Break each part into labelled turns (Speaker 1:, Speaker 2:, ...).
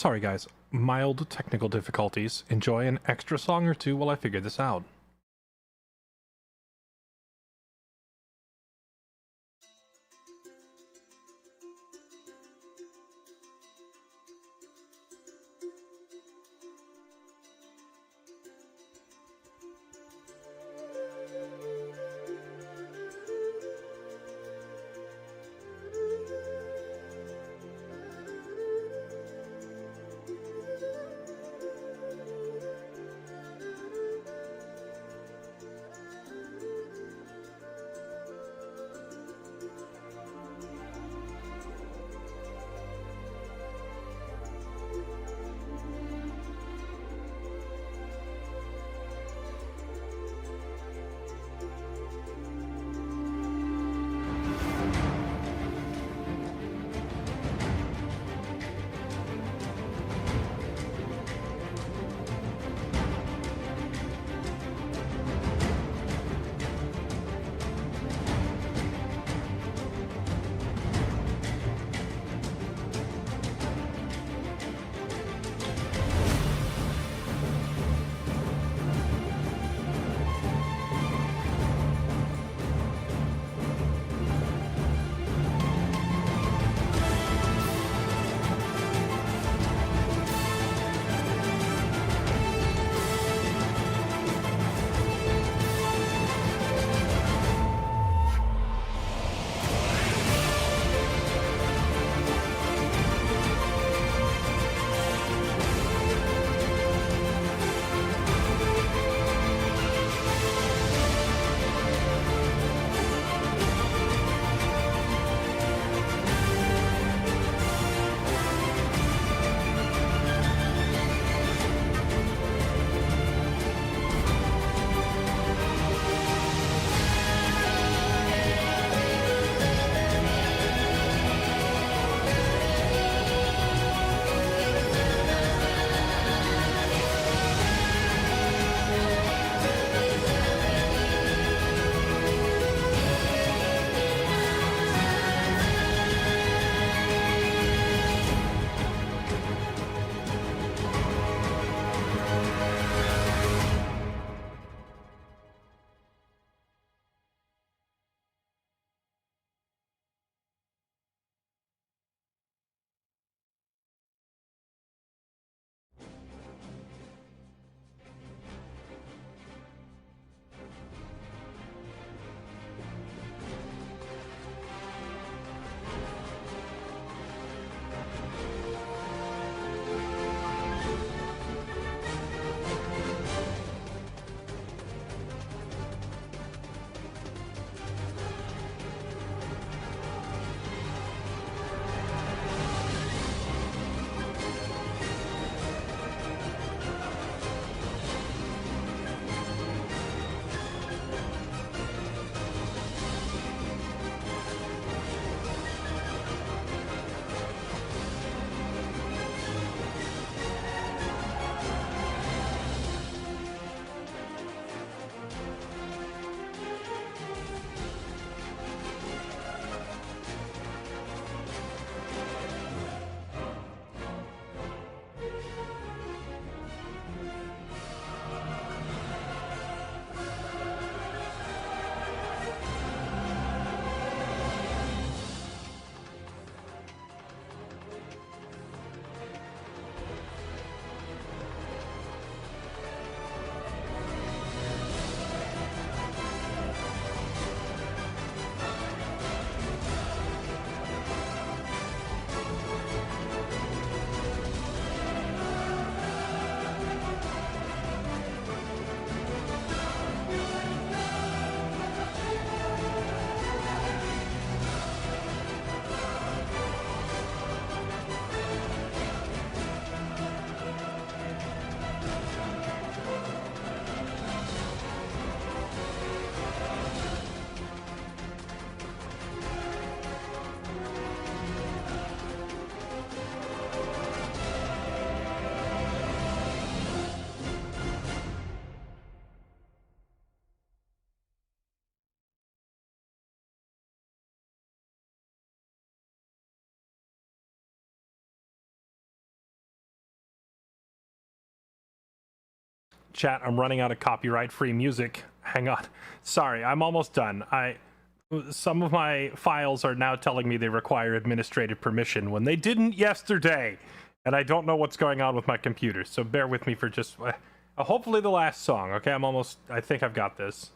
Speaker 1: Sorry guys, mild technical difficulties. Enjoy an extra song or two while I figure this out. Chat, I'm running out of copyright-free music. Hang on. Sorry, I'm almost done. Some of my files are now telling me they require administrative permission when they didn't yesterday. And I don't know what's going on with my computer, so bear with me for just... hopefully the last song, okay? I think I've got this.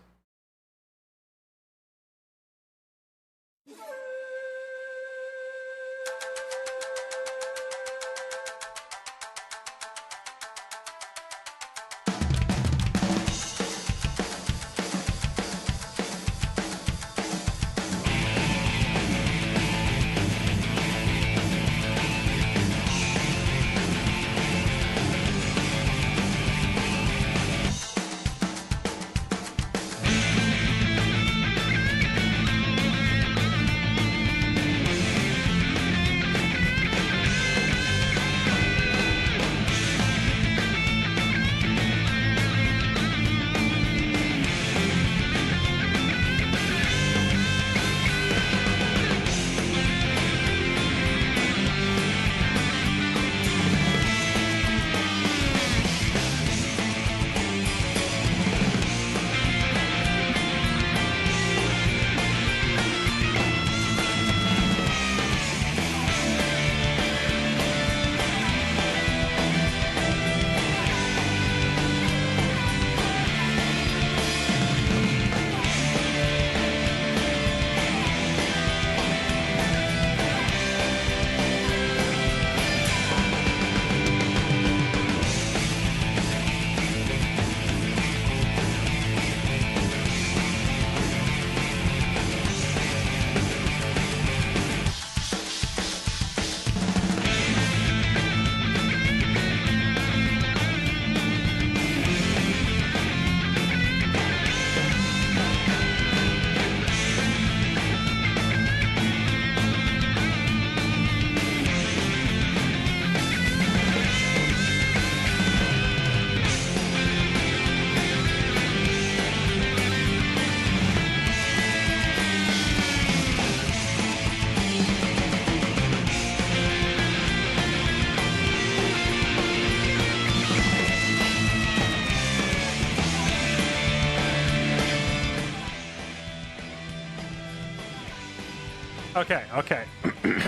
Speaker 1: Okay.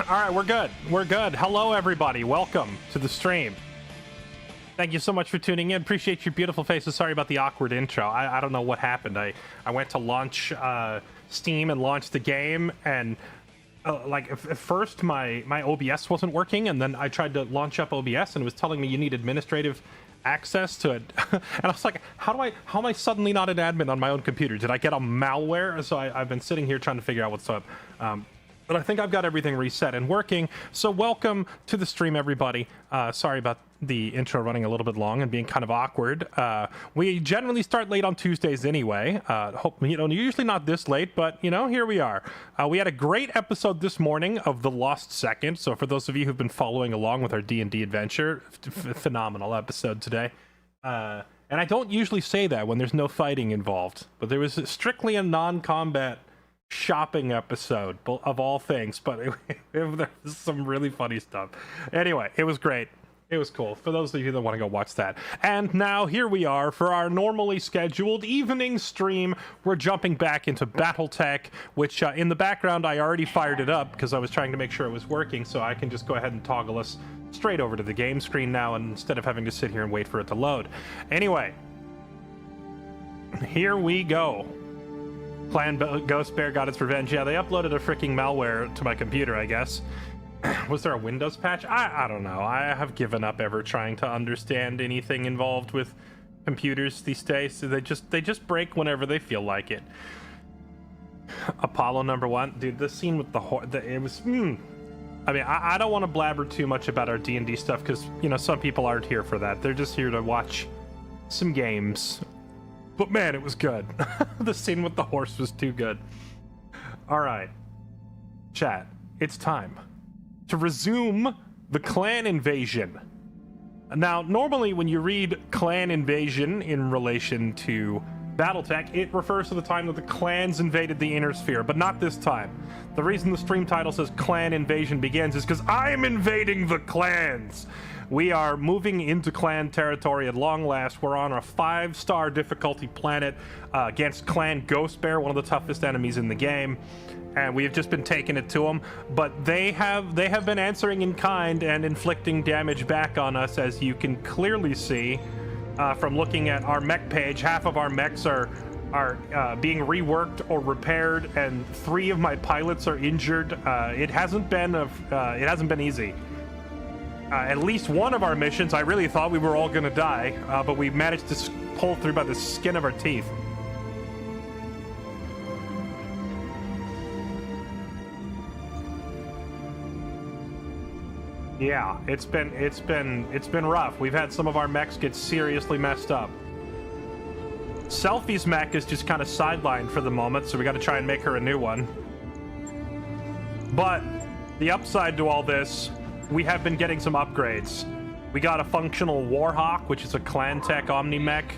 Speaker 1: All right, we're good. Hello, everybody. Welcome to the stream. Thank you so much for tuning in. Appreciate your beautiful faces. Sorry about the awkward intro. I don't know what happened. I went to launch Steam and launch the game, and at first my OBS wasn't working, and then I tried to launch up OBS, and it was telling me you need administrative access to it. And I was like, how am I suddenly not an admin on my own computer? Did I get a malware? So I've been sitting here trying to figure out what's up. But I think I've got everything reset and working. So welcome to the stream, everybody. Sorry about the intro running a little bit long and being kind of awkward. We generally start late on Tuesdays anyway. Usually not this late, but here we are. We had a great episode this morning of The Lost Second. So for those of you who've been following along with our D&D adventure, phenomenal episode today. And I don't usually say that when there's no fighting involved, but there was strictly a non-combat shopping episode of all things, but there was some really funny stuff. Anyway, it was great. It was cool. For those of you that want to go watch that. And now here we are for our normally scheduled evening stream. We're jumping back into BattleTech, which in the background I already fired it up because I was trying to make sure it was working, so I can just go ahead and toggle us straight over to the game screen now instead of having to sit here and wait for it to load. Anyway, here we go. Clan Ghost Bear got its revenge. Yeah, they uploaded a freaking malware to my computer, I guess. Was there a Windows patch? I don't know. I have given up ever trying to understand anything involved with computers these days. So they just break whenever they feel like it. Apollo #1, dude. The scene with it was. I mean, I don't want to blabber too much about our D&D stuff because some people aren't here for that. They're just here to watch some games. But man, it was good. The scene with the horse was too good. All right, chat, it's time to resume the clan invasion. Now, normally when you read clan invasion in relation to BattleTech, it refers to the time that the clans invaded the inner sphere, but not this time. The reason the stream title says clan invasion begins is because I'm invading the clans. We are moving into clan territory at long last. We're on a 5-star difficulty planet against Clan Ghost Bear, one of the toughest enemies in the game. And we have just been taking it to them, but they have been answering in kind and inflicting damage back on us, as you can clearly see from looking at our mech page. Half of our mechs are being reworked or repaired, and 3 of my pilots are injured. It hasn't been easy. At least one of our missions, I really thought we were all gonna die, but we managed to pull through by the skin of our teeth. Yeah, it's been rough. We've had some of our mechs get seriously messed up. Selfie's mech is just kind of sidelined for the moment, so we got to try and make her a new one. But the upside to all this, we have been getting some upgrades. We got a functional Warhawk, which is a ClanTech Omni mech.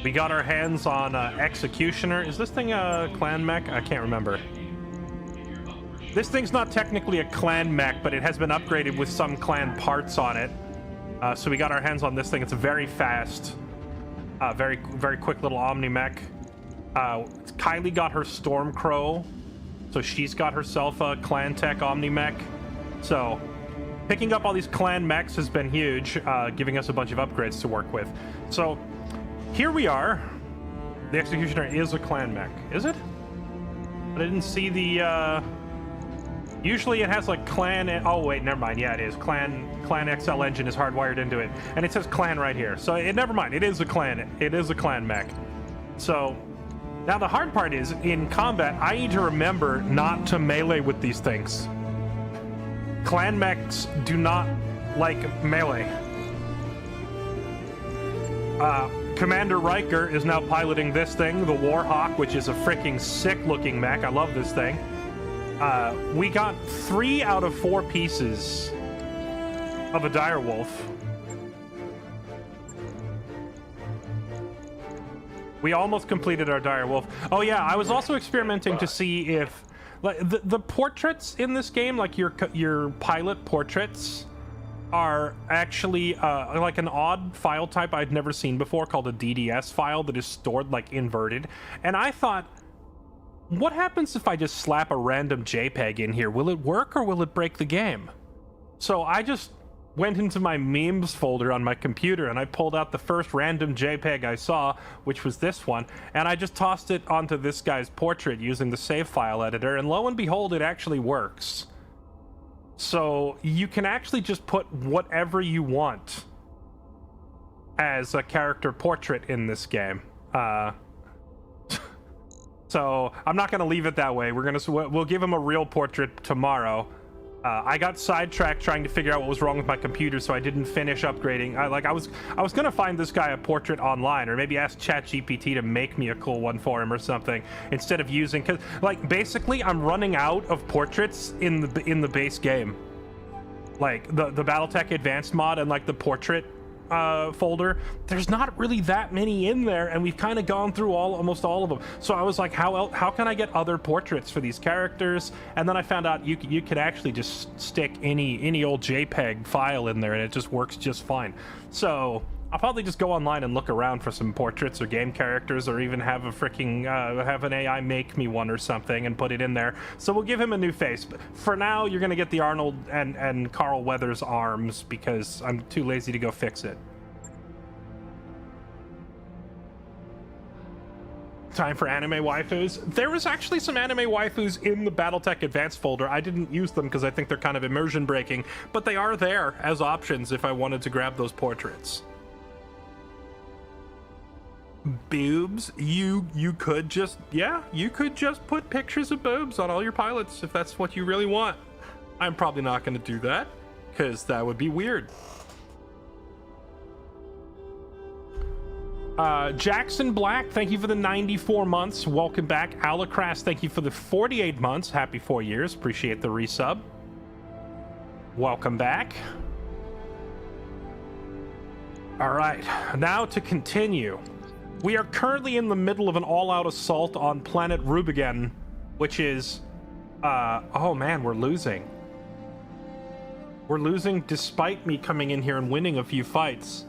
Speaker 1: We got our hands on Executioner. Is this thing a clan mech? I can't remember. This thing's not technically a clan mech, but it has been upgraded with some clan parts on it. So we got our hands on this thing. It's very fast, very quick little Omni mech. Kylie got her Stormcrow, so she's got herself a ClanTech Omni mech. So picking up all these clan mechs has been huge, giving us a bunch of upgrades to work with. So here we are. The Executioner is a clan mech, is it? But I didn't see the. Usually it has like clan. Oh wait, never mind. Yeah, it is. Clan XL engine is hardwired into it, and it says clan right here. So never mind. It is a clan. It is a clan mech. So now the hard part is in combat, I need to remember not to melee with these things. Clan mechs do not like melee. Commander Riker is now piloting this thing, the Warhawk, which is a freaking sick-looking mech. I love this thing. We got 3 out of 4 pieces of a direwolf. We almost completed our direwolf. Oh yeah, I was also experimenting to see if like the portraits in this game, like your pilot portraits, are actually like an odd file type I'd never seen before called a DDS file that is stored like inverted. And I thought, what happens if I just slap a random JPEG in here? Will it work or will it break the game? So I just went into my memes folder on my computer and I pulled out the first random JPEG I saw, which was this one, and I just tossed it onto this guy's portrait using the save file editor, and lo and behold, it actually works. So you can actually just put whatever you want as a character portrait in this game. So I'm not going to leave it that way. We'll give him a real portrait tomorrow. I got sidetracked trying to figure out what was wrong with my computer, so I didn't finish upgrading. I was going to find this guy a portrait online, or maybe ask ChatGPT to make me a cool one for him or something, instead of using, cause like basically I'm running out of portraits in the base game. Like the BattleTech Advanced mod and like the portrait folder, there's not really that many in there, and we've kind of gone through almost all of them. So I was like, how can I get other portraits for these characters? And then I found out you could actually just stick any old JPEG file in there and it just works just fine. So I'll probably just go online and look around for some portraits or game characters, or even have a freaking have an AI make me one or something and put it in there. So we'll give him a new face. But for now, you're gonna get the Arnold and Carl Weathers arms because I'm too lazy to go fix it. Time for anime waifus. There was actually some anime waifus in the BattleTech Advanced folder. I didn't use them because I think they're kind of immersion breaking, but they are there as options if I wanted to grab those portraits. Boobs, you could just, yeah, you could just put pictures of boobs on all your pilots if that's what you really want. I'm probably not going to do that because that would be weird. Jackson Black, thank you for the 94 months. Welcome back. Alacrast, thank you for the 48 months. Happy 4 years. Appreciate the resub. Welcome back. All right, now to continue. We are currently in the middle of an all-out assault on planet Rubigen, which is, oh man, we're losing. We're losing despite me coming in here and winning a few fights.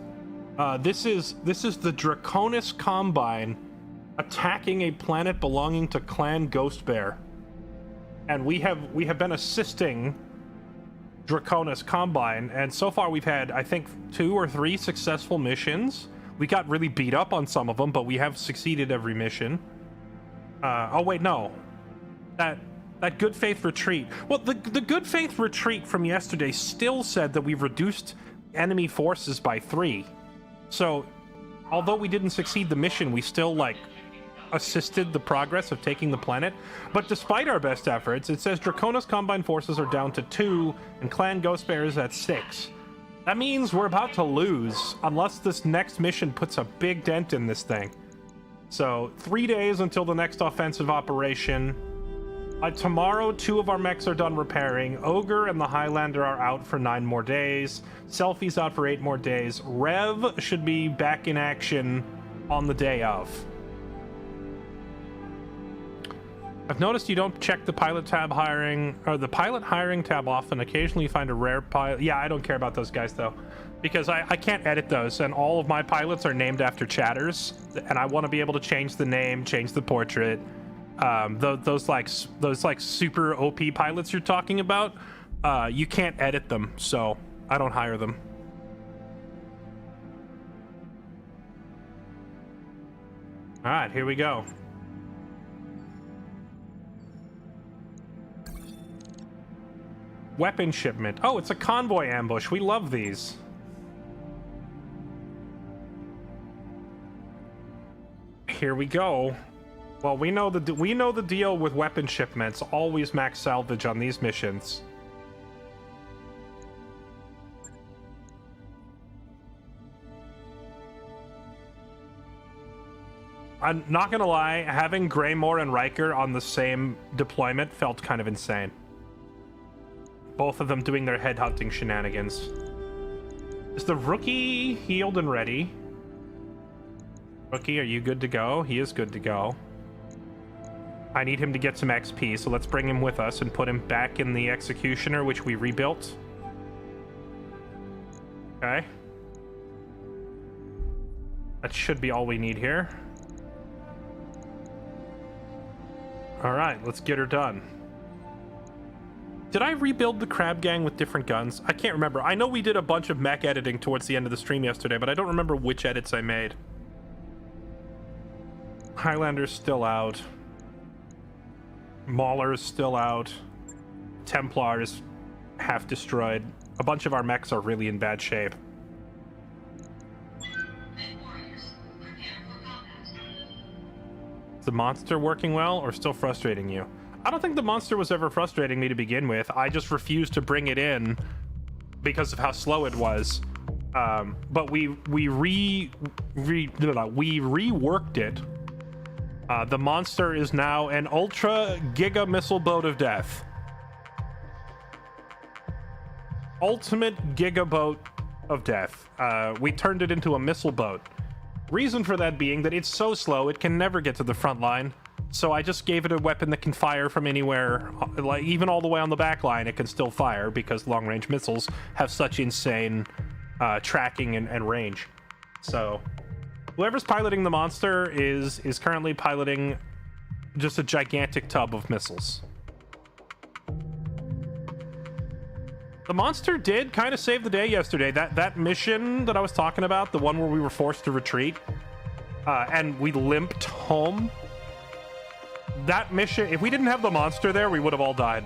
Speaker 1: This is the Draconis Combine attacking a planet belonging to Clan Ghost Bear. And we have been assisting Draconis Combine, and so far we've had, I think, 2 or 3 successful missions. We got really beat up on some of them, but we have succeeded every mission. Oh wait, no. That good faith retreat. Well, the good faith retreat from yesterday still said that we've reduced enemy forces by 3. So, although we didn't succeed the mission, we still, like, assisted the progress of taking the planet. But despite our best efforts, it says Draconis Combine forces are down to 2, and Clan Ghost Bear is at 6. That means we're about to lose, unless this next mission puts a big dent in this thing. So, 3 days until the next offensive operation. Tomorrow, 2 of our mechs are done repairing. Ogre and the Highlander are out for 9 more days. Selfie's out for 8 more days. Rev should be back in action on the day of. I've noticed you don't check the pilot tab hiring, or the pilot hiring tab often. Occasionally you find a rare pilot. Yeah, I don't care about those guys though, because I can't edit those, and all of my pilots are named after chatters, and I want to be able to change the name, change the portrait. Those like super OP pilots you're talking about, you can't edit them, so I don't hire them. All right, here we go. Weapon shipment. Oh, it's a convoy ambush. We love these. Here we go. Well, we know the deal with weapon shipments. Always max salvage on these missions. I'm not gonna lie, having Greymore and Riker on the same deployment felt kind of insane. Both of them doing their headhunting shenanigans. Is the rookie healed and ready? Rookie, are you good to go? He is good to go. I need him to get some XP, so let's bring him with us and put him back in the Executioner, which we rebuilt. Okay. That should be all we need here. Alright, let's get her done. Did I rebuild the Crab Gang with different guns? I can't remember. I know we did a bunch of mech editing towards the end of the stream yesterday, but I don't remember which edits I made. Highlander's still out. Mauler's still out. Templar's half destroyed. A bunch of our mechs are really in bad shape. Is the monster working well or still frustrating you? I don't think the monster was ever frustrating me to begin with. I just refused to bring it in because of how slow it was. But we reworked it. The monster is now an ultra giga missile boat of death. Ultimate giga boat of death. We turned it into a missile boat. Reason for that being that it's so slow it can never get to the front line. So I just gave it a weapon that can fire from anywhere, like even all the way on the back line it can still fire, because long-range missiles have such insane tracking and range. So whoever's piloting the monster is currently piloting just a gigantic tub of missiles. The monster did kind of save the day yesterday. That mission that I was talking about, the one where we were forced to retreat and we limped home. That mission, if we didn't have the monster there, we would have all died.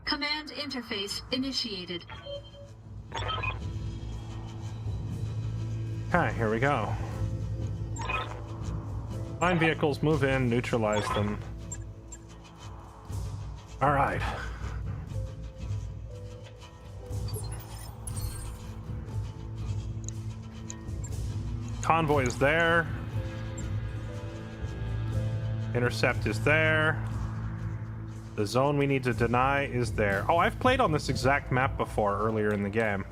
Speaker 2: Command interface initiated.
Speaker 1: Okay, here we go. Mine vehicles, move in, neutralize them. All right. Convoy is there. Intercept is there. The zone we need to deny is there. Oh, I've played on this exact map before earlier in the game.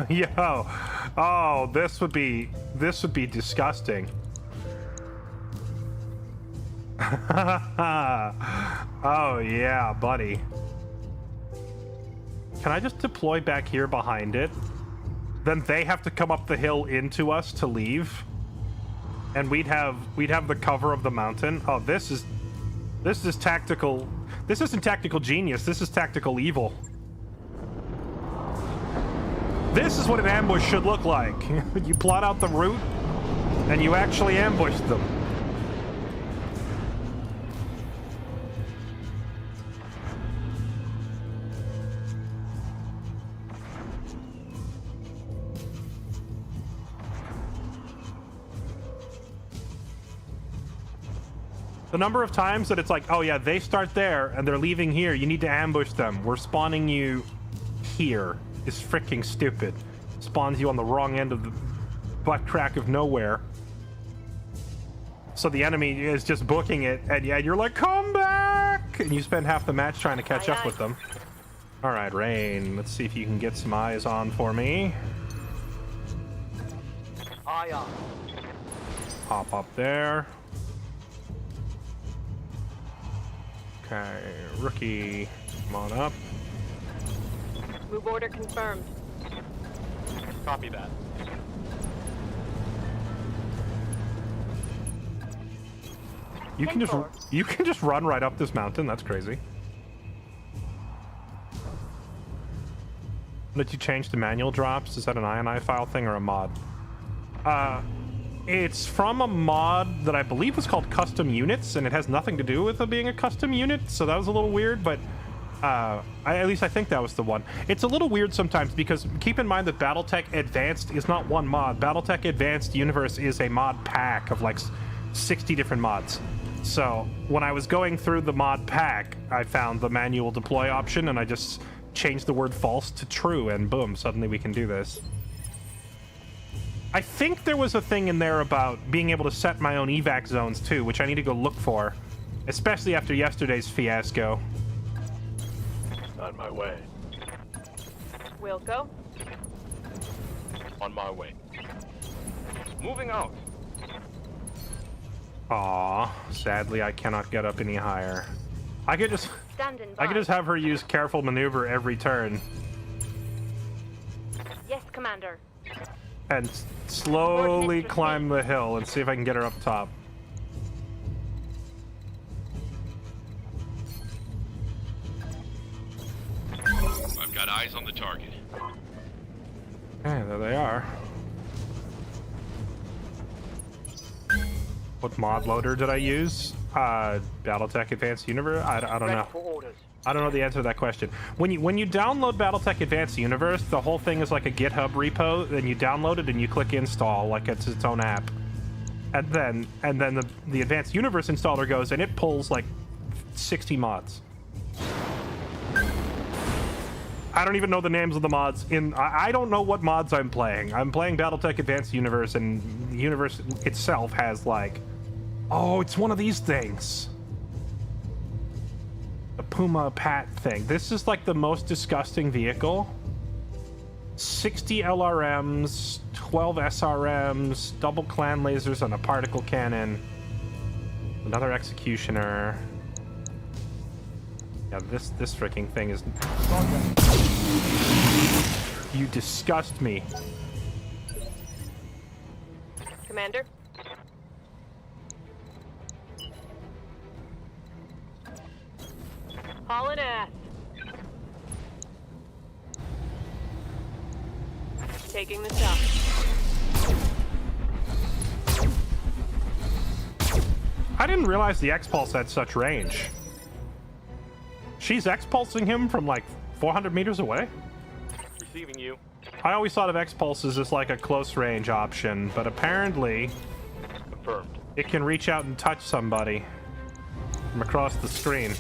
Speaker 1: Yo. Oh, this would be disgusting. Oh yeah, buddy. Can I just deploy back here behind it? Then they have to come up the hill into us to leave, and we'd have the cover of the mountain. Oh, this is tactical. This isn't tactical genius. This is tactical evil. This is what an ambush should look like. You plot out the route, and you actually ambush them. The number of times that it's like, oh yeah, they start there and they're leaving here, you need to ambush them. We're spawning you here is freaking stupid. Spawns you on the wrong end of the butt crack of nowhere. So the enemy is just booking it, and yeah, you're like, come back! And you spend half the match trying to catch up with them. All right, Rain, let's see if you can get some eyes on for me.
Speaker 3: Eye on.
Speaker 1: Hop up there. Okay, rookie, come on up.
Speaker 3: Move order confirmed.
Speaker 4: Copy that.
Speaker 1: You can just run right up this mountain. That's crazy. Did you change the manual drops? Is that an INI file thing or a mod? It's from a mod that I believe was called Custom Units, and it has nothing to do with it being a custom unit, so that was a little weird, but at least I think that was the one. It's a little weird sometimes, because keep in mind that BattleTech Advanced is not one mod. BattleTech Advanced Universe is a mod pack of like 60 different mods. So when I was going through the mod pack, I found the manual deploy option, and I just changed the word false to true, and boom, suddenly we can do this. I think there was a thing in there about being able to set my own evac zones too, which I need to go look for, especially after yesterday's fiasco.
Speaker 4: On my way.
Speaker 3: Wilco.
Speaker 4: On my way. Moving out.
Speaker 1: Aw, sadly I cannot get up any higher. I could just have her use careful maneuver every turn.
Speaker 3: Yes, Commander.
Speaker 1: And slowly climb the hill and see if I can get her up top.
Speaker 5: I've got eyes on the target.
Speaker 1: Okay, there they are. What mod loader did I use? BattleTech Advanced Universe? I don't know. I don't know the answer to that question. When you download BattleTech Advanced Universe, the whole thing is like a GitHub repo, and you download it and you click install like it's its own app. And then the Advanced Universe installer goes and it pulls like 60 mods. I don't even know the names of the mods I don't know what mods I'm playing. I'm playing BattleTech Advanced Universe, and the universe itself has like, oh, it's one of these things. The Puma Pat thing. This is like the most disgusting vehicle. 60 LRMs, 12 SRMs, double clan lasers, and a particle cannon. Another executioner. Yeah, this freaking thing is... You disgust me.
Speaker 3: Commander. Hauling ass. Taking the top.
Speaker 1: I didn't realize the X-Pulse had such range. She's X-Pulsing him from like 400 meters away?
Speaker 4: Receiving you.
Speaker 1: I always thought of X-Pulses as like a close range option, but apparently
Speaker 4: Confirmed.
Speaker 1: it can reach out and touch somebody from across the screen.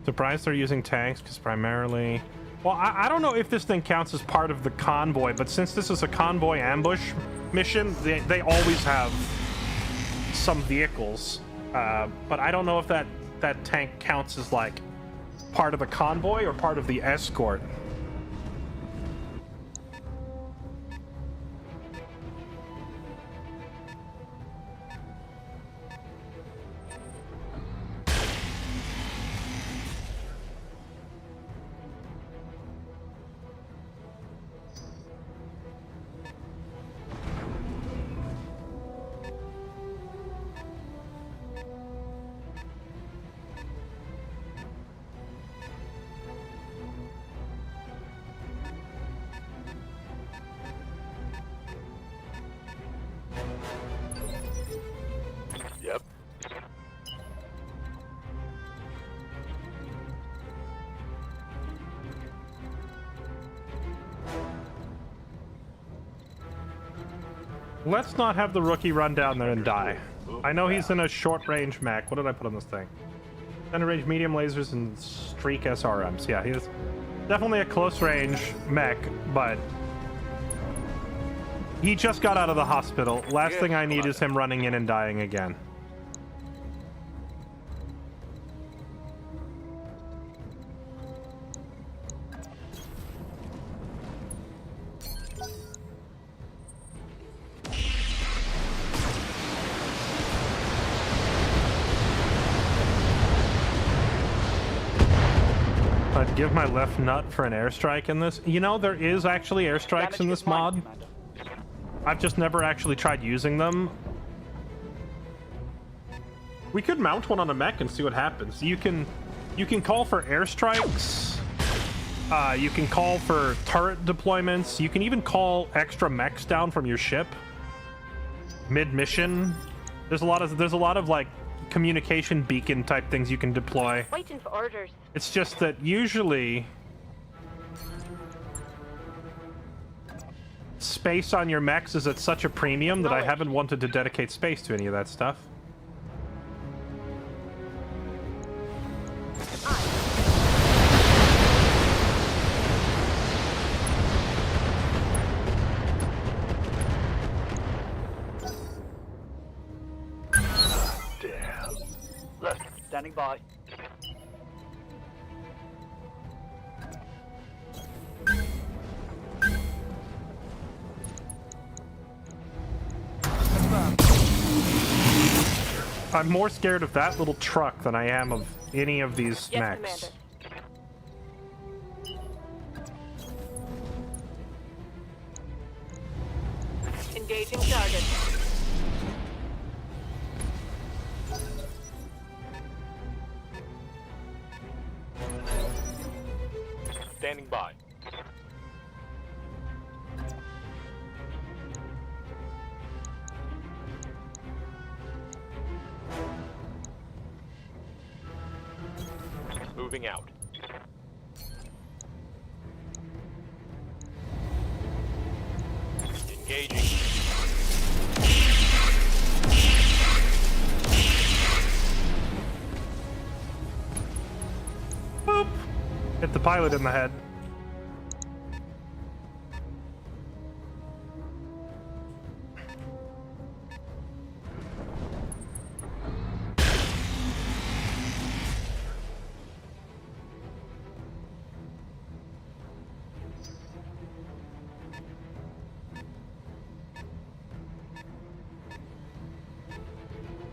Speaker 1: Surprised they're using tanks, because primarily... Well, I don't know if this thing counts as part of the convoy, but since this is a convoy ambush mission, they always have some vehicles. But I don't know if that tank counts as, like, part of the convoy or part of the escort?
Speaker 4: Yep.
Speaker 1: Let's not have the rookie run down there and die. I know he's in a short-range mech. What did I put on this thing? Center-range medium lasers and streak SRMs. Yeah, he's definitely a close-range mech, but he just got out of the hospital. Last thing I need is him running in and dying again. I'd give my left nut for an airstrike in this. You know, there is actually airstrikes in this mod. I've just never actually tried using them. We could mount one on a mech and see what happens. You can call for airstrikes. You can call for turret deployments. You can even call extra mechs down from your ship mid-mission. There's a lot of like communication beacon type things you can deploy.
Speaker 3: Waiting for orders.
Speaker 1: It's just that usually space on your mechs is at such a premium that I haven't wanted to dedicate space to any of that stuff.
Speaker 4: Damn. Left. Standing by.
Speaker 1: I'm more scared of that little truck than I am of any of these
Speaker 3: Yes,
Speaker 1: mechs.
Speaker 3: Commander. Engaging target.
Speaker 4: Standing by. Moving out. Engaging.
Speaker 1: Boop. Hit the pilot in the head.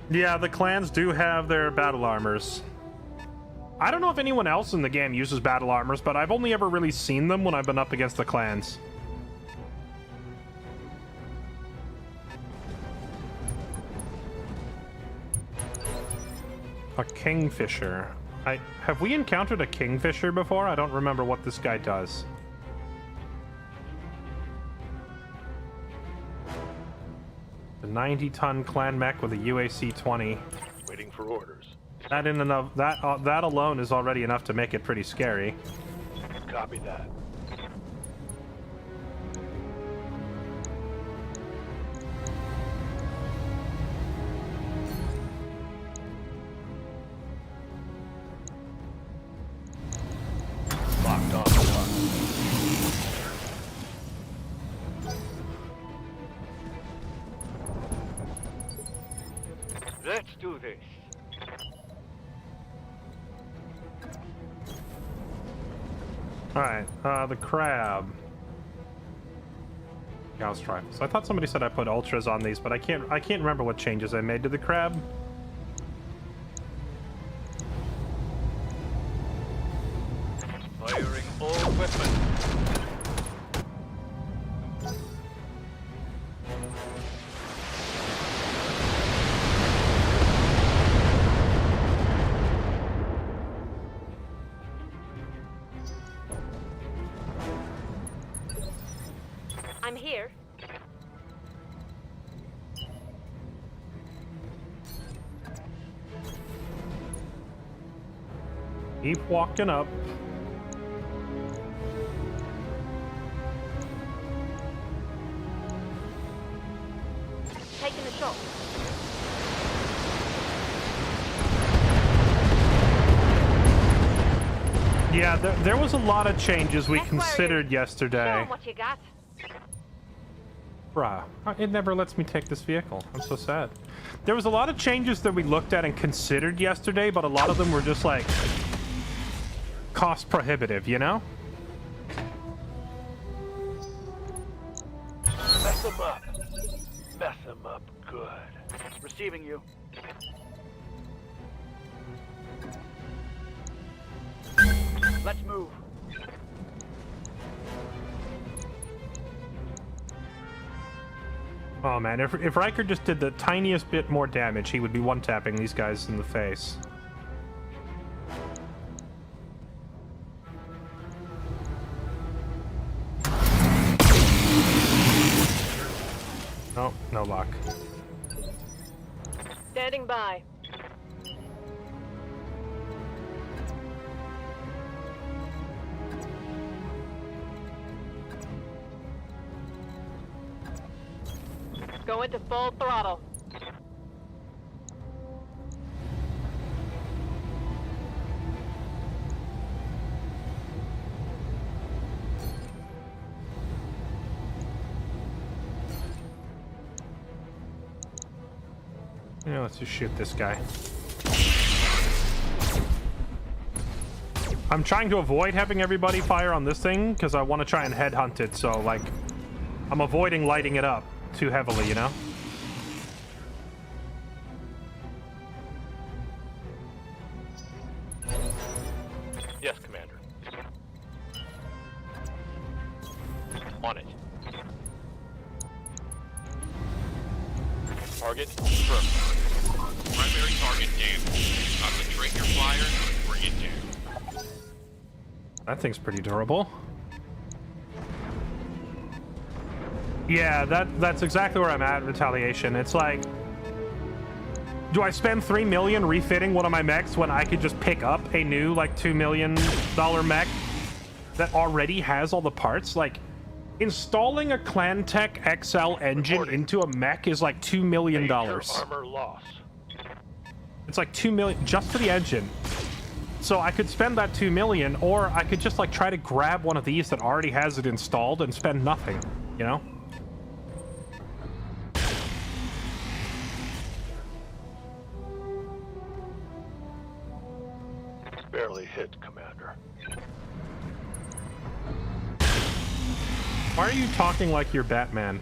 Speaker 1: Yeah, the clans do have their battle armors. I don't know if anyone else in the game uses battle armors, but I've only ever really seen them when I've been up against the clans. A kingfisher. Have we encountered a kingfisher before? I don't remember what this guy does. A 90-ton clan mech with a UAC-20.
Speaker 4: Waiting for orders.
Speaker 1: That in and of that alone is already enough to make it pretty scary.
Speaker 4: Copy that. Locked on. Let's do this.
Speaker 1: Alright, the crab. Gauss rifles. I thought somebody said I put ultras on these, but I can't remember what changes I made to the crab.
Speaker 4: Firing all weapons.
Speaker 3: I'm here.
Speaker 1: Keep walking up.
Speaker 3: Taking a shot.
Speaker 1: Yeah, there was a lot of changes we
Speaker 3: That's where it
Speaker 1: considered
Speaker 3: is. Show
Speaker 1: yesterday.
Speaker 3: 'em what you got.
Speaker 1: Bruh, it never lets me take this vehicle. I'm so sad. There was a lot of changes that we looked at and considered yesterday, but a lot of them were just like cost prohibitive, you know?
Speaker 4: Mess them up. Mess them up good. Receiving you. Let's move.
Speaker 1: Oh man, if Riker just did the tiniest bit more damage, he would be one-tapping these guys in the face. Oh, no luck.
Speaker 3: Standing by. Go into full throttle.
Speaker 1: Yeah, let's just shoot this guy. I'm trying to avoid having everybody fire on this thing because I want to try and headhunt it, so like I'm avoiding lighting it up too heavily, you know?
Speaker 4: Yes, Commander. On it. Target confirmed.
Speaker 5: Primary target damage. Concentrate your fire and bring it down.
Speaker 1: That thing's pretty durable. Yeah, that's exactly where I'm at, Retaliation. It's like, do I spend $3 million refitting one of my mechs when I could just pick up a new, like, $2 million mech that already has all the parts? Like, installing a ClanTech XL engine into a mech is like $2 million.
Speaker 4: Major armor loss.
Speaker 1: It's like $2 million just for the engine. So I could spend that $2 million, or I could just like try to grab one of these that already has it installed and spend nothing, you know?
Speaker 4: Barely hit, Commander.
Speaker 1: Why are you talking like you're Batman?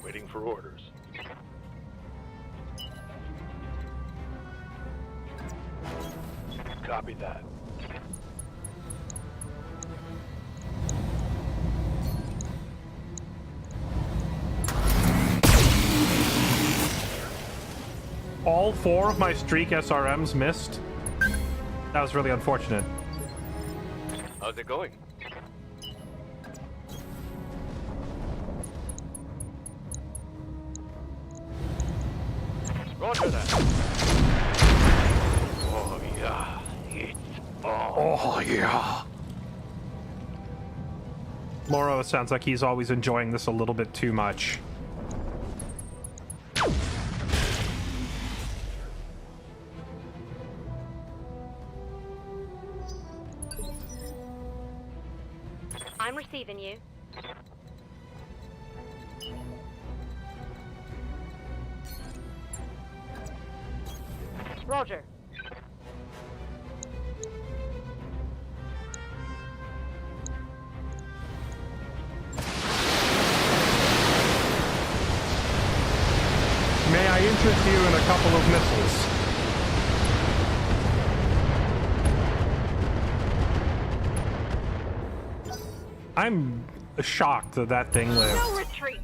Speaker 4: Waiting for orders. Copy that.
Speaker 1: All 4 of my streak SRMs missed. That was really unfortunate.
Speaker 4: How's it going? Roger that. Oh yeah, it's on.
Speaker 1: Oh yeah. Moro sounds like he's always enjoying this a little bit too much.
Speaker 3: I'm receiving you. Roger.
Speaker 1: May I interest you in a couple of missiles? I'm shocked that that thing lived.
Speaker 3: No retreat.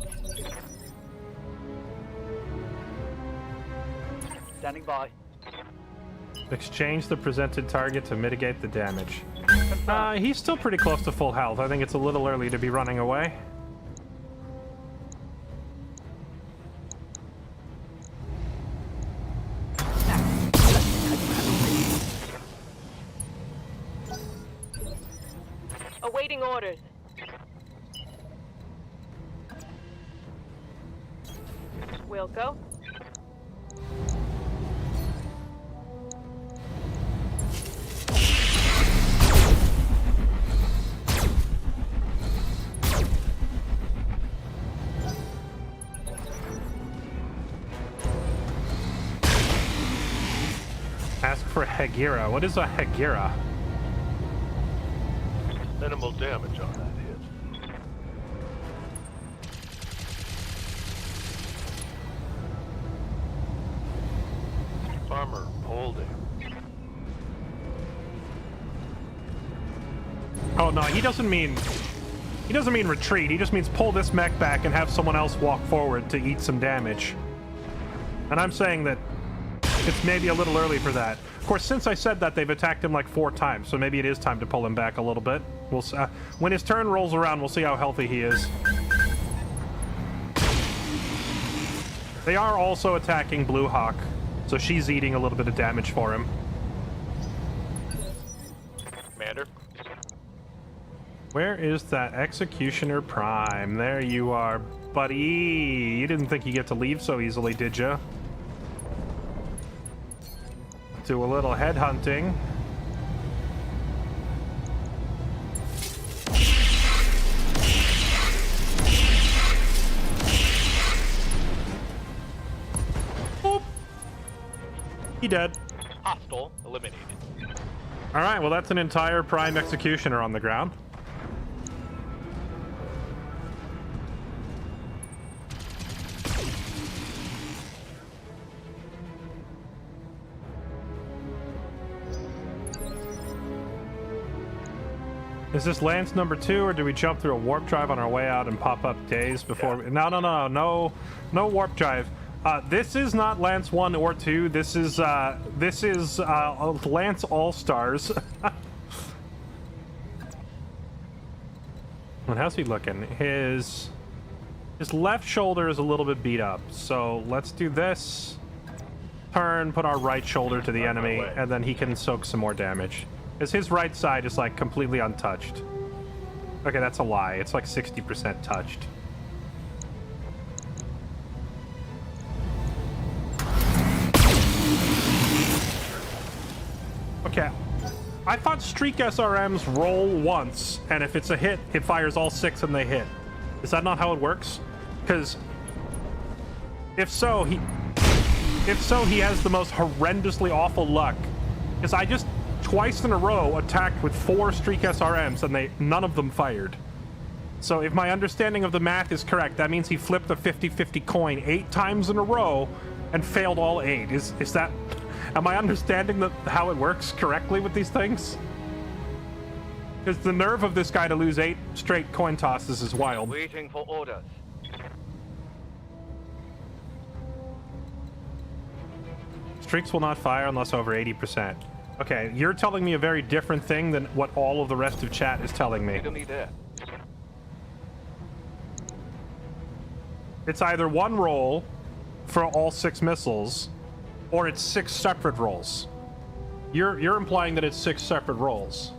Speaker 4: Standing by.
Speaker 1: Exchange the presented target to mitigate the damage. He's still pretty close to full health. I think it's a little early to be running away.
Speaker 3: Awaiting orders. Wilco.
Speaker 1: Ask for Hegira. What is a Hegira?
Speaker 4: Minimal damage on that hit. Armor holding.
Speaker 1: Oh no, he doesn't mean retreat. He just means pull this mech back and have someone else walk forward to eat some damage. And I'm saying that it's maybe a little early for that. Of course, since I said that, they've attacked him like 4 times, so maybe it is time to pull him back a little bit. We'll when his turn rolls around, we'll see how healthy he is. They are also attacking Blue Hawk, so she's eating a little bit of damage for him.
Speaker 4: Commander.
Speaker 1: Where is that Executioner Prime? There you are, buddy. You didn't think you get to leave so easily, did you? Do a little headhunting. Boop. He dead.
Speaker 4: Hostile eliminated.
Speaker 1: All right, well, that's an entire Prime Executioner on the ground. Is this Lance number 2, or do we jump through a warp drive on our way out and pop up days before? Yeah. No warp drive. This is not Lance 1 or 2. This is Lance All Stars. And how's he looking? His left shoulder is a little bit beat up. So let's do this. Turn, put our right shoulder to the enemy, and then he can soak some more damage. Because his right side is like completely untouched. Okay, that's a lie. It's like 60% touched. Okay. I thought Streak SRMs roll once, and if it's a hit, it fires all 6 and they hit. Is that not how it works? Because if so, he has the most horrendously awful luck. Because I just twice in a row attacked with 4 Streak SRMs and none of them fired. So if my understanding of the math is correct, that means he flipped a 50-50 coin 8 times in a row and failed all 8. Is that... Am I understanding how it works correctly with these things? Because the nerve of this guy to lose 8 straight coin tosses is wild.
Speaker 4: Waiting for orders.
Speaker 1: Streaks will not fire unless over 80%. Okay, you're telling me a very different thing than what all of the rest of chat is telling me. It's either one roll for all 6 missiles, or it's 6 separate rolls. You're implying that it's 6 separate rolls.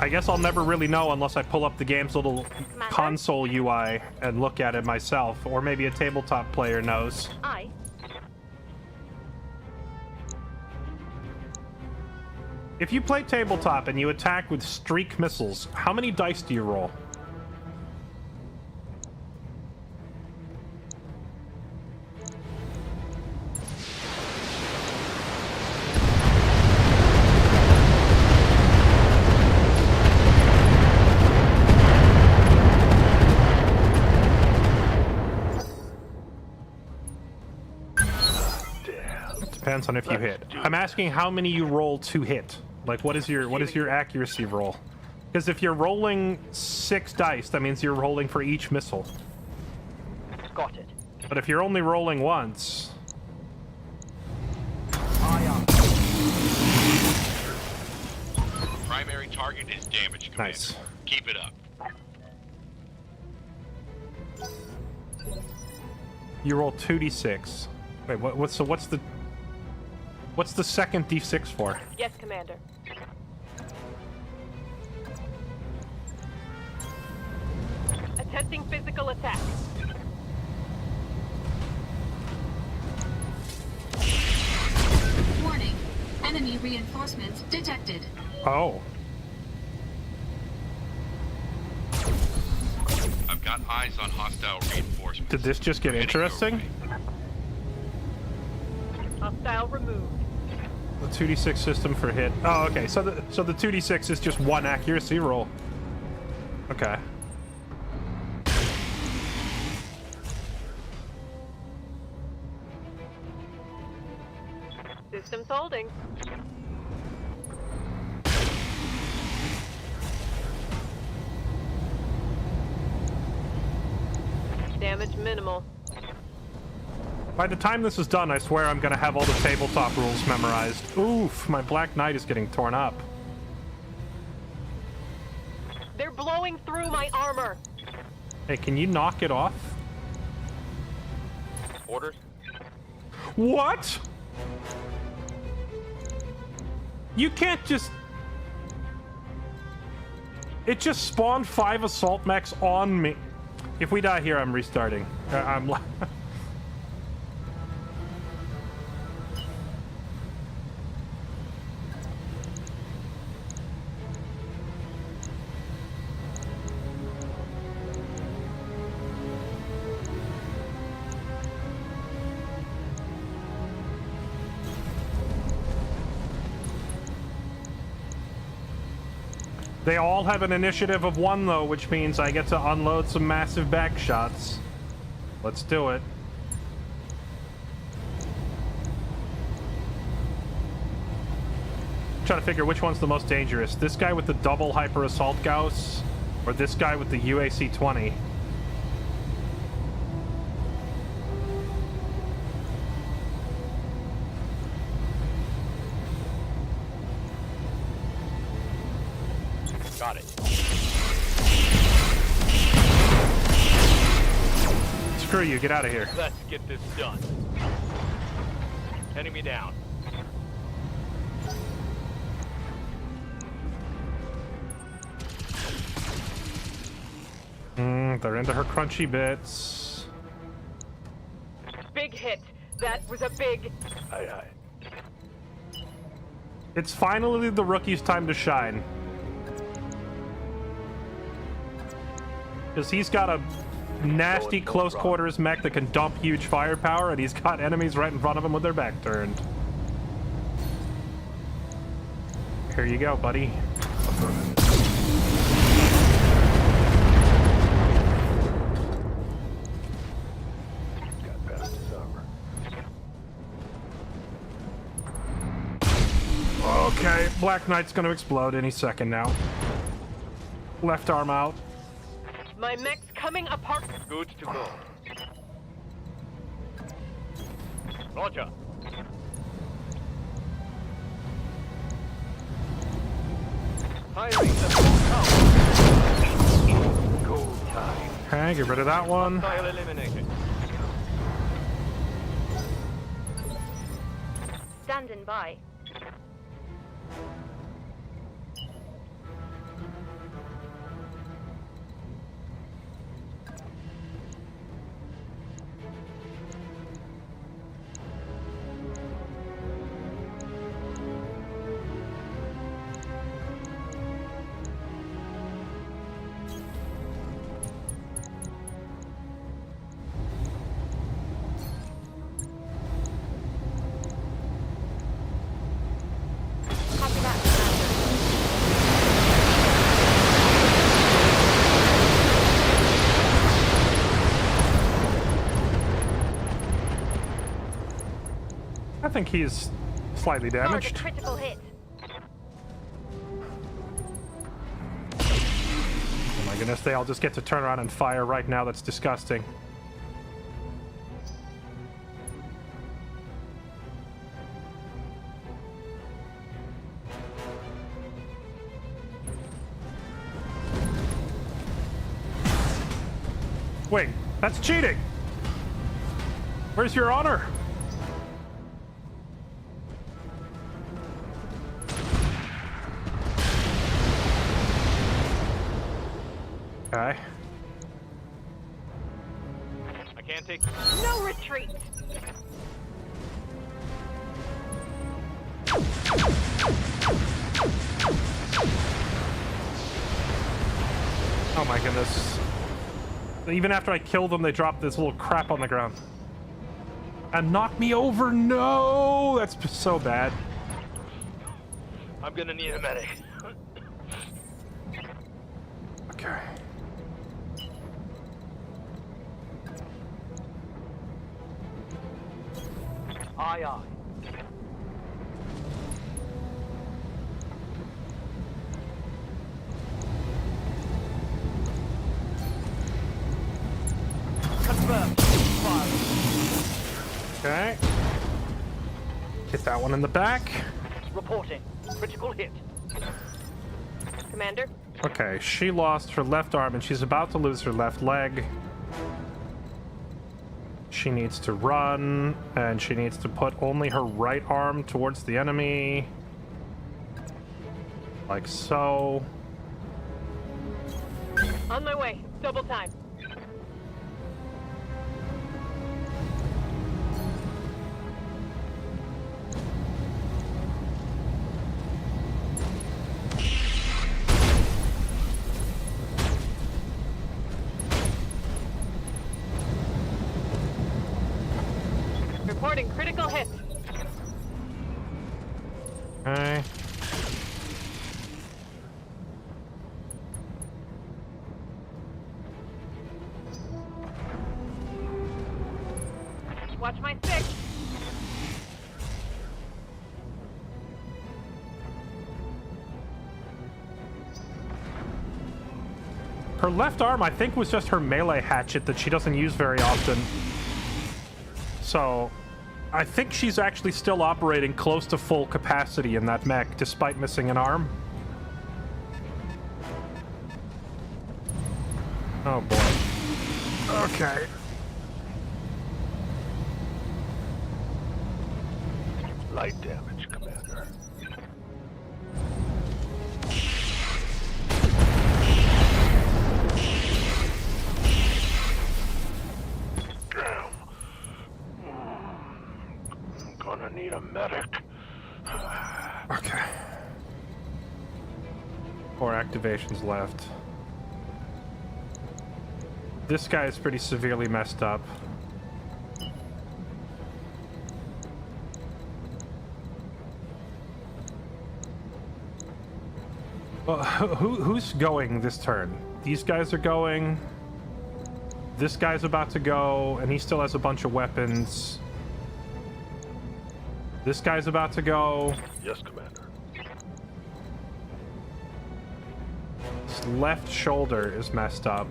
Speaker 1: I guess I'll never really know unless I pull up the game's little console UI and look at it myself, or maybe a tabletop player knows.
Speaker 3: Aye.
Speaker 1: If you play tabletop and you attack with streak missiles, how many dice do you roll? depends on if you hit. I'm asking how many you roll to hit. Like, what is your accuracy roll? Because if you're rolling 6 dice, that means you're rolling for each missile.
Speaker 4: Got it.
Speaker 1: But if you're only rolling once...
Speaker 5: Primary target is damaged, Commander.
Speaker 1: Nice.
Speaker 5: Keep it up.
Speaker 1: You roll 2d6. Wait, what's the second d6 for?
Speaker 3: Yes, Commander. Attempting physical attack.
Speaker 2: Warning. Enemy reinforcements detected.
Speaker 1: Oh.
Speaker 5: I've got eyes on hostile reinforcements.
Speaker 1: Did this just get
Speaker 5: Heading your
Speaker 1: interesting?
Speaker 5: way.
Speaker 3: Hostile removed.
Speaker 1: The 2d6 system for hit. Oh, okay. So the 2d6 is just one accuracy roll. Okay.
Speaker 3: Systems holding. Damage minimal.
Speaker 1: By the time this is done, I swear I'm gonna have all the tabletop rules memorized. Oof, my Black Knight is getting torn up.
Speaker 3: They're blowing through my armor.
Speaker 1: Hey, can you knock it off?
Speaker 4: Orders?
Speaker 1: What? You can't just... It just spawned 5 assault mechs on me. If we die here, I'm restarting. I'm... They all have an initiative of 1, though, which means I get to unload some massive back shots. Let's do it. Trying to figure which one's the most dangerous. This guy with the double hyper assault Gauss, or this guy with the UAC 20.
Speaker 4: Got it.
Speaker 1: Screw you, get out of here.
Speaker 4: Let's get this done. Enemy down.
Speaker 1: They're into her crunchy bits.
Speaker 3: Big hit. That was a big...
Speaker 4: Aye, aye.
Speaker 1: It's finally the rookie's time to shine. Because he's got a nasty close quarters mech that can dump huge firepower, and he's got enemies right in front of him with their back turned. Here you go, buddy.
Speaker 4: Got past his armor.
Speaker 1: Okay, Black Knight's gonna explode any second now. Left arm out.
Speaker 3: My mech's coming apart.
Speaker 4: Good to go. Roger. Firing the full count. Go time.
Speaker 1: Okay, get rid of that one.
Speaker 4: Hostile eliminated.
Speaker 3: Standing by. Copy that.
Speaker 1: I think he's slightly
Speaker 3: Mark a
Speaker 1: damaged.
Speaker 3: critical hit.
Speaker 1: Oh my goodness, they all just get to turn around and fire right now. That's disgusting. Wait, that's cheating! Where's your honor? Okay.
Speaker 5: I can't take.
Speaker 3: No retreat.
Speaker 1: Oh my goodness. Even after I killed them, they dropped this little crap on the ground. And knocked me over? No! That's so bad.
Speaker 4: I'm gonna need a medic.
Speaker 1: Okay.
Speaker 4: Aye, aye. Confirmed. Fire.
Speaker 1: Okay. Hit that one in the back.
Speaker 4: Reporting. Critical hit.
Speaker 3: Commander,
Speaker 1: Okay, she lost her left arm and she's about to lose her left leg. She needs to run, and she needs to put only her right arm towards the enemy. Like so.
Speaker 3: on my way. Double time. Reporting critical hit.
Speaker 1: Okay.
Speaker 3: Watch my six.
Speaker 1: Her left arm, I think, was just her melee hatchet that she doesn't use very often. So, I think she's actually still operating close to full capacity in that mech, despite missing an arm. Oh boy. Okay.
Speaker 4: Light damage, Commander. Damn. I'm gonna need a medic.
Speaker 1: Okay. 4 activations left. This guy is pretty severely messed up. Well, who's going this turn? These guys are going. This guy's about to go, and he still has a bunch of weapons. This guy's about to go.
Speaker 4: Yes, Commander.
Speaker 1: His left shoulder is messed up.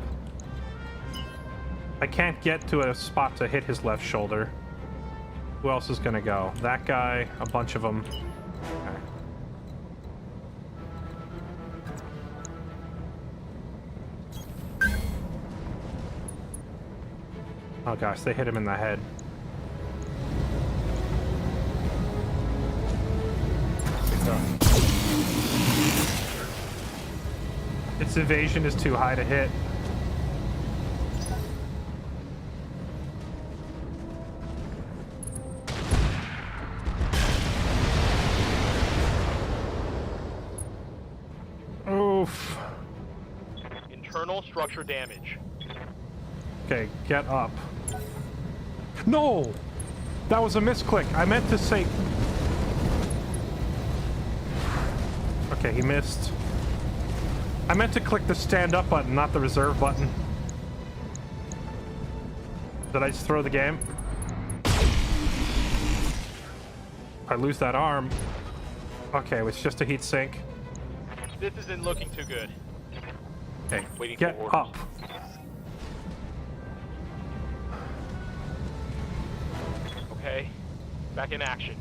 Speaker 1: I can't get to a spot to hit his left shoulder. Who else is gonna go? That guy, a bunch of them. Okay. Oh gosh, they hit him in the head. Its evasion is too high to hit. Oof.
Speaker 5: Internal structure damage.
Speaker 1: Okay, get up. No! That was a misclick. I meant to say... Okay, he missed. I meant to click the stand up button, not the reserve button. Did I just throw the game? I lose that arm. Okay, it's just a heat sink.
Speaker 4: This isn't looking too good.
Speaker 1: Okay,
Speaker 4: Waiting
Speaker 1: get
Speaker 4: for orders.
Speaker 1: up.
Speaker 4: Okay, back in action.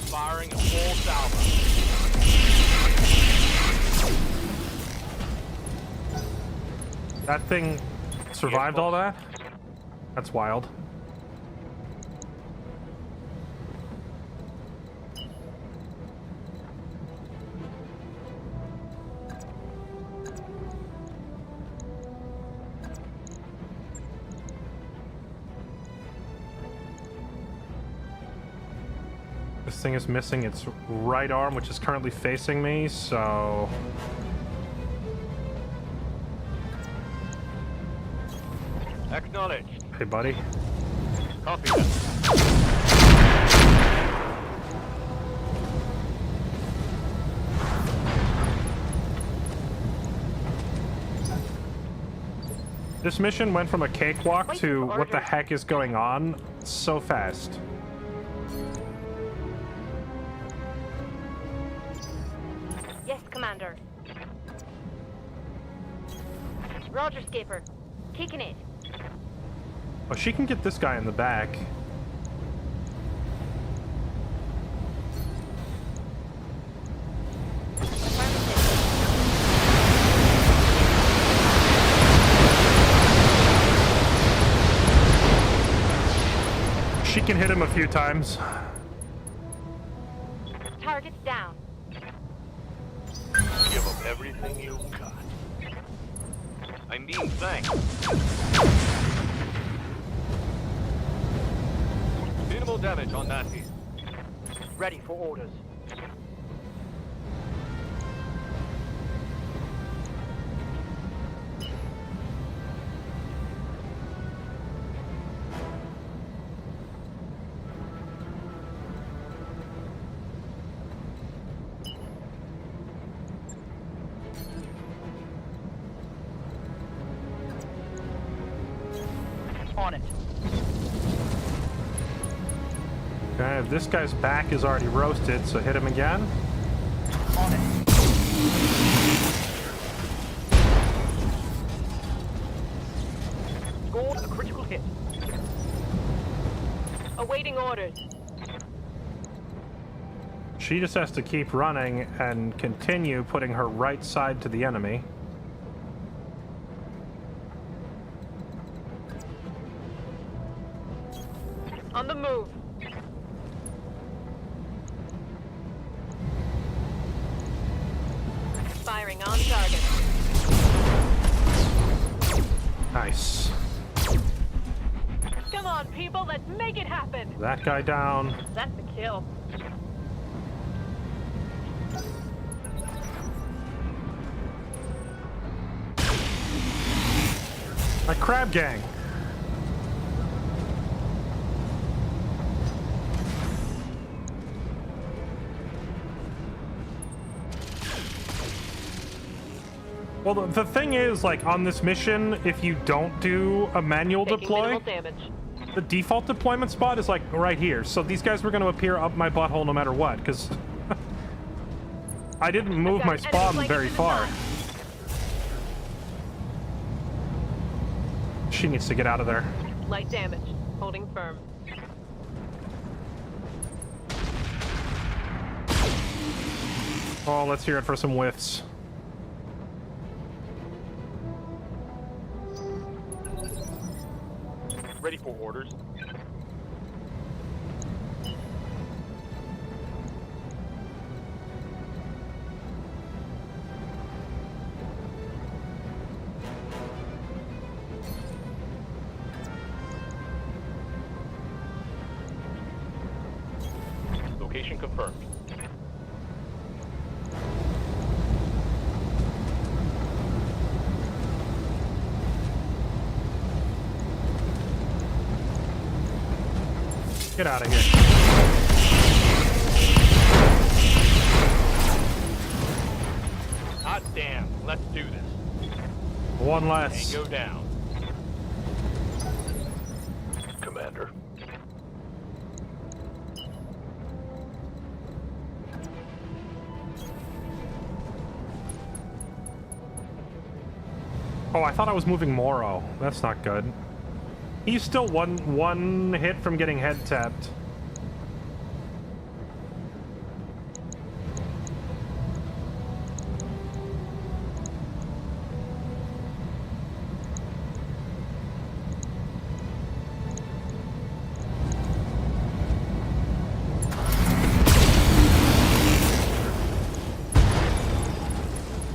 Speaker 4: Firing a full salvo.
Speaker 1: That thing survived all that? That's wild. This thing is missing its right arm, which is currently facing me, so...
Speaker 4: Acknowledged.
Speaker 1: Hey, buddy.
Speaker 4: Copy that.
Speaker 1: This mission went from a cakewalk to what the heck is going on so fast.
Speaker 3: Yes, Commander. Roger, Skipper. Kicking it.
Speaker 1: Oh, she can get this guy in the back. She can hit him a few times.
Speaker 3: Target's down.
Speaker 4: Give them everything you've got. I mean, thanks. Minimal damage on Nazi. Ready for orders. On it.
Speaker 1: Okay, this guy's back is already roasted, so hit him again.
Speaker 4: On it. Scored a critical hit.
Speaker 3: Awaiting orders.
Speaker 1: She just has to keep running and continue putting her right side to the enemy.
Speaker 3: On the move. Firing on target.
Speaker 1: Nice.
Speaker 3: Come on, people, let's make it happen.
Speaker 1: That guy down.
Speaker 3: That's the kill.
Speaker 1: My crab gang. Well, the thing is, like, on this mission, if you don't do a manual
Speaker 3: Taking
Speaker 1: deploy,
Speaker 3: minimal damage.
Speaker 1: the default deployment spot is, like, right here. So these guys were going to appear up my butthole no matter what, because I didn't move
Speaker 3: got
Speaker 1: my
Speaker 3: an enemy
Speaker 1: spawn
Speaker 3: flanking
Speaker 1: very
Speaker 3: to the
Speaker 1: far.
Speaker 3: side.
Speaker 1: She needs to get out of there.
Speaker 3: Light damage. Holding firm.
Speaker 1: Oh, let's hear it for some whiffs.
Speaker 4: Ready for orders. Location confirmed.
Speaker 1: Get out of here.
Speaker 4: Hot damn. Let's do this.
Speaker 1: One less.
Speaker 4: Tango down. Commander.
Speaker 1: Oh, I thought I was moving Moro. That's not good. He's still one hit from getting head tapped.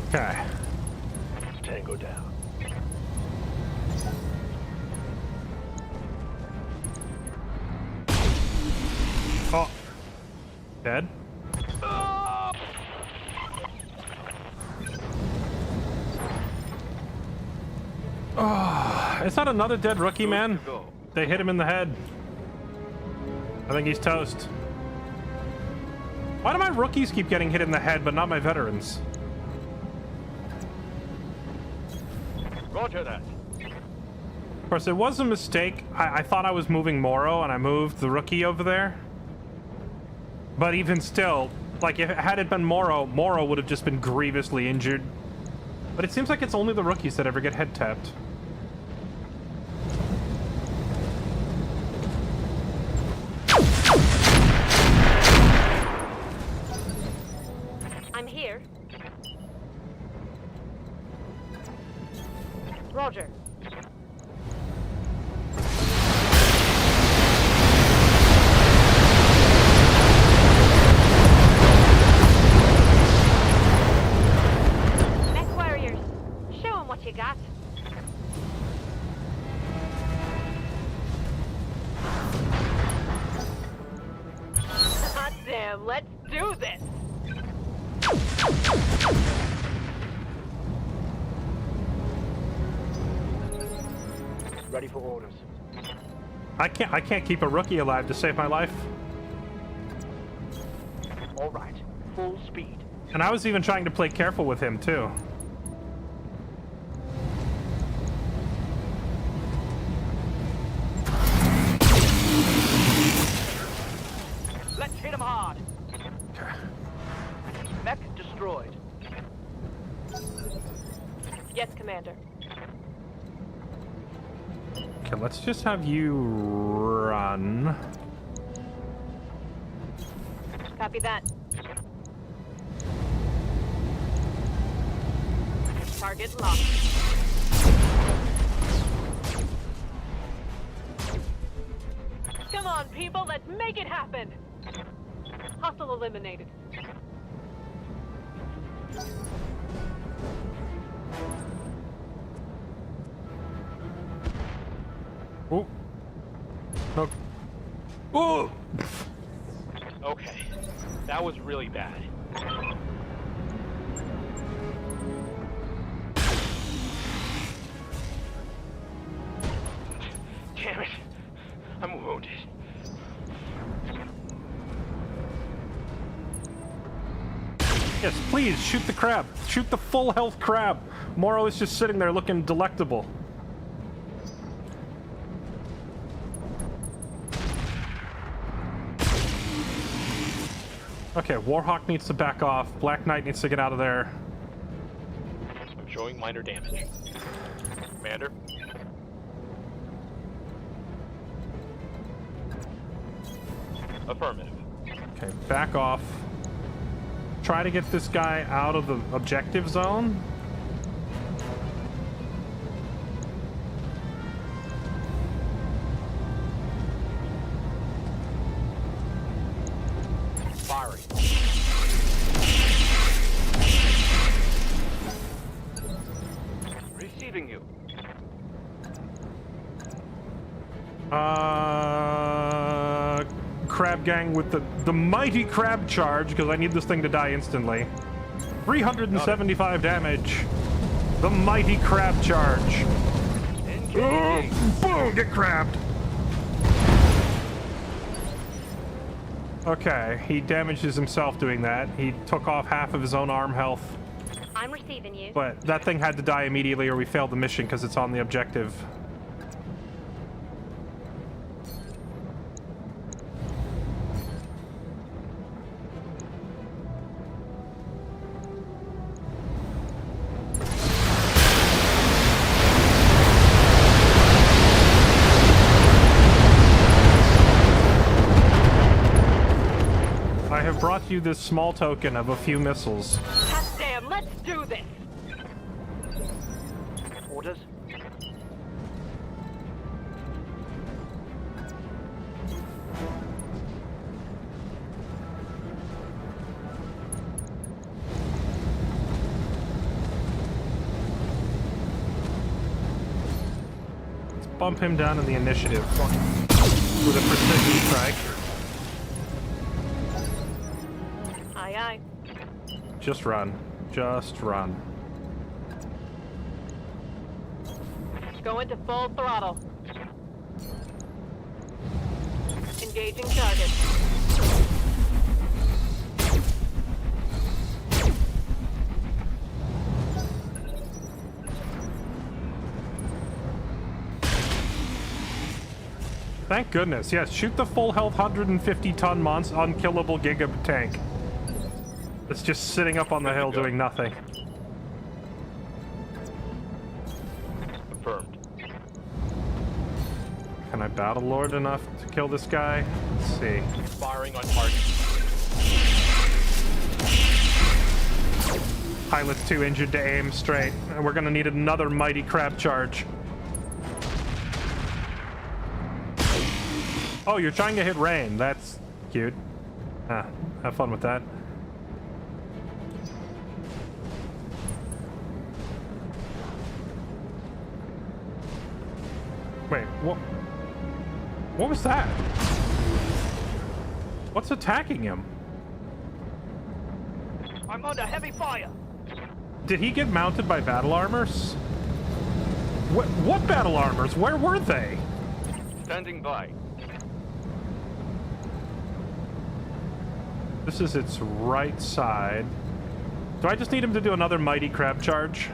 Speaker 1: Okay.
Speaker 4: Tango down.
Speaker 1: Oh. Dead? Oh, is that another dead rookie, man? They hit him in the head. I think he's toast. Why do my rookies keep getting hit in the head, but not my veterans?
Speaker 4: Roger that.
Speaker 1: Of course, it was a mistake. I thought I was moving Moro, and I moved the rookie over there. But even still, like, had it been Moro, Moro would have just been grievously injured. But it seems like it's only the rookies that ever get head tapped.
Speaker 3: I'm here. Roger. Mech warriors, show 'em what you got. Hot damn, let's do this.
Speaker 4: Ready for orders.
Speaker 1: I can't keep a rookie alive to save my life.
Speaker 4: All right. Full speed.
Speaker 1: And I was even trying to play careful with him, too.
Speaker 4: Let's hit him hard.
Speaker 1: Okay.
Speaker 4: Mech destroyed.
Speaker 3: Yes, Commander.
Speaker 1: Okay, let's just have you run.
Speaker 3: Copy that. Target locked. Come on, people, let's make it happen! Hostile eliminated.
Speaker 1: Oh. No. Oh!
Speaker 4: Okay. That was really bad. Damn it. I'm wounded.
Speaker 1: Yes, please, shoot the crab. Shoot the full health crab. Moro is just sitting there looking delectable. Okay, Warhawk needs to back off. Black Knight needs to get out of there.
Speaker 4: I'm showing minor damage. Commander? Affirmative.
Speaker 1: Okay, back off. Try to get this guy out of the objective zone.
Speaker 4: Firing. Receiving you.
Speaker 1: Crab gang with the mighty crab charge, because I need this thing to die instantly. 375 damage. The mighty crab charge.
Speaker 4: Engaging.
Speaker 1: Boom! Get crabbed. Okay, he damages himself doing that. He took off half of his own arm health.
Speaker 3: I'm receiving you.
Speaker 1: But that thing had to die immediately or we failed the mission because it's on the objective. I have brought you this small token of a few missiles.
Speaker 3: God damn, let's do this!
Speaker 4: Orders?
Speaker 1: Let's bump him down in the initiative with a precision strike.
Speaker 3: Aye, aye.
Speaker 1: Just run. Just run.
Speaker 3: Going to full throttle. Engaging target.
Speaker 1: Thank goodness. Yes, shoot the full health 150-ton unkillable giga tank. It's just sitting up on the hill doing nothing.
Speaker 4: Confirmed.
Speaker 1: Can I battle lord enough to kill this guy? Let's see.
Speaker 4: Firing on target.
Speaker 1: Pilot's too injured to aim straight, and we're gonna need another mighty crab charge. Oh, you're trying to hit rain. That's cute. Ah, have fun with that. Wait, what? What was that? What's attacking him?
Speaker 4: I'm under heavy fire.
Speaker 1: Did he get mounted by battle armors? What battle armors? Where were they?
Speaker 4: Standing by.
Speaker 1: This is its right side. Do I just need him to do another mighty crab charge?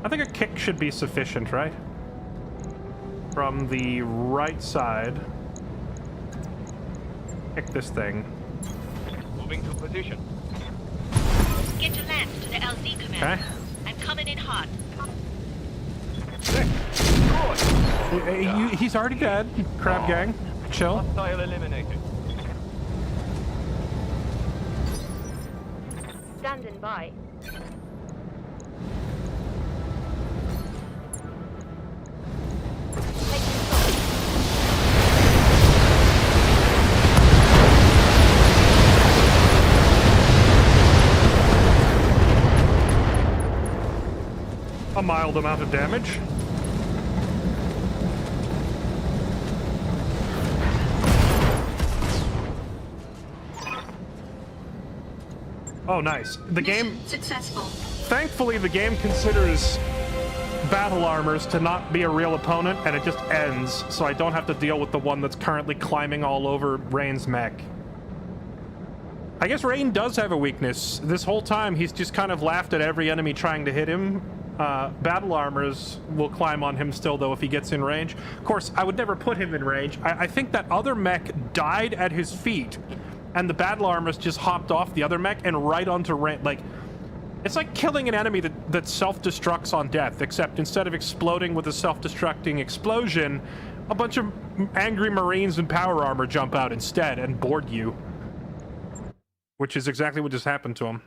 Speaker 1: I think a kick should be sufficient, right? From the right side. Kick this thing.
Speaker 4: Moving to position.
Speaker 6: Get to land to the LZ command.
Speaker 1: Okay.
Speaker 6: I'm coming in hot.
Speaker 1: He's already dead. Crab gang. Chill.
Speaker 4: Hostile eliminated.
Speaker 3: Standing by.
Speaker 1: A mild amount of damage. Oh, nice. The game...
Speaker 2: Successful.
Speaker 1: Thankfully, the game considers battle armors to not be a real opponent, and it just ends, so I don't have to deal with the one that's currently climbing all over Rain's mech. I guess Rain does have a weakness. This whole time, he's just kind of laughed at every enemy trying to hit him. Battle armors will climb on him still, though, if he gets in range. Of course, I would never put him in range. I think that other mech died at his feet, and the battle armors just hopped off the other mech and right onto Rain. Like, it's like killing an enemy that self-destructs on death, except instead of exploding with a self-destructing explosion, a bunch of angry Marines in power armor jump out instead and board you. Which is exactly what just happened to him.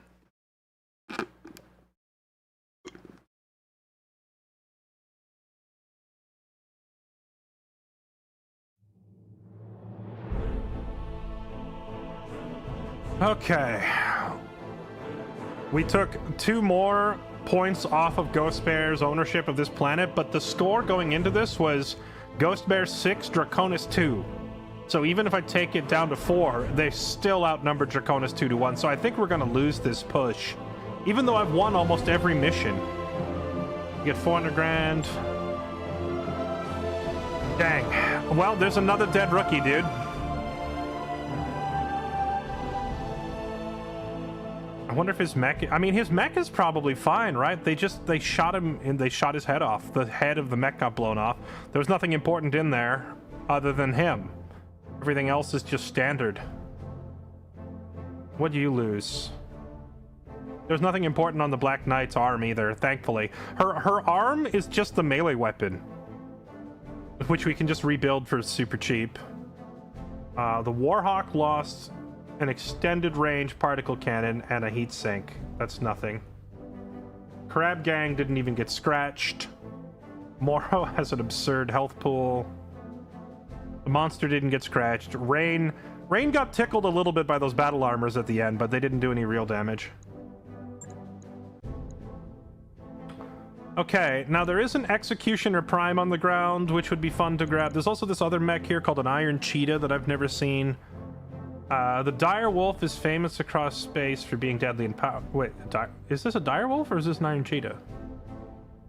Speaker 1: Okay. We took 2 more points off of Ghost Bear's ownership of this planet, but the score going into this was Ghost Bear 6, Draconis 2. So even if I take it down to 4, they still outnumber Draconis 2 to 1. So I think we're going to lose this push, even though I've won almost every mission. You get 400 grand. Dang. Well, there's another dead rookie, dude. I wonder if his mech... I mean, his mech is probably fine, right? They shot him and they shot his head off. The head of the mech got blown off. There was nothing important in there other than him. Everything else is just standard. What'd you lose? There's nothing important on the Black Knight's arm either, thankfully. Her arm is just the melee weapon, which we can just rebuild for super cheap. The Warhawk lost an extended range particle cannon and a heat sink. That's nothing. Crab Gang didn't even get scratched. Moro has an absurd health pool. The monster didn't get scratched. Rain got tickled a little bit by those battle armors at the end, but they didn't do any real damage. Okay, now there is an Executioner Prime on the ground, which would be fun to grab. There's also this other mech here called an Iron Cheetah that I've never seen. The Dire Wolf is famous across space for being deadly and power. Wait, is this a Dire Wolf or is this an Iron Cheetah?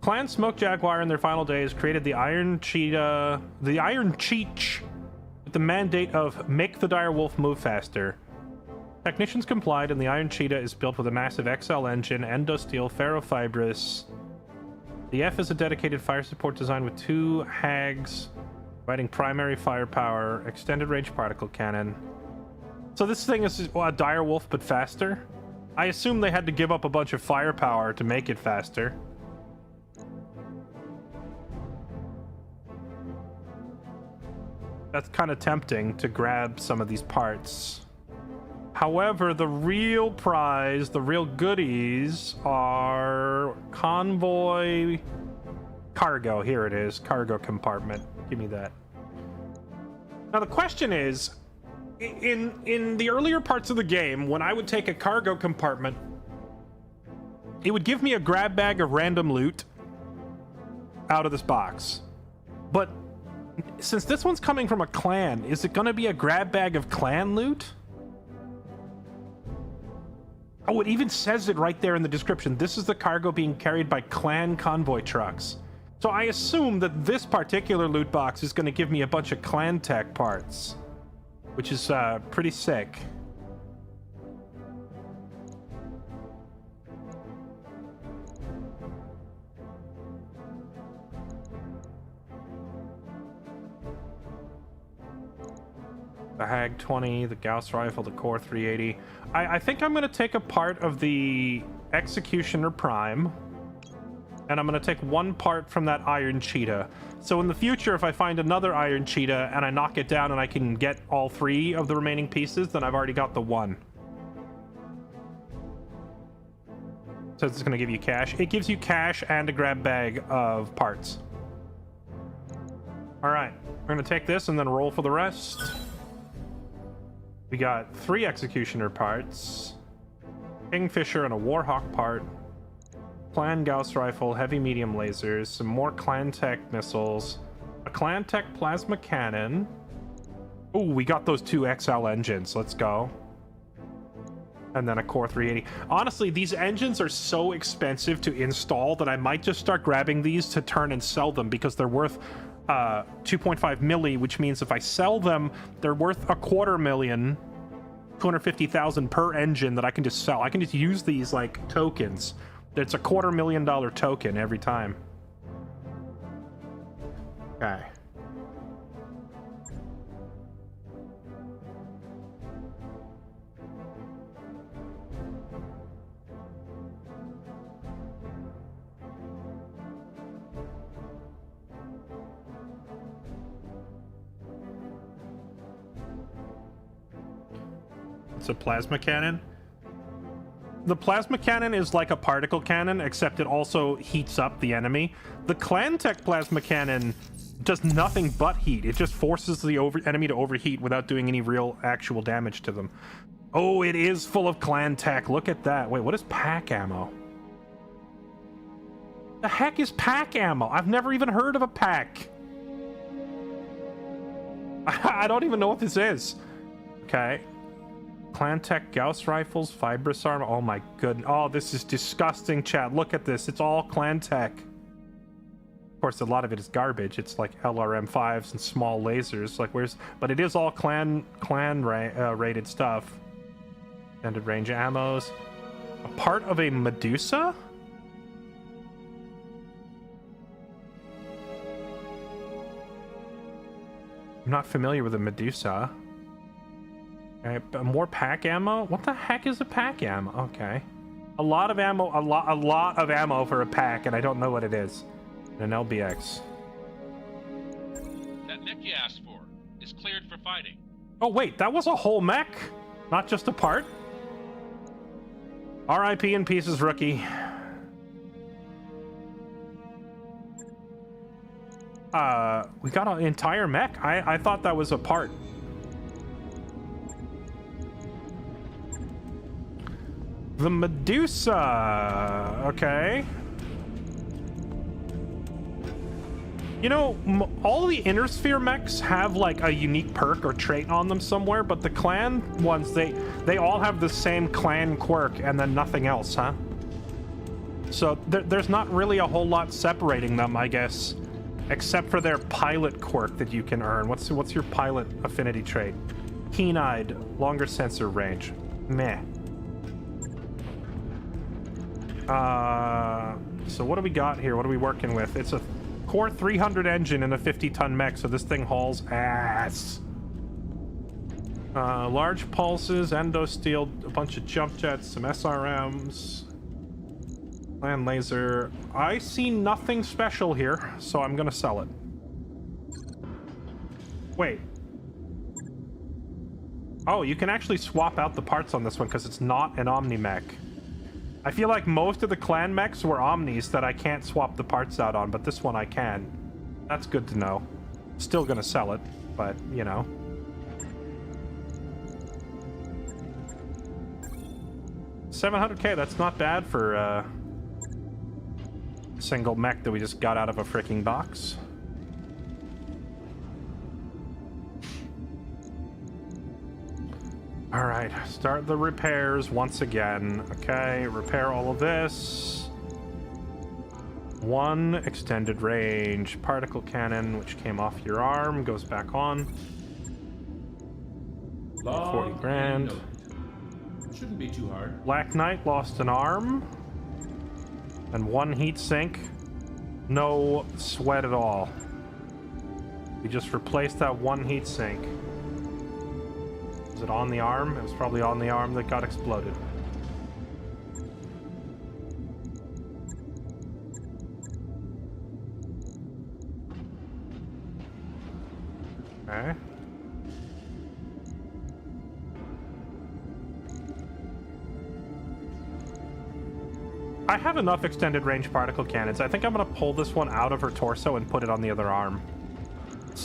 Speaker 1: Clan Smoke Jaguar in their final days created the Iron Cheetah, the Iron Cheech, with the mandate of make the Dire Wolf move faster. Technicians complied, and the Iron Cheetah is built with a massive XL engine, endosteel, ferrofibrous. The F is a dedicated fire support design with 2 hags, providing primary firepower, extended range particle cannon. So this thing is a Dire Wolf, but faster. I assume they had to give up a bunch of firepower to make it faster. That's kind of tempting to grab some of these parts. However, the real prize, the real goodies are convoy cargo. Here it is, cargo compartment. Give me that. Now the question is, in the earlier parts of the game, when I would take a cargo compartment, it would give me a grab bag of random loot out of this box. But since this one's coming from a clan, is it going to be a grab bag of clan loot? Oh, it even says it right there in the description. This is the cargo being carried by clan convoy trucks. So I assume that this particular loot box is going to give me a bunch of clan tech parts, which is pretty sick. The Hag 20, the Gauss rifle, the Core 380. I think I'm going to take a part of the Executioner Prime, and I'm going to take one part from that Iron Cheetah. So in the future, if I find another Iron Cheetah and I knock it down and I can get all 3 of the remaining pieces, then I've already got the one. So it's going to give you cash. It gives you cash and a grab bag of parts. All right, we're going to take this and then roll for the rest. We got 3 Executioner parts, Kingfisher and a Warhawk part, Clan Gauss rifle, heavy medium lasers, some more Clan Tech missiles, a Clan Tech plasma cannon. Oh, we got those 2 XL engines. Let's go. And then a Core 380. Honestly, these engines are so expensive to install that I might just start grabbing these to turn and sell them because they're worth 2.5 milli, which means if I sell them, they're worth $250,000, 250,000 per engine that I can just sell. I can just use these like tokens. It's a $250,000 token every time. Okay. It's a plasma cannon. The plasma cannon is like a particle cannon, except it also heats up the enemy. The Clan Tech plasma cannon does nothing but heat. It just forces the enemy to overheat without doing any real actual damage to them. Oh, it is full of Clan Tech. Look at that. Wait, what is pack ammo? The heck is pack ammo? I've never even heard of a pack. I don't even know what this is. Okay. Clan Tech Gauss rifles, fibrous armor. Oh my goodness. Oh, this is disgusting, chat. Look at this. It's all Clan Tech. Of course, a lot of it is garbage. It's like LRM5s and small lasers. Like, where's... But it is all clan rated stuff. Extended range ammos. A part of a Medusa? I'm not familiar with a Medusa. Okay, more pack ammo? What the heck is a pack ammo? Okay. A lot of ammo, a lot of ammo for a pack, and I don't know what it is. An LBX.
Speaker 5: That mech you asked for is cleared for fighting.
Speaker 1: Oh wait, that was a whole mech? Not just a part? RIP in pieces, rookie. We got an entire mech? I thought that was a part. The Medusa. Okay. You know, all the Inner Sphere mechs have like a unique perk or trait on them somewhere, but the clan ones, they all have the same clan quirk and then nothing else, huh? So there's not really a whole lot separating them, I guess, except for their pilot quirk that you can earn. What's your pilot affinity trait? Keen-eyed, longer sensor range. Meh. So what do we got here? What are we working with? It's a Core 300 engine and a 50-ton mech, so this thing hauls ass. Large pulses, endo steel, a bunch of jump jets, some SRMs, land laser. I see nothing special here, so I'm gonna sell it. Wait. Oh, you can actually swap out the parts on this one because it's not an Omni mech. I feel like most of the clan mechs were Omnis that I can't swap the parts out on, but this one I can. That's good to know. Still gonna sell it, but, you know. $700K, that's not bad for a single mech that we just got out of a freaking box. All right, start the repairs once again. Okay, repair all of this. One extended range particle cannon, which came off your arm, goes back on. 40 grand.
Speaker 7: Shouldn't be too hard.
Speaker 1: Black Knight lost an arm and one heat sink. No sweat at all. We just replaced that one heat sink. Was it on the arm? It was probably on the arm that got exploded. Okay. I have enough extended range particle cannons. I think I'm gonna pull this one out of her torso and put it on the other arm.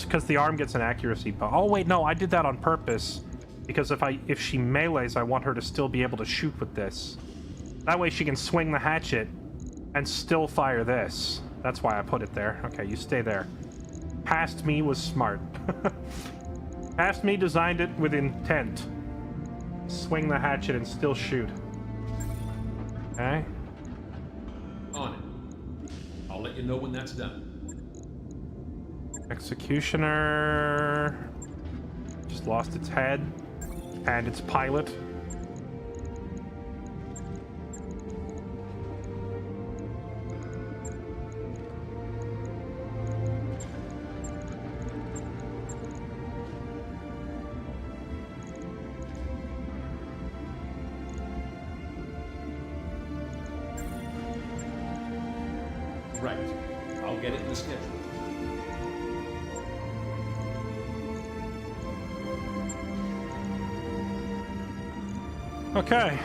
Speaker 1: Because the arm gets an accuracy buff. Oh wait, no, I did that on purpose. Because if she melees, I want her to still be able to shoot with this. That way she can swing the hatchet and still fire this. That's why I put it there. Okay, you stay there. Past me was smart. Past me designed it with intent. Swing the hatchet and still shoot. Okay.
Speaker 7: On it. I'll let you know when that's done.
Speaker 1: Executioner just lost its head and its pilot.
Speaker 7: Right. I'll get it in the schedule.
Speaker 1: Okay.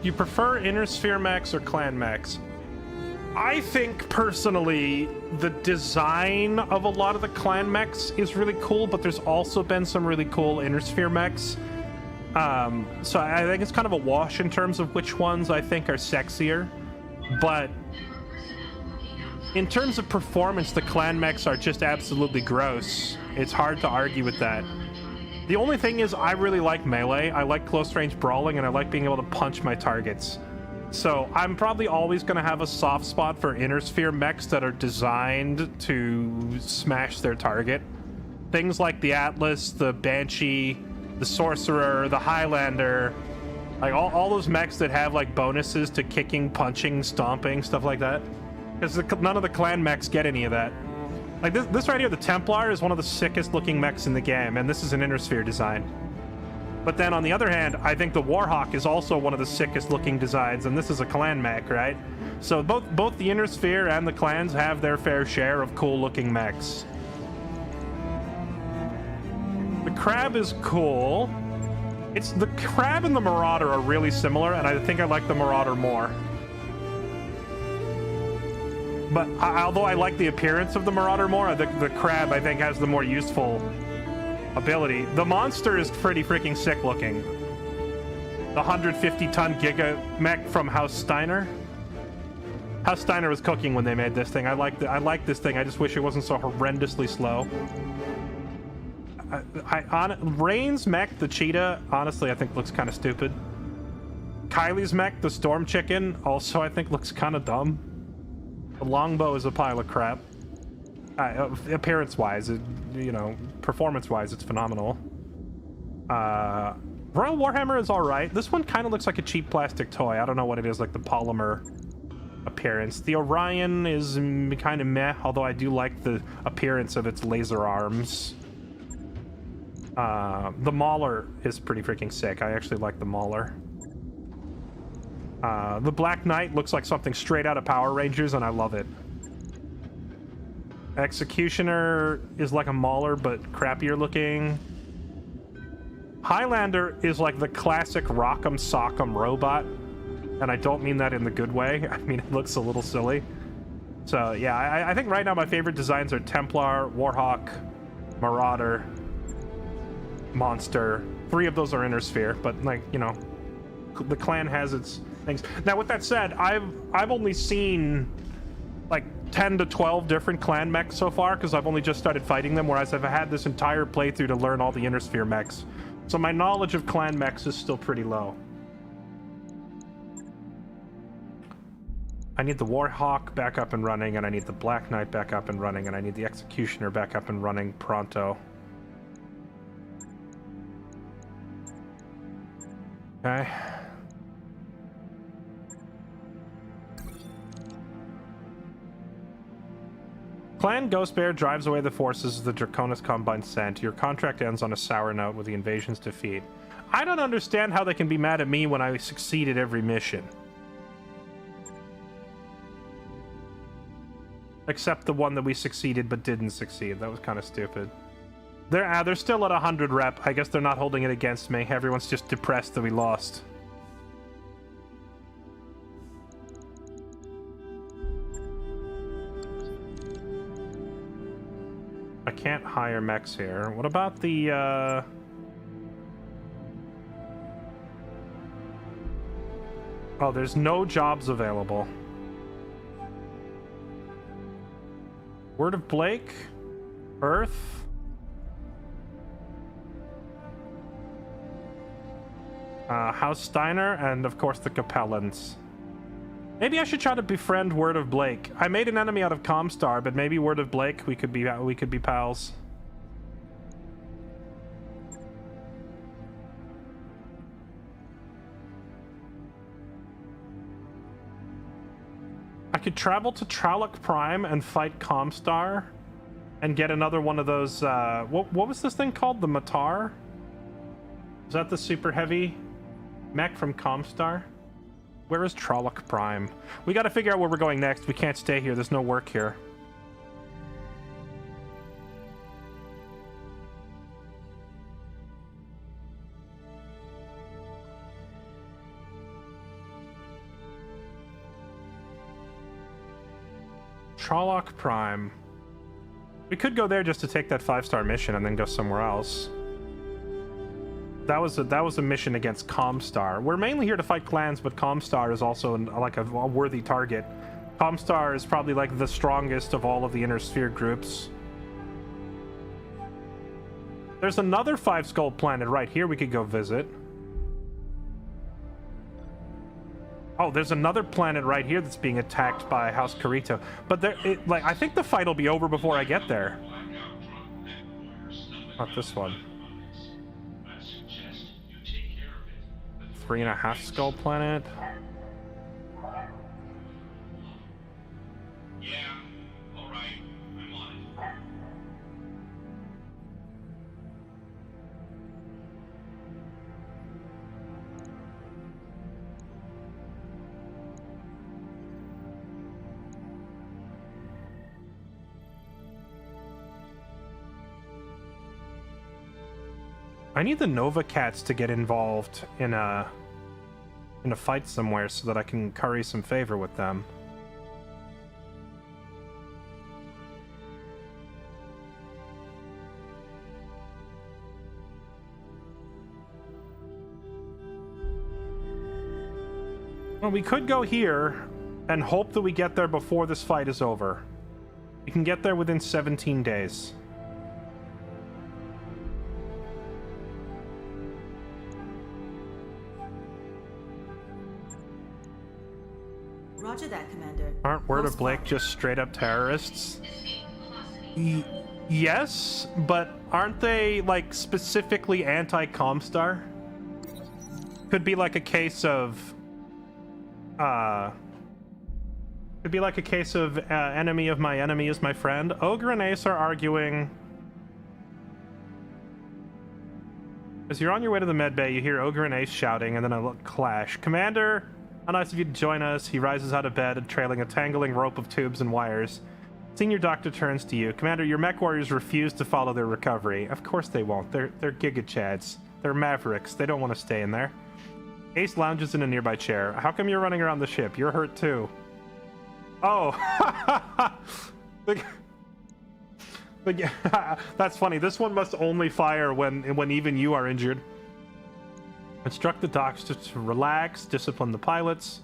Speaker 1: You prefer Inner Sphere mechs or clan mechs? I think, personally, the design of a lot of the clan mechs is really cool, but there's also been some really cool Inner Sphere mechs. So I think it's kind of a wash in terms of which ones I think are sexier. But in terms of performance, the clan mechs are just absolutely gross. It's hard to argue with that. The only thing is I really like melee. I like close range brawling, and I like being able to punch my targets. So I'm probably always going to have a soft spot for Inner Sphere mechs that are designed to smash their target. Things like the Atlas, the Banshee, the Sorcerer, the Highlander, Like all those mechs that have like bonuses to kicking, punching, stomping, stuff like that. Because none of the clan mechs get any of that. Like this right here, the Templar is one of the sickest looking mechs in the game, and this is an Inner Sphere design. But then on the other hand, I think the Warhawk is also one of the sickest looking designs, and this is a clan mech, right? So both the Inner Sphere and the clans have their fair share of cool looking mechs. The Crab is cool. It's the Crab and the Marauder are really similar, and I think I like the Marauder more. But although I like the appearance of the Marauder more, the Crab I think has the more useful ability. The Monster is pretty freaking sick looking. The 150-ton Giga mech from House Steiner. House Steiner was cooking when they made this thing. I like this thing. I just wish it wasn't so horrendously slow. Rain's mech, the cheetah, honestly, I think looks kind of stupid. Kylie's mech, the storm chicken, also I think looks kind of dumb. The longbow is a pile of crap. Appearance-wise, you know, performance-wise, it's phenomenal. Royal Warhammer is all right. This one kind of looks like a cheap plastic toy. I don't know what it is, like the polymer appearance. The Orion is kind of meh, although I do like the appearance of its laser arms. The Mauler is pretty freaking sick. I actually like the Mauler. The Black Knight looks like something straight out of Power Rangers, and I love it. Executioner is like a Mauler, but crappier looking. Highlander is like the classic Rock'em Sock'em robot, and I don't mean that in the good way. I mean, it looks a little silly. So, yeah, I think right now my favorite designs are Templar, Warhawk, Marauder, Monster. 3 of those are Inner Sphere, but, like, you know, the clan has its things. Now, with that said, I've only seen like 10 to 12 different clan mechs so far, because I've only just started fighting them, whereas I've had this entire playthrough to learn all the Inner Sphere mechs. So my knowledge of clan mechs is still pretty low. I need the Warhawk back up and running, and I need the Black Knight back up and running, and I need the Executioner back up and running pronto. Okay. Clan Ghost Bear drives away the forces of the Draconis Combine sent. Your contract ends on a sour note with the invasion's defeat. I don't understand how they can be mad at me when I succeed at every mission. Except the one that we succeeded but didn't succeed. That was kind of stupid. They're still at 100 rep. I guess they're not holding it against me. Everyone's just depressed that we lost. I can't hire mechs here. What about the, Oh, there's no jobs available. Word of Blake? Earth? House Steiner, and of course the Capellans. Maybe I should try to befriend Word of Blake. I made an enemy out of Comstar, but maybe Word of Blake, we could be pals. I could travel to Tralloc Prime and fight Comstar and get another one of those, what was this thing called? The Matar? Is that the super heavy mech from Comstar? Where is Tralloc Prime? We gotta figure out where we're going next. We can't stay here. There's no work here. Tralloc Prime. We could go there just to take that 5-star mission and then go somewhere else. That was a mission against Comstar. We're mainly here to fight clans, but Comstar is also like a worthy target. Comstar is probably like the strongest of all of the Inner Sphere groups. There's another 5-skull planet right here we could go visit. Oh, there's another planet right here that's being attacked by House Carito. But I think the fight will be over before I get there. Not this one. 3.5 skull planet.
Speaker 5: Yeah, alright. I'm on it.
Speaker 1: I need the Nova Cats to get involved in a fight somewhere so that I can curry some favor with them. Well, we could go here and hope that we get there before this fight is over. We can get there within 17 days.
Speaker 8: Roger that, Commander.
Speaker 1: Aren't Word of
Speaker 8: Post
Speaker 1: Blake
Speaker 8: fire.
Speaker 1: just straight up terrorists? Yes, but aren't they, like, specifically anti-Comstar? Could be like a case of, enemy of my enemy is my friend. Ogre and Ace are arguing. As you're on your way to the medbay, you hear Ogre and Ace shouting, and then a clash. Commander, how nice of you to join us. He rises out of bed, trailing a tangling rope of tubes and wires. Senior Doctor turns to you. Commander, your mech warriors refuse to follow their recovery. Of course they won't. They're Giga Chads. They're mavericks. They don't want to stay in there. Ace lounges in a nearby chair. How come you're running around the ship? You're hurt too. Oh. That's funny. This one must only fire when even you are injured. Instruct the docks to relax, discipline the pilots.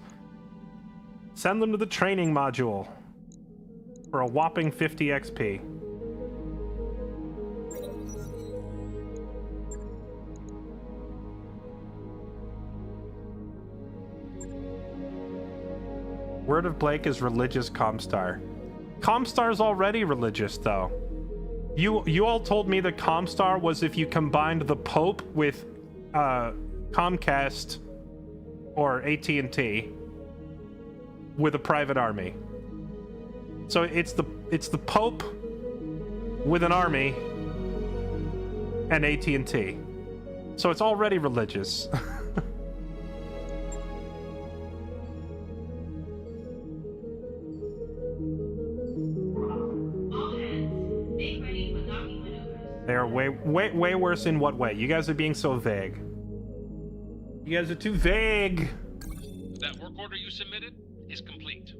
Speaker 1: Send them to the training module for a whopping 50 XP. Word of Blake is religious Comstar. Comstar's already religious, though. You all told me that Comstar was if you combined the Pope with Comcast or AT&T with a private army. So it's the Pope with an army and AT&T. So it's already religious. They are way worse in what way? You guys are being so vague. You guys are too vague.
Speaker 5: That work order you submitted is complete.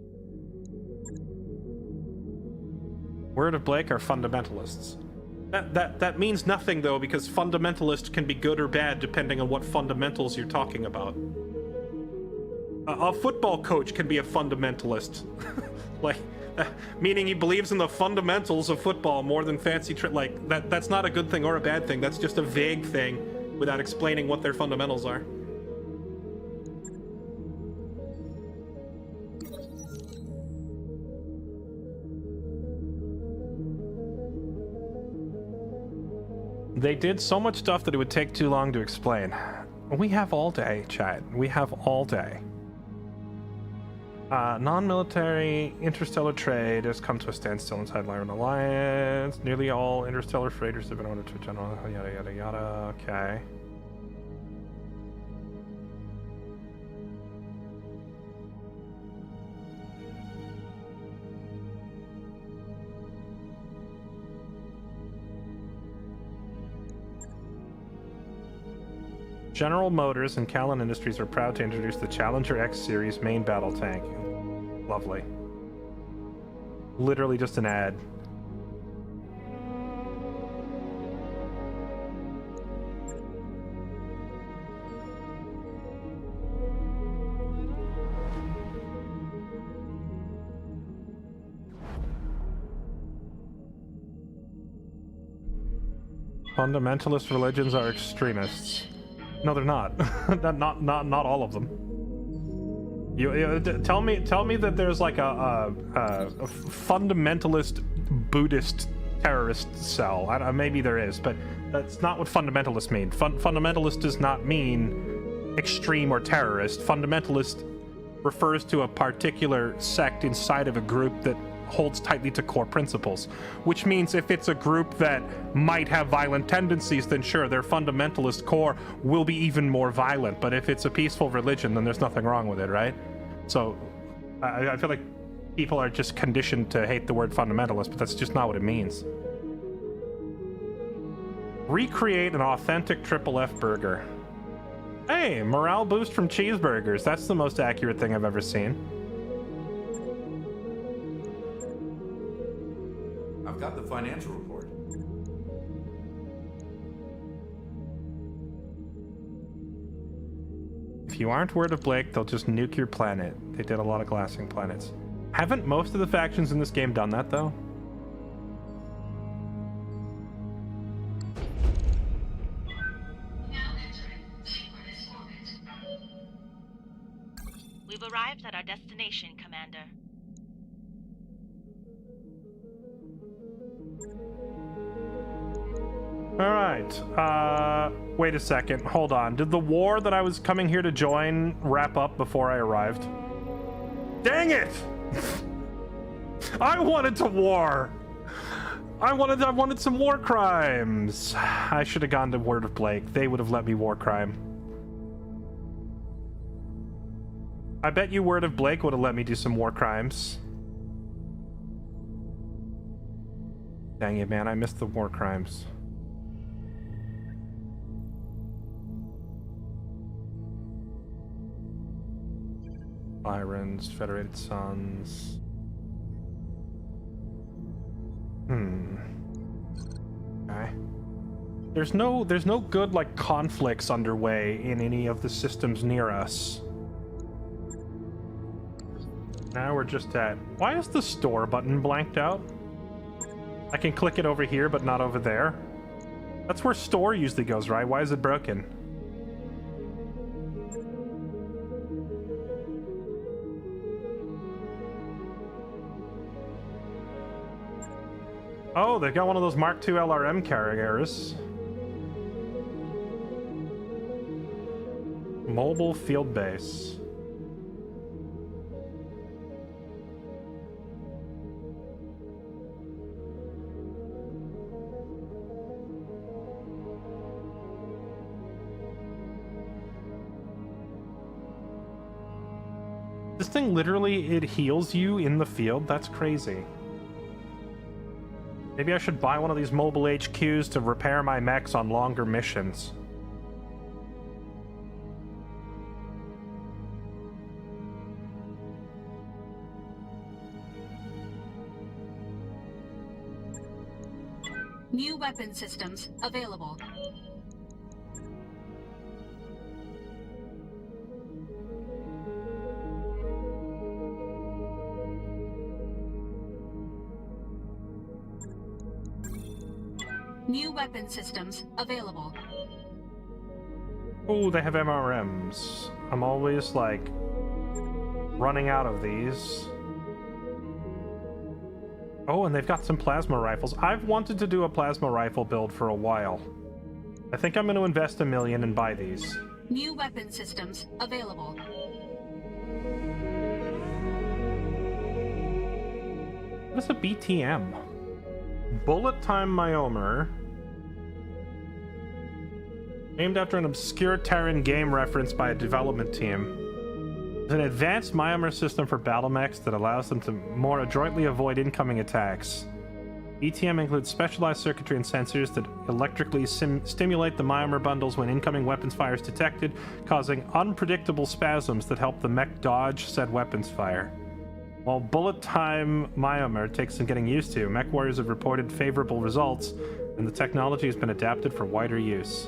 Speaker 1: Word of Blake are fundamentalists. That means nothing, though, because fundamentalist can be good or bad depending on what fundamentals you're talking about. A football coach can be a fundamentalist. Like, meaning he believes in the fundamentals of football more than fancy that's not a good thing or a bad thing. That's just a vague thing without explaining what their fundamentals are. They did so much stuff that it would take too long to explain. We have all day, chat. We have all day. Non-military interstellar trade has come to a standstill inside Lyran Alliance. Nearly all interstellar freighters have been ordered to general yada yada yada. Okay. General Motors and Callan Industries are proud to introduce the Challenger X Series main battle tank. Lovely. Literally just an ad. Fundamentalist religions are extremists. No, they're not. not all of them. You tell me that there's like a fundamentalist Buddhist terrorist cell. Maybe there is, but that's not what fundamentalist mean. Fundamentalist does not mean extreme or terrorist. Fundamentalist refers to a particular sect inside of a group that holds tightly to core principles, which means if it's a group that might have violent tendencies, then sure, their fundamentalist core will be even more violent. But if it's a peaceful religion, then there's nothing wrong with it, right? So I feel like people are just conditioned to hate the word fundamentalist, but that's just not what it means. Recreate an authentic triple F burger. Hey, morale boost from cheeseburgers. That's the most accurate thing I've ever seen.
Speaker 9: I've got the financial report.
Speaker 1: If you aren't word of Blake, they'll just nuke your planet. They did a lot of glassing planets. Haven't most of the factions in this game done that, though?
Speaker 6: We've arrived at our destination, Commander.
Speaker 1: Alright, wait a second, hold on. Did the war that I was coming here to join wrap up before I arrived? Dang it! I wanted to war! I wanted some war crimes! I should have gone to Word of Blake. They would have let me war crime. I bet you Word of Blake would have let me do some war crimes. Dang it, man, I missed the war crimes. Irons, Federated Sons. Okay. There's no good like conflicts underway in any of the systems near us. Now we're just at... Why is the store button blanked out? I can click it over here, but not over there. That's where store usually goes, right? Why is it broken? Oh, they've got one of those Mark II LRM carriers. Mobile field base. This thing literally, it heals you in the field? That's crazy. Maybe I should buy one of these mobile HQs to repair my mechs on longer missions.
Speaker 2: New weapon systems available. New weapon systems available.
Speaker 1: Oh, they have MRMs. I'm always, like, running out of these. Oh, and they've got some plasma rifles. I've wanted to do a plasma rifle build for a while. I think I'm going to invest $1 million and buy these.
Speaker 2: New weapon systems available.
Speaker 1: What is a BTM? Bullet Time Myomer. Named after an obscure Terran game referenced by a development team. It's an advanced Myomer system for battle mechs that allows them to more adroitly avoid incoming attacks. BTM includes specialized circuitry and sensors that electrically stimulate the Myomer bundles when incoming weapons fire is detected, causing unpredictable spasms that help the mech dodge said weapons fire. While Bullet Time Myomer takes some getting used to, mech warriors have reported favorable results, and the technology has been adapted for wider use.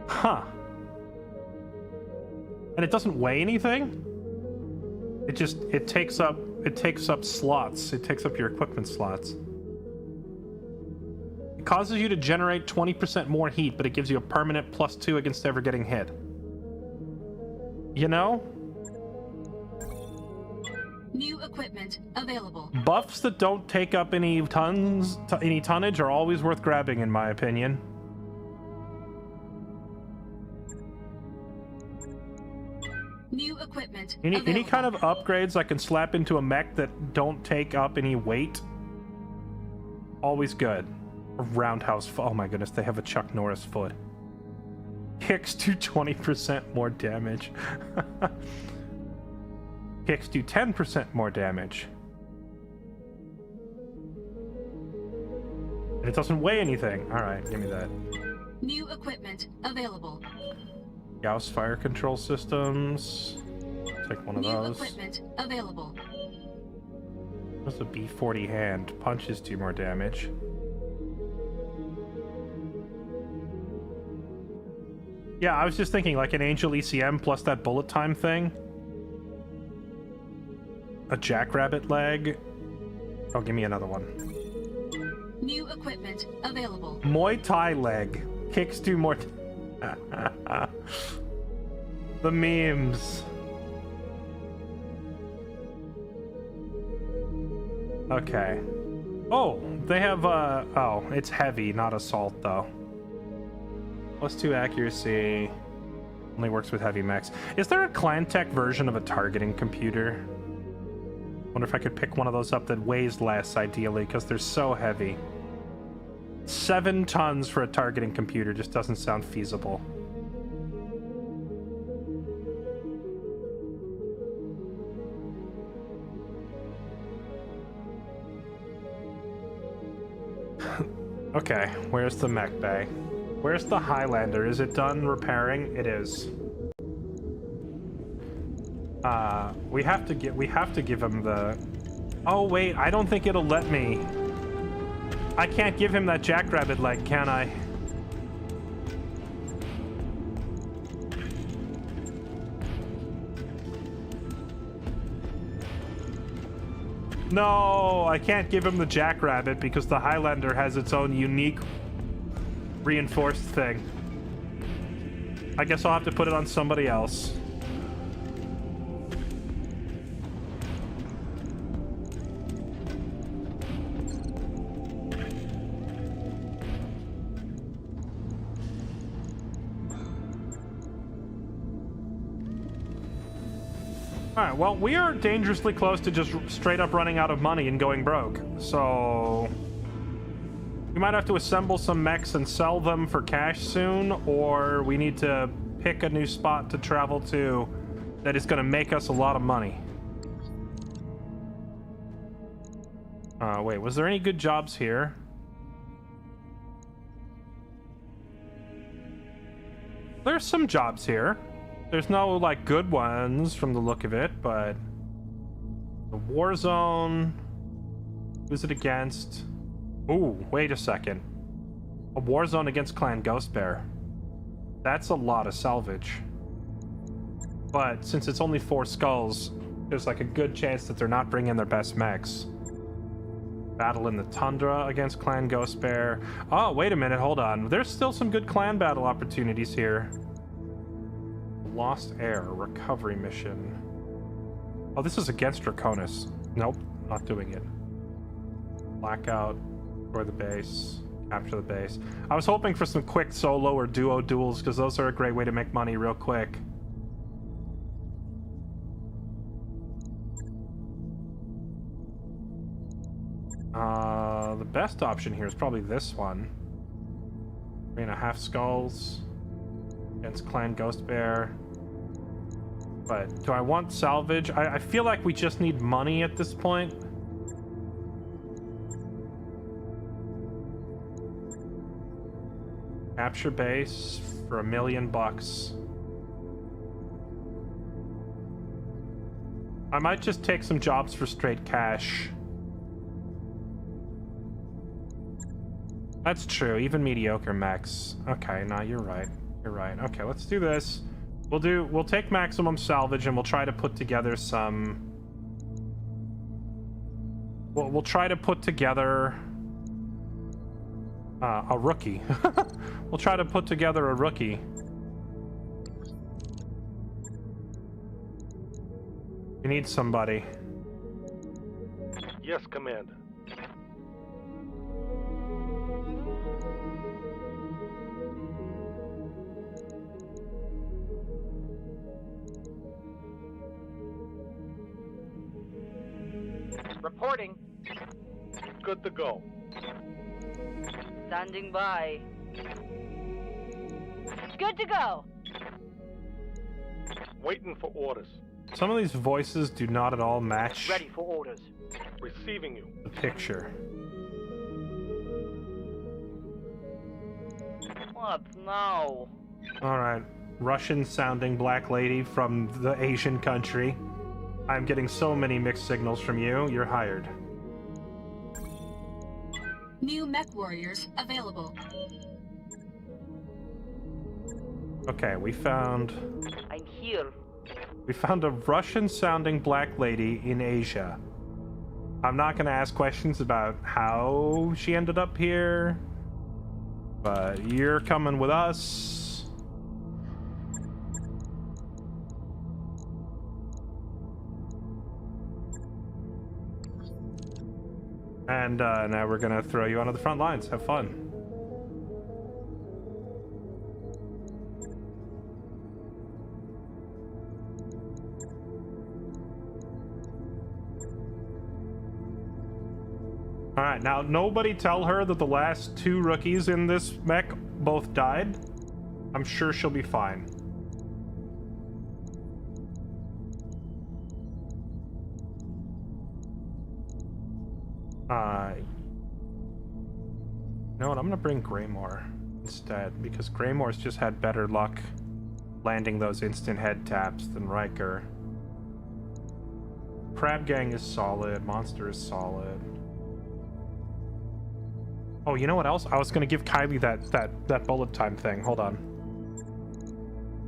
Speaker 1: Huh. And it doesn't weigh anything? It takes up slots. It takes up your equipment slots. It causes you to generate 20% more heat, but it gives you a permanent +2 against ever getting hit. You know?
Speaker 2: New equipment available.
Speaker 1: Buffs that don't take up any tonnage are always worth grabbing, in my opinion.
Speaker 2: New equipment
Speaker 1: Any kind of
Speaker 2: available.
Speaker 1: upgrades I can slap into a mech that don't take up any weight? Always good. A roundhouse foot. Oh my goodness, they have a Chuck Norris foot. Kicks do 20% more damage. Kicks do 10% more damage. And it doesn't weigh anything. Alright, give me that.
Speaker 2: New equipment available.
Speaker 1: Gauss fire control systems. Take one of
Speaker 2: New
Speaker 1: those.
Speaker 2: equipment available.
Speaker 1: What's a B40 hand? Punches do more damage. Yeah, I was just thinking like an Angel ECM plus that bullet time thing. A jackrabbit leg. Oh, give me another one.
Speaker 2: New equipment available.
Speaker 1: Muay Thai leg. Kicks do more. The memes. Okay. Oh, they have, oh, it's heavy, not assault, though. +2 accuracy. Only works with heavy mechs. Is there a ClanTech version of a targeting computer? Wonder if I could pick one of those up that weighs less, ideally, because they're so heavy. 7 tons for a targeting computer just doesn't sound feasible. Okay, where's the mech bay? Where's the Highlander? Is it done repairing? It is. We have to give him the... Oh wait, I don't think it'll let me. I can't give him that jackrabbit leg, can I? No, I can't give him the jackrabbit because the Highlander has its own unique reinforced thing. I guess I'll have to put it on somebody else. Alright, well, we are dangerously close to just straight up running out of money and going broke. So... we might have to assemble some mechs and sell them for cash soon, or we need to pick a new spot to travel to that is going to make us a lot of money. Wait, was there any good jobs here? There's some jobs here. There's no, like, good ones from the look of it, but... the war zone... who's it against? Ooh, wait a second. A war zone against Clan Ghost Bear. That's a lot of salvage. But since it's only 4 skulls, there's like a good chance that they're not bringing their best mechs. Battle in the Tundra against Clan Ghost Bear. Oh, wait a minute, hold on. There's still some good clan battle opportunities here. Lost Air recovery mission. Oh, this is against Draconis. Nope, not doing it. Blackout, destroy the base, capture the base. I was hoping for some quick solo or duo duels because those are a great way to make money real quick. The best option here is probably this one. 3.5 skulls against Clan Ghost Bear. But do I want salvage? I feel like we just need money at this point. Capture base for $1 million. I might just take some jobs for straight cash. That's true, even mediocre mechs. Okay, no, you're right. You're right. Okay, let's do this. We'll take maximum salvage and we'll try to put together some... We'll try to put together... a rookie. We'll try to put together a rookie. We need somebody.
Speaker 4: Yes, Commander. Reporting. Good to go.
Speaker 3: Standing by. Good to go.
Speaker 4: Waiting for orders.
Speaker 1: Some of these voices do not at all match
Speaker 4: Ready for orders. Receiving you.
Speaker 1: the picture.
Speaker 3: What now?
Speaker 1: Alright, Russian-sounding black lady from the Asian country. I'm getting so many mixed signals from you. You're hired.
Speaker 2: New mech warriors available.
Speaker 1: Okay, we found
Speaker 3: I'm here.
Speaker 1: a Russian-sounding black lady in Asia. I'm not gonna ask questions about how she ended up here, but you're coming with us. And now we're gonna throw you onto the front lines. Have fun. Alright, now nobody tell her that the last 2 rookies in this mech both died. I'm sure she'll be fine. You know what? I'm gonna bring Greymore instead, because Greymore's just had better luck landing those instant head taps than Riker. Crab Gang is solid. Monster is solid. Oh, you know what else? I was gonna give Kylie that bullet time thing. Hold on.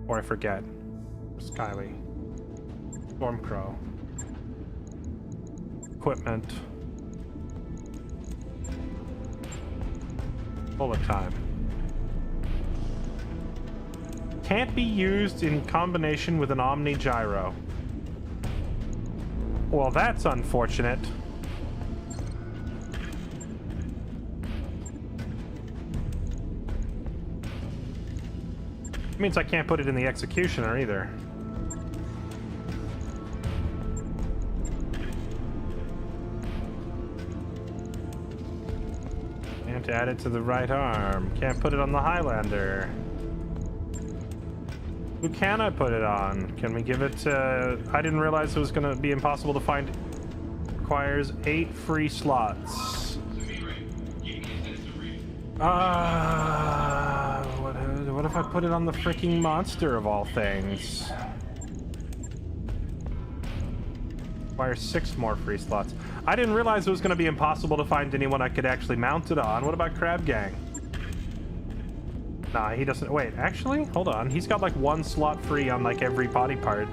Speaker 1: Or I forget. Where's Kylie? Stormcrow. Equipment. Bullet time. Can't be used in combination with an Omni Gyro. Well, that's unfortunate. Means I can't put it in the executioner either. Can't add it to the right arm. Can't put it on the Highlander. Who can I put it on? Can we give it to... I didn't realize it was going to be impossible to find. Requires 8 free slots. What if I put it on the freaking monster of all things? Requires 6 more free slots. I didn't realize it was going to be impossible to find anyone I could actually mount it on. What about Crab Gang? Nah, he doesn't. Wait, actually? Hold on. He's got like 1 slot free on like every body part.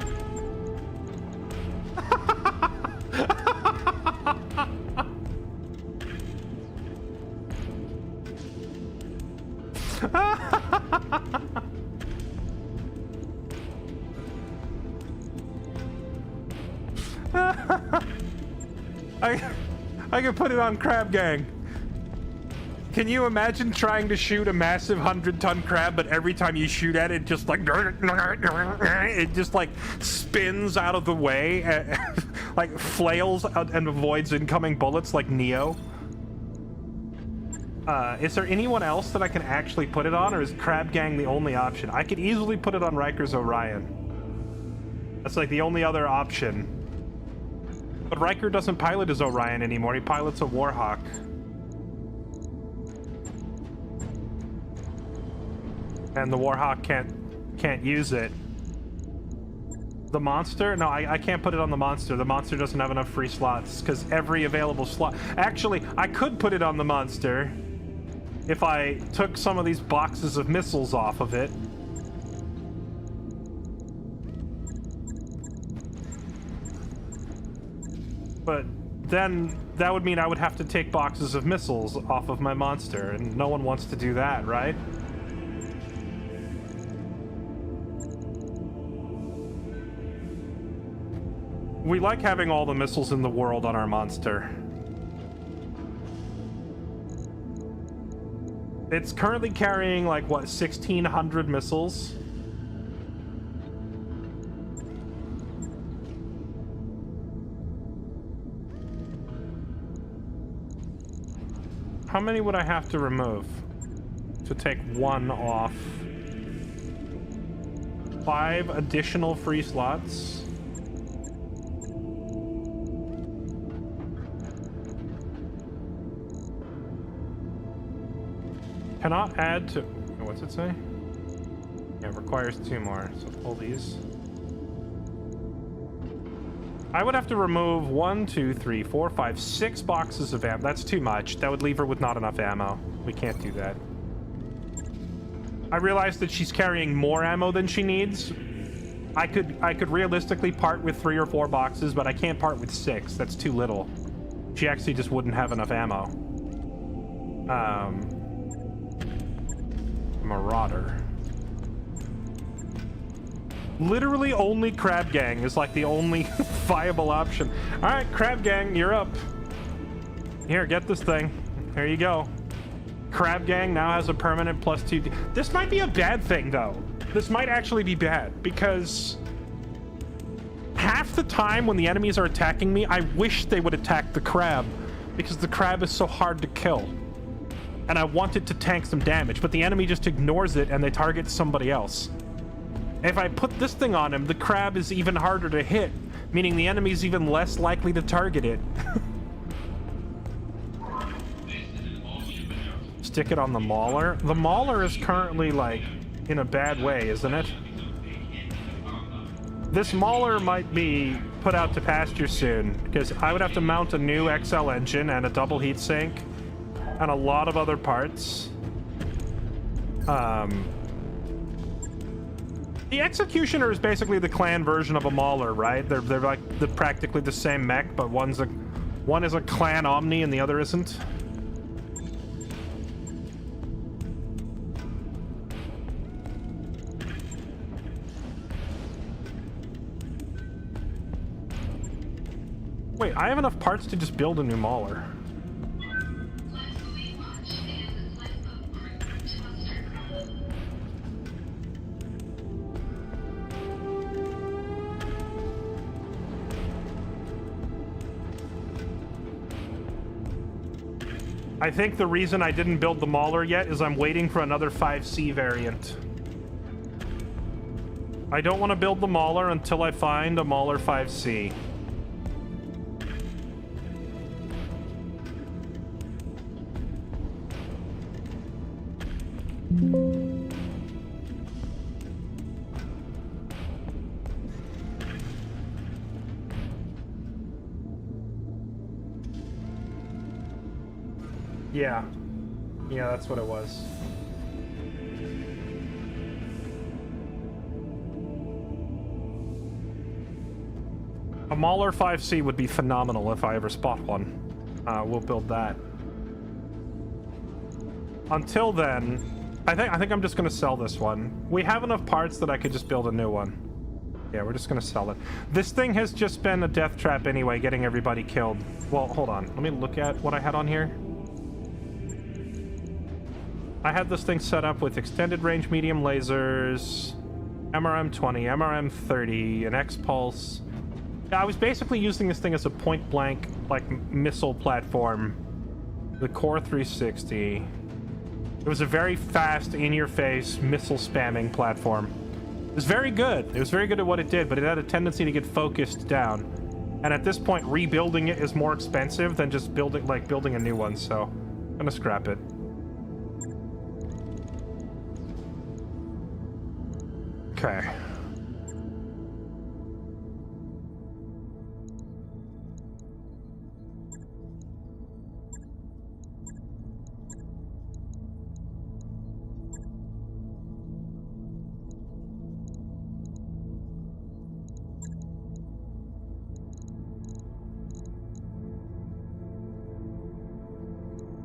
Speaker 1: I can put it on Crab Gang. Can you imagine trying to shoot a massive 100-ton crab, but every time you shoot at it, just like it just like spins out of the way, like flails and avoids incoming bullets like Neo? Is there anyone else that I can actually put it on, or is Crab Gang the only option? I could easily put it on Riker's Orion. That's like the only other option. But Riker doesn't pilot his Orion anymore. He pilots a Warhawk. And the Warhawk can't use it. The monster? No, I can't put it on the monster. The monster doesn't have enough free slots because every available slot... Actually, I could put it on the monster if I took some of these boxes of missiles off of it. But then that would mean I would have to take boxes of missiles off of my monster, and no one wants to do that, right? We like having all the missiles in the world on our monster. It's currently carrying like, what, 1,600 missiles? How many would I have to remove to take one off? 5 additional free slots. Cannot add to... What's it say? Yeah, it requires 2 more. So pull these. I would have to remove 1, 2, 3, 4, 5, 6 boxes of ammo. That's too much. That would leave her with not enough ammo. We can't do that. I realized that she's carrying more ammo than she needs. I could realistically part with 3 or 4 boxes, but I can't part with 6. That's too little. She actually just wouldn't have enough ammo. Marauder. Literally only Crab Gang is like the only viable option. All right, Crab Gang, you're up. Here, get this thing. There you go. Crab Gang now has a permanent +2. This might be a bad thing, though. This might actually be bad, because half the time when the enemies are attacking me, I wish they would attack the crab, because the crab is so hard to kill. And I want it to tank some damage, but the enemy just ignores it and they target somebody else. If I put this thing on him, the crab is even harder to hit, meaning the enemy's even less likely to target it. Stick it on the Mauler. The Mauler is currently, like, in a bad way, isn't it? This Mauler might be put out to pasture soon, because I would have to mount a new XL engine and a double heatsink and a lot of other parts. The Executioner is basically the clan version of a Mauler, right? They're like practically the same mech, but one is a clan Omni and the other isn't. Wait, I have enough parts to just build a new Mauler. I think the reason I didn't build the Mauler yet is I'm waiting for another 5C variant. I don't want to build the Mauler until I find a Mauler 5C. Yeah. Yeah, that's what it was. A Mauler 5C would be phenomenal if I ever spot one. We'll build that. Until then, I think I'm just gonna sell this one. We have enough parts that I could just build a new one. Yeah, we're just gonna sell it. This thing has just been a death trap anyway, getting everybody killed. Well, hold on. Let me look at what I had on here. I had this thing set up with extended range medium lasers, MRM-20, MRM-30, an X-Pulse. I was basically using this thing as a point-blank, like, missile platform. The Core 360. It was a very fast, in-your-face, missile-spamming platform. It was very good. It was very good at what it did, but it had a tendency to get focused down. And at this point, rebuilding it is more expensive than just building a new one, so I'm gonna scrap it. Okay.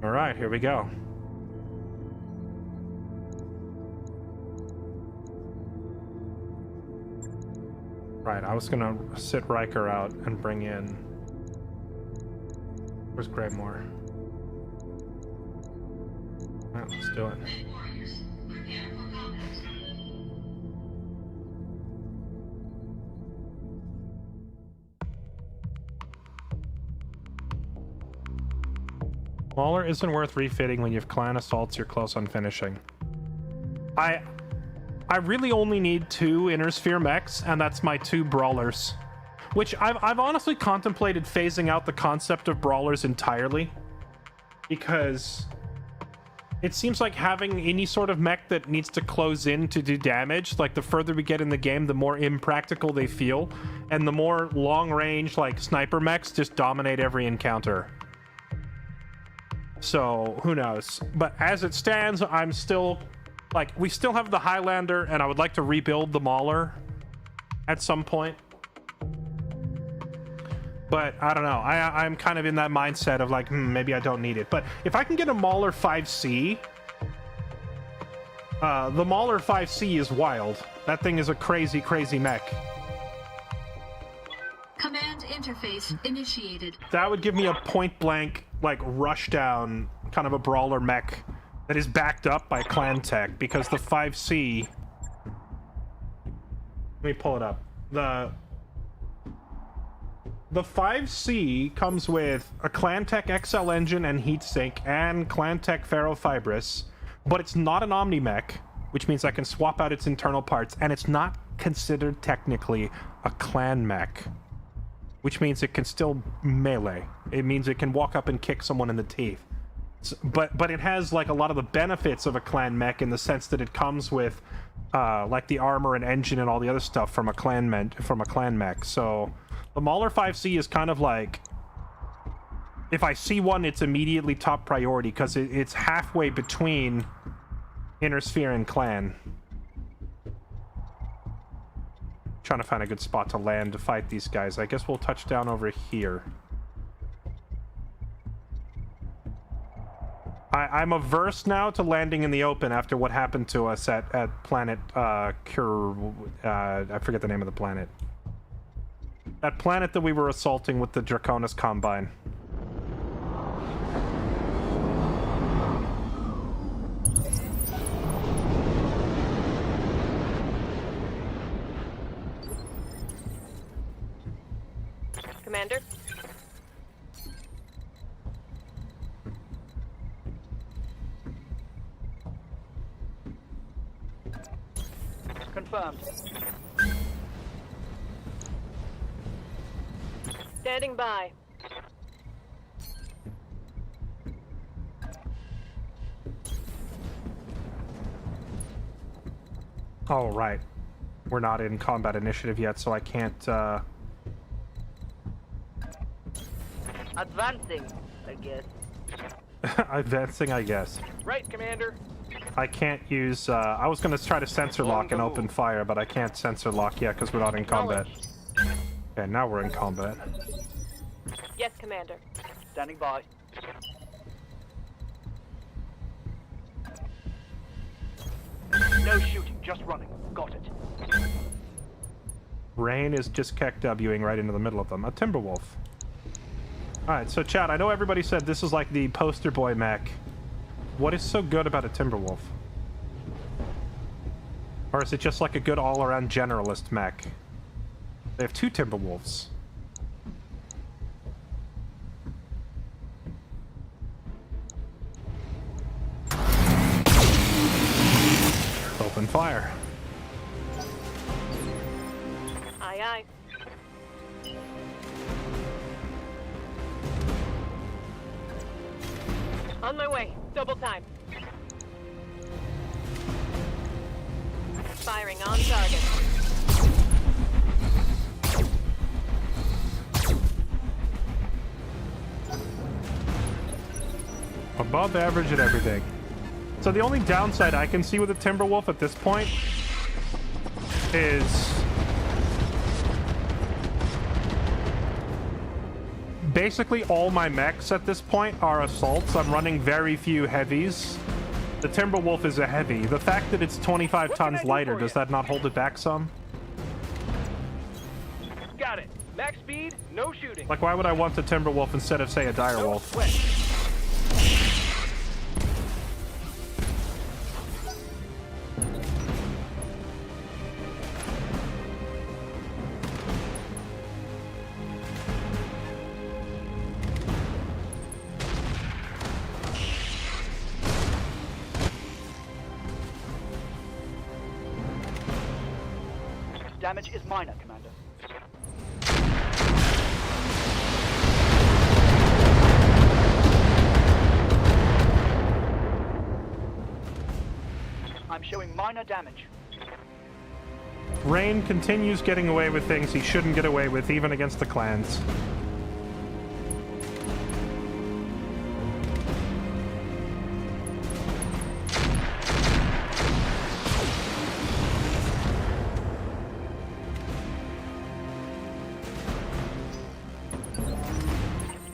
Speaker 1: All right, here we go. Right, I was gonna sit Riker out and bring in... Where's Greymoor? Alright, let's do it. Mauler isn't worth refitting when you have clan assaults you're close on finishing. I really only need 2 Inner Sphere mechs, and that's my 2 brawlers. Which I've honestly contemplated phasing out the concept of brawlers entirely. Because it seems like having any sort of mech that needs to close in to do damage, like the further we get in the game, the more impractical they feel, and the more long-range, like, sniper mechs just dominate every encounter. So, who knows? But as it stands, I'm still, like, we still have the Highlander, and I would like to rebuild the Mauler at some point. But I don't know. I'm kind of in that mindset of like, maybe I don't need it. But if I can get a Mauler 5C, the Mauler 5C is wild. That thing is a crazy, crazy mech.
Speaker 2: Command interface initiated.
Speaker 1: That would give me a point-blank, like, rush-down kind of a brawler mech that is backed up by clan tech, because the 5C... Let me pull it up. The 5C comes with a Clantech XL engine and heatsink and Clantech ferrofibrous, but it's not an Omni-mech, which means I can swap out its internal parts, and it's not considered technically a clan mech, which means it can still melee. It means it can walk up and kick someone in the teeth. But it has like a lot of the benefits of a clan mech in the sense that it comes with like the armor and engine and all the other stuff from a clan mech. So the Mauler 5C is kind of like, if I see one, it's immediately top priority because it's halfway between Inner Sphere and clan. Trying to find a good spot to land to fight these guys. I guess we'll touch down over here. I'm averse now to landing in the open after what happened to us at planet I forget the name of the planet. That planet that we were assaulting with the Draconis Combine.
Speaker 3: Commander?
Speaker 4: Confirmed.
Speaker 3: Standing by.
Speaker 1: Oh, right. We're not in combat initiative yet, so I can't,
Speaker 4: Advancing, I guess.
Speaker 1: Advancing, I guess.
Speaker 4: Right, Commander.
Speaker 1: I can't use, I was gonna try to sensor lock and open fire, but I can't sensor lock yet because we're not in combat. Okay, now we're in combat.
Speaker 3: Yes, Commander.
Speaker 4: Standing by. No shooting, just running. Got it.
Speaker 1: Rain is just KEKWing right into the middle of them. A Timberwolf. Alright, so chat, I know everybody said this is like the poster boy mech. What is so good about a Timberwolf? Or is it just like a good all-around generalist mech? They have 2 Timberwolves. Open fire.
Speaker 3: Aye, aye. On my way. Double time. Firing on target.
Speaker 1: Above average at everything. So the only downside I can see with a Timberwolf at this point is basically all my mechs at this point are assaults. I'm running very few heavies. The Timberwolf is a heavy. The fact that it's 25 tons lighter, does that not hold it back some?
Speaker 4: Got it. Max speed, no shooting.
Speaker 1: Like, why would I want the Timberwolf instead of, say, a Direwolf?
Speaker 4: Sweat. damage is minor, Commander. I'm showing minor damage.
Speaker 1: Rain continues getting away with things he shouldn't get away with, even against the clans.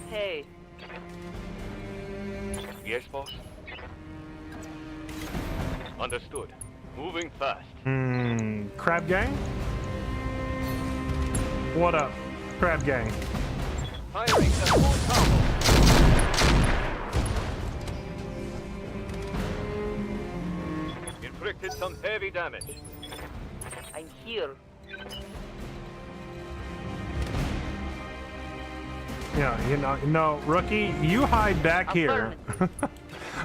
Speaker 3: Hey,
Speaker 4: Yes, boss? Understood. Moving fast.
Speaker 1: Crab Gang? What up, Crab Gang?
Speaker 4: Firing at full combo. Inflicted some heavy damage. I'm here.
Speaker 1: Yeah, no, rookie, you hide back here.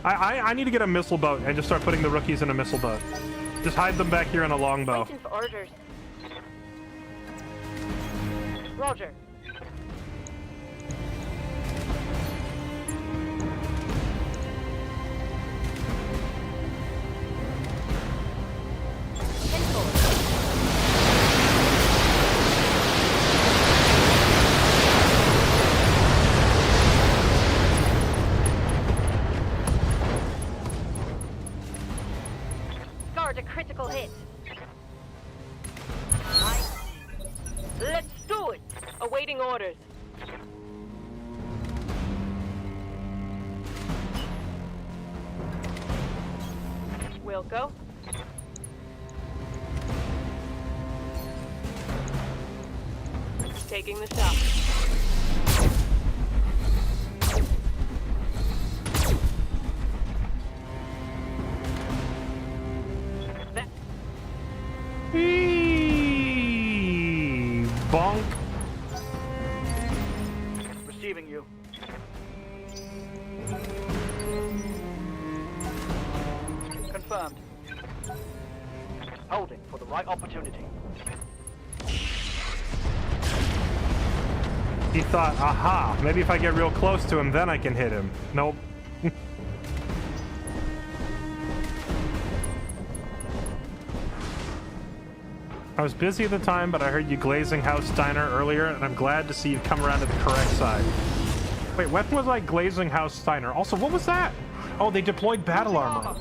Speaker 1: I need to get a missile boat and just start putting the rookies in a missile boat. Just hide them back here in a longbow.
Speaker 3: waiting for orders. Roger. Guard a critical hit. Let's do it! Awaiting orders. Wilco. Taking the shot.
Speaker 1: Bonk.
Speaker 4: Receiving you. Confirmed. Holding for the right opportunity.
Speaker 1: He thought, aha, maybe if I get real close to him, then I can hit him. Nope. I was busy at the time, but I heard you glazing House Steiner earlier, and I'm glad to see you come around to the correct side. Wait, when was I glazing House Steiner? Also, what was that? Oh, they deployed battle armor.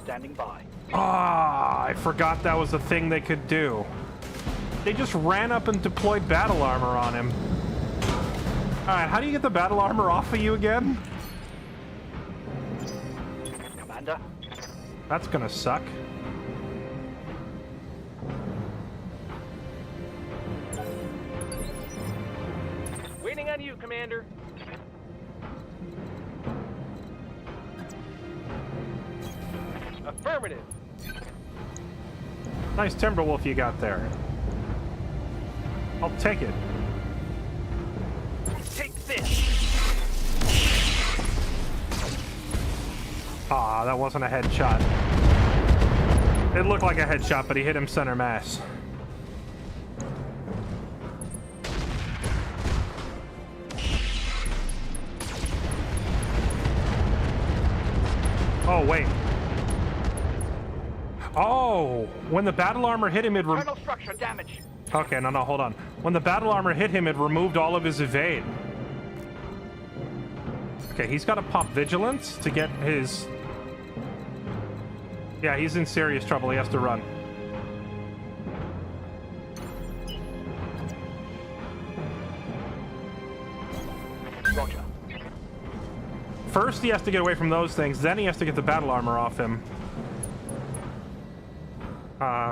Speaker 4: Standing by.
Speaker 1: Ah, I forgot that was a thing they could do. They just ran up and deployed battle armor on him. Alright, how do you get the battle armor off of you again?
Speaker 4: Commander.
Speaker 1: That's gonna suck.
Speaker 4: Waiting on you, Commander. Affirmative.
Speaker 1: Nice Timberwolf you got there. I'll take it.
Speaker 4: Take this.
Speaker 1: Ah, that wasn't a headshot. It looked like a headshot, but he hit him center mass. Oh, wait. Oh, when the battle armor hit him, it
Speaker 4: Internal structure damage.
Speaker 1: Okay, no, hold on. When the battle armor hit him, it removed all of his evade. Okay, he's got to pop vigilance to get his... Yeah, he's in serious trouble. He has to run.
Speaker 4: Roger.
Speaker 1: First, he has to get away from those things. Then he has to get the battle armor off him.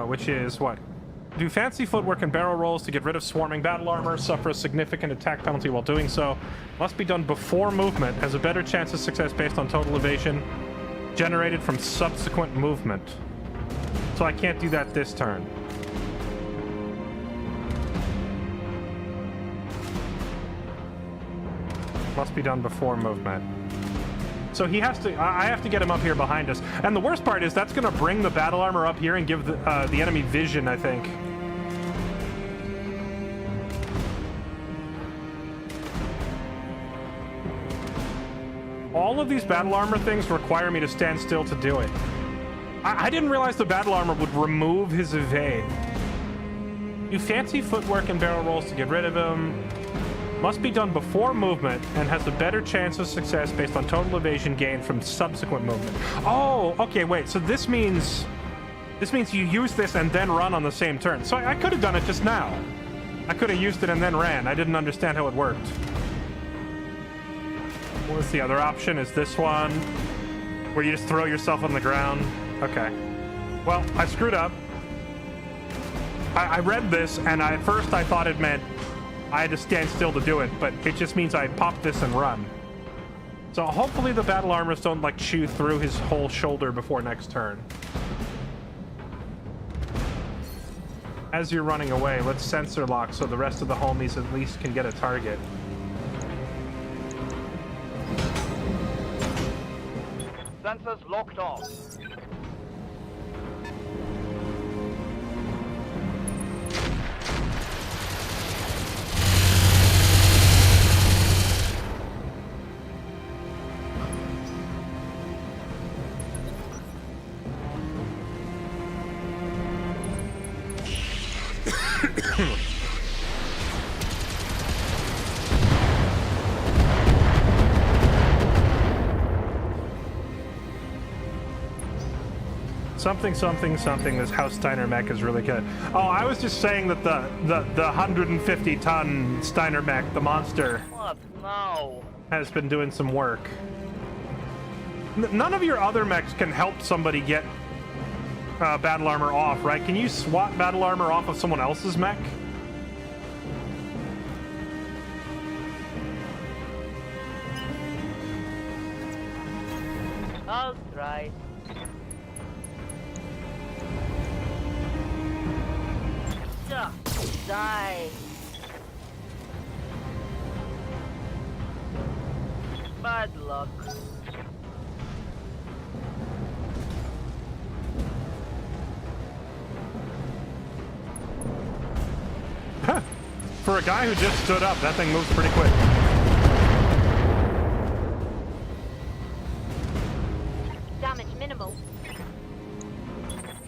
Speaker 1: Which is what? Do fancy footwork and barrel rolls to get rid of swarming battle armor. Suffer a significant attack penalty while doing so. Must be done before movement. Has a better chance of success based on total evasion generated from subsequent movement. So I can't do that this turn. Must be done before movement. So he has to, I have to get him up here behind us. And the worst part is that's going to bring the battle armor up here and give the enemy vision, I think. all of these battle armor things require me to stand still to do it. I didn't realize the battle armor would remove his evade. Do fancy footwork and barrel rolls to get rid of him. Must be done before movement and has a better chance of success based on total evasion gained from subsequent movement. Oh, okay, wait. So this means you use this and then run on the same turn. So I could have done it just now. I could have used it and then ran. I didn't understand how it worked. What's the other option? Is this one where you just throw yourself on the ground? Okay. Well, I screwed up. I read this, and at first I thought it meant I had to stand still to do it, but it just means I pop this and run. So hopefully the battle armors don't, like, chew through his whole shoulder before next turn. As you're running away, let's sensor lock so the rest of the homies at least can get a target.
Speaker 4: Sensors locked off. Something, this House Steiner mech is really good. Oh, I was just saying that the 150-ton Steiner mech, the monster, What? No.
Speaker 1: has been doing some work. None of your other mechs can help somebody get battle armor off, right? Can you swap battle armor off of someone else's mech?
Speaker 3: I'll try. Die. Bad luck.
Speaker 1: For a guy who just stood up, that thing moves pretty quick.
Speaker 6: Damage minimal.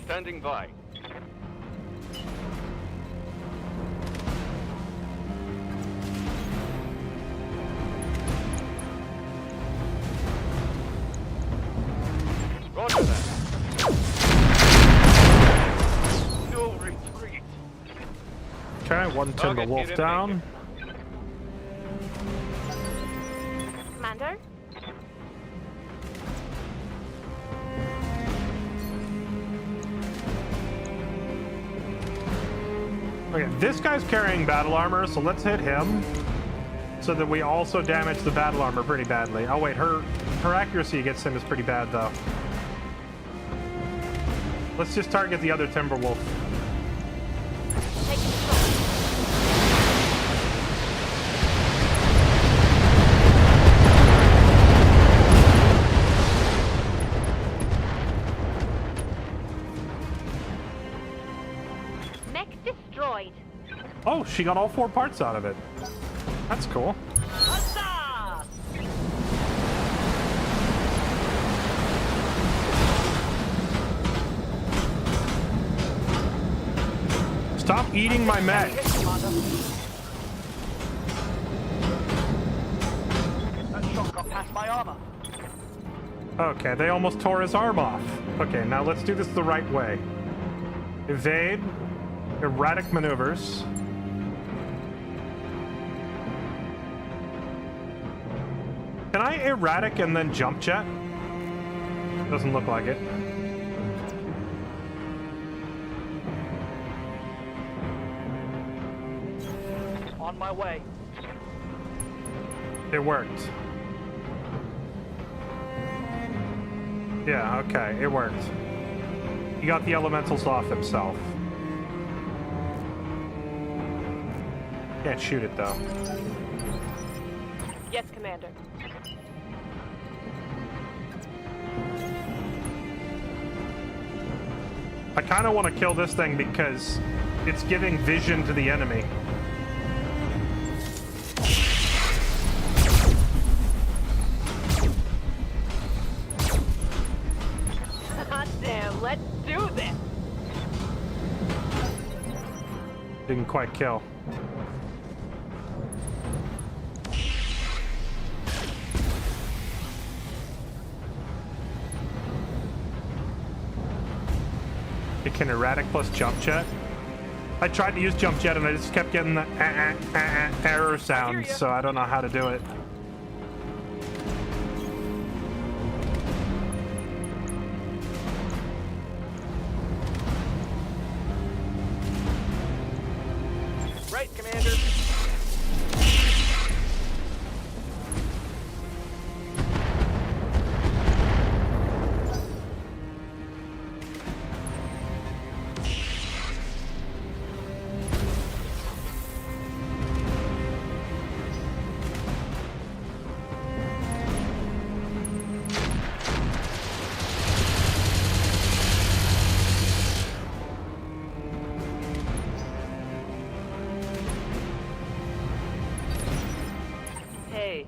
Speaker 4: Standing by. Roger that. No retreat.
Speaker 1: Okay, one Timberwolf down.
Speaker 6: Commander?
Speaker 1: Okay, this guy's carrying battle armor, so let's hit him so that we also damage the battle armor pretty badly. Oh wait, her accuracy against him is pretty bad though. Let's just target the other Timberwolf.
Speaker 6: Take control. Mech destroyed.
Speaker 1: Oh, she got all 4 parts out of it. That's cool.
Speaker 3: Huzzah!
Speaker 1: Stop eating my mech.
Speaker 4: That shot got past my armor.
Speaker 1: Okay, they almost tore his arm off. Okay, now let's do this the right way. Evade, erratic maneuvers. Can I erratic and then jump jet? Doesn't look like it.
Speaker 4: On my way.
Speaker 1: It worked. Yeah, okay, it worked. He got the elementals off himself. Can't shoot it though.
Speaker 3: Yes, Commander.
Speaker 1: I kind of want to kill this thing because it's giving vision to the enemy. Didn't quite kill. It can erratic plus jump jet. I tried to use jump jet and I just kept getting the error sound, so I don't know how to do it.
Speaker 10: Right, Commander. Hey.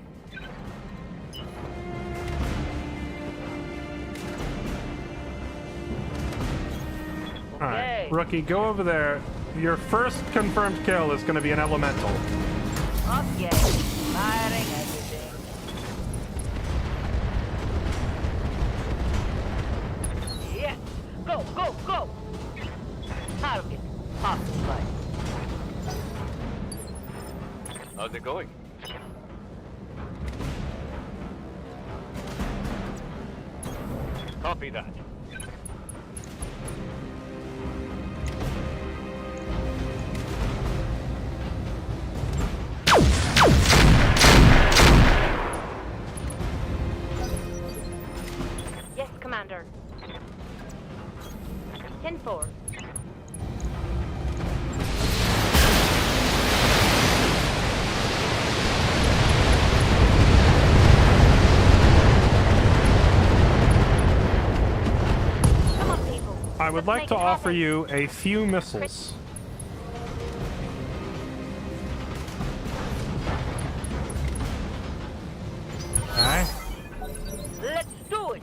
Speaker 1: All right,
Speaker 10: Okay.
Speaker 1: rookie, go over there. Your first confirmed kill is going to be an elemental.
Speaker 3: Okay. Firing everything. Yes. Go, go, go. Target. Hostile.
Speaker 10: How's it going? Copy that.
Speaker 6: Yes, Commander. 10-4. Come on, people.
Speaker 1: I would
Speaker 6: Let's
Speaker 1: like
Speaker 6: make
Speaker 1: to
Speaker 6: it
Speaker 1: offer
Speaker 6: happen.
Speaker 1: you a few missiles. Okay.
Speaker 3: Let's do it.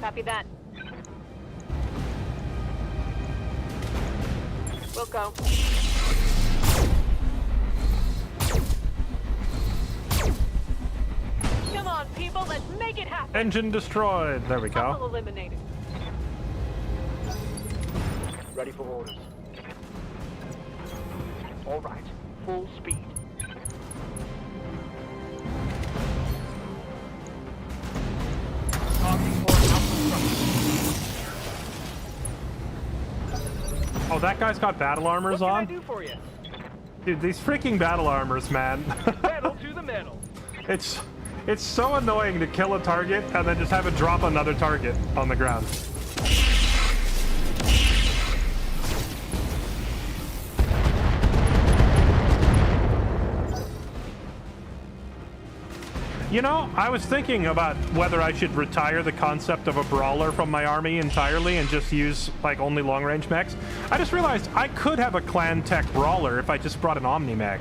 Speaker 3: Copy that. We'll go. Come on, people, let's make it happen.
Speaker 1: Engine destroyed. There we
Speaker 3: Hostile
Speaker 1: go.
Speaker 3: eliminated.
Speaker 10: Ready for orders. All right. Full speed.
Speaker 1: Oh, that guy's got battle armors
Speaker 10: What can I
Speaker 1: on?
Speaker 10: do for you?
Speaker 1: Dude, these freaking battle armors, man.
Speaker 10: Pedal to the metal.
Speaker 1: It's so annoying to kill a target and then just have it drop another target on the ground. You know, I was thinking about whether I should retire the concept of a brawler from my army entirely and just use, like, only long-range mechs. I just realized I could have a clan tech brawler if I just brought an omni-mech.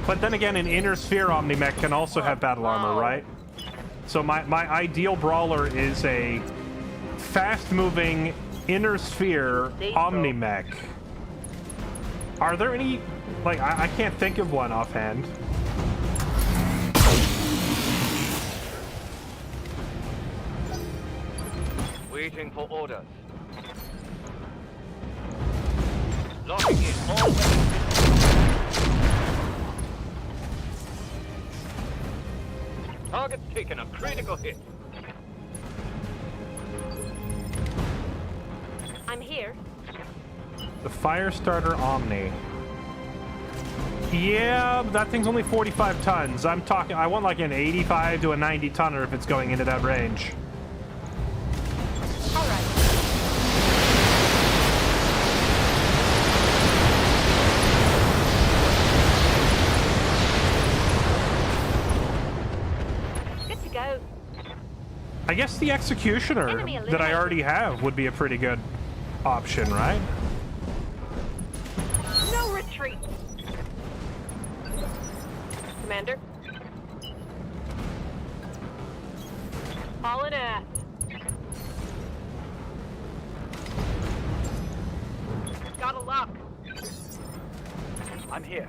Speaker 1: But then again, an inner sphere omni-mech can also have battle armor, right? So my ideal brawler is a fast-moving inner sphere omni-mech. Are there any... Like, I can't think of one offhand.
Speaker 10: Waiting for orders. Locking in all weapons. Target's taken a critical hit.
Speaker 6: I'm here.
Speaker 1: The Firestarter Omni. Yeah, that thing's only 45 tons. I'm talking... I want like an 85 to a 90 tonner if it's going into that range.
Speaker 6: All right. Good to go.
Speaker 1: I guess the Executioner
Speaker 6: Enemy
Speaker 1: that I already have would be a pretty good option, right?
Speaker 3: No retreat. Commander. Hauling ass.
Speaker 10: I'm here.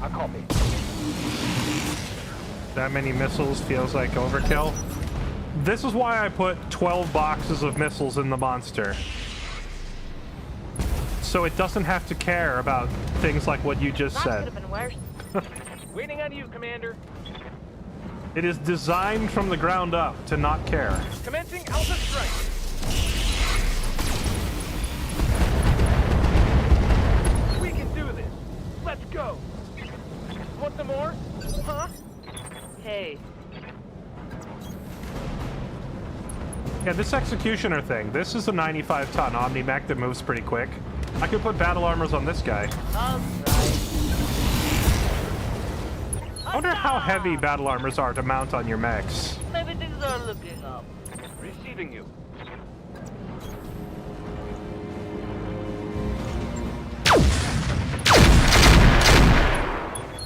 Speaker 10: I copy.
Speaker 1: That many missiles feels like overkill. This is why I put 12 boxes of missiles in the monster. So it doesn't have to care about things like what you just
Speaker 3: That could
Speaker 1: said.
Speaker 3: have been worse.
Speaker 10: Waiting on you, Commander.
Speaker 1: It is designed from the ground up to not care.
Speaker 10: Commencing Alpha Strike. We can do this. Let's go. Want some more? Huh?
Speaker 3: Hey,
Speaker 1: Yeah, this Executioner thing, this is a 95-ton Omni-Mech that moves pretty quick. I could put battle armors on this guy.
Speaker 3: alright.
Speaker 1: I wonder how heavy battle armors are to mount on your mechs.
Speaker 3: Maybe things are looking up.
Speaker 10: Receiving you.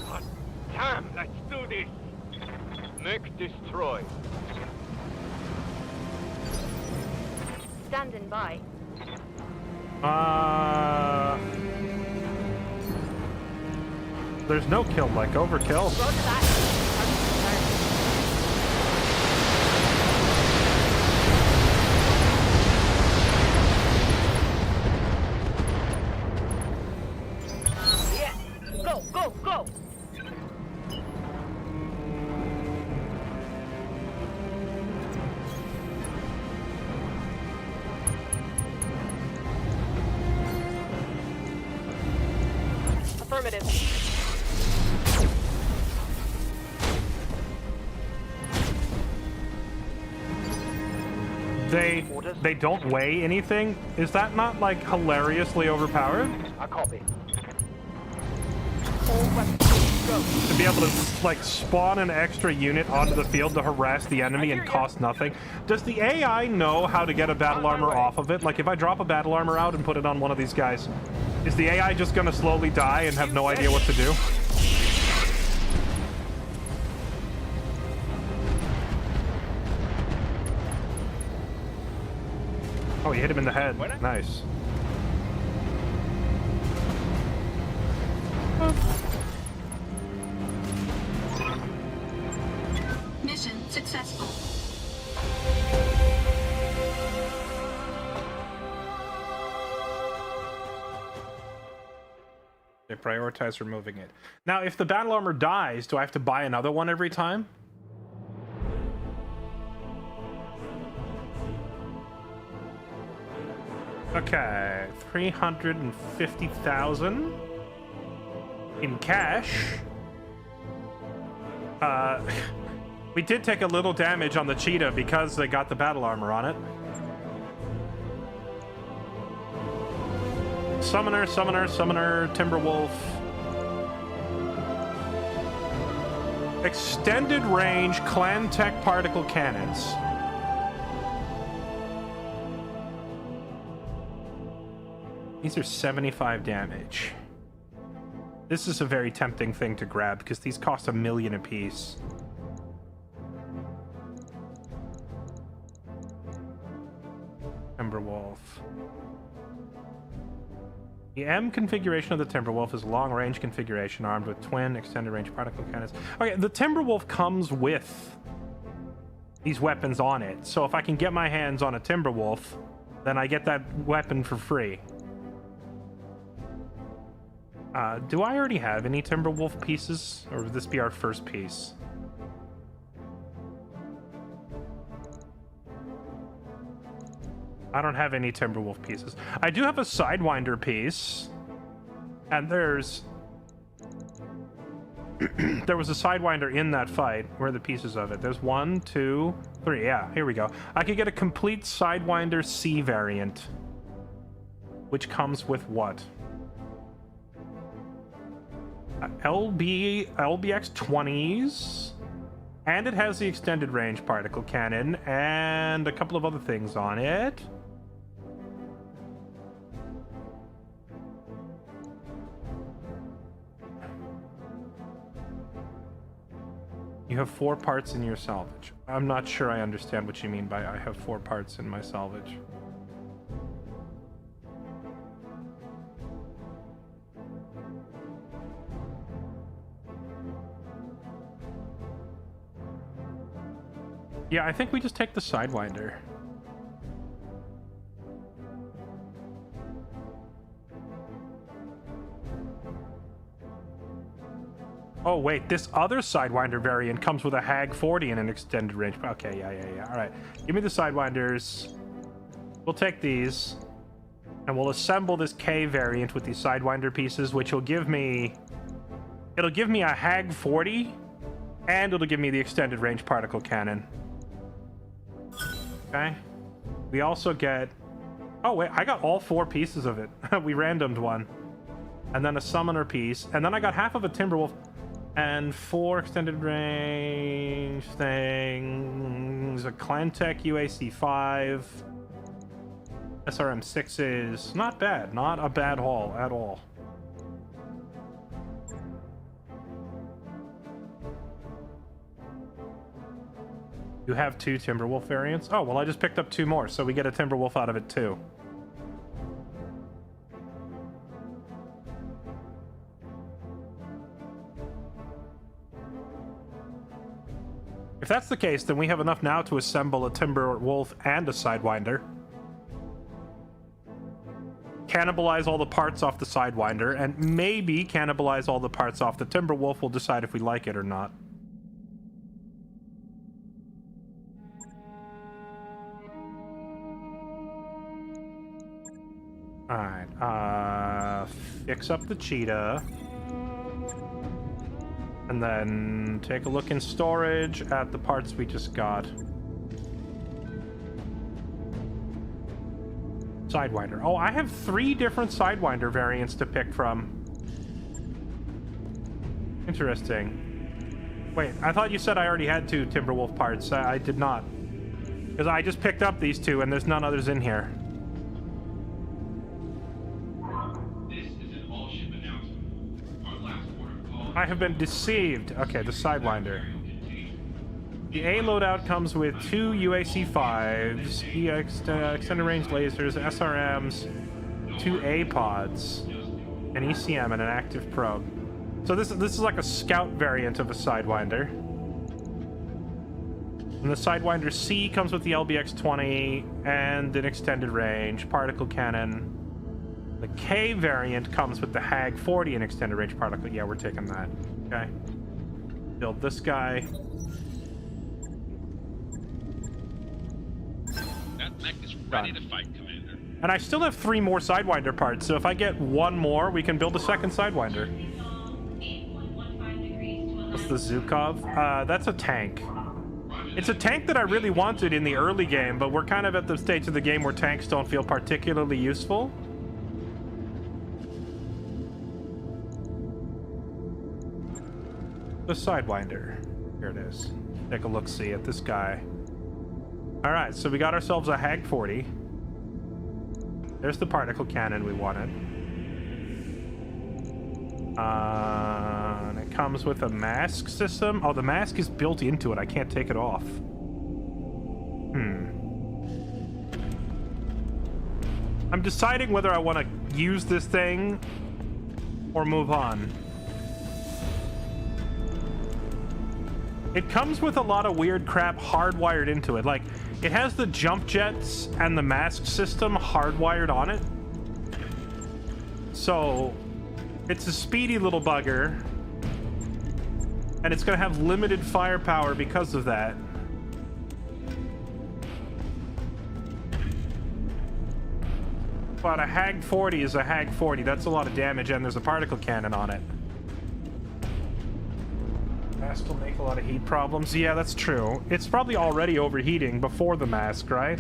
Speaker 10: Hot damn, let's do this. Mech destroyed.
Speaker 6: Standing by.
Speaker 1: There's no kill like overkill.
Speaker 3: Roger that. Yeah. Go, go, go. Affirmative.
Speaker 1: They don't weigh anything? Is that not like hilariously overpowered?
Speaker 10: I copy.
Speaker 1: To be able to like spawn an extra unit onto the field to harass the enemy and cost nothing? Does the AI know how to get a battle armor off of it? Like if I drop a battle armor out and put it on one of these guys, is the AI just gonna slowly die and have no idea what to do? Oh, you hit him in the head. Nice.
Speaker 2: Mission successful.
Speaker 1: They prioritize removing it. Now, if the battle armor dies, do I have to buy another one every time? Okay, 350,000 in cash. We did take a little damage on the cheetah because they got the battle armor on it. Summoner, summoner, summoner, Timberwolf. Extended range Clan Tech particle cannons. These are 75 damage. This is a very tempting thing to grab because these cost 1 million apiece. Timberwolf. The M configuration of the Timberwolf is a long-range configuration armed with twin extended-range particle cannons. Okay, the Timberwolf comes with these weapons on it, so if I can get my hands on a Timberwolf, then I get that weapon for free. Do I already have any Timberwolf pieces, or would this be our first piece? I don't have any Timberwolf pieces. I do have a Sidewinder piece, and there's... there was a Sidewinder in that fight. Where are the pieces of it? There's 1, 2, 3. Yeah, here we go. I could get a complete Sidewinder C variant, which comes with what? LBX 20s, and it has the extended range particle cannon and a couple of other things on it. You have 4 parts in your salvage. I'm not sure I understand what you mean by I have 4 parts in my salvage. Yeah, I think we just take the Sidewinder. Oh, wait, this other Sidewinder variant comes with a HAG 40 and an extended range. Okay, yeah. All right, give me the Sidewinders. We'll take these, and we'll assemble this K variant with these Sidewinder pieces, which will give me... It'll give me a HAG 40, and it'll give me the extended range particle cannon. Okay. We also get... Oh, wait, I got all 4 pieces of it. We randomed one. And then a summoner piece, and then I got half of a Timberwolf... And 4 extended range things, a Clantech UAC 5, SRM 6s. Not bad, not a bad haul at all. You have 2 Timberwolf variants? Oh, well, I just picked up 2 more, so we get a Timberwolf out of it too. If that's the case, then we have enough now to assemble a Timberwolf and a Sidewinder. Cannibalize all the parts off the Sidewinder, and maybe cannibalize all the parts off the Timberwolf. We'll decide if we like it or not. Alright, fix up the cheetah. And then take a look in storage at the parts we just got. Sidewinder. Oh, I have 3 different Sidewinder variants to pick from. Interesting. Wait, I thought you said I already had 2 Timberwolf parts. I did not. Because I just picked up these 2 and there's none others in here. I have been deceived. Okay, the Sidewinder. The A loadout comes with 2 UAC 5s, extended range lasers, SRMs, 2 A pods, an ECM, and an active probe. So this is like a scout variant of a Sidewinder. And the Sidewinder C comes with the LBX-20 and an extended range particle cannon. The K variant comes with the HAG 40 and extended range particle. Yeah, we're taking that. Okay. Build this guy.
Speaker 5: That mech is ready to fight, Commander.
Speaker 1: And I still have 3 more Sidewinder parts, so if I get 1 more, we can build a second Sidewinder. What's the Zukov? That's a tank. It's a tank that I really wanted in the early game, but we're kind of at the stage of the game where tanks don't feel particularly useful. The Sidewinder. Here it is. Take a look-see at this guy. Alright, so we got ourselves a HAG 40. There's the particle cannon we wanted. And it comes with a mask system. Oh, the mask is built into it. I can't take it off. I'm deciding whether I want to use this thing or move on. It comes with a lot of weird crap hardwired into it. Like, it has the jump jets and the mask system hardwired on it. So, it's a speedy little bugger. And it's going to have limited firepower because of that. But a HAG 40 is a HAG 40. That's a lot of damage, and there's a particle cannon on it. Mask will make a lot of heat problems. Yeah, that's true. It's probably already overheating before the mask, right?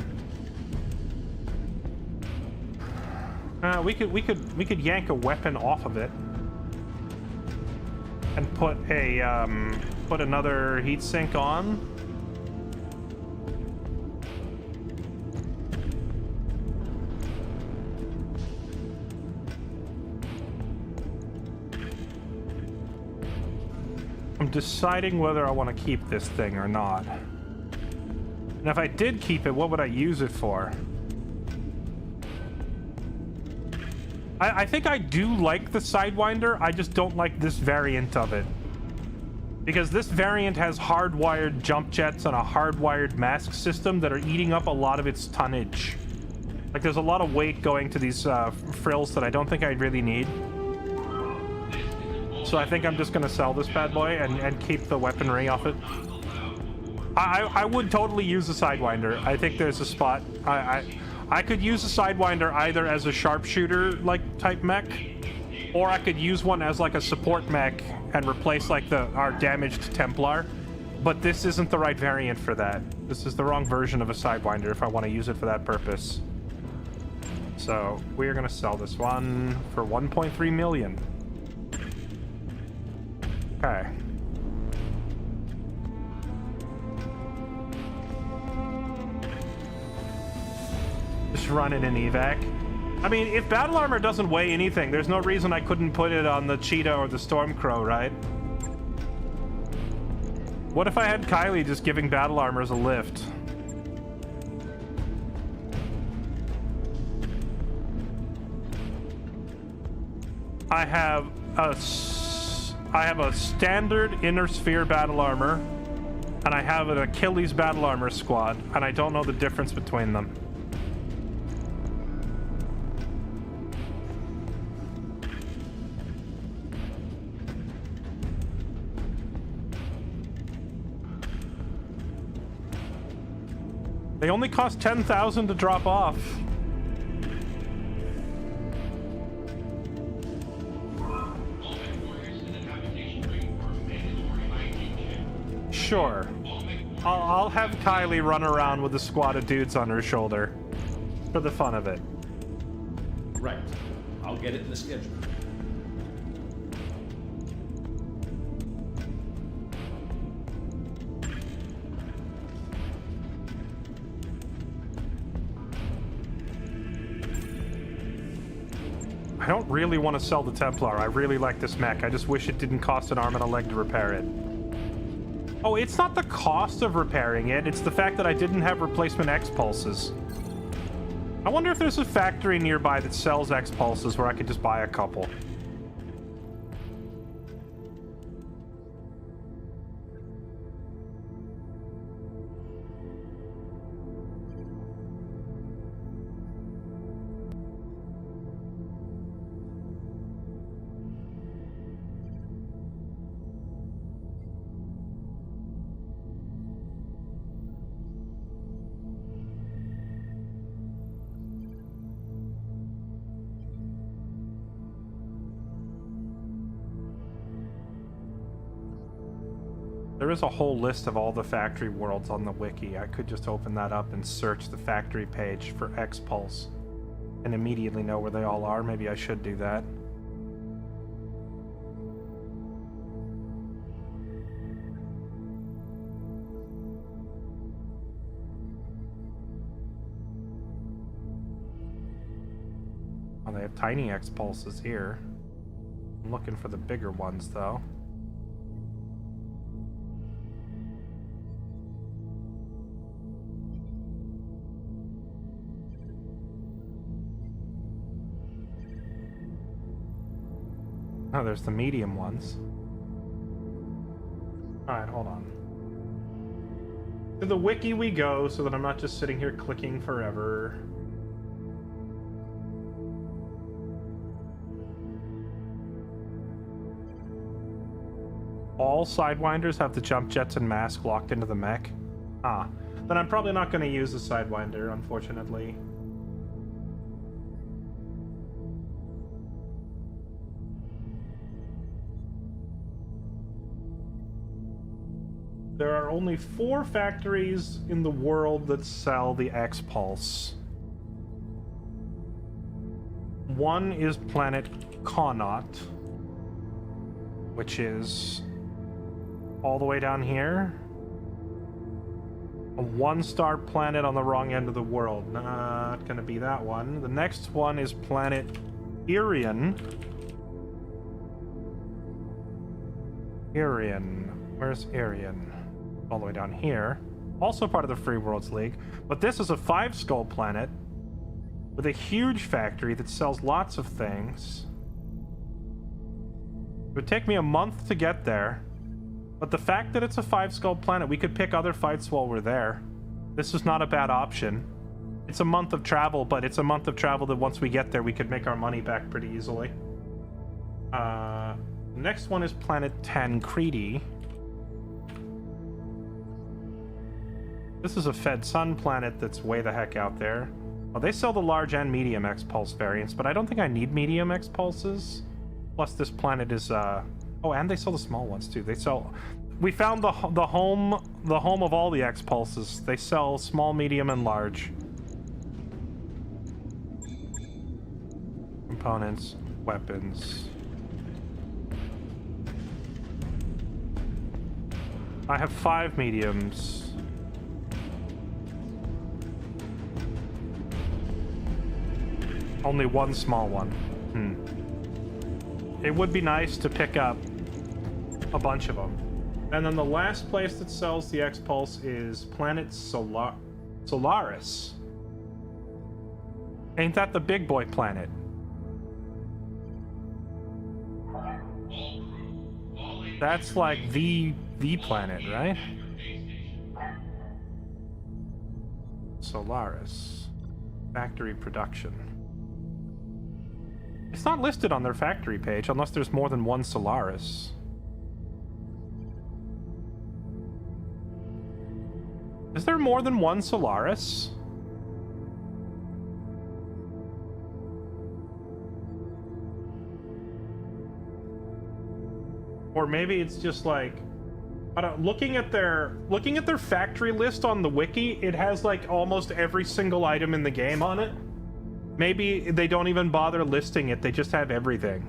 Speaker 1: We could yank a weapon off of it and put a put another heatsink on. I'm I'm deciding whether I want to keep this thing or not. And if I did keep it, what would I use it for? I think I do like the Sidewinder, I just don't like this variant of it. Because this variant has hardwired jump jets and a hardwired mask system that are eating up a lot of its tonnage. Like, there's a lot of weight going to these frills that I don't think I really need. So I think I'm just gonna sell this bad boy and keep the weaponry off it. I would totally use the Sidewinder. I think there's a spot. I could use a Sidewinder either as a sharpshooter like type mech, or I could use one as like a support mech and replace like our damaged Templar. But this isn't the right variant for that. This is the wrong version of a Sidewinder if I want to use it for that purpose. So we're gonna sell this one for 1.3 million. Okay. Just run it in evac. I mean, if battle armor doesn't weigh anything, there's no reason I couldn't put it on the Cheetah or the Stormcrow, right? What if I had Kylie just giving battle armors a lift? I have a standard inner sphere battle armor, and I have an Achilles battle armor squad, and I don't know the difference between them. They only cost 10,000 to drop off. Sure. I'll have Kylie run around with a squad of dudes on her shoulder for the fun of it.
Speaker 7: Right. I'll get it in the schedule.
Speaker 1: I don't really want to sell the Templar. I really like this mech. I just wish it didn't cost an arm and a leg to repair it. Oh, it's not the cost of repairing it. It's the fact that I didn't have replacement X-Pulses. I wonder if there's a factory nearby that sells X-Pulses where I could just buy a couple. There is a whole list of all the factory worlds on the wiki. I could just open that up and search the factory page for X-Pulse and immediately know where they all are. Maybe I should do that. Oh, they have tiny X-Pulses here. I'm looking for the bigger ones, though. Oh, there's the medium ones. Alright, hold on. To the wiki we go, so that I'm not just sitting here clicking forever. All Sidewinders have the jump jets and mask locked into the mech? Ah. Then I'm probably not going to use the Sidewinder, unfortunately. There are only 4 factories in the world that sell the X-Pulse. One is Planet Connaught, which is all the way down here. A 1-star planet on the wrong end of the world. Not gonna be that one. The next one is Planet Irian. Arian. Where's Arian? All the way down here. Also part of the Free Worlds League. But this is a 5-skull planet with a huge factory that sells lots of things. It would take me a month to get there. But the fact that it's a 5-skull planet, we could pick other fights while we're there. This is not a bad option. It's a month of travel, but it's a month of travel that once we get there, we could make our money back pretty easily. Next one is Planet Tancredi. This is a Fed Sun planet that's way the heck out there. Well, they sell the large and medium X-Pulse variants, but I don't think I need medium X-Pulses. Plus, this planet is, oh, and they sell the small ones, too. They sell... We found the home of all the X-Pulses. They sell small, medium, and large. Components, weapons... I have 5 mediums. Only 1 small one. It would be nice to pick up a bunch of them. And then the last place that sells the X-Pulse is Planet Solaris. Ain't that the big boy planet? That's like the planet, right? Solaris. Factory production. It's not listed on their factory page unless there's more than 1 Solaris. Is there more than 1 Solaris? Or maybe it's just like, I don't, looking at their factory list on the wiki, it has like almost every single item in the game on it. Maybe they don't even bother listing it, they just have everything.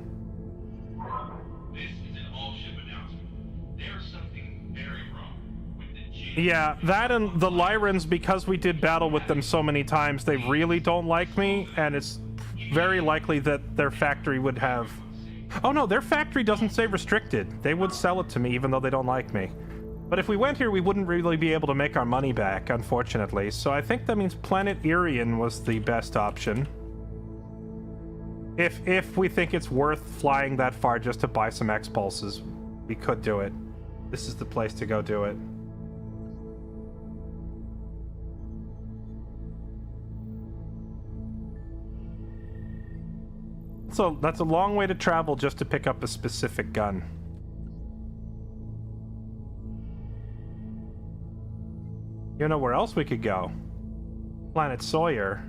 Speaker 5: This is an all-ship announcement. There's something very wrong with the
Speaker 1: Yeah, that and the Lyrans, because we did battle with them so many times, they really don't like me, and it's very likely that their factory would have... Oh no, their factory doesn't say restricted. They would sell it to me even though they don't like me. But if we went here, we wouldn't really be able to make our money back, unfortunately. So I think that means Planet Irian was the best option. If we think it's worth flying that far just to buy some X-Pulses, we could do it. This is the place to go do it. So that's a long way to travel just to pick up a specific gun. You know where else we could go? Planet Sawyer.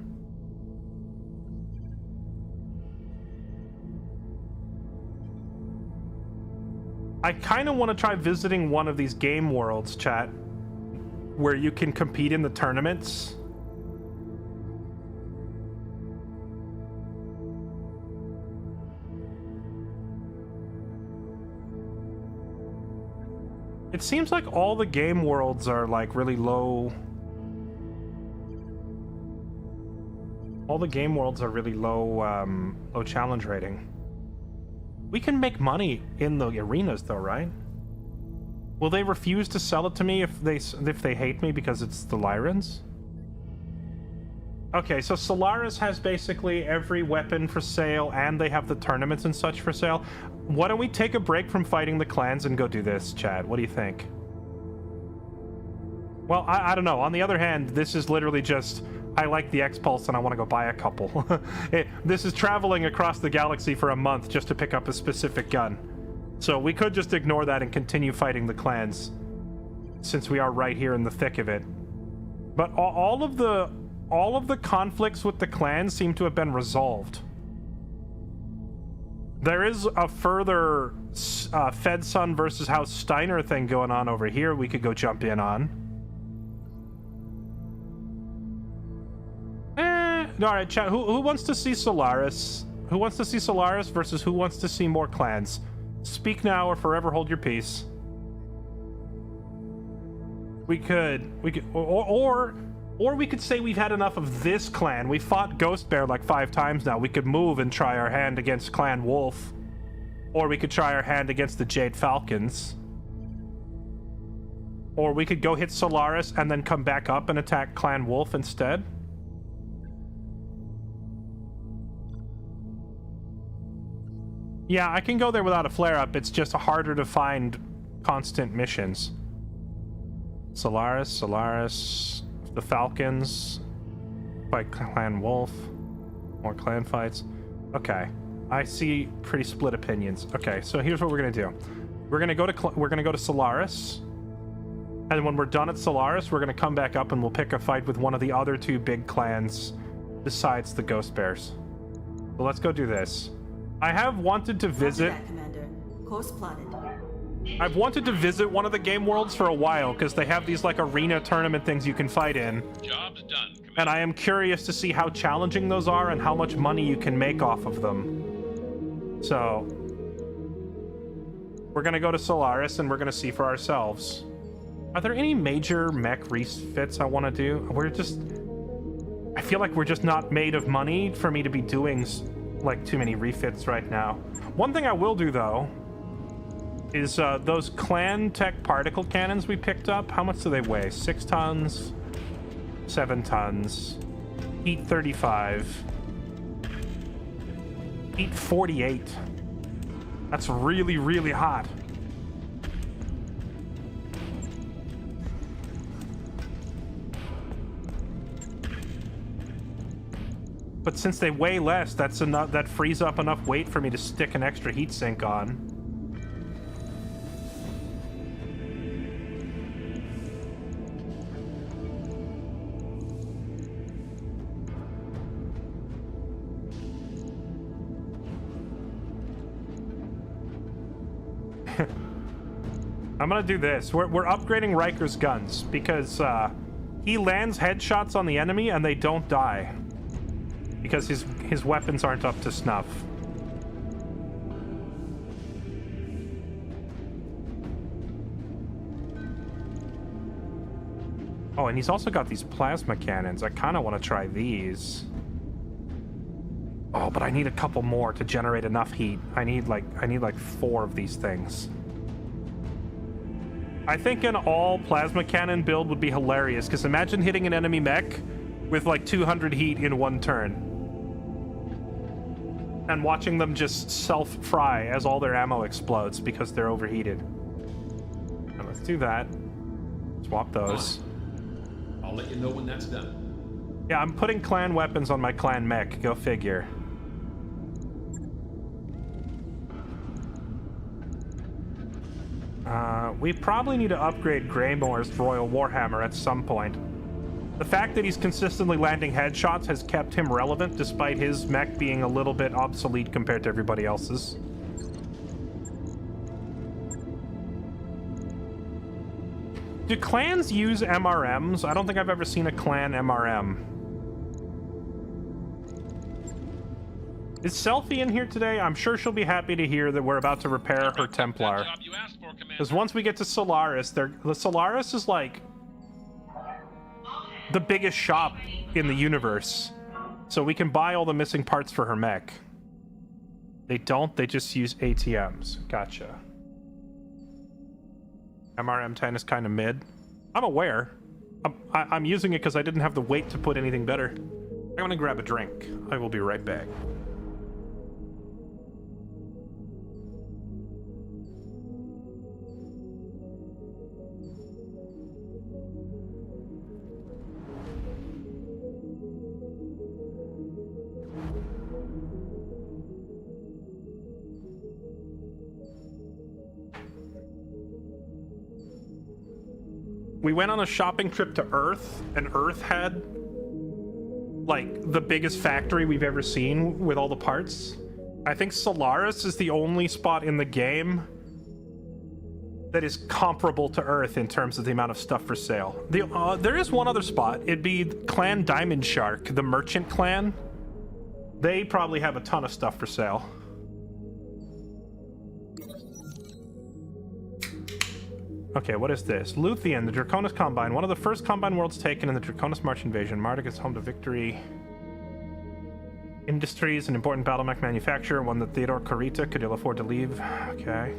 Speaker 1: I kind of want to try visiting one of these game worlds, chat, where you can compete in the tournaments. It seems like all the game worlds are like really low. All the game worlds are really low, low challenge rating. We can make money in the arenas though, right? Will they refuse to sell it to me if they hate me because it's the Lyrans? Okay, so Solaris has basically every weapon for sale, and they have the tournaments and such for sale. Why don't we take a break from fighting the clans and go do this, Chad? What do you think? Well, I don't know. On the other hand, this is literally just, I like the X-Pulse and I want to go buy a couple. This is traveling across the galaxy for a month just to pick up a specific gun. So we could just ignore that and continue fighting the clans, since we are right here in the thick of it. But all of the conflicts with the clans seem to have been resolved. There is a further Fed Sun versus House Steiner thing going on over here we could go jump in on. Alright, chat, who wants to see Solaris? Who wants to see Solaris versus who wants to see more clans? Speak now or forever hold your peace. We could, or we could say we've had enough of this clan. We fought Ghost Bear like 5 times now. We could move and try our hand against Clan Wolf. Or we could try our hand against the Jade Falcons. Or we could go hit Solaris and then come back up and attack Clan Wolf instead. Yeah, I can go there without a flare-up. It's just harder to find constant missions. Solaris, the Falcons, fight Clan Wolf, more clan fights. Okay, I see pretty split opinions. Okay, so here's what we're gonna do. We're gonna go to Solaris, and when we're done at Solaris, we're gonna come back up and we'll pick a fight with one of the other two big clans besides the Ghost Bears. So let's go do this. I have wanted to visit.
Speaker 8: Roger that, Commander. Course plotted.
Speaker 1: I've wanted to visit one of the game worlds for a while because they have these like arena tournament things you can fight in.
Speaker 5: Job's done, Commander.
Speaker 1: And I am curious to see how challenging those are and how much money you can make off of them. So we're gonna go to Solaris and we're gonna see for ourselves. Are there any major mech refits I want to do? I feel like we're just not made of money for me to be doing like too many refits right now. One thing I will do though is those Clan Tech particle cannons we picked up. How much do they weigh? 6 tons, 7 tons, heat 35, heat 48. That's really, really hot. But since they weigh less, that's enough. That frees up enough weight for me to stick an extra heat sink on. I'm gonna do this. We're upgrading Riker's guns because he lands headshots on the enemy and they don't die. Because his weapons aren't up to snuff. Oh, and he's also got these plasma cannons. I kind of want to try these. Oh, but I need a couple more to generate enough heat. I need like 4 of these things. I think an all plasma cannon build would be hilarious because imagine hitting an enemy mech with like 200 heat in one turn. And watching them just self-fry as all their ammo explodes because they're overheated. And let's do that. Swap those.
Speaker 7: I'll let you know when that's done.
Speaker 1: Yeah, I'm putting clan weapons on my clan mech. Go figure. We probably need to upgrade Greymore's Royal Warhammer at some point. The fact that he's consistently landing headshots has kept him relevant despite his mech being a little bit obsolete compared to everybody else's. Do clans use MRMs? I don't think I've ever seen a clan MRM. Is Selfie in here today? I'm sure she'll be happy to hear that we're about to repair her Templar. Because once we get to Solaris, the Solaris is like the biggest shop in the universe. So we can buy all the missing parts for her mech. They don't, they just use ATMs. Gotcha. MRM10 is kind of mid. I'm aware. I'm using it because I didn't have the weight to put anything better. I'm gonna grab a drink. I will be right back. We went on a shopping trip to Earth, and Earth had like the biggest factory we've ever seen with all the parts. I think Solaris is the only spot in the game that is comparable to Earth in terms of the amount of stuff for sale. There is one other spot. It'd be Clan Diamond Shark, the merchant clan. They probably have a ton of stuff for sale. Okay, what is this? Luthien, the Draconis Combine. One of the first Combine worlds taken in the Draconis March invasion. Marduk is home to Victory Industries, an important battle mech manufacturer, one that Theodore Corita could ill afford to leave. Okay.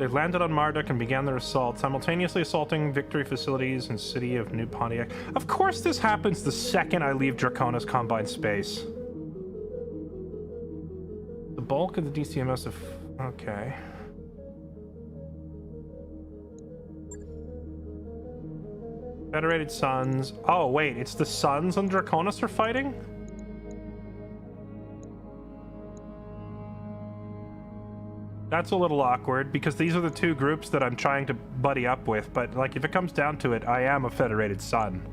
Speaker 1: They landed on Marduk and began their assault, simultaneously assaulting victory facilities in city of New Pontiac. Of course this happens the second I leave Draconis Combine space. The bulk of the DCMS of... okay. Federated Suns. Oh, wait, it's the Suns and Draconis are fighting? That's a little awkward, because these are the two groups that I'm trying to buddy up with, but, like, if it comes down to it, I am a Federated Sun.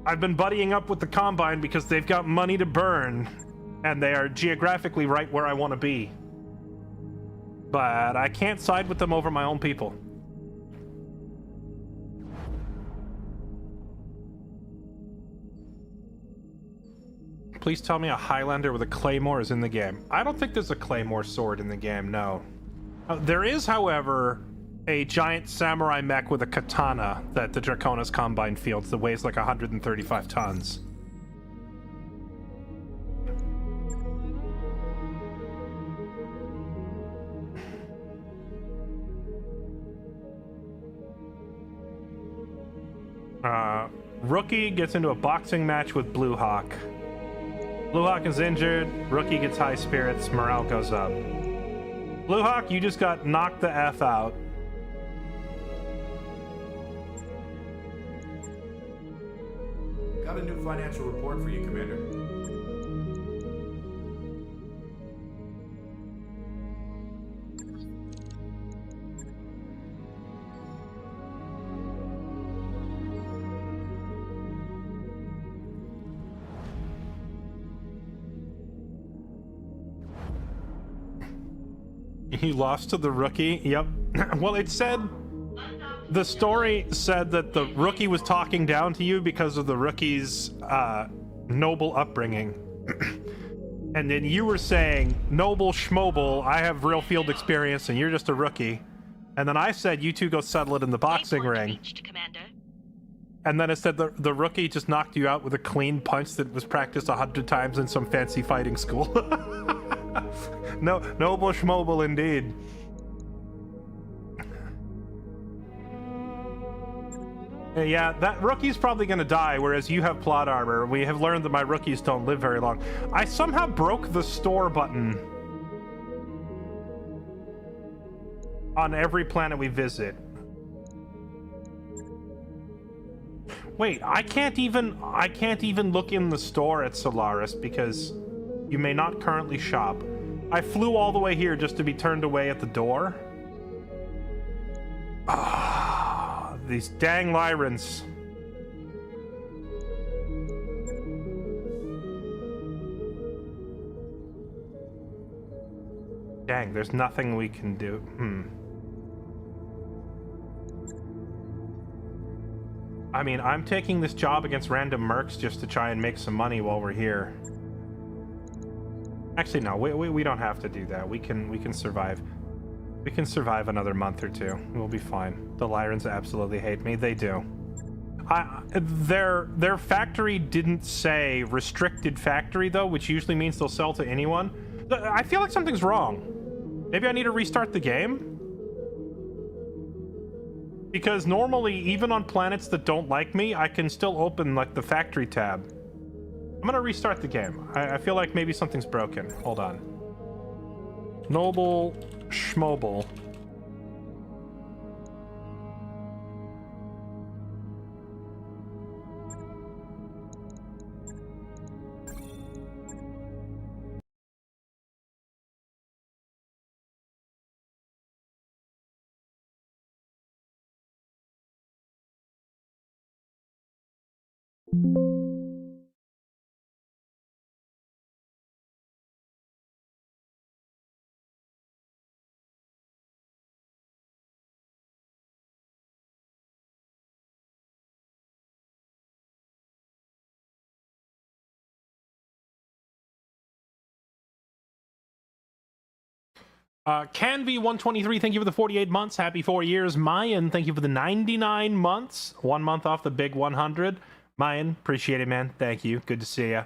Speaker 1: I've been buddying up with the Combine because they've got money to burn, and they are geographically right where I want to be. But I can't side with them over my own people. Please tell me a Highlander with a Claymore is in the game. I don't think there's a Claymore sword in the game, no. There is, however, a giant samurai mech with a katana that the Draconis Combine fields that weighs like 135 tons. Rookie gets into a boxing match with Blue Hawk. Blue Hawk is injured, Rookie gets high spirits, morale goes up. Blue Hawk, you just got knocked the F out.
Speaker 9: Got a new financial report for you, Commander.
Speaker 1: He lost to the Rookie? Yep. Well, it said... the story said that the Rookie was talking down to you because of the Rookie's noble upbringing. And then you were saying, noble schmoble, I have real field experience and you're just a rookie. And then I said, you two go settle it in the boxing ring.
Speaker 6: Reached, Commander.
Speaker 1: And then it said the Rookie just knocked you out with a clean punch that was practiced 100 times in some fancy fighting school. No, noble schmoble indeed. Yeah, that Rookie's probably gonna die, whereas you have plot armor. We have learned that my Rookies don't live very long. I somehow broke the store button on every planet we visit. Wait, I can't even look in the store at Solaris because you may not currently shop. I flew all the way here just to be turned away at the door. Ah, these dang Lyrans. Dang, there's nothing we can do. I mean, I'm taking this job against random mercs just to try and make some money while we're here. Actually, no, we don't have to do that. We can survive. We can survive another month or two. We'll be fine. The Lyrans absolutely hate me. They do. Their factory didn't say restricted factory, though, which usually means they'll sell to anyone. I feel like something's wrong. Maybe I need to restart the game? Because normally, even on planets that don't like me, I can still open, like, the factory tab. I'm gonna restart the game. I feel like maybe something's broken. Hold on. Noble Schmoble. Canvy 123, thank you for the 48 months. Happy 4 years. Mayan, thank you for the 99 months. 1 month off the big 100. Mayan, appreciate it, man. Thank you. Good to see ya.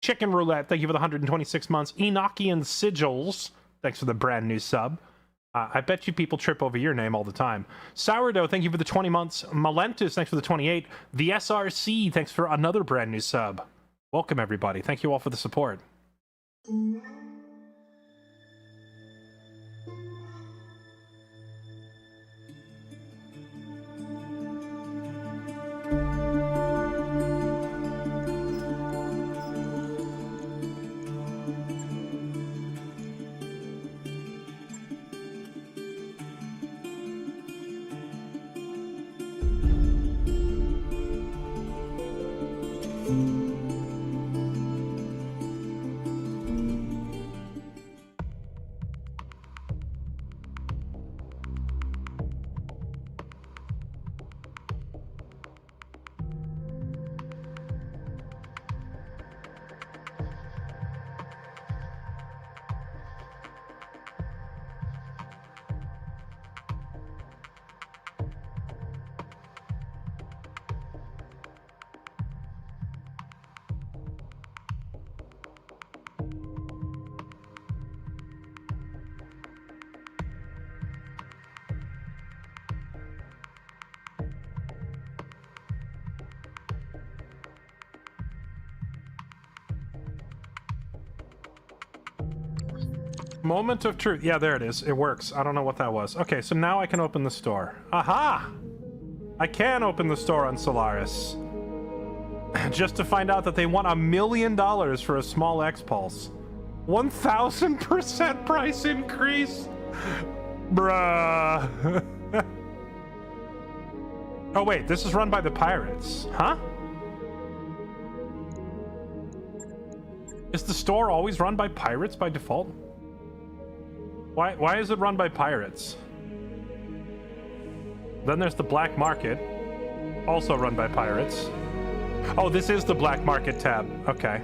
Speaker 1: Chicken Roulette, thank you for the 126 months. Enochian Sigils, Thanks for the brand new sub. I bet you people trip over your name all the time. Sourdough, thank you for the 20 months. Malentus, thanks for the 28. The SRC, thanks for another brand new sub. Welcome, everybody. Thank you all for the support. Moment of truth. Yeah, there it is. It works. I don't know what that was. Okay, so now I can open the store. Aha! I can open the store on Solaris. Just to find out that they want $1 million for a small X-Pulse. 1,000% price increase? Bruh. Oh wait, this is run by the pirates. Huh? Is the store always run by pirates by default? Why is it run by pirates? Then there's the black market, also run by pirates. Oh, this is the black market tab. Okay.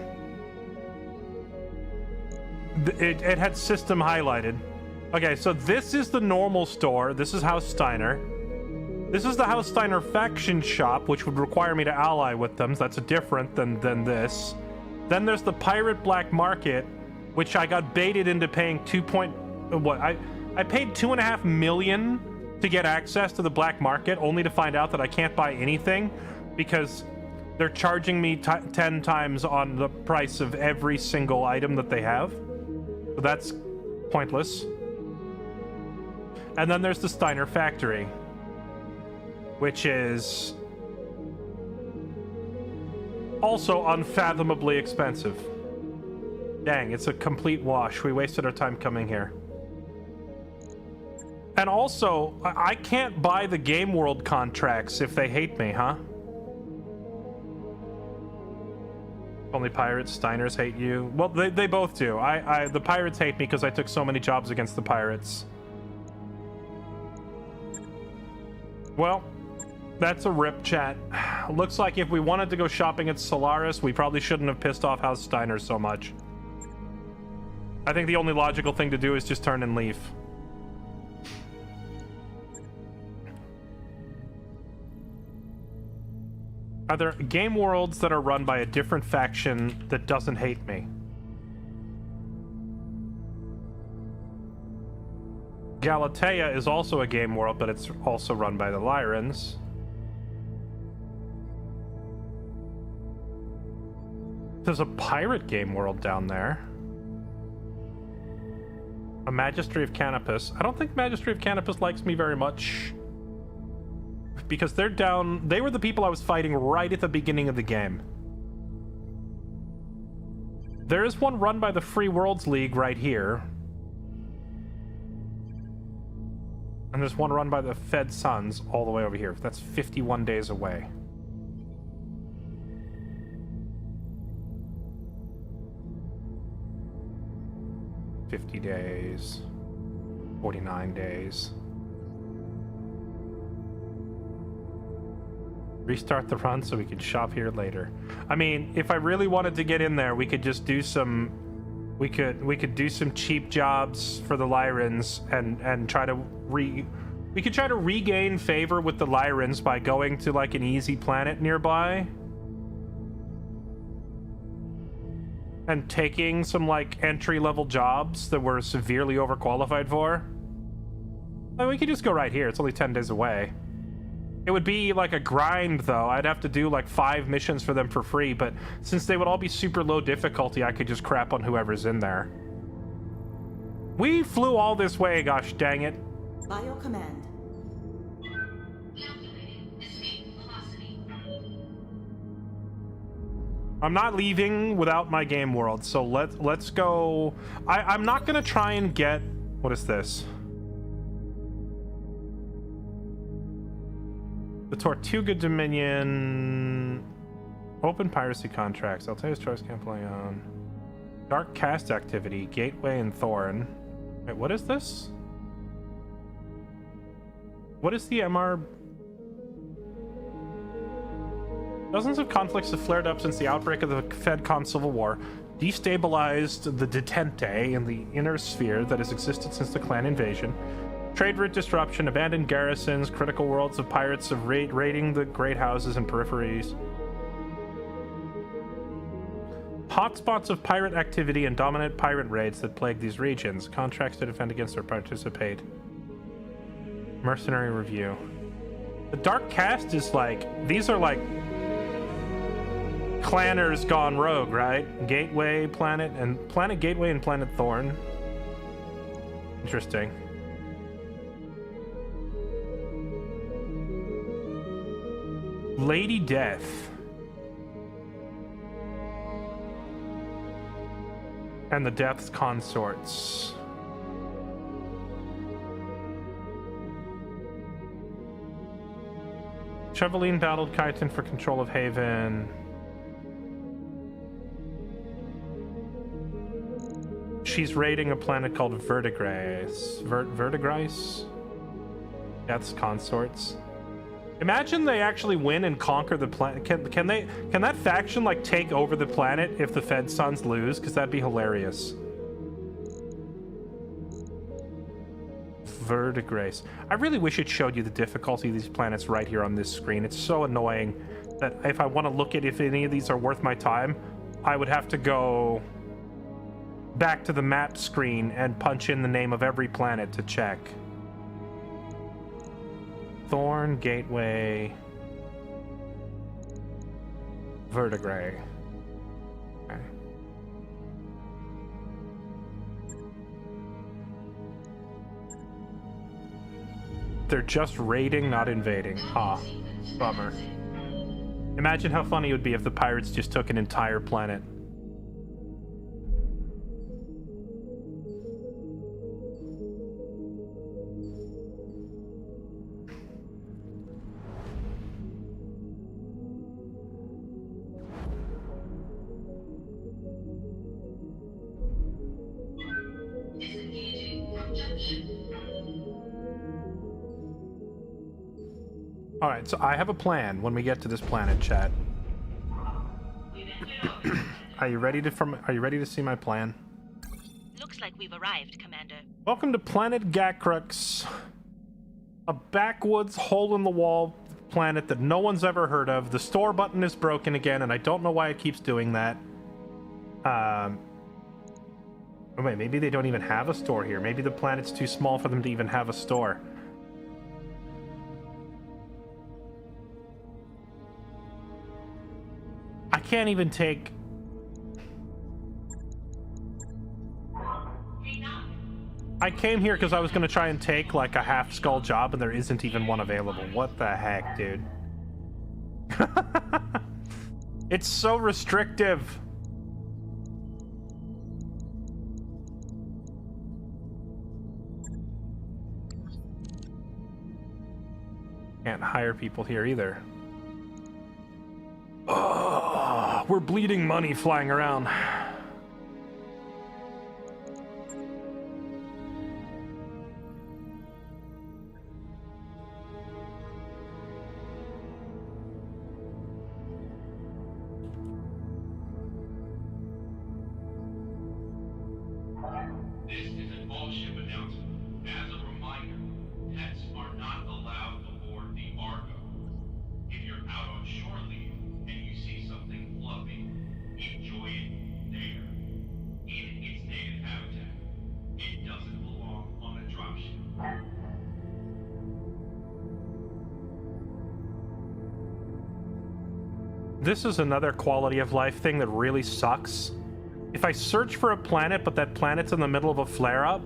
Speaker 1: It had system highlighted. Okay, so this is the normal store. This is House Steiner. This is the House Steiner faction shop, which would require me to ally with them. So that's different than this. Then there's the pirate black market, which I got baited into paying I paid $2.5 million to get access to the black market, only to find out that I can't buy anything because they're charging me 10 times on the price of every single item that they have. So that's pointless. And then there's the Steiner factory, which is also unfathomably expensive. Dang, it's a complete wash. We wasted our time coming here. And also, I can't buy the Game World contracts if they hate me, huh? Only pirates, Steiners hate you. Well, they both do. The pirates hate me because I took so many jobs against the pirates. Well, that's a rip, chat. Looks like if we wanted to go shopping at Solaris, we probably shouldn't have pissed off House Steiner so much. I think the only logical thing to do is just turn and leave. Are there game worlds that are run by a different faction that doesn't hate me? Galatea is also a game world, but it's also run by the Lyrans. There's a pirate game world down there. A Magistry of Canopus. I don't think Magistry of Canopus likes me very much. Because they're down... They were the people I was fighting right at the beginning of the game. There is one run by the Free Worlds League right here. And there's one run by the Fed Suns all the way over here. That's 51 days away. $50 days. 49 days. Restart the run so we can shop here later. I mean, if I really wanted to get in there, we could just do some... We could do some cheap jobs for the Lyrans and try to we could try to regain favor with the Lyrans by going to like an easy planet nearby. and taking some like entry-level jobs that we're severely overqualified for. I mean, we could just go right here. It's only 10 days away. It would be like a grind, though. I'd have to do like 5 missions for them for free, but since they would all be super low difficulty, I could just crap on whoever's in there. We flew all this way, gosh dang it.
Speaker 8: Bio command.
Speaker 2: Calculating escape velocity.
Speaker 1: I'm not leaving without my game world, so let's go. I'm not gonna try and get... What is this? The Tortuga Dominion. Open piracy contracts. Altea's Choice can't play on. Dark Cast activity. Gateway and Thorn. Wait, what is this? What is the MR? Dozens of conflicts have flared up since the outbreak of the FedCon Civil War, destabilized the Detente in the inner sphere that has existed since the clan invasion. Trade route disruption, abandoned garrisons, critical worlds of pirates of raiding the great houses and peripheries. Hotspots of pirate activity and dominant pirate raids that plague these regions. Contracts to defend against or participate. Mercenary review. The Dark Cast is like... These are like... Clanners gone rogue, right? Gateway, Planet, and... Planet Gateway and Planet Thorn. Interesting. Lady Death. And the Death's consorts. Cheveline battled Chiton for control of Haven. She's raiding a planet called Verdigris. Verdigris? Death's consorts. Imagine they actually win and conquer the planet. Can that faction like take over the planet if the Fed Sons lose? Because that'd be hilarious. Verdigris. I really wish it showed you the difficulty of these planets right here on this screen. It's so annoying that if I want to look at if any of these are worth my time, I would have to go back to the map screen and punch in the name of every planet to check. Thorn, Gateway, Verdigris. Okay. They're just raiding, not invading. Ha. Bummer. Imagine how funny it would be if the pirates just took an entire planet. Alright, so I have a plan when we get to this planet, chat. Are you ready to see my plan?
Speaker 6: Looks like we've arrived, Commander.
Speaker 1: Welcome to Planet Gakrux. A backwoods, hole-in-the-wall planet that no one's ever heard of. The store button is broken again, and I don't know why it keeps doing that. Oh wait, maybe they don't even have a store here. Maybe the planet's too small for them to even have a store. I can't even take... I came here because I was going to try and take like a half-skull job, and there isn't even one available. What the heck, dude? It's so restrictive. Can't hire people here either. Oh, we're bleeding money flying around.
Speaker 5: This is an all-ship announcement. As a reminder, pets are not allowed aboard the Argo. If you're out on shore leave and you see something fluffy, enjoy it there.
Speaker 1: This is another quality of life thing that really sucks. If I search for a planet, but that planet's in the middle of a flare-up,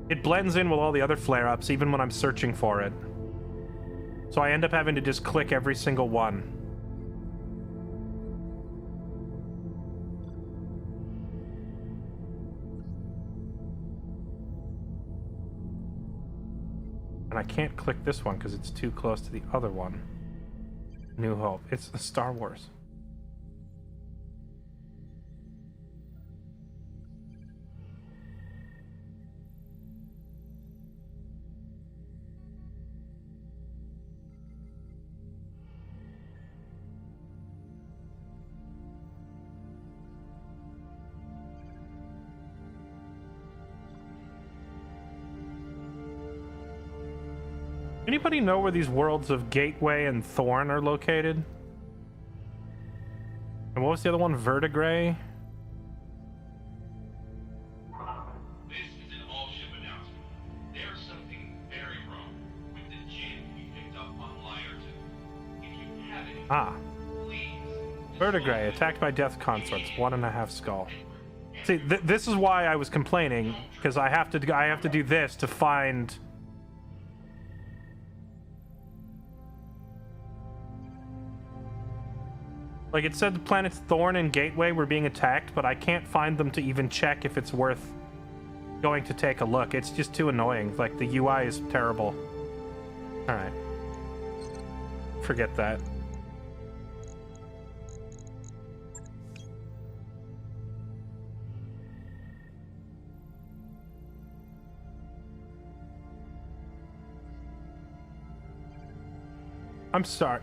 Speaker 1: it blends in with all the other flare-ups, even when I'm searching for it. So I end up having to just click every single one. And I can't click this one because it's too close to the other one. New Hope. It's Star Wars. Anybody know where these worlds of Gateway and Thorn are located? And what was the other one? Vertigray?
Speaker 5: This is an all-ship announcement. There's something very wrong with the gin we picked up on Lyerton. If you have it, please.
Speaker 1: Vertigray, attacked by death consorts, 1.5 skull. See, this is why I was complaining, because I have to do this to find... Like, it said the planets Thorn and Gateway were being attacked, but I can't find them to even check if it's worth going to take a look. It's just too annoying. Like, the UI is terrible. Alright. Forget that. I'm sorry.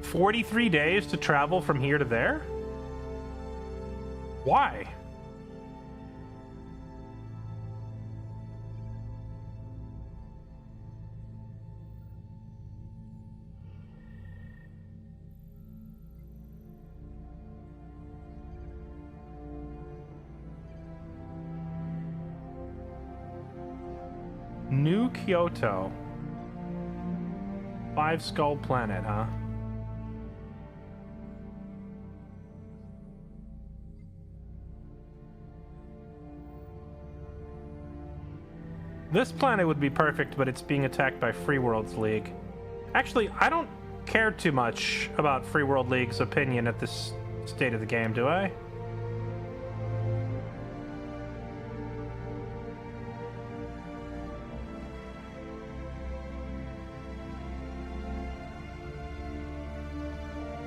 Speaker 1: 43 days to travel from here to there? Why? New Kyoto. 5 skull planet, huh? This planet would be perfect, but it's being attacked by Free Worlds League. Actually, I don't care too much about Free World League's opinion at this state of the game, do I?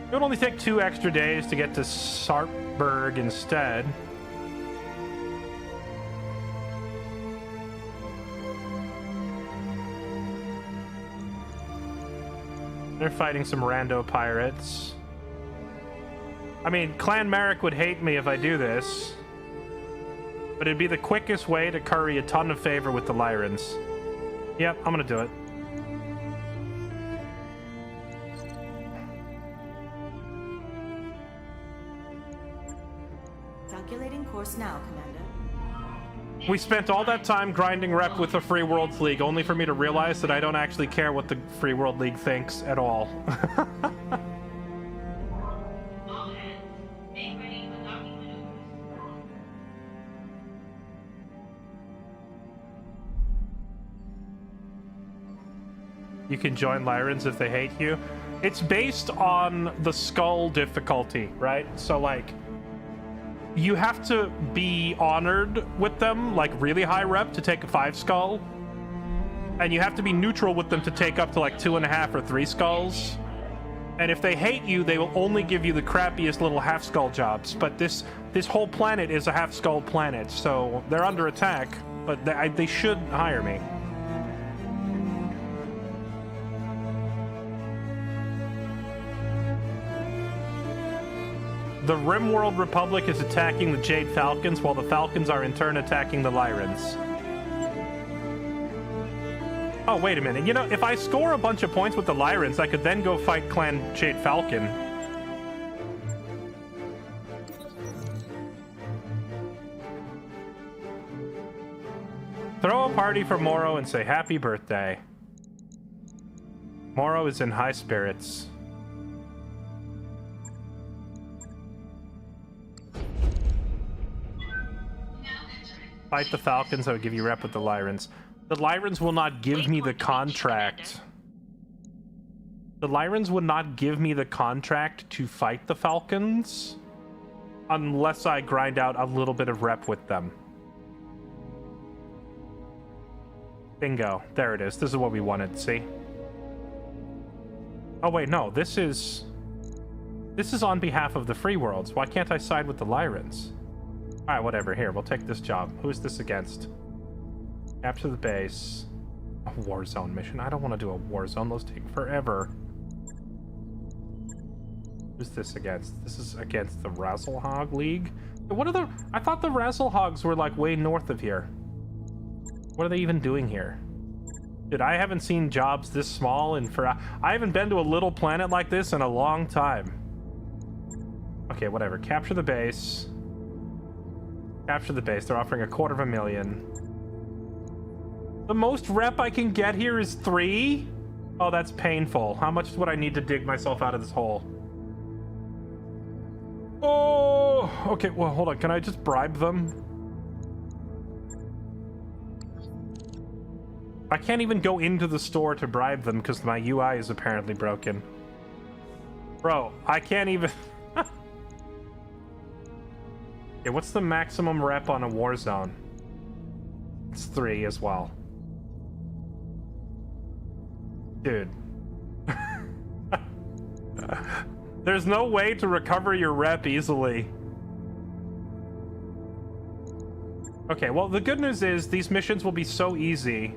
Speaker 1: It would only take 2 extra days to get to Sarpberg instead. They're fighting some rando pirates. I mean, Clan Merrick would hate me if I do this, but it'd be the quickest way to curry a ton of favor with the Lyrans. Yep, I'm gonna do it.
Speaker 8: Calculating course now, Commander.
Speaker 1: We spent all that time grinding rep with the Free Worlds League, only for me to realize that I don't actually care what the Free World League thinks at all.
Speaker 2: All hands, make ready for docking maneuvers.
Speaker 1: You can join Lyrans if they hate you. It's based on the skull difficulty, right? So, like, you have to be honored with them, like really high rep to take a 5 skull. And you have to be neutral with them to take up to like 2.5 or 3 skulls. And if they hate you, they will only give you the crappiest little half skull jobs. But this whole planet is a half skull planet, so they're under attack, but they should hire me. The Rimworld Republic is attacking the Jade Falcons, while the Falcons are in turn attacking the Lyrans. Oh, wait a minute. You know, if I score a bunch of points with the Lyrans, I could then go fight Clan Jade Falcon. Throw a party for Moro and say happy birthday. Moro is in high spirits. Fight the Falcons, I would give you rep with the Lyrans. The Lyrans will not give me the contract. The Lyrans would not give me the contract to fight the Falcons unless I grind out a little bit of rep with them. Bingo. There it is. This is what we wanted, see? Oh wait, no. This is on behalf of the Free Worlds. Why can't I side with the Lyrans? Alright, whatever. Here, we'll take this job. Who is this against? Capture the base. A war zone mission. I don't want to do a war zone. Those take forever. Who's this against? This is against the Razzlehog League. What are the... I thought the Razzlehogs were like way north of here. What are they even doing here? Dude, I haven't seen jobs this small and for... I haven't been to a little planet like this in a long time. Okay, whatever. Capture the base. Capture the base. They're offering $250,000. The most rep I can get here is 3? Oh, that's painful. How much would I need to dig myself out of this hole? Oh, okay. Well, hold on. Can I just bribe them? I can't even go into the store to bribe them because my UI is apparently broken. Bro, I can't even... Okay, what's the maximum rep on a war zone? It's 3 as well. Dude. There's no way to recover your rep easily. Okay, well, the good news is these missions will be so easy.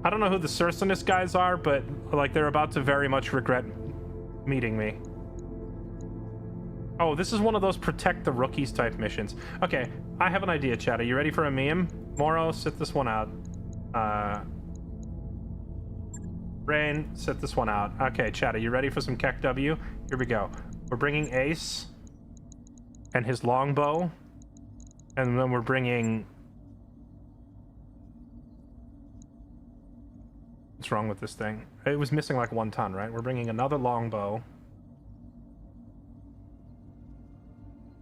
Speaker 1: I don't know who the Cercinus guys are, but, like, they're about to very much regret meeting me. Oh, this is one of those protect the rookies type missions. Okay, I have an idea, chat. Are you ready for a meme? Moro, sit this one out. Rain, sit this one out. Okay, chat, are you ready for some Keck W? Here we go. We're bringing Ace and his longbow, and then we're bringing... What's wrong with this thing? It was missing like 1 ton, right? We're bringing another longbow.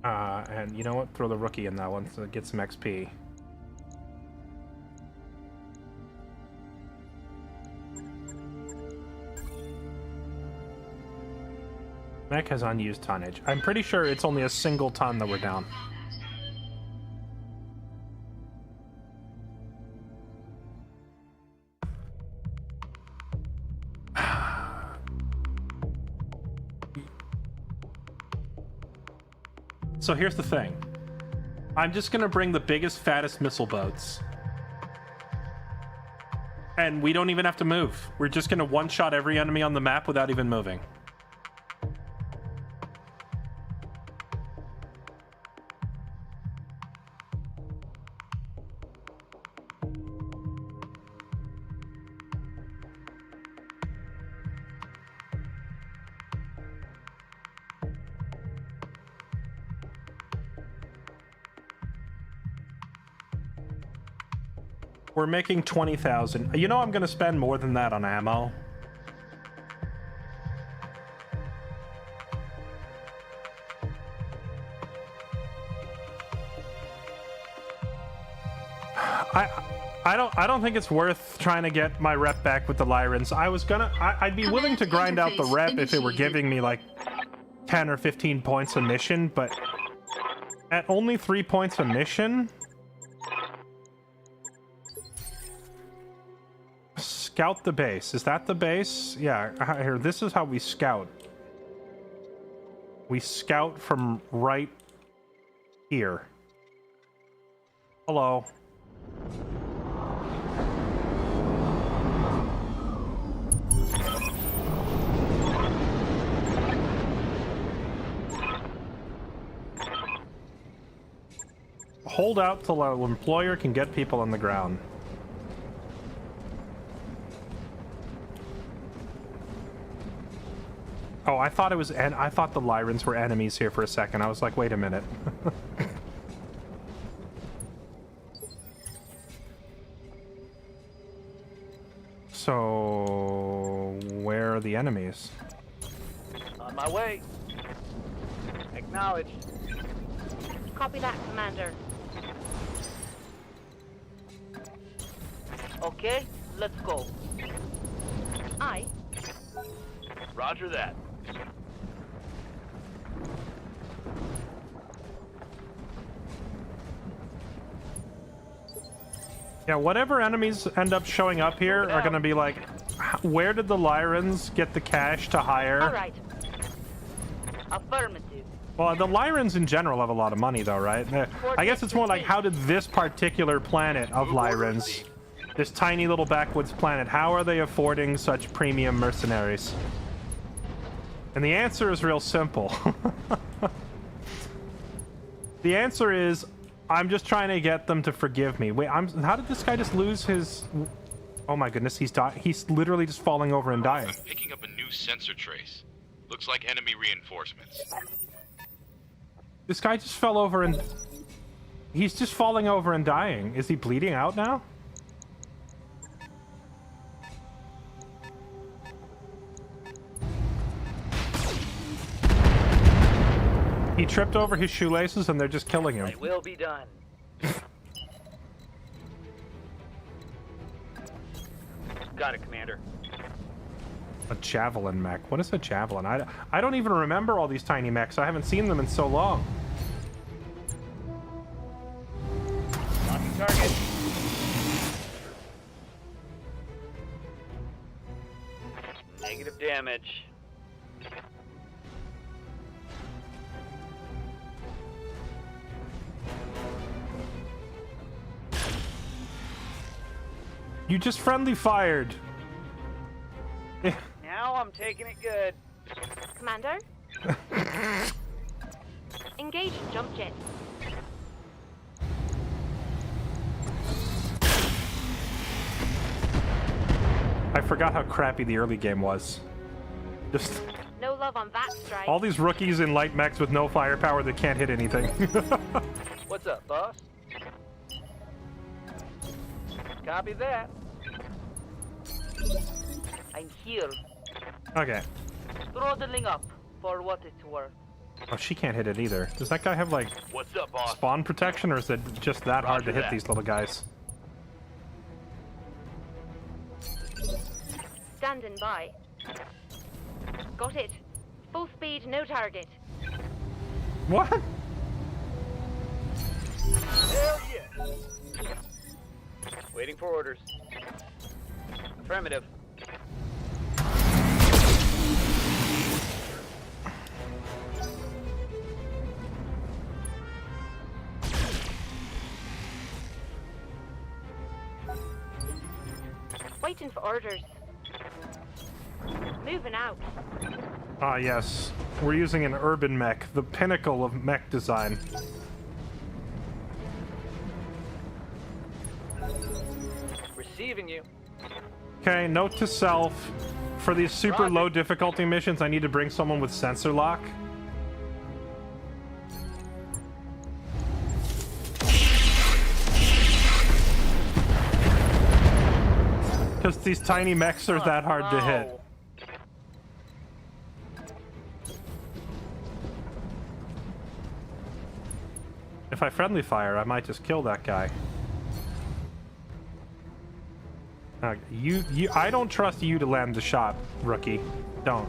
Speaker 1: And you know what? Throw the rookie in that one so it gets some XP. Mech has unused tonnage. I'm pretty sure it's only a single ton that we're down. So here's the thing. I'm just gonna bring the biggest, fattest missile boats. And we don't even have to move. We're just gonna one-shot every enemy on the map without even moving. We're making 20,000. You know I'm gonna spend more than that on ammo. I don't think it's worth trying to get my rep back with the Lyrans. I'd be willing to grind out the rep if it were giving me like 10 or 15 points a mission, but at only 3 points a mission. Scout the base. Is that the base? Yeah, here, this is how we scout. We scout from right here. Hello. Hold out till our employer can get people on the ground. Oh, I thought it was, and I thought the Lyrans were enemies here for a second. I was like, wait a minute. So, where are the enemies?
Speaker 10: On my way. Acknowledge.
Speaker 6: Copy that, Commander.
Speaker 10: Okay, let's go.
Speaker 3: Aye.
Speaker 10: Roger that.
Speaker 1: Yeah, whatever enemies end up showing up here are gonna be like, where did the Lyrans get the cash to hire?
Speaker 3: All right.
Speaker 10: Affirmative.
Speaker 1: Well, the Lyrans in general have a lot of money, though, right? I guess it's more like, how did this particular planet of Lyrans, this tiny little backwoods planet, how are they affording such premium mercenaries? And the answer is real simple. The answer is, I'm just trying to get them to forgive me. Wait, how did this guy just lose his... Oh my goodness, he's literally just falling over and dying.
Speaker 5: I'm picking up a new sensor trace. Looks like enemy reinforcements.
Speaker 1: This guy just fell over and... He's just falling over and dying. Is he bleeding out now? He tripped over his shoelaces and they're just killing him.
Speaker 10: It will be done. Got it, Commander.
Speaker 1: A javelin mech. What is a javelin? I don't even remember all these tiny mechs. I haven't seen them in so long.
Speaker 10: Locking target. Negative damage.
Speaker 1: You just friendly fired.
Speaker 10: Now I'm taking it good.
Speaker 3: Commander? Engage jump jet.
Speaker 1: I forgot how crappy the early game was. Just
Speaker 3: No love on that strike.
Speaker 1: all these rookies in light mechs with no firepower that can't hit anything.
Speaker 10: What's up, boss? Copy that. I'm here.
Speaker 1: Okay.
Speaker 10: Throttling up for what it's worth.
Speaker 1: Oh, she can't hit it either. Does that guy have, like,
Speaker 10: What's up, boss?
Speaker 1: spawn protection, or is it just that hard to
Speaker 10: Roger
Speaker 1: hit
Speaker 10: that.
Speaker 1: these little guys?
Speaker 3: Standing by. Got it. Full speed, no target.
Speaker 1: What?
Speaker 10: Hell yeah. Waiting for orders. Affirmative.
Speaker 3: Waiting for orders. Moving out.
Speaker 1: Ah, yes. We're using an urban mech, the pinnacle of mech design.
Speaker 10: Receiving you.
Speaker 1: Okay, note to self. For these super
Speaker 10: Roger.
Speaker 1: low difficulty missions, I need to bring someone with sensor lock. Because these tiny mechs are that hard to hit.
Speaker 10: No.
Speaker 1: If I friendly fire, I might just kill that guy. I don't trust you to land the shot, rookie. Don't.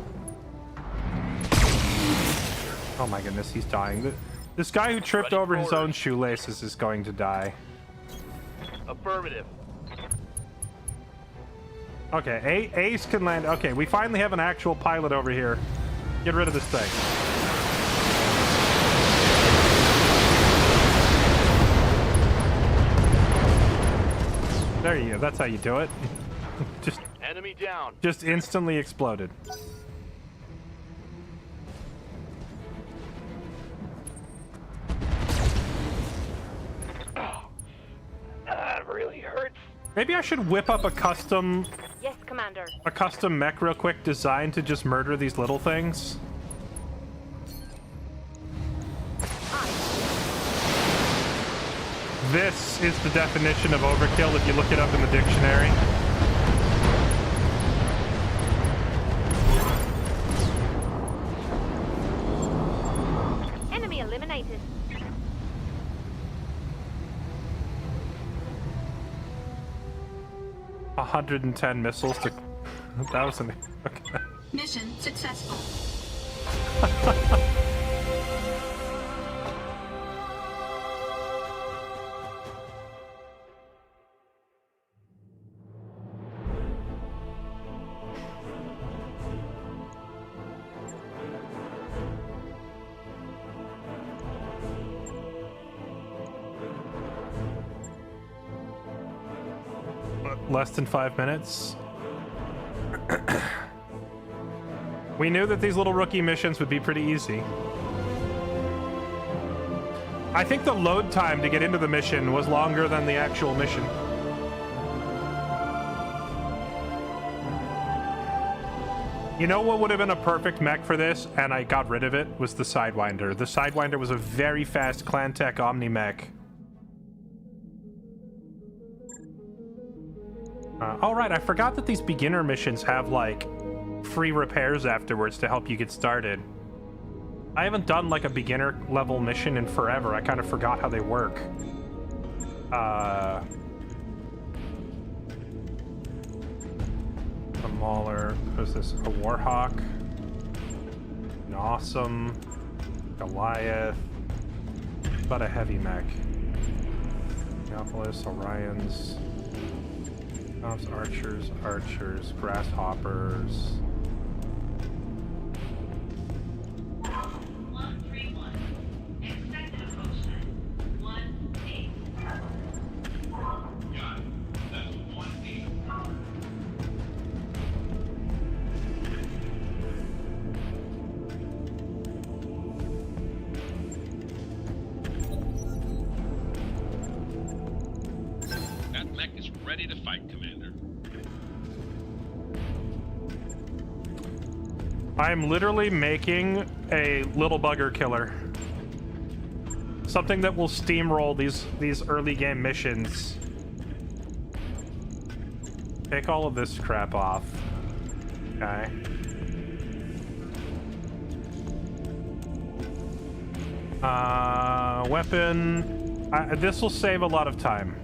Speaker 1: Oh my goodness, he's dying. This guy who tripped
Speaker 10: Ready
Speaker 1: over his
Speaker 10: for
Speaker 1: own
Speaker 10: orders.
Speaker 1: shoelaces is going to die.
Speaker 10: Affirmative.
Speaker 1: Okay, Ace can land. Okay, we finally have an actual pilot over here. Get rid of this thing. There you go. That's how you do it.
Speaker 10: Enemy down.
Speaker 1: Just instantly exploded.
Speaker 10: That really hurts.
Speaker 1: Maybe I should whip up a custom
Speaker 3: Yes, Commander.
Speaker 1: mech real quick designed to just murder these little things. This is the definition of overkill if you look it up in the dictionary.
Speaker 3: Enemy eliminated.
Speaker 1: 110 missiles to... That was an... Okay.
Speaker 8: Mission successful.
Speaker 1: Less than 5 minutes. We knew that these little rookie missions would be pretty easy. I think the load time to get into the mission was longer than the actual mission. You know what would have been a perfect mech for this, and I got rid of it, was the Sidewinder. The Sidewinder was a very fast Clantech Omni mech. Oh, right, I forgot that these beginner missions have, like, free repairs afterwards to help you get started. I haven't done, like, a beginner level mission in forever. I kind of forgot how they work. A Mauler. Who's this? A Warhawk. An Awesome. Goliath. About a heavy mech. Neopolis, Orions. Archers, grasshoppers.
Speaker 2: 131. Expected approach time. 1-8.
Speaker 5: Got it. That's 1-8.
Speaker 11: That mech is ready to fight, Commander.
Speaker 1: I'm literally making a little bugger killer. Something that will steamroll these early game missions. Take all of this crap off. Okay. Weapon. This will save a lot of time.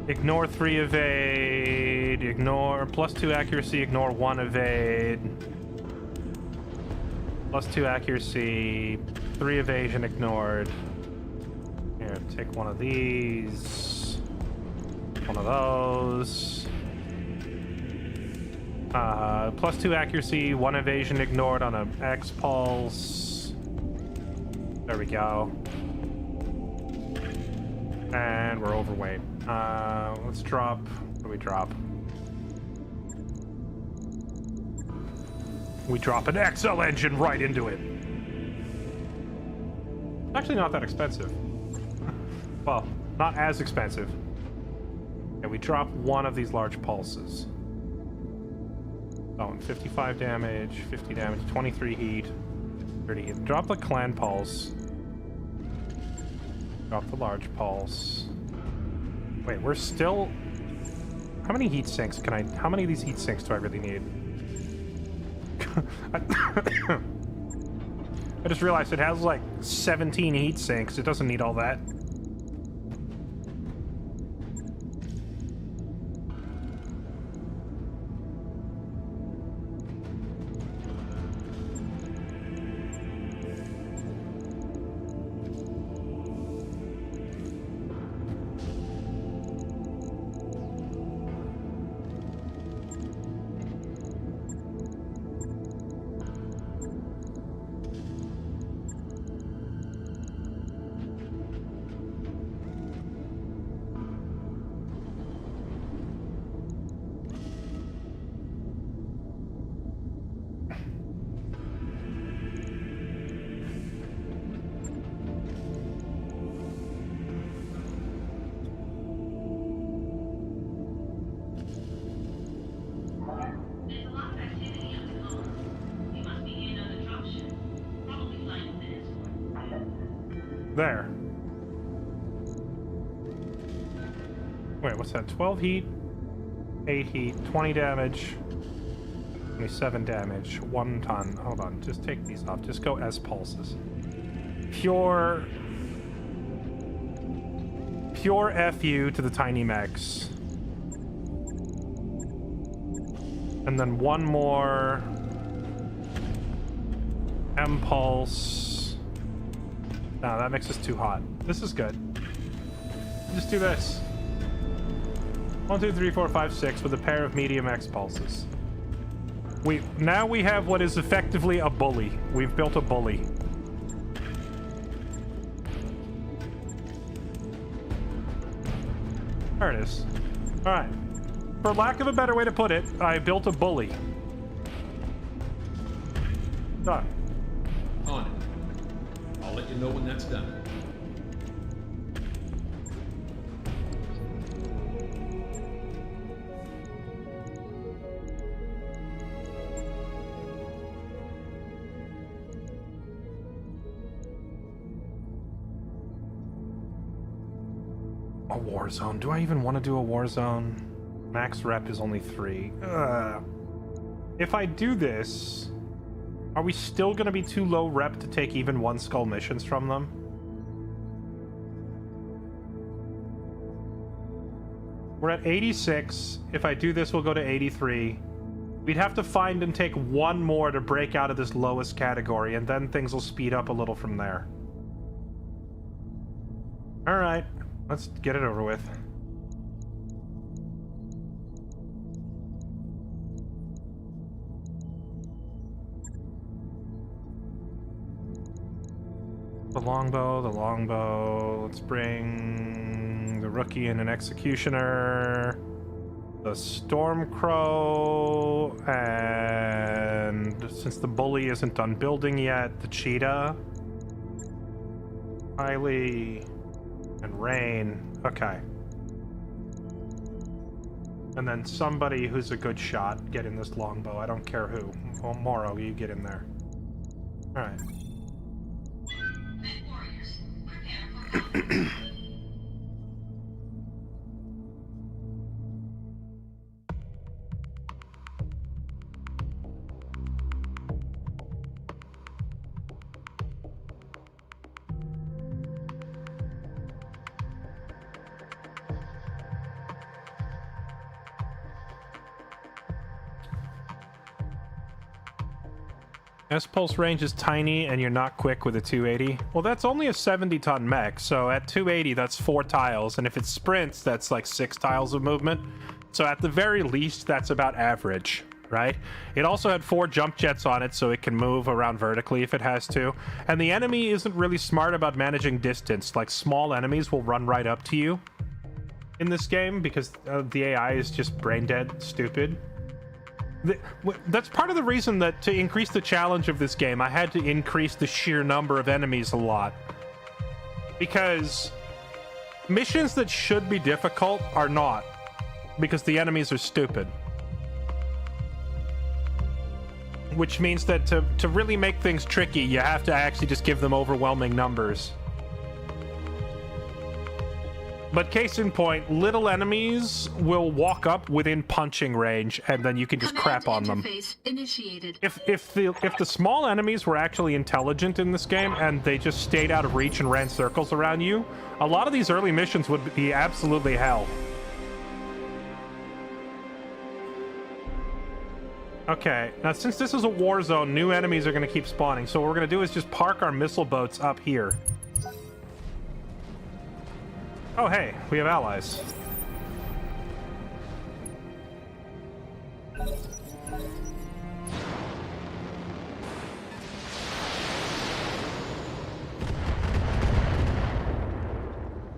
Speaker 1: Ignore 3 evade, ignore +2 accuracy, ignore 1 evade. +2 accuracy, 3 evasion ignored. Here, take one of these. One of those. +2 accuracy, 1 evasion ignored on a X pulse. There we go. And we're overweight. Let's drop. What do we drop? We drop an XL engine right into it. Actually, not that expensive. Well, not as expensive. And we drop one of these large pulses. Oh, and 55 damage, 50 damage, 23 heat, 30 heat. Drop the clan pulse. Drop the large pulse. Wait, we're still... How many heat sinks can I... How many of these heat sinks do I really need? I just realized it has like 17 heat sinks. It doesn't need all that. There. Wait, what's that? 12 heat, 8 heat, 20 damage, 27 damage, 1 ton. Hold on, just take these off. Just go as pulses. Pure pure FU to the tiny mechs. And then one more impulse. No, that makes us too hot. This is good. Just do this. 1, 2, 3, 4, 5, 6 with a pair of medium X pulses. Now we have what is effectively a bully. We've built a bully. There it is. All right. For lack of a better way to put it, I built a bully. Done.
Speaker 7: On it. I'll let you know when that's done.
Speaker 1: A war zone. Do I even want to do a war zone? Max rep is only 3. If I do this, are we still going to be too low rep to take even 1 skull missions from them? We're at 86. If I do this, we'll go to 83. We'd have to find and take 1 more to break out of this lowest category, and then things will speed up a little from there. All right. Let's get it over with. The longbow. Let's bring the rookie and an executioner. The Stormcrow, and since the bully isn't done building yet, the cheetah. Kylie. And Rain. Okay. And then somebody who's a good shot get in this longbow. I don't care who. Well, Moro, you get in there. Alright.
Speaker 2: Warriors, prepare for combat.
Speaker 1: S-Pulse range is tiny and you're not quick with a 280. Well, that's only a 70-ton mech, so at 280, that's 4 tiles, and if it sprints, that's like 6 tiles of movement. So at the very least, that's about average, right? It also had 4 jump jets on it, so it can move around vertically if it has to. And the enemy isn't really smart about managing distance. Like, small enemies will run right up to you in this game because the AI is just brain dead stupid. That's part of the reason that to increase the challenge of this game, I had to increase the sheer number of enemies a lot. Because missions that should be difficult are not, because the enemies are stupid. Which means that to really make things tricky, you have to actually just give them overwhelming numbers. But case in point, little enemies will walk up within punching range, and then you can just crap on them.
Speaker 2: Initiated.
Speaker 1: If the small enemies were actually intelligent in this game, and they just stayed out of reach and ran circles around you, a lot of these early missions would be absolutely hell. Okay, now since this is a war zone, new enemies are going to keep spawning, so what we're going to do is just park our missile boats up here. Oh, hey, we have allies.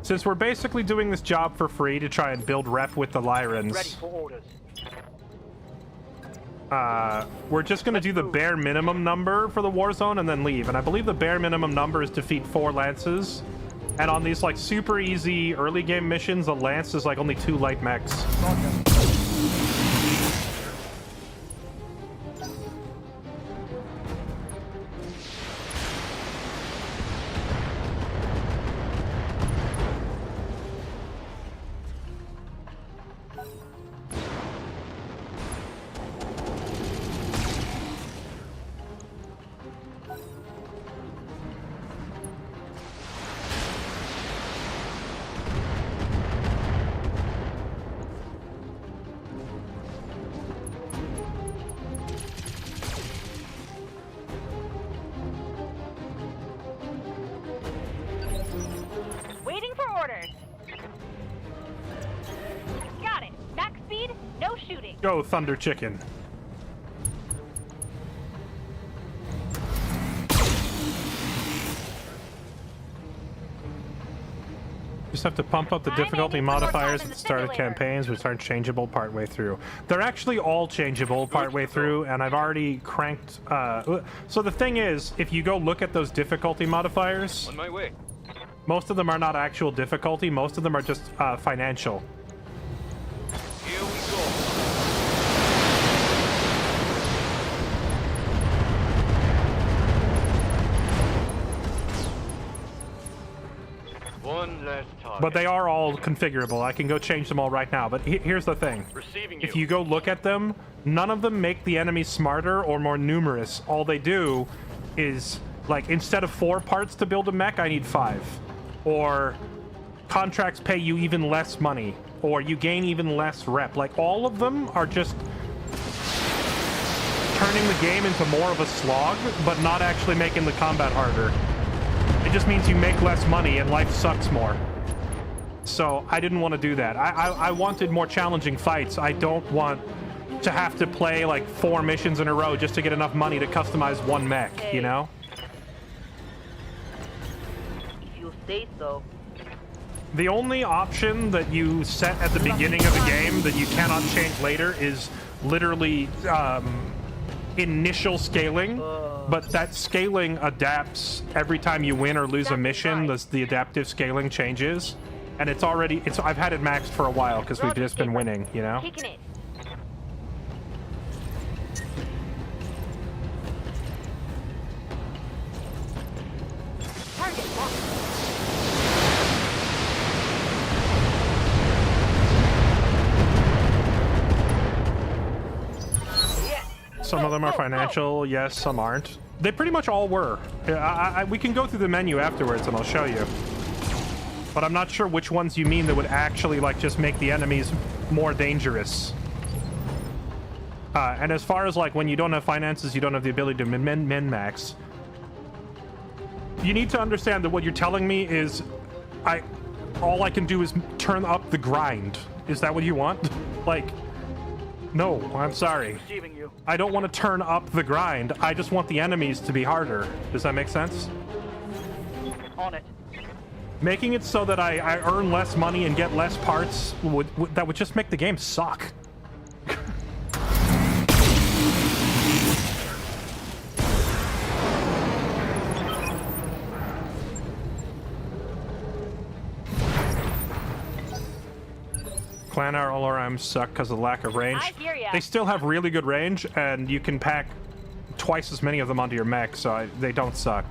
Speaker 1: Since we're basically doing this job for free to try and build rep with the Lyrans,
Speaker 10: Ready for orders.
Speaker 1: we're just going to do the bare minimum number for the war zone and then leave. And I believe the bare minimum number is defeat 4 lances. And on these, like, super easy early game missions, the lance is, like, only 2 light mechs.
Speaker 3: orders. Got it. Max speed, no shooting.
Speaker 1: Go, Thunder Chicken. Just have to pump up the difficulty modifiers at the start of campaigns, which aren't changeable partway through. They're actually all changeable partway through, and I've already cranked... So the thing is, if you go look at those difficulty modifiers...
Speaker 10: On my way.
Speaker 1: Most of them are not actual difficulty, most of them are just financial.
Speaker 10: Here we go. One last target.
Speaker 1: But they are all configurable. I can go change them all right now. But here's the thing.
Speaker 10: Receiving
Speaker 1: If you go look at them, none of them make the enemies smarter or more numerous. All they do is, like, instead of 4 parts to build a mech, I need 5. Or contracts pay you even less money. Or you gain even less rep. Like, all of them are just turning the game into more of a slog, but not actually making the combat harder. It just means you make less money and life sucks more. So I didn't want to do that. I wanted more challenging fights. I don't want to have to play like 4 missions in a row just to get enough money to customize one mech, you know?
Speaker 3: If you say so.
Speaker 1: The only option that you set at the beginning of the game that you cannot change later is literally initial scaling. But that scaling adapts every time you win or lose a mission. The adaptive scaling changes, and I've had it maxed for a while because we've just been winning, you know.
Speaker 3: Kicking it. Target locked.
Speaker 1: Some of them are financial, yes, some aren't. They pretty much all were. We can go through the menu afterwards and I'll show you. But I'm not sure which ones you mean that would actually, like, just make the enemies more dangerous. And as far as, like, when you don't have finances, you don't have the ability to min-max. You need to understand that what you're telling me is all I can do is turn up the grind. Is that what you want? Like... No, I'm sorry. I don't want to turn up the grind. I just want the enemies to be harder. Does that make sense?
Speaker 10: On it.
Speaker 1: Making it so that I earn less money and get less parts that would just make the game suck. Clan RLRMs suck because of the lack of range.
Speaker 3: I hear ya.
Speaker 1: They still have really good range, and you can pack twice as many of them onto your mech, so they don't suck.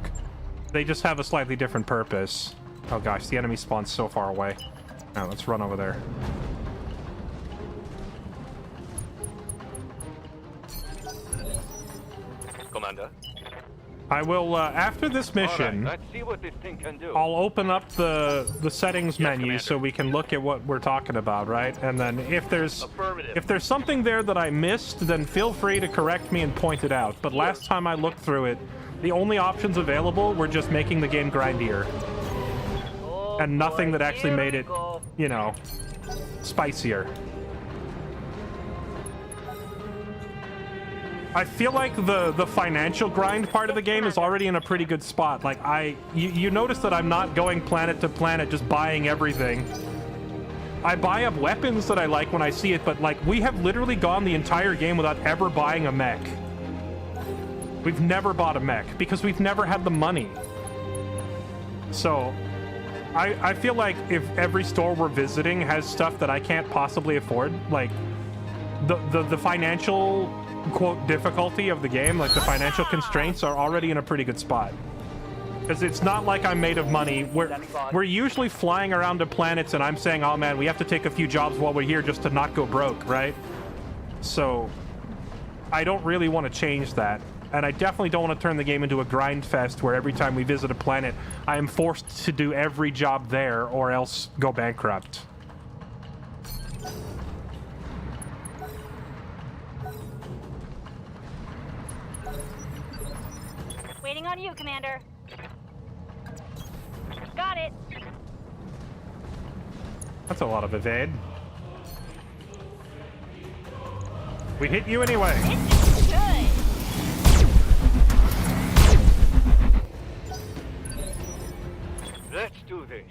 Speaker 1: They just have a slightly different purpose. Oh gosh, the enemy spawns so far away. Now let's run over there.
Speaker 10: Commander.
Speaker 1: I will, after this mission,
Speaker 10: Let's see what this thing can do.
Speaker 1: I'll open up the settings menu
Speaker 10: Commander.
Speaker 1: so we can look at what we're talking about, right? And then if there's something there that I missed, then feel free to correct me and point it out. But last time I looked through it, the only options available were just making the game grindier. And nothing that actually made it, you know, spicier. I feel like the financial grind part of the game is already in a pretty good spot. Like, you notice that I'm not going planet to planet just buying everything. I buy up weapons that I like when I see it, but, like, we have literally gone the entire game without ever buying a mech. We've never bought a mech because we've never had the money. So I feel like if every store we're visiting has stuff that I can't possibly afford, like the financial quote difficulty of the game, like the financial constraints are already in a pretty good spot. Because it's not like I'm made of money. We're usually flying around to planets and I'm saying, oh man, we have to take a few jobs while we're here just to not go broke, right? So I don't really want to change that. And I definitely don't want to turn the game into a grind fest where every time we visit a planet, I am forced to do every job there or else go bankrupt.
Speaker 3: Waiting on you, Commander. Got it.
Speaker 1: That's a lot of evade. We hit you anyway.
Speaker 3: Good.
Speaker 10: Let's do this.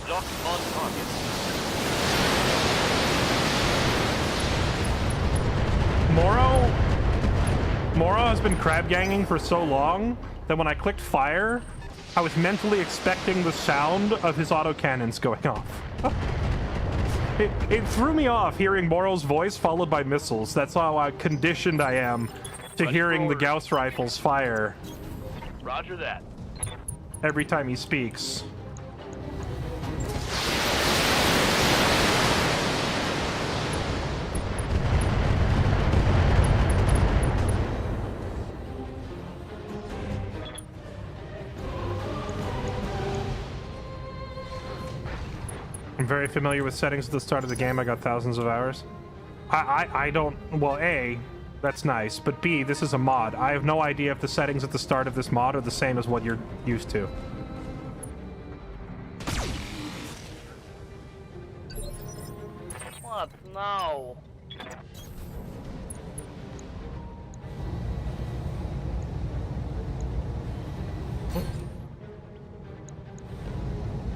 Speaker 10: Lock on target.
Speaker 1: Moro has been crab ganging for so long that when I clicked fire, I was mentally expecting the sound of his autocannons going off. It threw me off hearing Moro's voice followed by missiles. That's how conditioned I am to hearing the Gauss rifles fire.
Speaker 10: Roger that.
Speaker 1: Every time he speaks. I'm very familiar with settings at the start of the game. I got thousands of hours. I don't... Well, A, that's nice. But B, this is a mod. I have no idea if the settings at the start of this mod are the same as what you're used to.
Speaker 10: What now?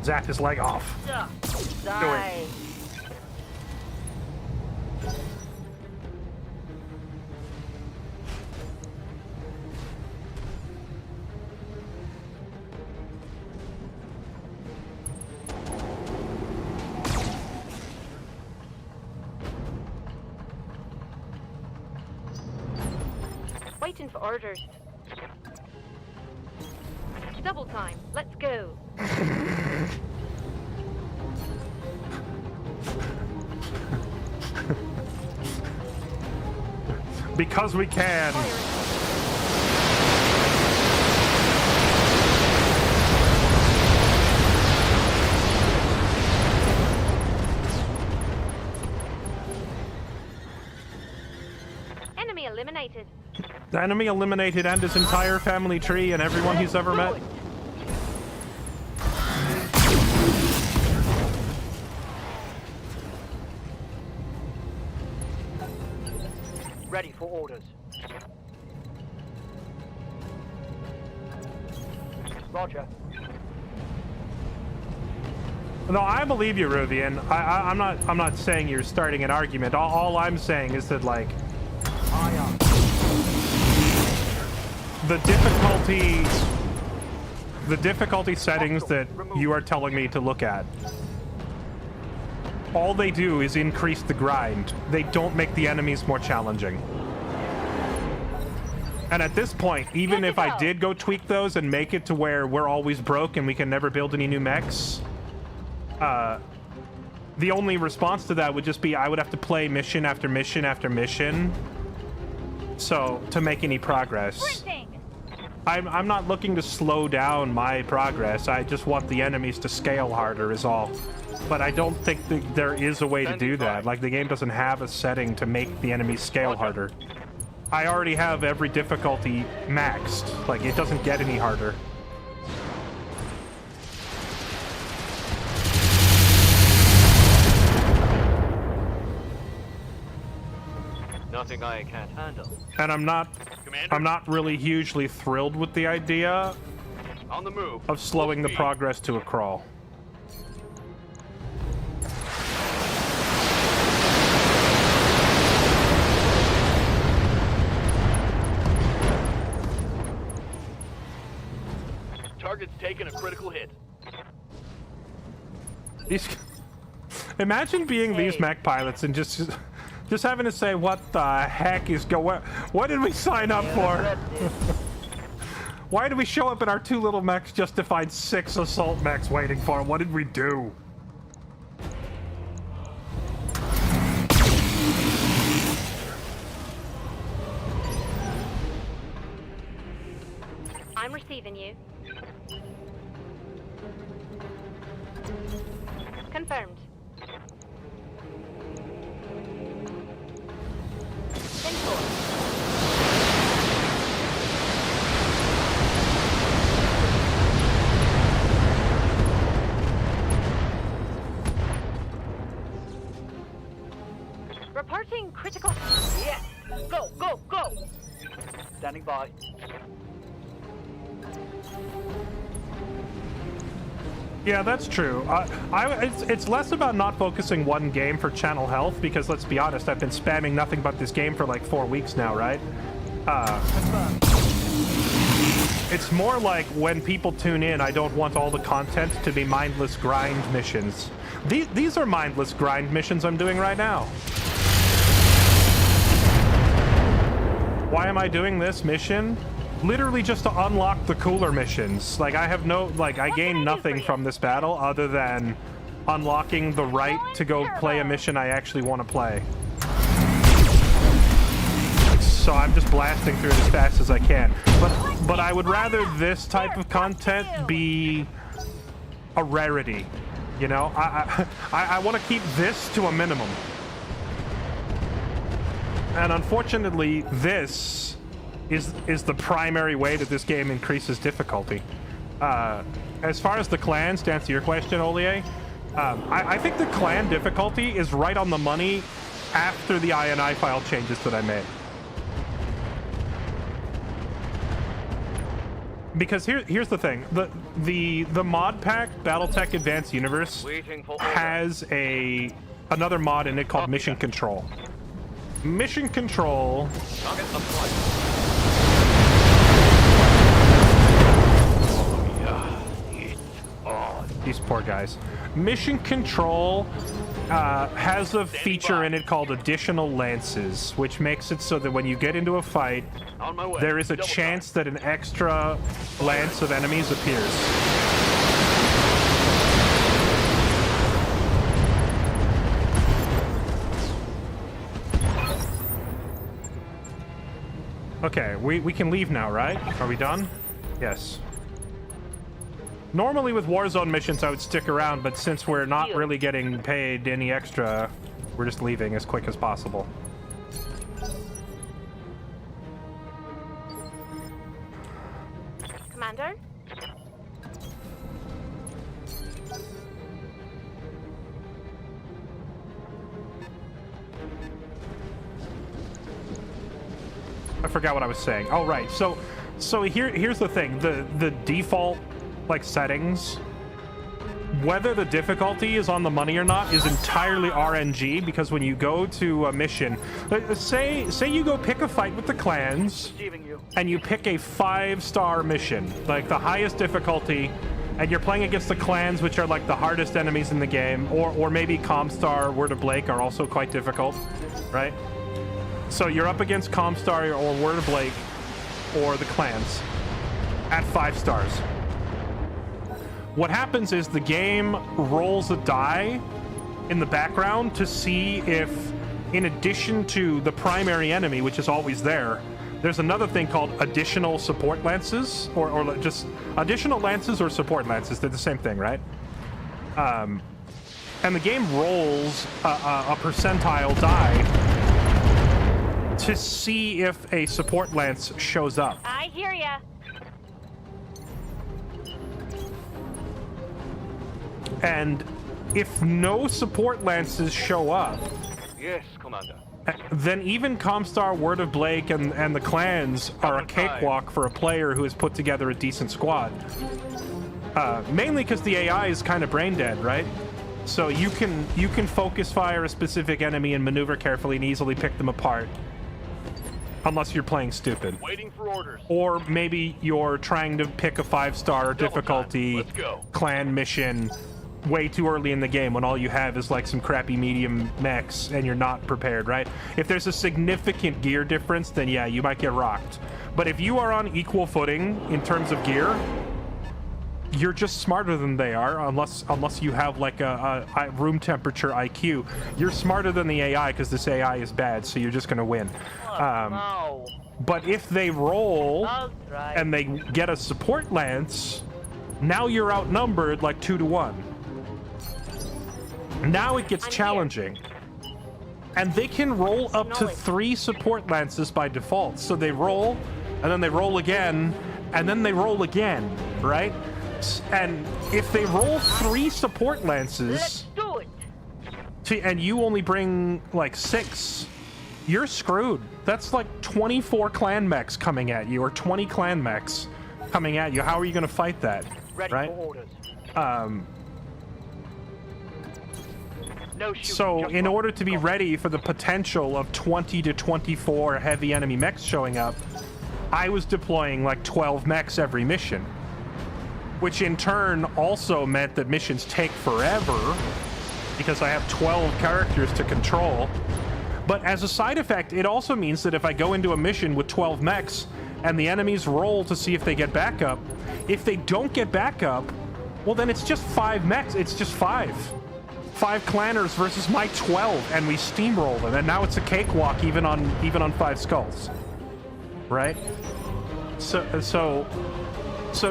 Speaker 1: Zap his leg off.
Speaker 3: Die. Waiting for orders. Double time. Let's go.
Speaker 1: Because we can.
Speaker 3: Enemy eliminated.
Speaker 1: The enemy eliminated and his entire family tree and everyone he's ever met.
Speaker 10: Ready for orders. Roger.
Speaker 1: No, I believe you, Ruvian. I'm not saying you're starting an argument. All I'm saying is that, like, the difficulty settings that you are telling me to look at, all they do is increase the grind. They don't make the enemies more challenging. And at this point, even if I did go tweak those and make it to where we're always broke and we can never build any new mechs, the only response to that would just be I would have to play mission after mission after mission, so to make any progress. I'm not looking to slow down my progress. I just want the enemies to scale harder is all. But I don't think that there is a way to do that. Like, the game doesn't have a setting to make the enemies scale harder. I already have every difficulty maxed. Like, it doesn't get any harder.
Speaker 10: Nothing I can't handle.
Speaker 1: And I'm not really hugely thrilled with the idea
Speaker 10: On the move.
Speaker 1: of slowing the progress to a crawl.
Speaker 10: Target's taking a critical hit.
Speaker 1: Imagine being these mech pilots and just having to say, what the heck is going... What did we sign up for? Why did we show up in our 2 little mechs just to find 6 assault mechs waiting for them? What did we do?
Speaker 3: I'm receiving you. Confirmed. Reporting critical.
Speaker 10: Yes! Go, go, go! Standing by.
Speaker 1: Yeah, that's true. It's less about not focusing one game for channel health, because let's be honest, I've been spamming nothing but this game for like 4 weeks now, right? It's more like when people tune in, I don't want all the content to be mindless grind missions. These are mindless grind missions I'm doing right now. Why am I doing this mission? Literally just to unlock the cooler missions. Like, I have no, like, I gain nothing from this battle other than unlocking the right to go play a mission I actually want to play. So I'm just blasting through it as fast as I can. But I would rather this type of content be a rarity. You know, I want to keep this to a minimum. And unfortunately, this is the primary way that this game increases difficulty. As far as the clans, to answer your question, Olier, I think the clan difficulty is right on the money after the INI file changes that I made. Because here's the thing, the mod pack BattleTech Advanced Universe has another mod in it called Mission Control. Mission Control. These poor guys. Mission Control has a feature in it called Additional Lances, which makes it so that when you get into a fight, there is a chance that an extra lance of enemies appears. Okay, we can leave now, right? Are we done? Yes. Normally with Warzone missions, I would stick around, but since we're not really getting paid any extra, we're just leaving as quick as possible.
Speaker 3: Commander?
Speaker 1: I forgot what I was saying. Oh, right. So here's the thing. The default like settings, whether the difficulty is on the money or not is entirely RNG, because when you go to a mission, say you go pick a fight with the clans and you pick a 5-star mission, like the highest difficulty, and you're playing against the clans, which are like the hardest enemies in the game, or maybe Comstar, Word of Blake are also quite difficult, right? So you're up against Comstar or Word of Blake or the clans at 5 stars. What happens is the game rolls a die in the background to see if, in addition to the primary enemy, which is always there, there's another thing called additional support lances, or just additional lances or support lances. They're the same thing, right? And the game rolls a percentile die to see if a support lance shows up.
Speaker 3: I hear ya.
Speaker 1: And if no support lances show up,
Speaker 10: Yes, Commander.
Speaker 1: then even Comstar, Word of Blake, and the clans are a cakewalk for a player who has put together a decent squad. Mainly because the AI is kind of brain dead, right? So you can focus fire a specific enemy and maneuver carefully and easily pick them apart. Unless you're playing stupid.
Speaker 10: Waiting for orders.
Speaker 1: Or maybe you're trying to pick a 5-star difficulty clan mission way too early in the game when all you have is like some crappy medium mechs and you're not prepared, right? If there's a significant gear difference, then yeah, you might get rocked. But if you are on equal footing in terms of gear, you're just smarter than they are, unless you have like a room temperature IQ. You're smarter than the AI because this AI is bad, so you're just gonna win.
Speaker 10: No.
Speaker 1: But if they roll
Speaker 3: Right.
Speaker 1: and they get a support lance, now you're outnumbered like 2 to 1. Now it gets challenging. And they can roll up to 3 support lances by default. So they roll, and then they roll again, and then they roll again, right? And if they roll 3 support lances and you only bring like 6, you're screwed. That's like 24 clan mechs coming at you, or 20 clan mechs coming at you. How are you going to fight that?
Speaker 10: Ready
Speaker 1: right?
Speaker 10: for orders. No shooting,
Speaker 1: So
Speaker 10: just
Speaker 1: in
Speaker 10: run.
Speaker 1: order to be ready for the potential of 20 to 24 heavy enemy mechs showing up, I was deploying like 12 mechs every mission, which in turn also meant that missions take forever because I have 12 characters to control. But as a side effect, it also means that if I go into a mission with 12 mechs and the enemies roll to see if they get backup, if they don't get backup, well then it's just 5 mechs. It's just 5 clanners versus my 12, and we steamroll them, and now it's a cakewalk even on 5 skulls, right? So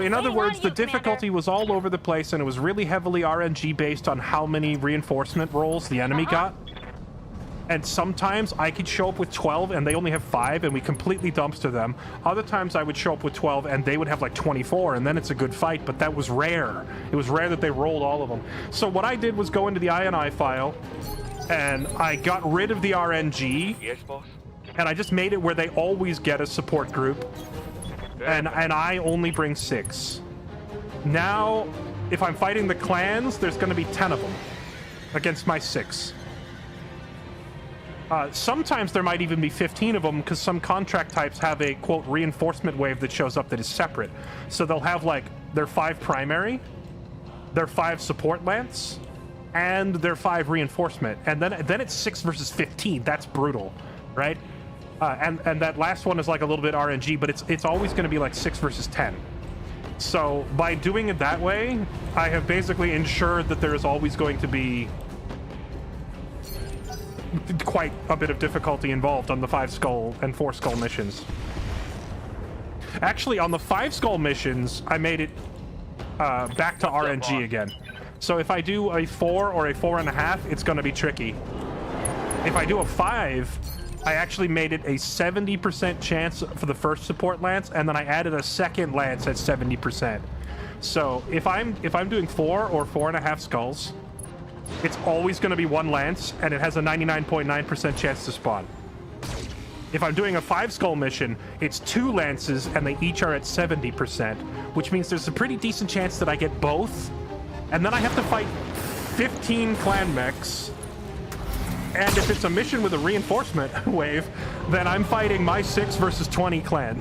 Speaker 1: in other words, the difficulty was all over the place, and it was really heavily RNG based on how many reinforcement rolls the enemy got. And sometimes I could show up with 12 and they only have 5 and we completely dumpster them. Other times I would show up with 12 and they would have like 24, and then it's a good fight, but that was rare. It was rare that they rolled all of them. So what I did was go into the INI file and I got rid of the RNG.
Speaker 10: Yes, boss.
Speaker 1: And I just made it where they always get a support group. And I only bring 6. Now, if I'm fighting the clans, there's going to be 10 of them against my 6. Sometimes there might even be 15 of them because some contract types have a, quote, reinforcement wave that shows up that is separate. So they'll have, like, their 5 primary, their 5 support lance, and their 5 reinforcement. And then it's 6 versus 15. That's brutal, right? And that last one is, like, a little bit RNG, but it's always going to be, like, 6 versus 10. So by doing it that way, I have basically ensured that there is always going to be quite a bit of difficulty involved on the 5 skull and 4 skull missions. Actually, on the 5 skull missions, I made it back to RNG again. So if I do a 4 or a 4.5, it's going to be tricky. If I do a 5, I actually made it a 70% chance for the first support lance, and then I added a second lance at 70%. So if I'm doing 4 or 4.5 skulls, it's always going to be 1 lance, and it has a 99.9% chance to spawn. If I'm doing a 5 skull mission, it's 2 lances, and they each are at 70%, which means there's a pretty decent chance that I get both. And then I have to fight 15 clan mechs. And if it's a mission with a reinforcement wave, then I'm fighting my 6 versus 20 clan.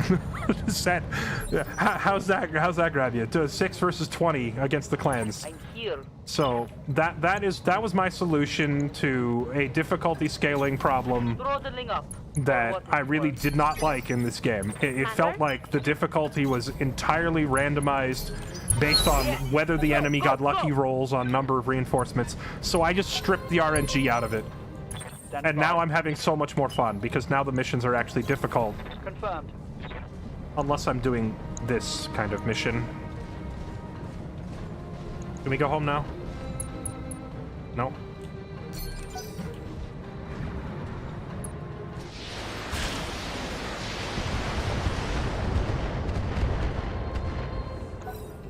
Speaker 1: How's that grab you? To 6 versus 20 against the clans.
Speaker 10: I'm here.
Speaker 1: So that was my solution to a difficulty scaling problem
Speaker 10: Throttling up.
Speaker 1: that I really did not like in this game. It felt like the difficulty was entirely randomized based on whether the enemy got lucky rolls on number of reinforcements. So I just stripped the RNG out of it. And now I'm having so much more fun because now the missions are actually difficult.
Speaker 10: Confirmed.
Speaker 1: Unless I'm doing this kind of mission. Can we go home now? No.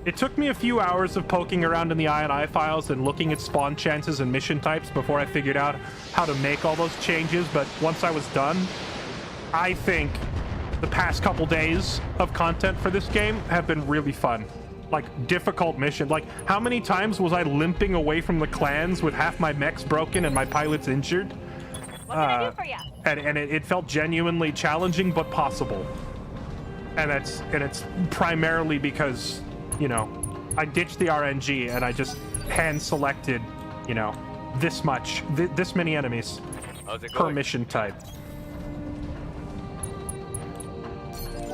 Speaker 1: It took me a few hours of poking around in the INI files and looking at spawn chances and mission types before I figured out how to make all those changes, but once I was done, I think the past couple days of content for this game have been really fun. Like, difficult mission. Like, how many times was I limping away from the clans with half my mechs broken and my pilots injured?
Speaker 3: What can I do for you?
Speaker 1: And it felt genuinely challenging, but possible. And it's primarily because, you know, I ditched the RNG and I just hand-selected, you know, this much, this many enemies per mission type.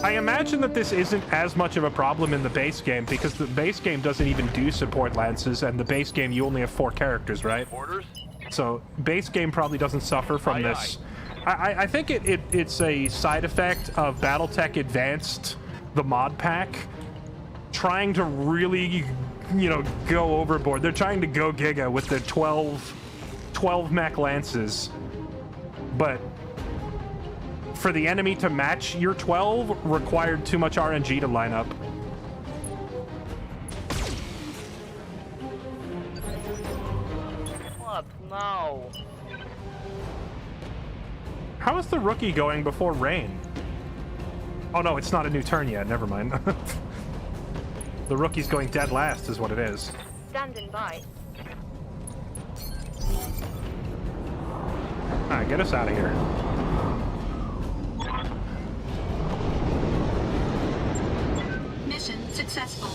Speaker 1: I imagine that this isn't as much of a problem in the base game because the base game doesn't even do support lances, and the base game you only have 4 characters, right?
Speaker 10: Orders?
Speaker 1: So base game probably doesn't suffer from this. I think it's a side effect of BattleTech Advanced, the mod pack, trying to really, you know, go overboard. They're trying to go giga with their 12 mech lances, but for the enemy to match your 12 required too much RNG to line up.
Speaker 10: What? No.
Speaker 1: How is the rookie going before rain? Oh no, it's not a new turn yet. Never mind. The rookie's going dead last is what it is.
Speaker 3: Standing by.
Speaker 1: Alright, get us out of here.
Speaker 6: Mission successful.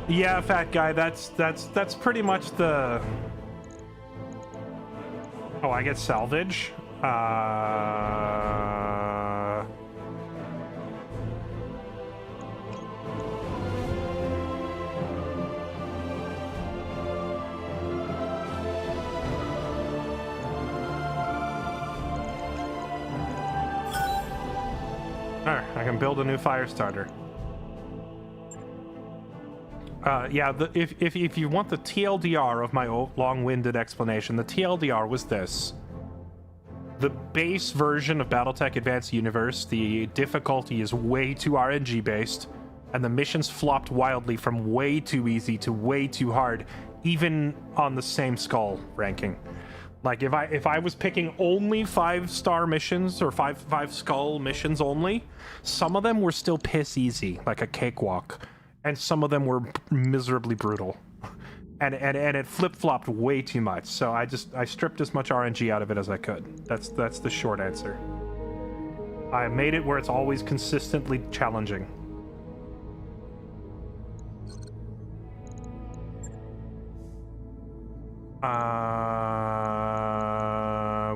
Speaker 1: Yeah, fat guy, that's pretty much the... Oh, I get salvage? Alright, I can build a new fire starter. Yeah, if you want the TLDR of my long-winded explanation, the TLDR was this. The base version of BattleTech Advanced Universe, the difficulty is way too RNG-based, and the missions flopped wildly from way too easy to way too hard, even on the same skull ranking. Like, if I was picking only 5-star missions, or five skull missions only, some of them were still piss easy, like a cakewalk. And some of them were miserably brutal, and it flip-flopped way too much. So I stripped as much RNG out of it as I could. That's the short answer. I made it where it's always consistently challenging.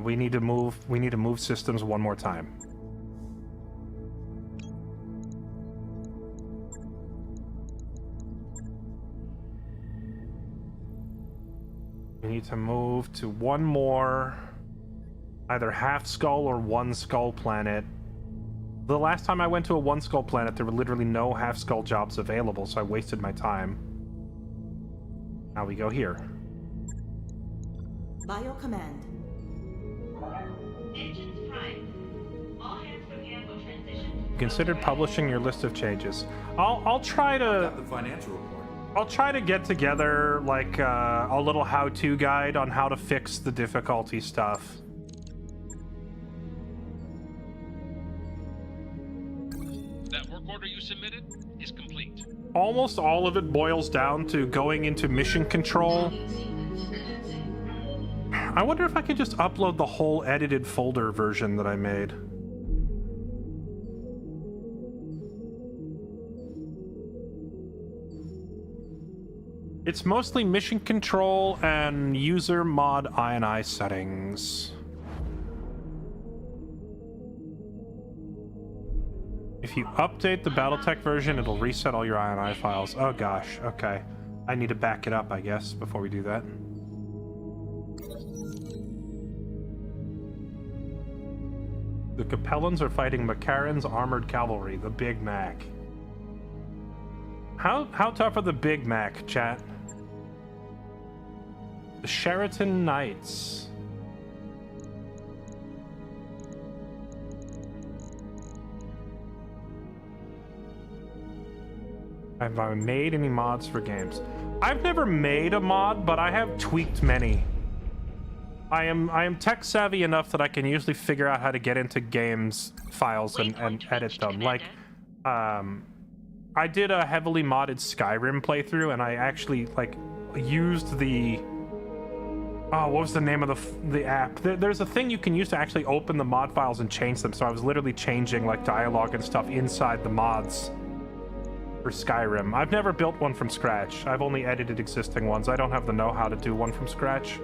Speaker 1: We need to move systems one more time. We need to move to one more, either half skull or one skull planet. The last time I went to a one skull planet, there were literally no half skull jobs available, so I wasted my time. Now we go here.
Speaker 8: Bio command.
Speaker 2: Engines prime. All hands prepare for transition.
Speaker 1: Consider publishing your list of changes. I'll try to.
Speaker 9: Got the financial report.
Speaker 1: I'll try to get together like a little how-to guide on how to fix the difficulty stuff.
Speaker 11: That work order you submitted is complete.
Speaker 1: Almost all of it boils down to going into mission control. I wonder if I could just upload the whole edited folder version that I made. It's mostly mission control and user mod INI settings. If you update the BattleTech version, it'll reset all your INI files. Oh gosh, okay. I need to back it up, I guess, before we do that. The Capellans are fighting McCarran's armored cavalry, the Big Mac. How tough are the Big Mac, chat? The Sheraton Knights. Have I made any mods for games? I've never made a mod, but I have tweaked many. I am tech savvy enough that I can usually figure out how to get into games files and edit them. Like, I did a heavily modded Skyrim playthrough, and I actually like used the what was the name of the app? There's a thing you can use to actually open the mod files and change them. So I was literally changing like dialogue and stuff inside the mods for Skyrim. I've never built one from scratch. I've only edited existing ones. I don't have the know-how to do one from scratch.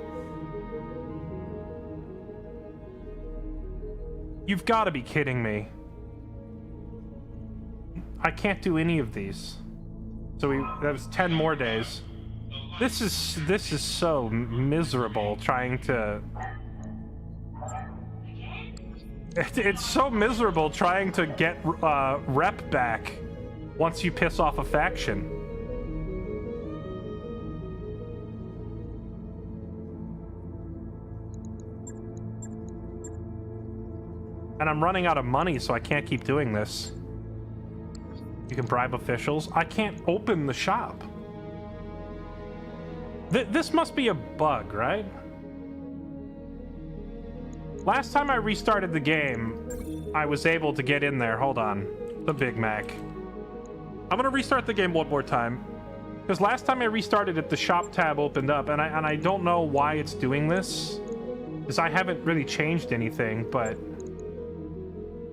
Speaker 1: You've got to be kidding me. I can't do any of these. So that was 10 more days. This is so miserable trying to... It's so miserable trying to get rep back once you piss off a faction. And I'm running out of money, so I can't keep doing this. You can bribe officials. I can't open the shop. This must be a bug, right? Last time I restarted the game, I was able to get in there. Hold on. The Big Mac. I'm gonna restart the game one more time. Because last time I restarted it, the shop tab opened up, and I don't know why it's doing this. Because I haven't really changed anything, but...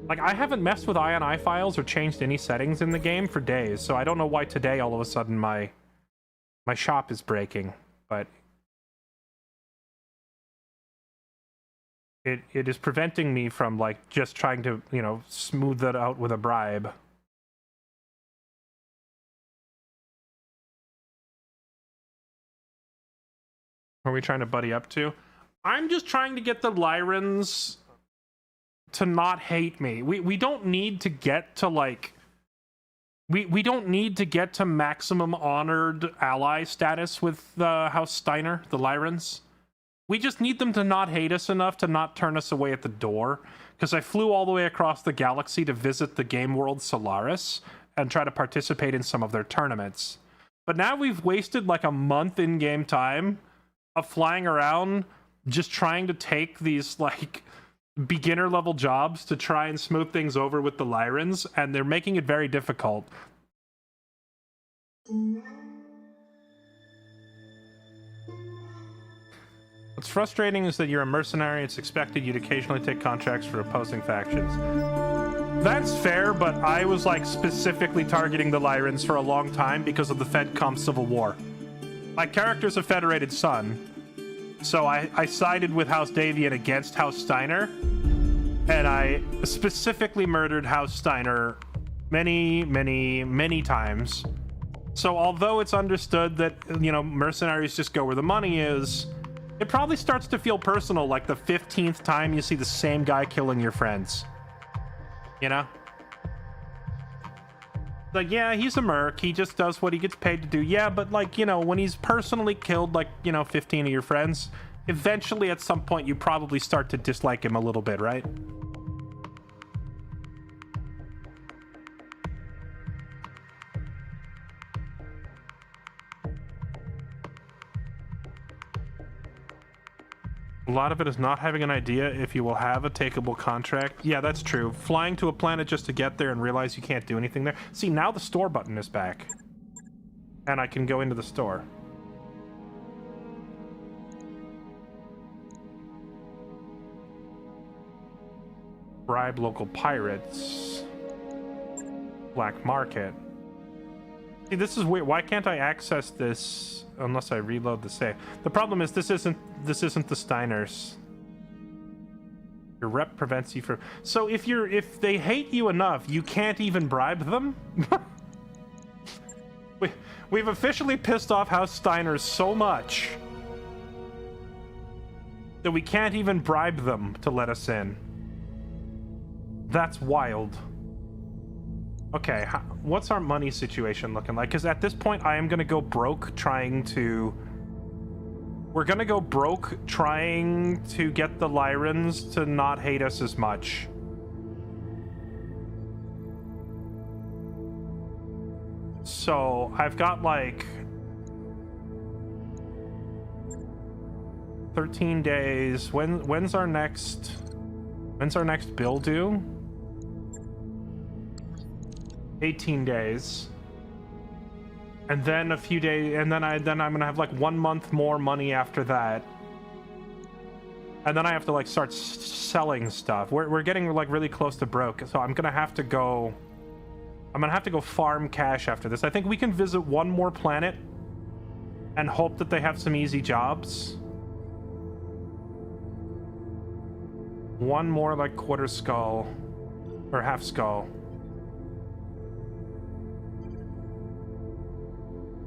Speaker 1: like, I haven't messed with INI files or changed any settings in the game for days, so I don't know why today all of a sudden my shop is breaking, but... It is preventing me from, like, just trying to, you know, smooth that out with a bribe. What are we trying to buddy up to? I'm just trying to get the Lyrans to not hate me. We don't need to get to, like... We don't need to get to maximum honored ally status with House Steiner, the Lyrans. We just need them to not hate us enough to not turn us away at the door. Because I flew all the way across the galaxy to visit the game world Solaris and try to participate in some of their tournaments. But now we've wasted like a month in-game time of flying around just trying to take these like beginner level jobs to try and smooth things over with the Lyrans, and they're making it very difficult. What's frustrating is that you're a mercenary. It's expected you'd occasionally take contracts for opposing factions. That's fair, but I was like specifically targeting the Lyrans for a long time because of the FedCom Civil War. My character's a Federated Son, so I sided with House Davian against House Steiner, and I specifically murdered House Steiner many times. So although it's understood that, you know, mercenaries just go where the money is, it probably starts to feel personal like the 15th time you see the same guy killing your friends. You know? Like, yeah, he's a merc. He just does what he gets paid to do. Yeah, but, like, you know, when he's personally killed, like, you know, 15 of your friends, eventually at some point you probably start to dislike him a little bit, right? A lot of it is not having an idea if you will have a takeable contract. Yeah, that's true. Flying to a planet just to get there and realize you can't do anything there. See, now the store button is back. And I can go into the store. Bribe local pirates. Black market. See, this is weird. Why can't I access this unless I reload the save? The problem is this isn't the Steiners. Your rep prevents you from... So if they hate you enough, you can't even bribe them? We've officially pissed off House Steiners so much that we can't even bribe them to let us in. That's wild. Okay, what's our money situation looking like? Because at this point, I am going to go broke trying to... We're going to go broke trying to get the Lyrans to not hate us as much. So, I've got, like... 13 days. When's our next bill due? 18 days, and then a few days, and then I'm gonna have like 1 month more money after that, and then I have to like start selling stuff. We're getting like really close to broke, so I'm gonna have to go farm cash after this. I think we can visit one more planet and hope that they have some easy jobs. One more like quarter skull or half skull.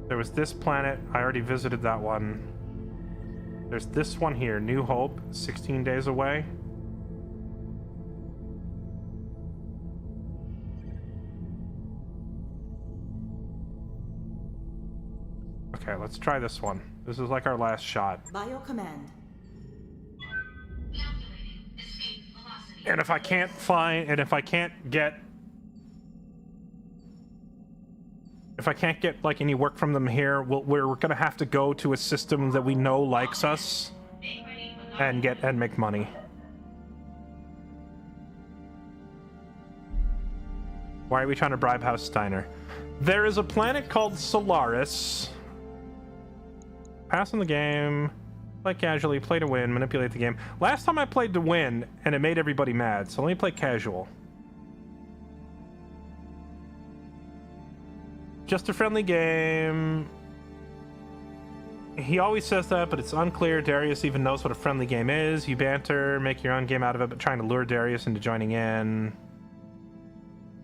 Speaker 1: There was this planet. I already visited that one. There's this one here. New Hope. 16 days away. Okay, let's try this one. This is like our last shot.
Speaker 8: Bio command.
Speaker 1: And if I can't find, and if I can't get like any work from them here, we're gonna have to go to a system that we know likes us and make money. Why are we trying to bribe House Steiner? There is a planet called Solaris. Pass on the game. Play casually, play to win, manipulate the game. Last time I played to win, and it made everybody mad, so let me play casual. Just a friendly game. He always says that, but it's unclear Darius even knows what a friendly game is. You banter, make your own game out of it, but trying to lure Darius into joining in.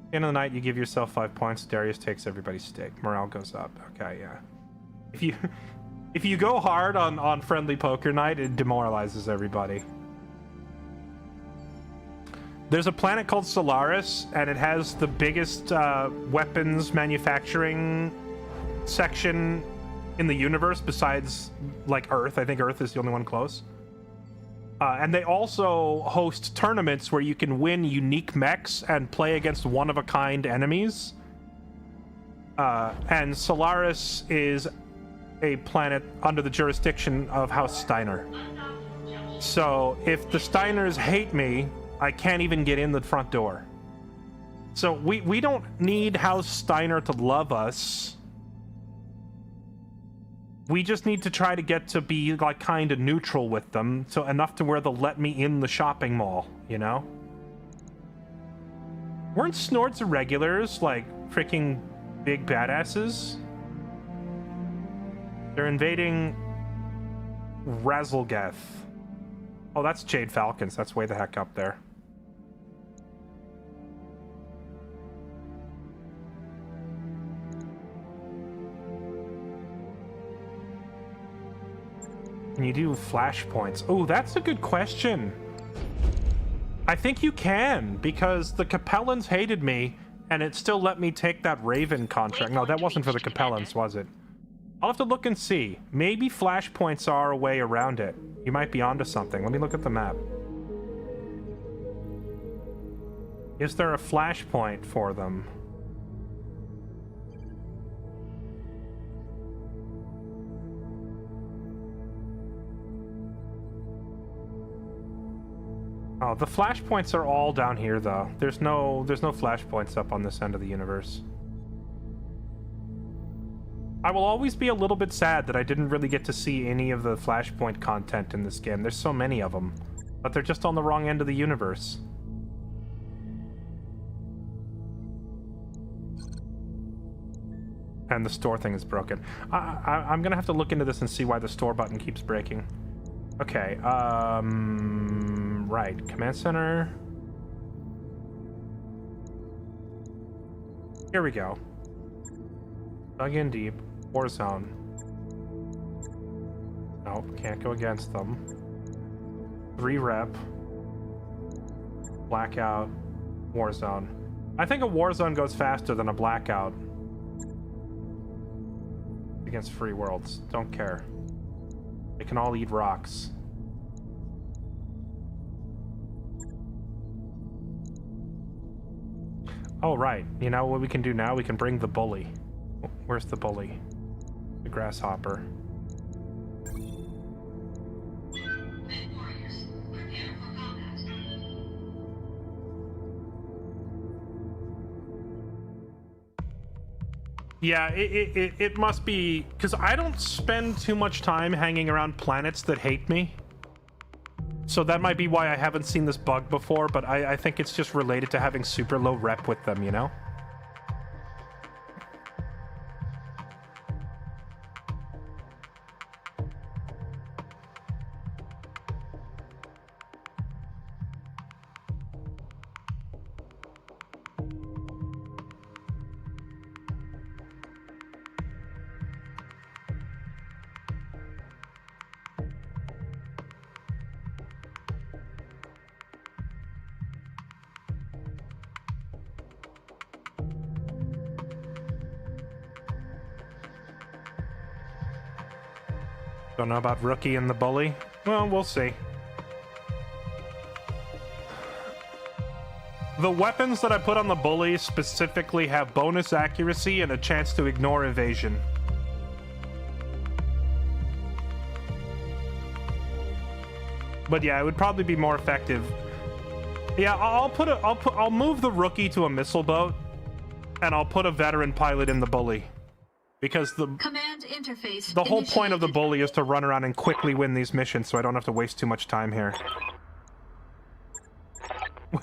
Speaker 1: At the end of the night, you give yourself 5 points. Darius takes everybody's stake. Morale goes up. Okay, yeah. If you go hard on friendly poker night, it demoralizes everybody. There's a planet called Solaris, and it has the biggest weapons manufacturing section in the universe besides, like, Earth. I think Earth is the only one close. And they also host tournaments where you can win unique mechs and play against one-of-a-kind enemies. And Solaris is a planet under the jurisdiction of House Steiner. So if the Steiners hate me, I can't even get in the front door. So we don't need House Steiner to love us. We just need to try to get to be, like, kind of neutral with them, so enough to where they'll let me in the shopping mall, you know? Weren't Snorts irregulars, like, freaking big badasses? They're invading Razzlegeth. Oh, that's Jade Falcons. That's way the heck up there. Can you do flashpoints? Oh, that's a good question. I think you can, because the Capellans hated me, and it still let me take that Raven contract. No, that wasn't for the Capellans, was it? I'll have to look and see. Maybe flashpoints are a way around it. You might be onto something. Let me look at the map. Is there a flashpoint for them? Oh, the flashpoints are all down here, though. There's no flashpoints up on this end of the universe. I will always be a little bit sad that I didn't really get to see any of the flashpoint content in this game. There's so many of them, but they're just on the wrong end of the universe. And the store thing is broken. I'm gonna have to look into this and see why the store button keeps breaking. Okay, right, command center. Here we go. Dug in deep. Warzone. Nope, can't go against them. 3 rep. Blackout. Warzone. I think a Warzone goes faster than a Blackout. Against free worlds. Don't care. They can all eat rocks. Oh, right. You know what we can do now? We can bring the bully. Where's the bully? The grasshopper. Yeah, it must be, because I don't spend too much time hanging around planets that hate me. So that might be why I haven't seen this bug before, but I think it's just related to having super low rep with them, you know? Don't know about Rookie and the Bully. Well, we'll see. The weapons that I put on the Bully specifically have bonus accuracy and a chance to ignore evasion. But yeah, it would probably be more effective. Yeah, I'll move the Rookie to a missile boat, and I'll put a veteran pilot in the Bully. Because the
Speaker 8: Command interface
Speaker 1: whole point of the Bully is to run around and quickly win these missions, so I don't have to waste too much time here.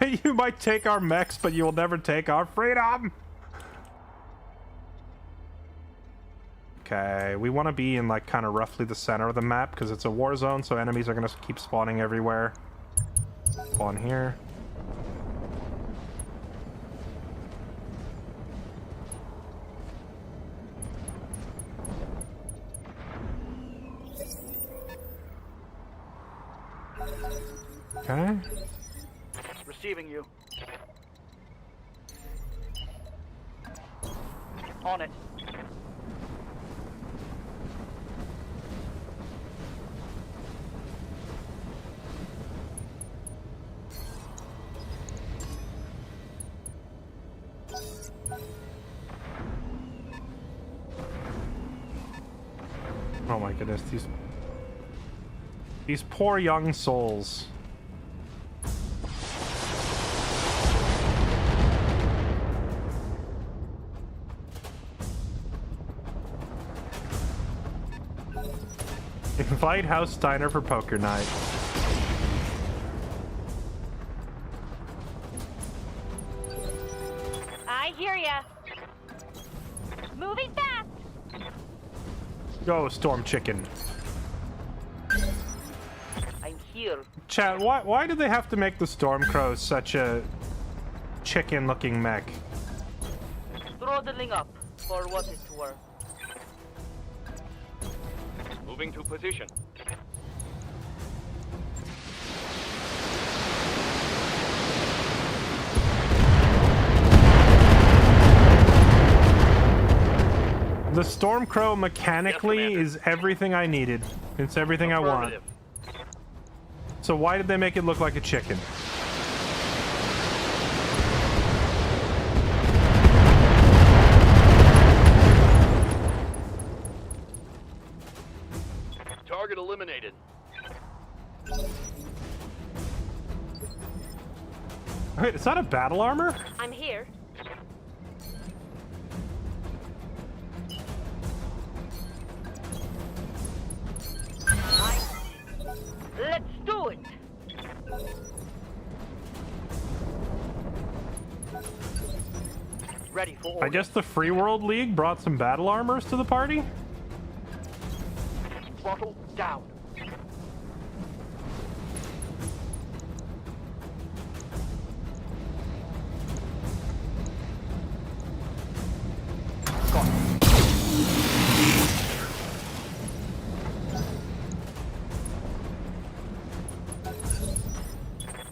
Speaker 1: Wait, you might take our mechs, but you will never take our freedom! Okay, we want to be in, like, kind of roughly the center of the map, because it's a war zone, so enemies are going to keep spawning everywhere. Spawn here. Okay.
Speaker 10: Receiving you. On it.
Speaker 1: Oh my goodness, these poor young souls. Invite House Steiner for poker night.
Speaker 3: I hear ya. Moving fast.
Speaker 1: Go, Storm Chicken.
Speaker 10: I'm here.
Speaker 1: Chat, why do they have to make the Stormcrow such a chicken-looking mech?
Speaker 10: Throttling up for what it's worth.
Speaker 11: Moving to position.
Speaker 1: The Stormcrow mechanically is everything I needed. It's everything I want. So why did they make it look like a chicken?
Speaker 11: Target eliminated.
Speaker 1: Wait, is that a battle armor?
Speaker 3: I'm here.
Speaker 10: Let's do it. Ready for order.
Speaker 1: I guess the Free World League brought some battle armors to the party?
Speaker 10: Throttle down.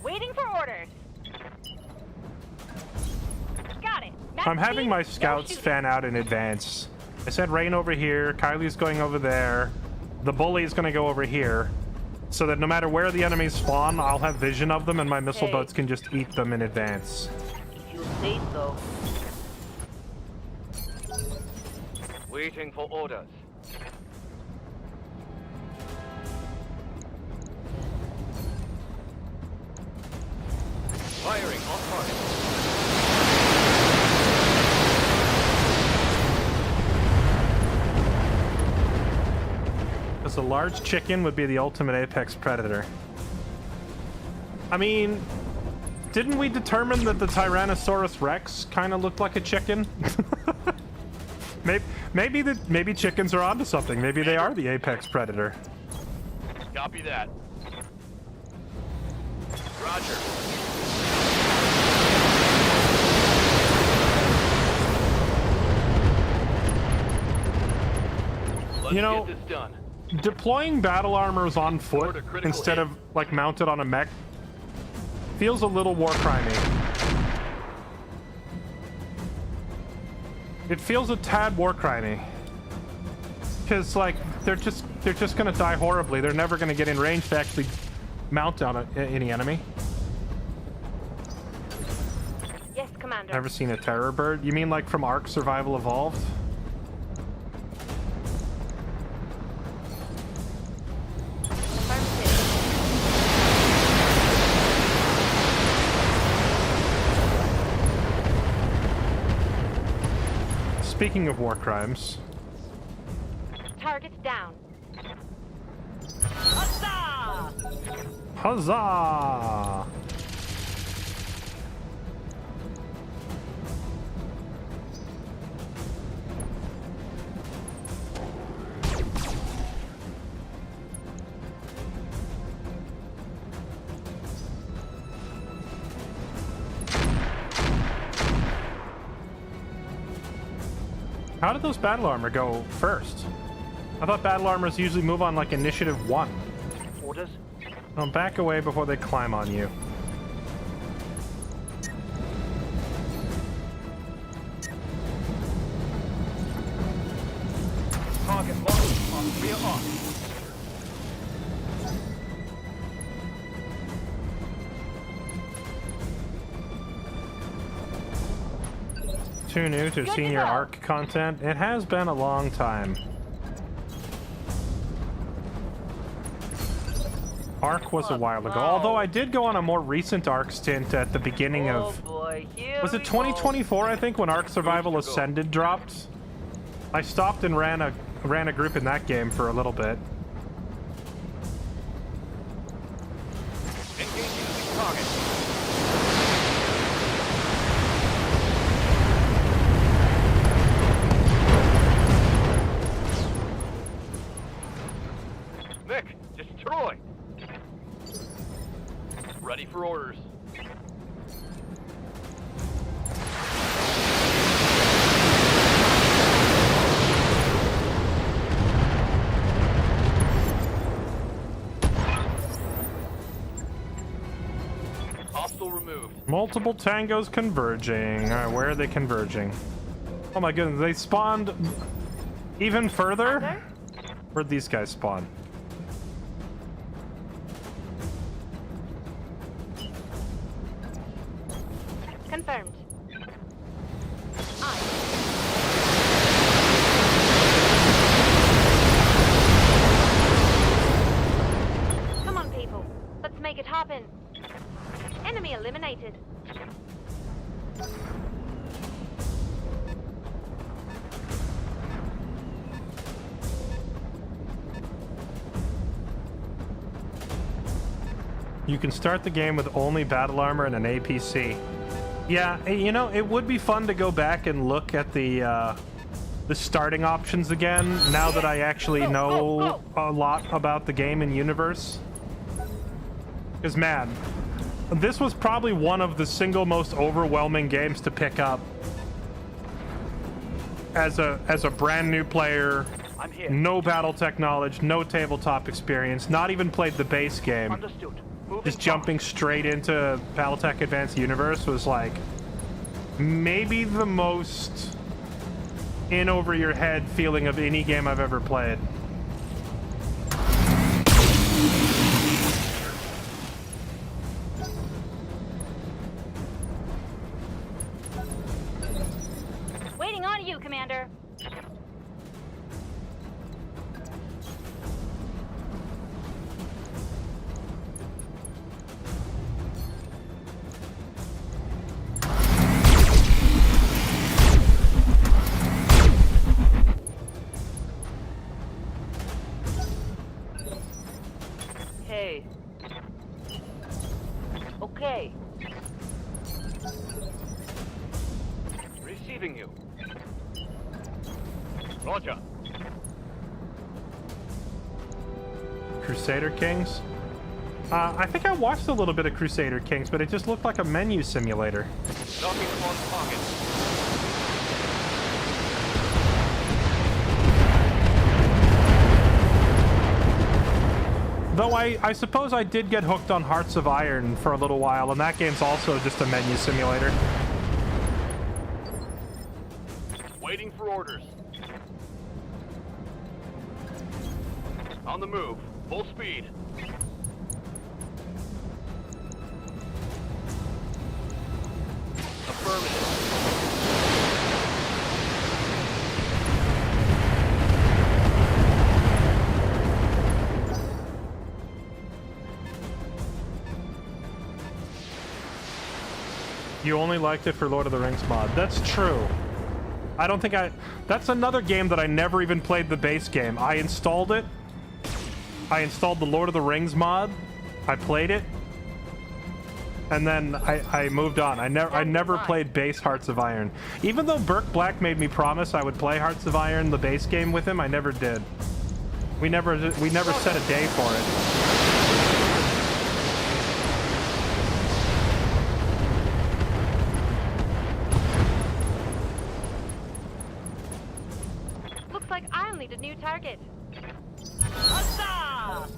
Speaker 3: Waiting for orders. Got it.
Speaker 1: I'm having my scouts fan out in advance. I said Rain over here, Kylie's going over there, the Bully's gonna go over here, so that no matter where the enemies spawn, I'll have vision of them and my missile boats can just eat them in advance.
Speaker 10: If you say so.
Speaker 11: Waiting for orders. Firing on target.
Speaker 1: Because a large chicken would be the ultimate apex predator. I mean, didn't we determine that the Tyrannosaurus Rex kind of looked like a chicken? maybe chickens are onto something. Maybe they are the apex predator.
Speaker 11: Copy that. Roger. Let's
Speaker 1: You know,
Speaker 11: get this done.
Speaker 1: deploying battle armors on foot instead of like mounted on a mech feels a little war crimey. It feels a tad war crimey. Because like they're just gonna die horribly. They're never gonna get in range to actually mount on any enemy.
Speaker 3: Yes, Commander.
Speaker 1: Ever seen a terror bird? You mean like from Ark Survival Evolved? Speaking of war crimes.
Speaker 3: Targets down. Huzzah!
Speaker 1: Huzzah! How did those battle armor go first? I thought battle armors usually move on like initiative 1.
Speaker 10: Orders?
Speaker 1: Well, back away before they climb on you.
Speaker 10: Target locked on rear arc.
Speaker 1: Too new to senior Ark content? It has been a long time. Ark was a while ago, although I did go on a more recent Ark stint at the beginning of... Was it 2024, I think, when Ark Survival Ascended dropped? I stopped and ran a group in that game for a little bit.
Speaker 10: Engaging the target. Mech, destroy! Ready for orders. Hostile removed.
Speaker 1: Multiple tangos converging. Alright, where are they converging? Oh my goodness, they spawned even further? Where'd these guys spawn?
Speaker 3: Confirmed. Come on, people. Let's make it happen. Enemy eliminated.
Speaker 1: You can start the game with only battle armor and an APC. Yeah, you know, it would be fun to go back and look at the starting options again, now that I actually know a lot about the game and universe. Because, man, this was probably one of the single most overwhelming games to pick up as a brand new player. No BattleTech knowledge, no tabletop experience, not even played the base game.
Speaker 10: Understood.
Speaker 1: Just jumping straight into BattleTech Advanced Universe was like maybe the most in over your head feeling of any game I've ever played.
Speaker 3: Waiting on you, Commander.
Speaker 10: Hey. Okay. Receiving you. Roger.
Speaker 1: Crusader Kings? I think I watched a little bit of Crusader Kings, but it just looked like a menu simulator.
Speaker 10: Knocking on target.
Speaker 1: Though I suppose I did get hooked on Hearts of Iron for a little while, and that game's also just a menu simulator.
Speaker 10: Waiting for orders. On the move. Full speed. Affirmative.
Speaker 1: You only liked it for Lord of the Rings mod. That's true. I don't think that's another game that I never even played the base game. I installed it. I installed the Lord of the Rings mod. I played it. And then I moved on. I never played base Hearts of Iron. Even though Burke Black made me promise I would play Hearts of Iron, the base game, with him, I never did. We never set a day for it.
Speaker 3: I'll need a new target. Huzzah!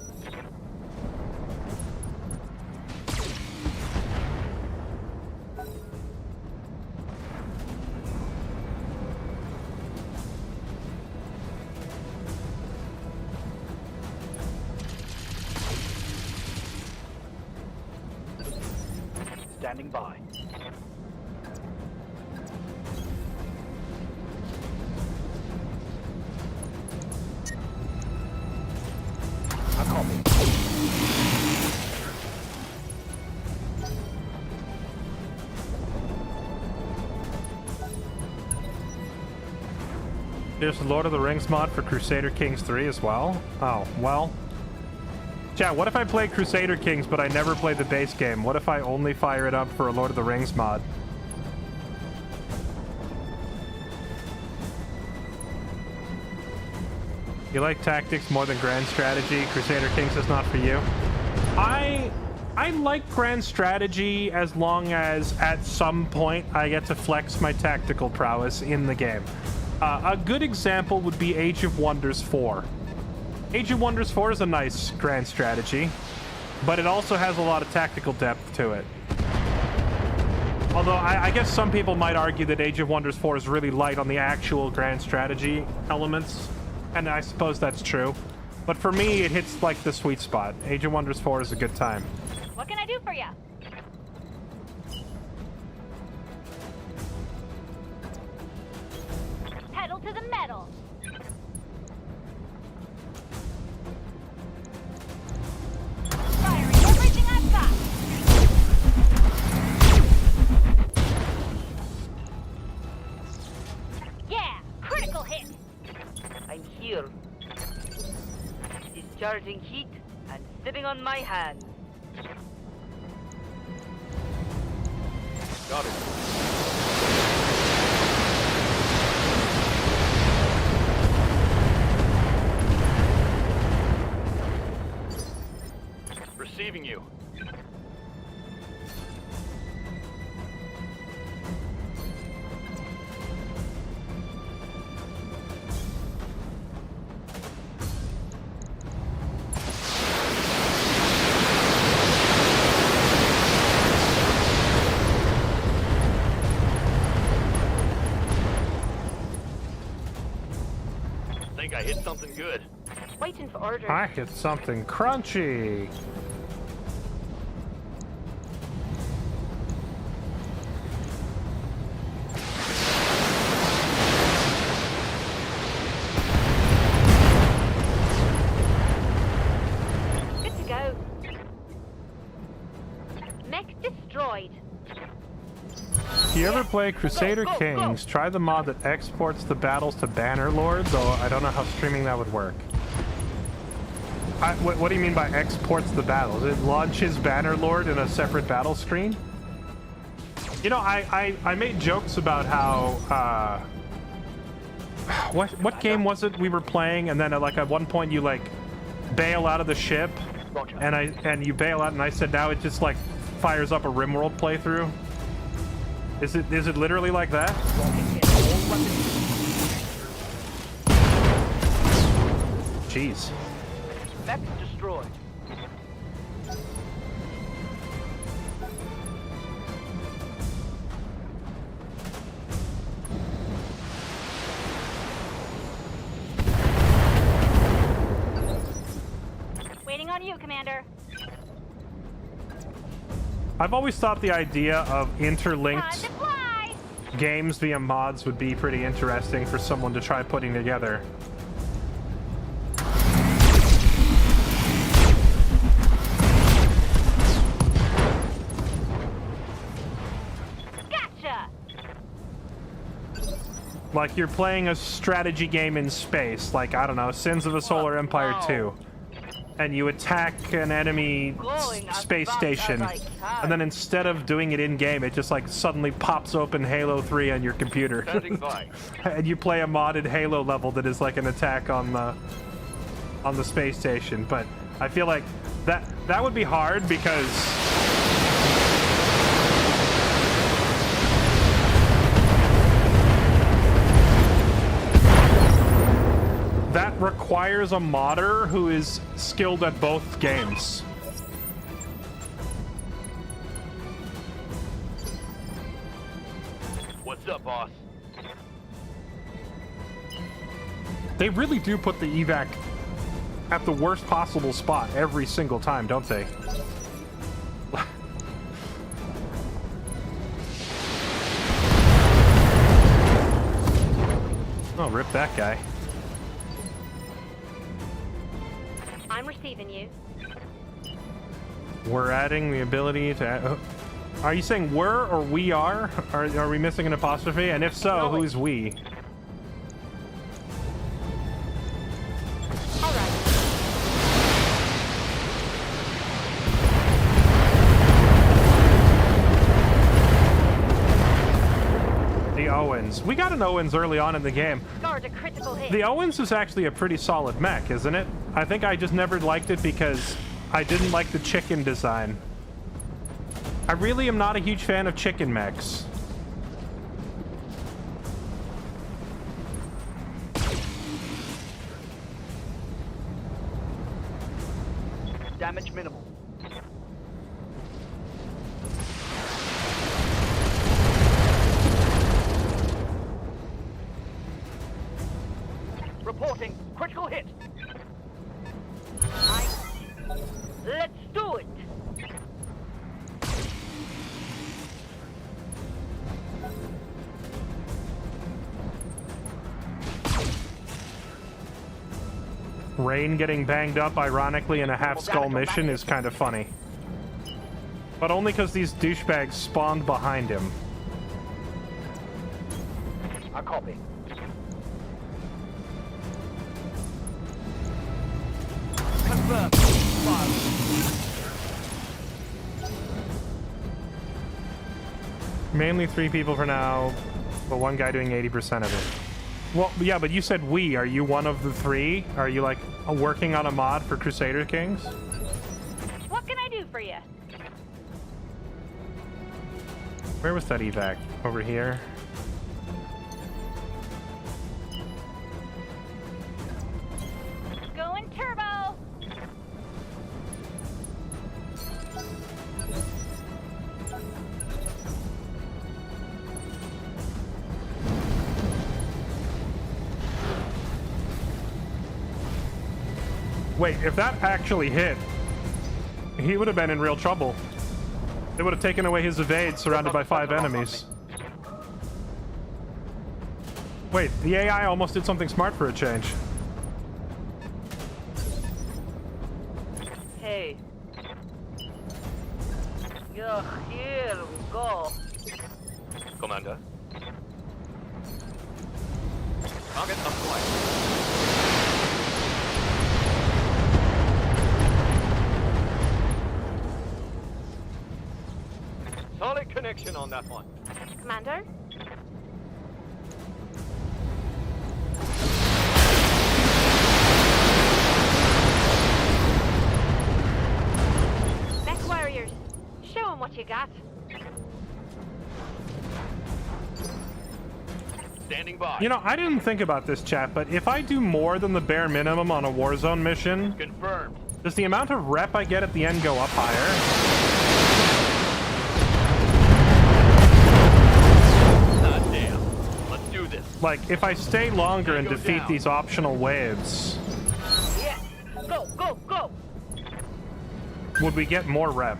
Speaker 10: Standing by.
Speaker 1: There's the Lord of the Rings mod for Crusader Kings 3 as well. Oh, well. Chat, what if I play Crusader Kings but I never played the base game? What if I only fire it up for a Lord of the Rings mod? You like tactics more than grand strategy? Crusader Kings is not for you. I like grand strategy as long as at some point I get to flex my tactical prowess in the game. A good example would be Age of Wonders 4. Age of Wonders 4 is a nice grand strategy, but it also has a lot of tactical depth to it. Although I guess some people might argue that Age of Wonders 4 is really light on the actual grand strategy elements, and I suppose that's true. But for me, it hits like the sweet spot. Age of Wonders 4 is a good time.
Speaker 3: What can I do for you? Pedal to the metal. Firing everything I've got. Yeah, critical hit.
Speaker 12: I'm here. Discharging heat and sitting on my hands.
Speaker 10: Got it. Receiving you. Think I hit something good.
Speaker 3: Waiting for orders.
Speaker 1: I hit something crunchy.
Speaker 3: Good to go. Mech destroyed.
Speaker 1: If you ever play Crusader Kings, try the mod that exports the battles to banner lords, though I don't know how streaming that would work. What do you mean by exports the battles? It launches banner lord in a separate battle screen? You know, I made jokes about how, what game was it we were playing, and then like at one point you like bail out of the ship, and you bail out, and I said now it just like fires up a RimWorld playthrough. Is it literally like that? Jeez.
Speaker 12: Mech destroyed.
Speaker 6: Commander.
Speaker 1: I've always thought the idea of interlinked games via mods would be pretty interesting for someone to try putting together.
Speaker 3: Gotcha!
Speaker 1: Like you're playing a strategy game in space, like, I don't know, Sins of the Solar Empire 2. And you attack an enemy space station, and then instead of doing it in-game, it just like suddenly pops open Halo 3 on your computer. And you play a modded Halo level that is like an attack on the space station. But I feel like that would be hard because that requires a modder who is skilled at both games.
Speaker 10: What's up, boss?
Speaker 1: They really do put the evac at the worst possible spot every single time, don't they? Oh, rip that guy.
Speaker 6: I'm receiving you.
Speaker 1: We're adding the ability to... Are you saying we're or we are? Are we missing an apostrophe? And if so, who's we?
Speaker 3: All right.
Speaker 1: The Owens. We got an Owens early on in the game.
Speaker 6: Guard a critical hit.
Speaker 1: The Owens is actually a pretty solid mech, isn't it? I think I just never liked it because I didn't like the chicken design. I really am not a huge fan of chicken mechs.
Speaker 12: Damage minimal.
Speaker 10: Reporting critical hit.
Speaker 12: Let's do it.
Speaker 1: Rain getting banged up, ironically, in a half-skull mission is kind of funny. But only because these douchebags spawned behind him.
Speaker 10: I copy. Confirm.
Speaker 1: Mainly 3 people for now, but one guy doing 80% of it. Well, yeah, but you said we. Are you one of the 3? Are you, like, working on a mod for Crusader Kings?
Speaker 3: What can I do for you?
Speaker 1: Where was that evac? Over here?
Speaker 3: Going turbo!
Speaker 1: Wait, if that actually hit, he would have been in real trouble. They would have taken away his evade, surrounded by 5 enemies. Wait, the AI almost did something smart for a change.
Speaker 12: Hey. Yeah, here we go.
Speaker 10: Commander. Target acquired. Solid connection on that one.
Speaker 3: Commander? Mech warriors, show them what you got.
Speaker 10: Standing by.
Speaker 1: You know, I didn't think about this, chat, but if I do more than the bare minimum on a Warzone mission,
Speaker 10: Confirmed.
Speaker 1: does the amount of rep I get at the end go up higher? Like, if I stay longer and defeat these optional waves.
Speaker 12: Yes. Go, go, go.
Speaker 1: would we get more rep?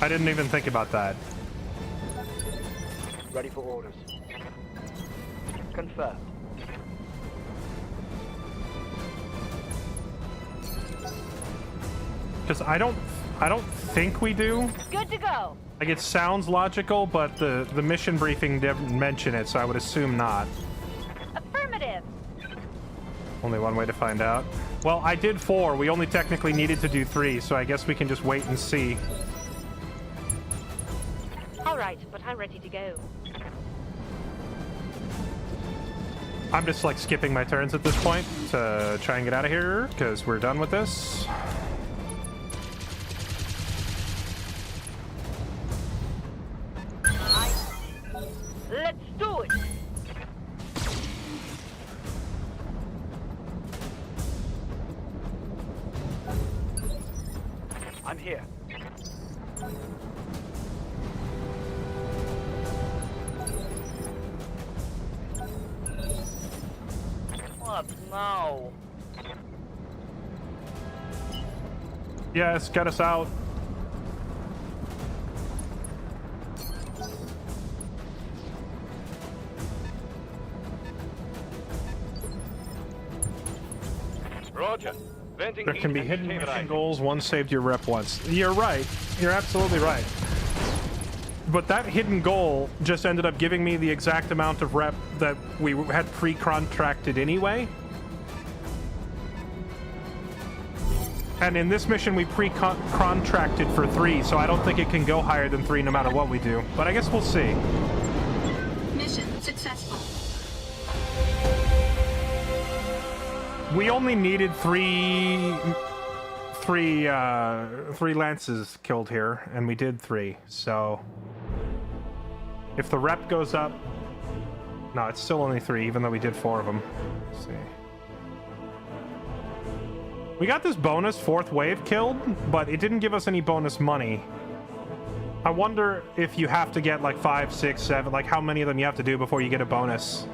Speaker 1: I didn't even think about that.
Speaker 12: Ready for orders. Confirmed.
Speaker 1: Because I don't think we do.
Speaker 3: Good to go.
Speaker 1: Like, it sounds logical, but the mission briefing didn't mention it, so I would assume not.
Speaker 3: Affirmative.
Speaker 1: Only one way to find out. Well, I did 4. We only technically needed to do 3, so I guess we can just wait and see.
Speaker 3: All right, but I'm ready to go.
Speaker 1: I'm just, like, skipping my turns at this point to try and get out of here, because we're done with this.
Speaker 12: Let's do it! I'm here. What now?
Speaker 1: Yes, get us out.
Speaker 10: Roger. Venting
Speaker 1: There can be
Speaker 10: heat
Speaker 1: hidden
Speaker 10: and
Speaker 1: mission
Speaker 10: cable
Speaker 1: goals. One saved your rep once. You're right. You're absolutely right. But that hidden goal just ended up giving me the exact amount of rep that we had pre-contracted anyway. And in this mission, we pre-contracted for 3, so I don't think it can go higher than 3 no matter what we do. But I guess we'll see.
Speaker 6: Mission successful.
Speaker 1: We only needed 3 lances killed here, and we did 3. So if the rep goes up, no, it's still only 3, even though we did 4 of them. Let's see. We got this bonus 4th wave killed, but it didn't give us any bonus money. I wonder if you have to get like 5, 6, 7, like how many of them you have to do before you get a bonus.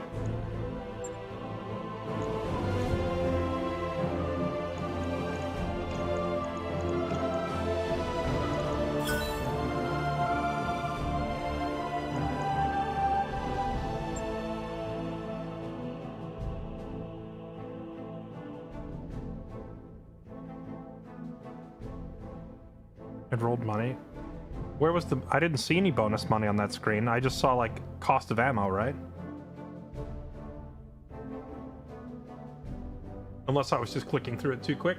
Speaker 1: It rolled money. Where was the... I didn't see any bonus money on that screen. I just saw, like, cost of ammo, right? Unless I was just clicking through it too quick.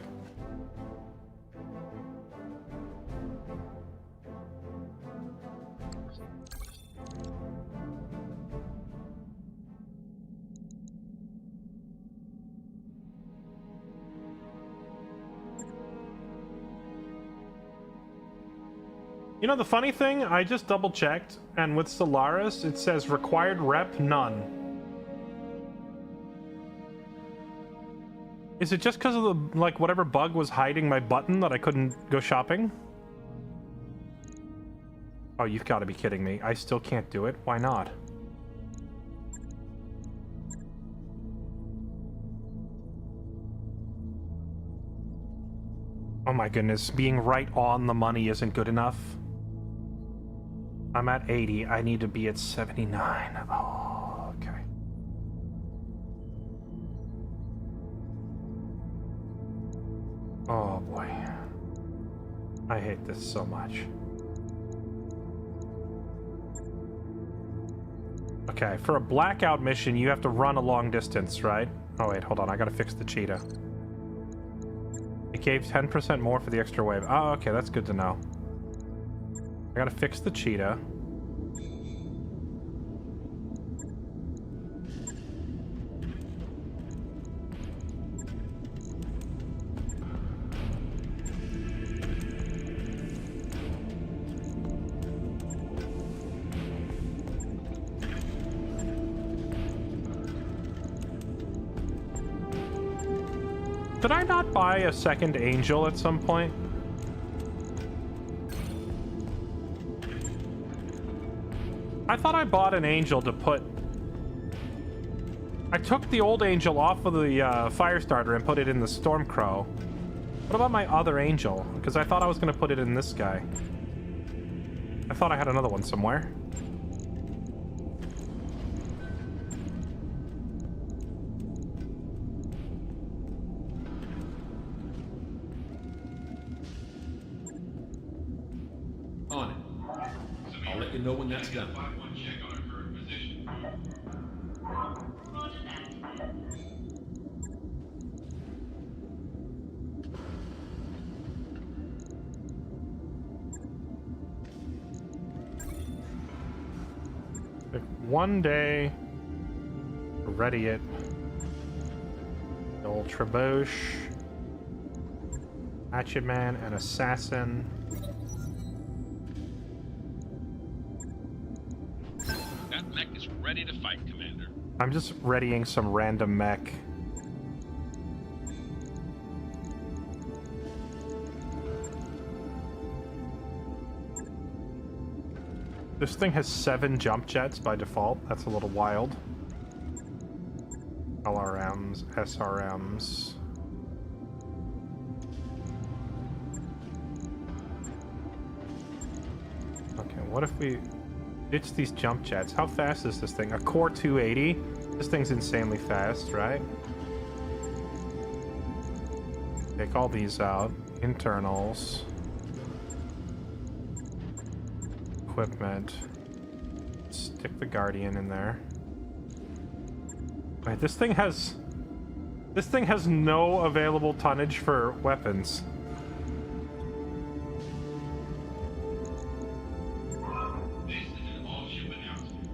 Speaker 1: You know, the funny thing, I just double checked, and with Solaris, it says required rep, none. Is it just because of the, like, whatever bug was hiding my button that I couldn't go shopping? Oh, you've got to be kidding me. I still can't do it? Why not? Oh my goodness, being right on the money isn't good enough. I'm at 80. I need to be at 79. Oh, okay. Oh boy. I hate this so much. Okay, for a blackout mission, you have to run a long distance, right? Oh wait, hold on. I gotta fix the cheetah. It gave 10% more for the extra wave. Oh, okay, that's good to know. I gotta fix the cheetah. Did I not buy a second angel at some point? I thought I bought an angel to put... I took the old angel off of the Firestarter and put it in the Stormcrow. What about my other angel? Because I thought I was going to put it in this guy. I thought I had another one somewhere.
Speaker 7: On it. I'll let you know when that's done.
Speaker 5: 5-1 check on our current position.
Speaker 2: Roger that.
Speaker 1: If one day, ready it. The old Trebuch, Hatchet Man, and Assassin.
Speaker 11: That mech is ready to fight, Commander.
Speaker 1: I'm just readying some random mech. This thing has 7 jump jets by default. That's a little wild. LRMs, SRMs. Okay, what if we ditch these jump jets? How fast is this thing? A core 280? This thing's insanely fast, right? Take all these out. Internals. Equipment. Stick the Guardian in there. Wait, this thing has no available tonnage for weapons.
Speaker 5: This is an all-ship announcement.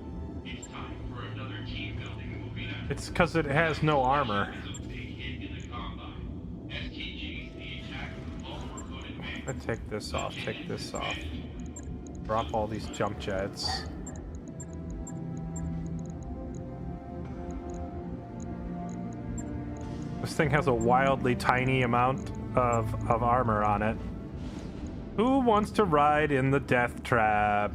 Speaker 5: It's time for another team-building movie night.
Speaker 1: It's because it has no armor.
Speaker 5: It's a big hit in the combine. STG's the attack of the vulnerable-coated man.
Speaker 1: I take this off, take this off. Drop all these jump jets. This thing has a wildly tiny amount of armor on it. Who wants to ride in the death trap?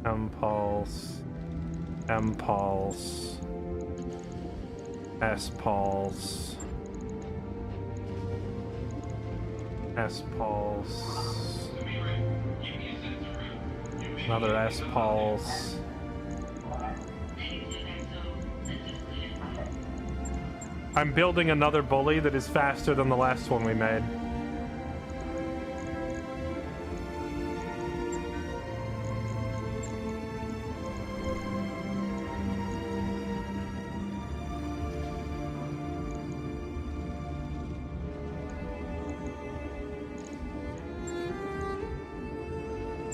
Speaker 1: Impulse. Impulse. S-Pulse. S-Pulse. Another S-Pulse. I'm building another bully that is faster than the last one we made.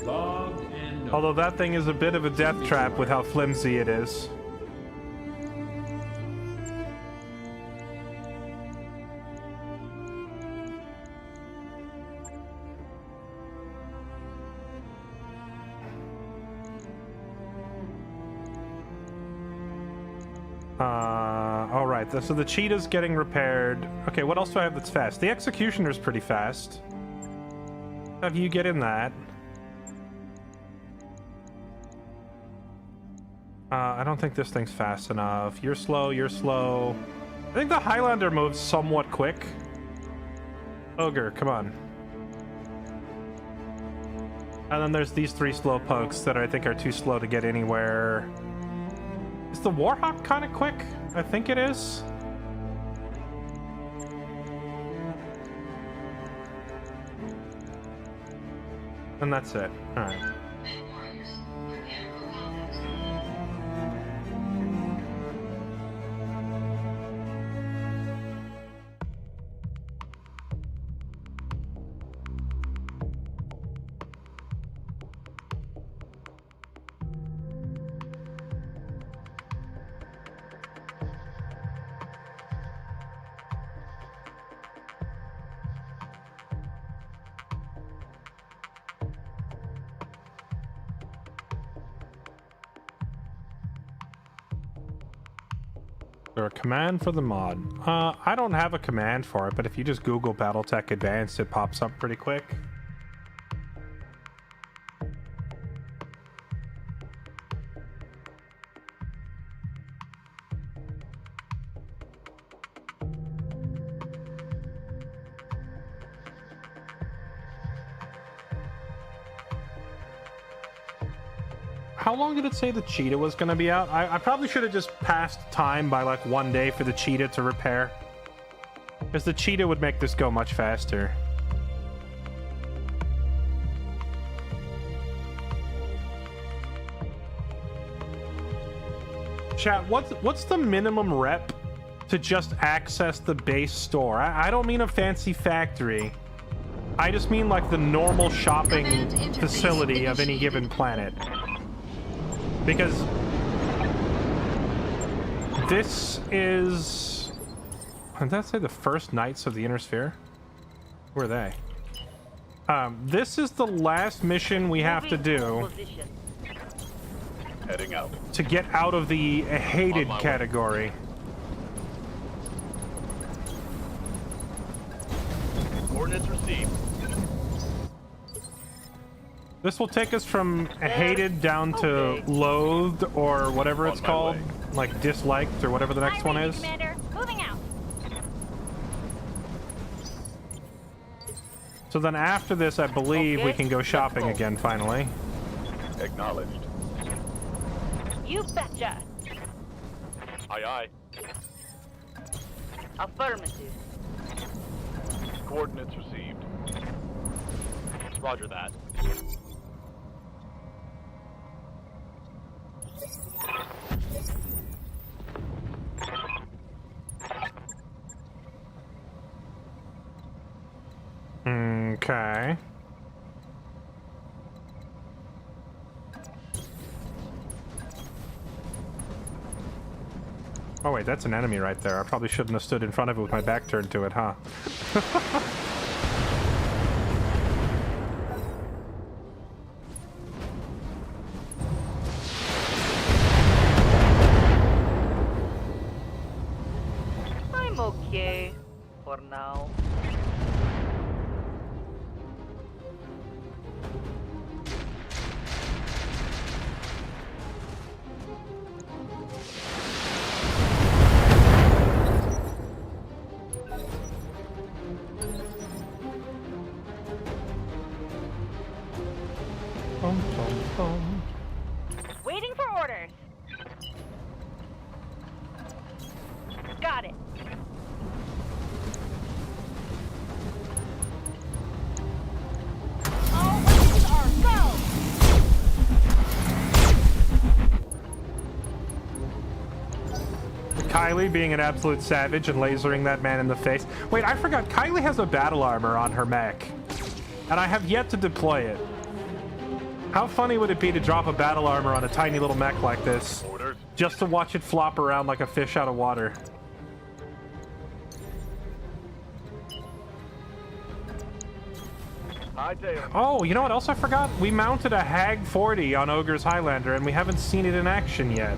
Speaker 7: Logged and
Speaker 1: Although that thing is a bit of a death trap with how flimsy it is. Alright, so the cheetah's getting repaired. Okay, what else do I have that's fast? The executioner's pretty fast. Have you get in that? I don't think this thing's fast enough. You're slow, you're slow. I think the Highlander moves somewhat quick. Ogre, come on. And then there's these 3 slow pokes that I think are too slow to get anywhere. Is the Warhawk kind of quick? I think it is. And that's it. Alright. Is there a command for the mod? I don't have a command for it, but if you just Google BattleTech Advanced, it pops up pretty quick. How long did it say the cheetah was going to be out? I probably should have just passed time by like 1 day for the cheetah to repair. Because the cheetah would make this go much faster. Chat, what's the minimum rep to just access the base store? I don't mean a fancy factory. I just mean like the normal shopping facility of any given planet. Because this is... Did that say the first Knights of the Inner Sphere? Who are they? This is the last mission we have to do
Speaker 10: Heading out.
Speaker 1: to get out of the hated category.
Speaker 10: Coordinates received.
Speaker 1: This will take us from hated down to loathed, or whatever it's called, like disliked, or whatever the next one is.
Speaker 6: Commander, moving out.
Speaker 1: So then after this, I believe we can go shopping again, finally.
Speaker 10: Acknowledged.
Speaker 3: You betcha.
Speaker 10: Aye, aye.
Speaker 3: Affirmative.
Speaker 10: Coordinates received. Roger that.
Speaker 1: Okay. Oh wait, that's an enemy right there. I probably shouldn't have stood in front of it with my back turned to it, huh?
Speaker 3: I'm okay for now.
Speaker 6: Waiting for orders. Got it. All weapons are go!
Speaker 1: Kylie being an absolute savage and lasering that man in the face. Wait, I forgot. Kylie has a battle armor on her mech, and I have yet to deploy it. How funny would it be to drop a battle armor on a tiny little mech like this, just to watch it flop around like a fish out of water? Oh, you know what else I forgot? We mounted a Hag 40 on Ogre's Highlander, and we haven't seen it in action yet.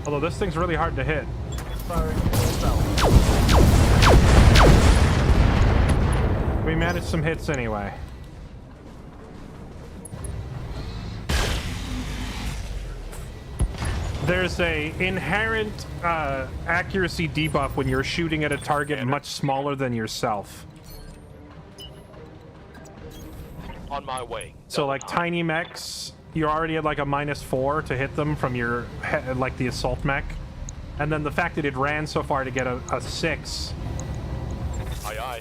Speaker 1: Although this thing's really hard to hit. We managed some hits anyway. There's a inherent accuracy debuff when you're shooting at a target much smaller than yourself.
Speaker 10: On my way.
Speaker 1: So like tiny mechs, you're already at like a -4 to hit them from your like the assault mech, and then the fact that it ran so far to get a 6.
Speaker 10: Aye, aye.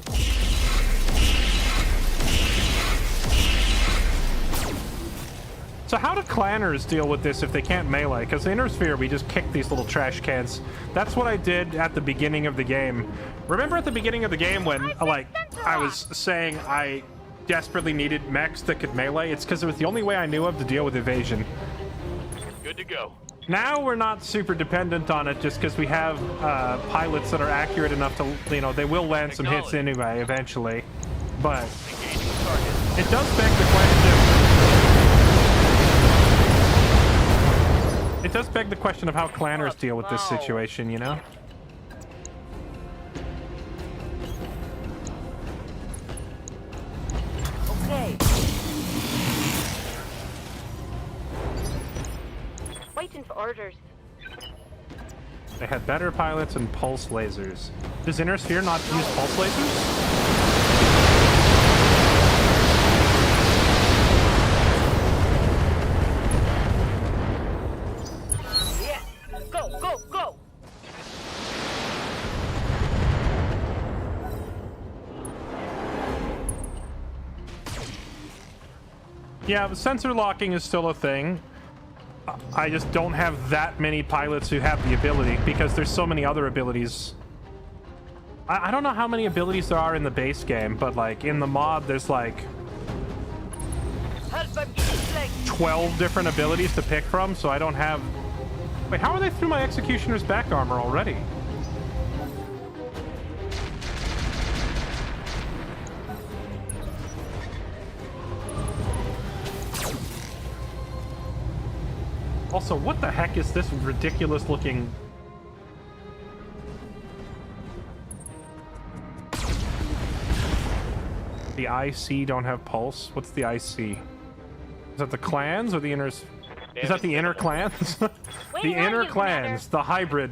Speaker 1: So how do clanners deal with this if they can't melee? Because the Inner Sphere, we just kick these little trash cans. That's what I did at the beginning of the game. Remember at the beginning of the game when, like, I was saying I desperately needed mechs that could melee? It's because it was the only way I knew of to deal with evasion.
Speaker 10: Good to go.
Speaker 1: Now we're not super dependent on it just because we have pilots that are accurate enough to, you know, they will land some hits anyway, eventually. But it does beg the question... It does beg the question of how clanners deal with this situation, you know?
Speaker 3: Okay. Waiting for orders.
Speaker 1: They had better pilots and pulse lasers. Does Inner Sphere not use pulse lasers?
Speaker 12: go!
Speaker 1: Yeah, sensor locking is still a thing. I just don't have that many pilots who have the ability because there's so many other abilities. I don't know how many abilities there are in the base game, but like in the mod, there's like 12 different abilities to pick from, so I don't have... Wait, how are they through my Executioner's back armor already? Also, what the heck is this ridiculous looking... The IC don't have pulse? What's the IC? Is that the clans or the inner... Is that the inner clans? The inner clans, the hybrid.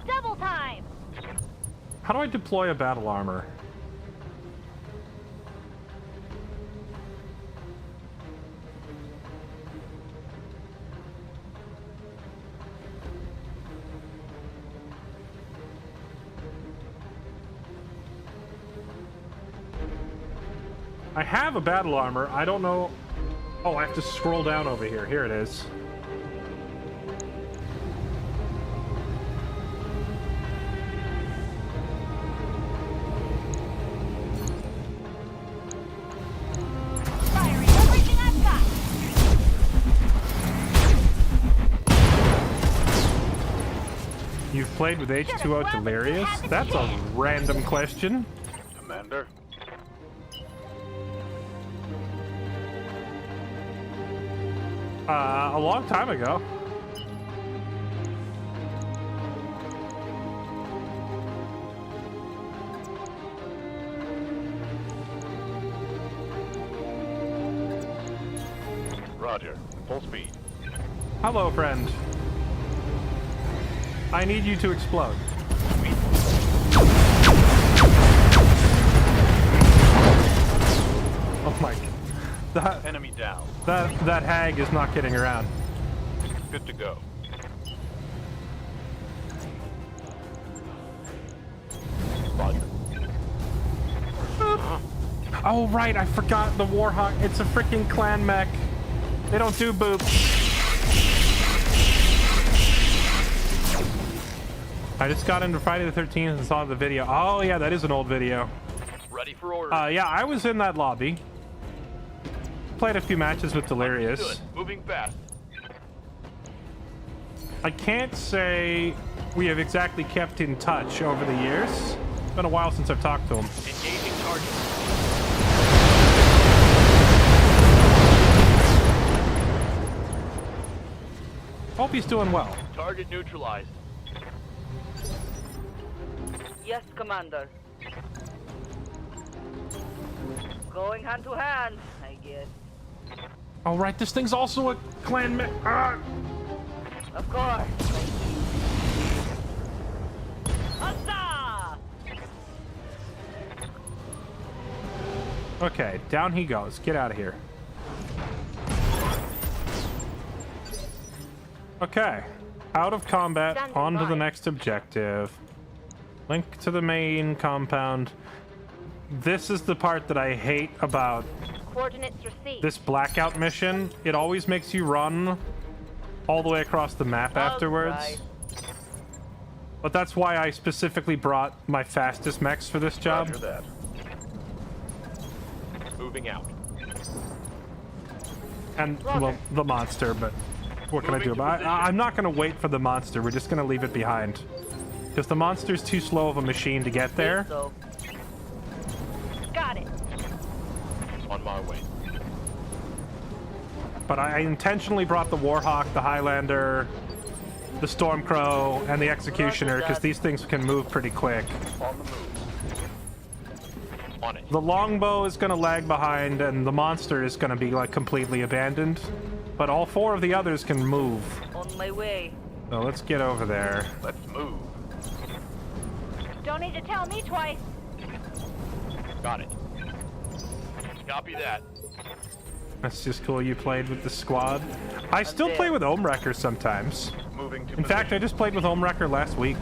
Speaker 3: Double time!
Speaker 1: How do I deploy a battle armor? I have a battle armor. I don't know. Oh, I have to scroll down over here. Here it is.
Speaker 3: Firing everything I've got!
Speaker 1: You've played with H2O Delirious? That's a random question.
Speaker 10: Commander.
Speaker 1: A long time ago.
Speaker 10: Roger. Full speed.
Speaker 1: Hello, friend. I need you to explode. Oh my god. That,
Speaker 10: Enemy down.
Speaker 1: that hag is not getting around.
Speaker 10: Good to go. Roger.
Speaker 1: Oh right, I forgot the Warhawk. It's a freaking clan mech. They don't do boop. I just got into Friday the 13th and saw the video. Oh yeah, that is an old video.
Speaker 10: Ready for order.
Speaker 1: Yeah, I was in that lobby. Played a few matches with Delirious.
Speaker 10: Understood. Moving fast.
Speaker 1: I can't say we have exactly kept in touch over the years. It's been a while since I've talked to him.
Speaker 10: Engaging target.
Speaker 1: Hope he's doing well.
Speaker 10: Target neutralized.
Speaker 12: Yes, Commander. Going hand to hand, I guess.
Speaker 1: Oh right, this thing's also a clan mech. Ah!
Speaker 12: Of course.
Speaker 3: Huzzah!
Speaker 1: Okay, down he goes. Get out of here. Okay. Out of combat, on to the next objective. Link to the main compound. This is the part that I hate about
Speaker 3: Coordinates received.
Speaker 1: this blackout mission. It always makes you run all the way across the map afterwards.
Speaker 12: Right.
Speaker 1: But that's why I specifically brought my fastest mechs for this job.
Speaker 10: Roger that. Moving out.
Speaker 1: And, well, the monster, but what can I do about it? I'm not going to wait for the monster. We're just going to leave it behind. Because the monster's too slow of a machine to get there.
Speaker 12: So,
Speaker 3: Got it.
Speaker 10: On my way.
Speaker 1: But I intentionally brought the Warhawk, the Highlander, the Stormcrow, and the Executioner, because these things can move pretty quick.
Speaker 10: On the move. On it.
Speaker 1: The longbow is going to lag behind, and the monster is going to be, like, completely abandoned. But all four of the others can move.
Speaker 12: on my way.
Speaker 1: So let's get over there.
Speaker 10: Let's move.
Speaker 3: Don't need to tell me twice.
Speaker 10: Got it. Copy that.
Speaker 1: That's just cool you played with the squad. I still play with Ohmwrecker sometimes. In fact, I just played with Ohmwrecker last week.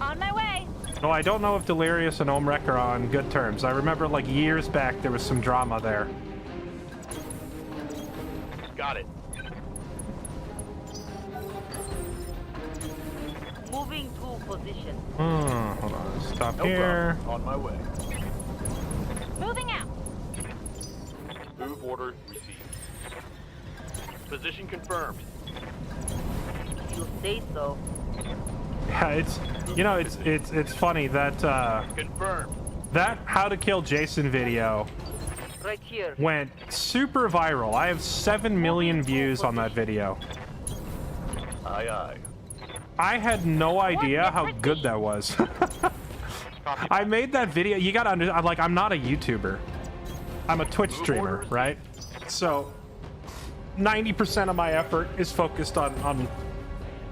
Speaker 3: On my way.
Speaker 1: No, I don't know if Delirious and Ohmwrecker are on good terms. I remember like years back there was some drama there.
Speaker 10: Got it.
Speaker 12: Moving to position.
Speaker 1: Hold on. Stop here.
Speaker 10: On my way.
Speaker 3: Moving out.
Speaker 10: Move order received. Position confirmed.
Speaker 12: You say so.
Speaker 1: Yeah, it's funny that
Speaker 10: Confirmed.
Speaker 1: that How to Kill Jason video
Speaker 12: Right here.
Speaker 1: went super viral. I have 7 million views on that video.
Speaker 10: Aye, aye.
Speaker 1: I had no idea how good that was. I made that video. You gotta understand, I'm not a YouTuber. I'm a Twitch streamer, right? So 90% of my effort is focused on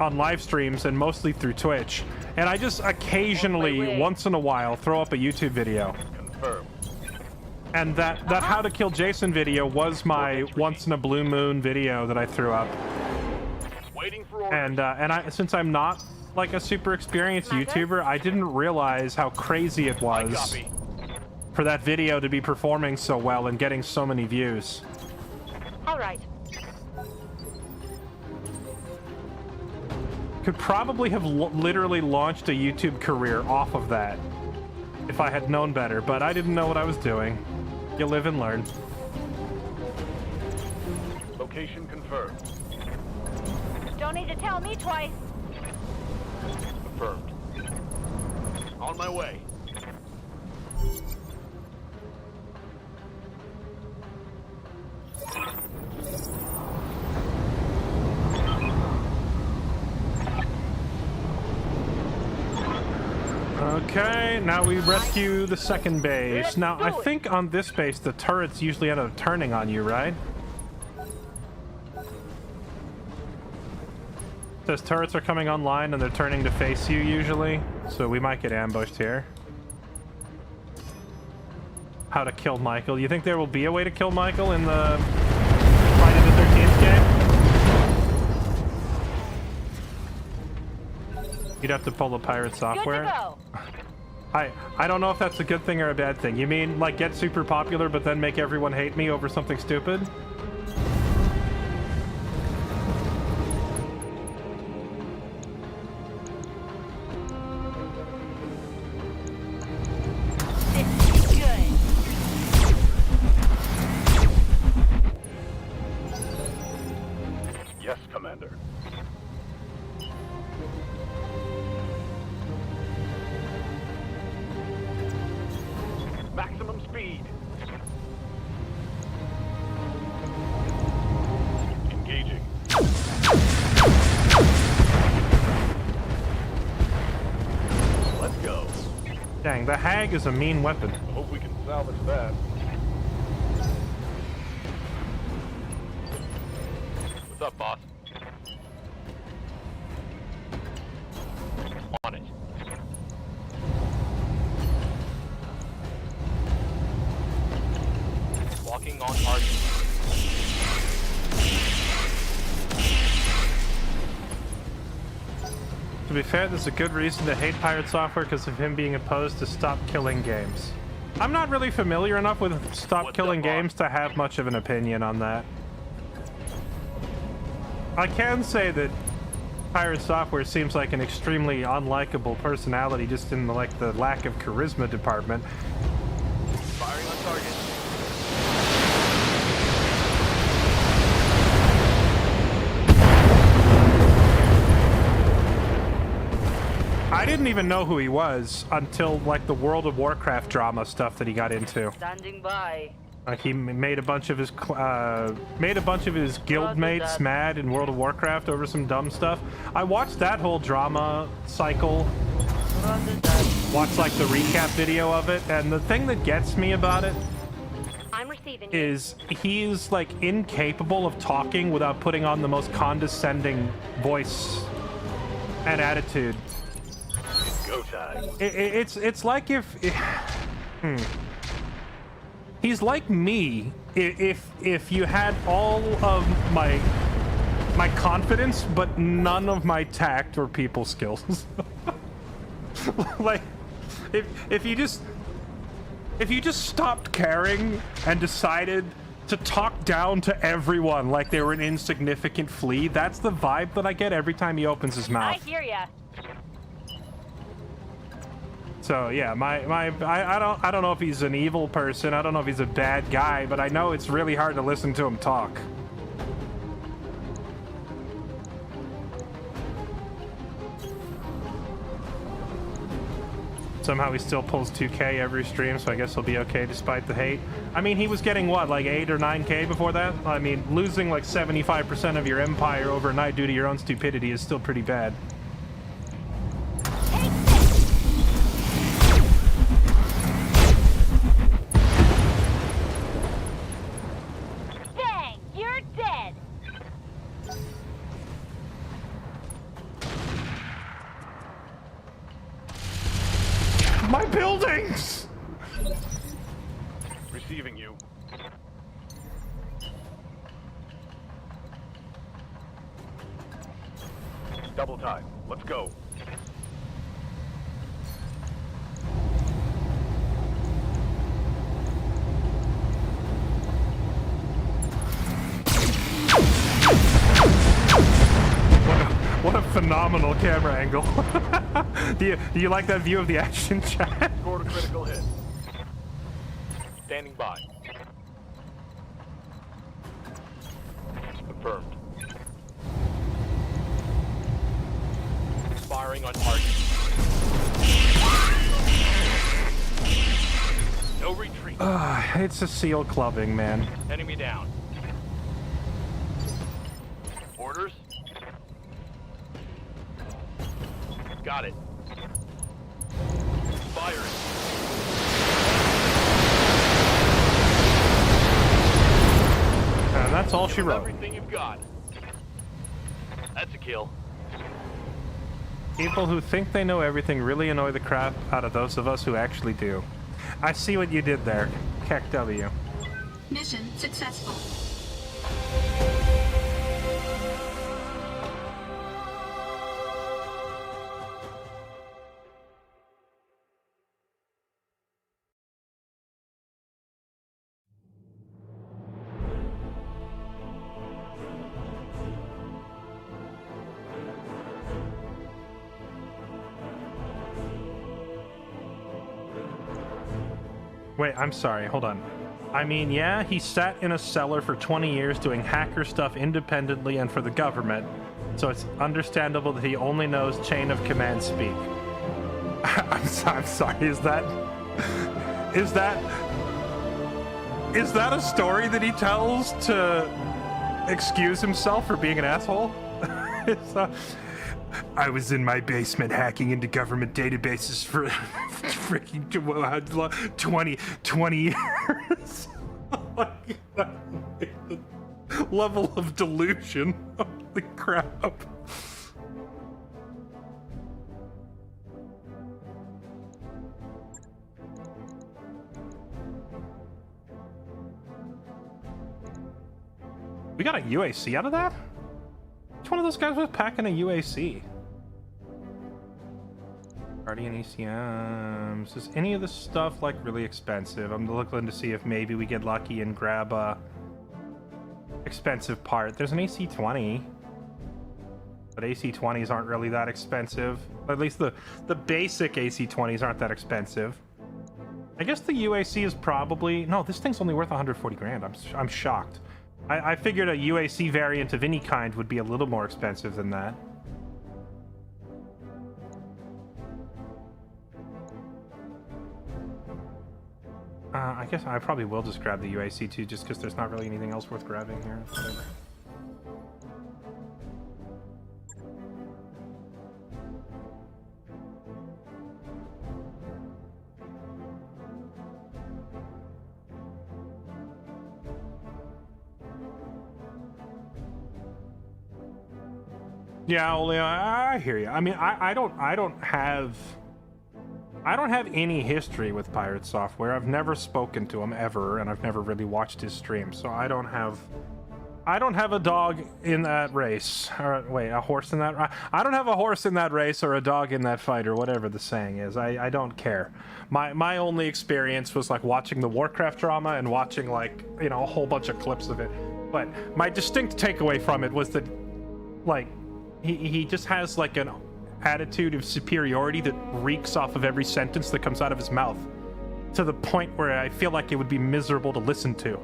Speaker 1: live streams and mostly through Twitch. And I just occasionally, once in a while, throw up a YouTube video.
Speaker 10: Confirmed.
Speaker 1: And that How to Kill Jason video was my once in a blue moon video that I threw up.
Speaker 10: Waiting for orders.
Speaker 1: And since I'm not like a super experienced YouTuber, I didn't realize how crazy it was for that video to be performing so well and getting so many views.
Speaker 3: All right.
Speaker 1: Could probably have literally launched a YouTube career off of that if I had known better, but I didn't know what I was doing. You live and learn.
Speaker 10: Location confirmed.
Speaker 3: Don't need to tell me twice.
Speaker 10: Confirmed. On my way.
Speaker 1: Okay, now we rescue the second base. Now, I think on this base, the turrets usually end up turning on you, right? It says turrets are coming online and they're turning to face you usually, so we might get ambushed here. How to kill Michael. You think there will be a way to kill Michael in the Friday the 13th game? You'd have to pull the pirate software.
Speaker 3: Good to go.
Speaker 1: I don't know if that's a good thing or a bad thing. You mean like get super popular but then make everyone hate me over something stupid?
Speaker 3: This is good.
Speaker 10: Yes, Commander. Maximum speed. Engaging. Let's go.
Speaker 1: Dang, the hag is a mean weapon.
Speaker 10: Hope we can salvage that. What's up, boss? On it. Walking on target.
Speaker 1: To be fair, there's a good reason to hate pirate software because of him being opposed to stop killing games. I'm not really familiar enough with stop killing games to have much of an opinion on that. I can say that pirate software seems like an extremely unlikable personality just in the lack of charisma department.
Speaker 10: Firing on target.
Speaker 1: I didn't even know who he was until like the World of Warcraft drama stuff that he got into.
Speaker 12: Standing by.
Speaker 1: Like he made a bunch of his guildmates mad in World of Warcraft over some dumb stuff. I watched that whole drama cycle. Watched like the recap video of it, and the thing that gets me about it
Speaker 3: I'm receiving.
Speaker 1: is he's like incapable of talking without putting on the most condescending voice and attitude.
Speaker 10: Go time.
Speaker 1: It's like if he's like me if you had all of my confidence, but none of my tact or people skills. Like, if you just stopped caring and decided to talk down to everyone like they were an insignificant flea, that's the vibe that I get every time he opens his mouth.
Speaker 3: I hear ya.
Speaker 1: So yeah, I don't know if he's an evil person, I don't know if he's a bad guy, but I know it's really hard to listen to him talk. Somehow he still pulls 2K every stream, so I guess he'll be okay despite the hate. I mean, he was getting what, like 8 or 9K before that? I mean, losing like 75% of your empire overnight due to your own stupidity is still pretty bad.
Speaker 3: Dang, you're dead.
Speaker 1: My buildings!
Speaker 10: Receiving you. Double time. Let's go.
Speaker 1: What a phenomenal camera angle. Do you like that view of the action chat?
Speaker 10: Scored a critical hit. Standing by. Confirmed. Firing on target. No retreat.
Speaker 1: It's a SEAL clubbing, man.
Speaker 10: Enemy down. Orders. Got it. Firing.
Speaker 1: And that's all she wrote.
Speaker 10: Everything you've got. That's a kill.
Speaker 1: People who think they know everything really annoy the crap out of those of us who actually do. I see what you did there, Keck W.
Speaker 6: Mission successful.
Speaker 1: Wait, I'm sorry, hold on. I mean, yeah, he sat in a cellar for 20 years doing hacker stuff independently and for the government, so it's understandable that he only knows chain of command speak. I'm sorry, is that a story that he tells to excuse himself for being an asshole? I was in my basement hacking into government databases for freaking 20 years. Level of delusion. Holy crap. We got a UAC out of that? Which one of those guys was packing a UAC? Guardian ECMs. Is any of this stuff like really expensive? I'm looking to see if maybe we get lucky and grab a expensive part. There's an AC-20, but AC-20s aren't really that expensive. At least the basic AC-20s aren't that expensive. I guess the UAC is probably... No, this thing's only worth 140 grand. I'm shocked. I figured a UAC variant of any kind would be a little more expensive than that. I guess I probably will just grab the UAC too, just because there's not really anything else worth grabbing here. Whatever. Yeah, Oleo, I hear you. I mean, I don't have I don't have any history with Pirate Software. I've never spoken to him ever, and I've never really watched his stream, so I don't have a dog in that race. Or wait, a horse in that? I don't have a horse in that race or a dog in that fight or whatever the saying is. I don't care. My only experience was like watching the Warcraft drama and watching like, you know, a whole bunch of clips of it. But my distinct takeaway from it was that like he just has like an attitude of superiority that reeks off of every sentence that comes out of his mouth, to the point where I feel like it would be miserable to listen to.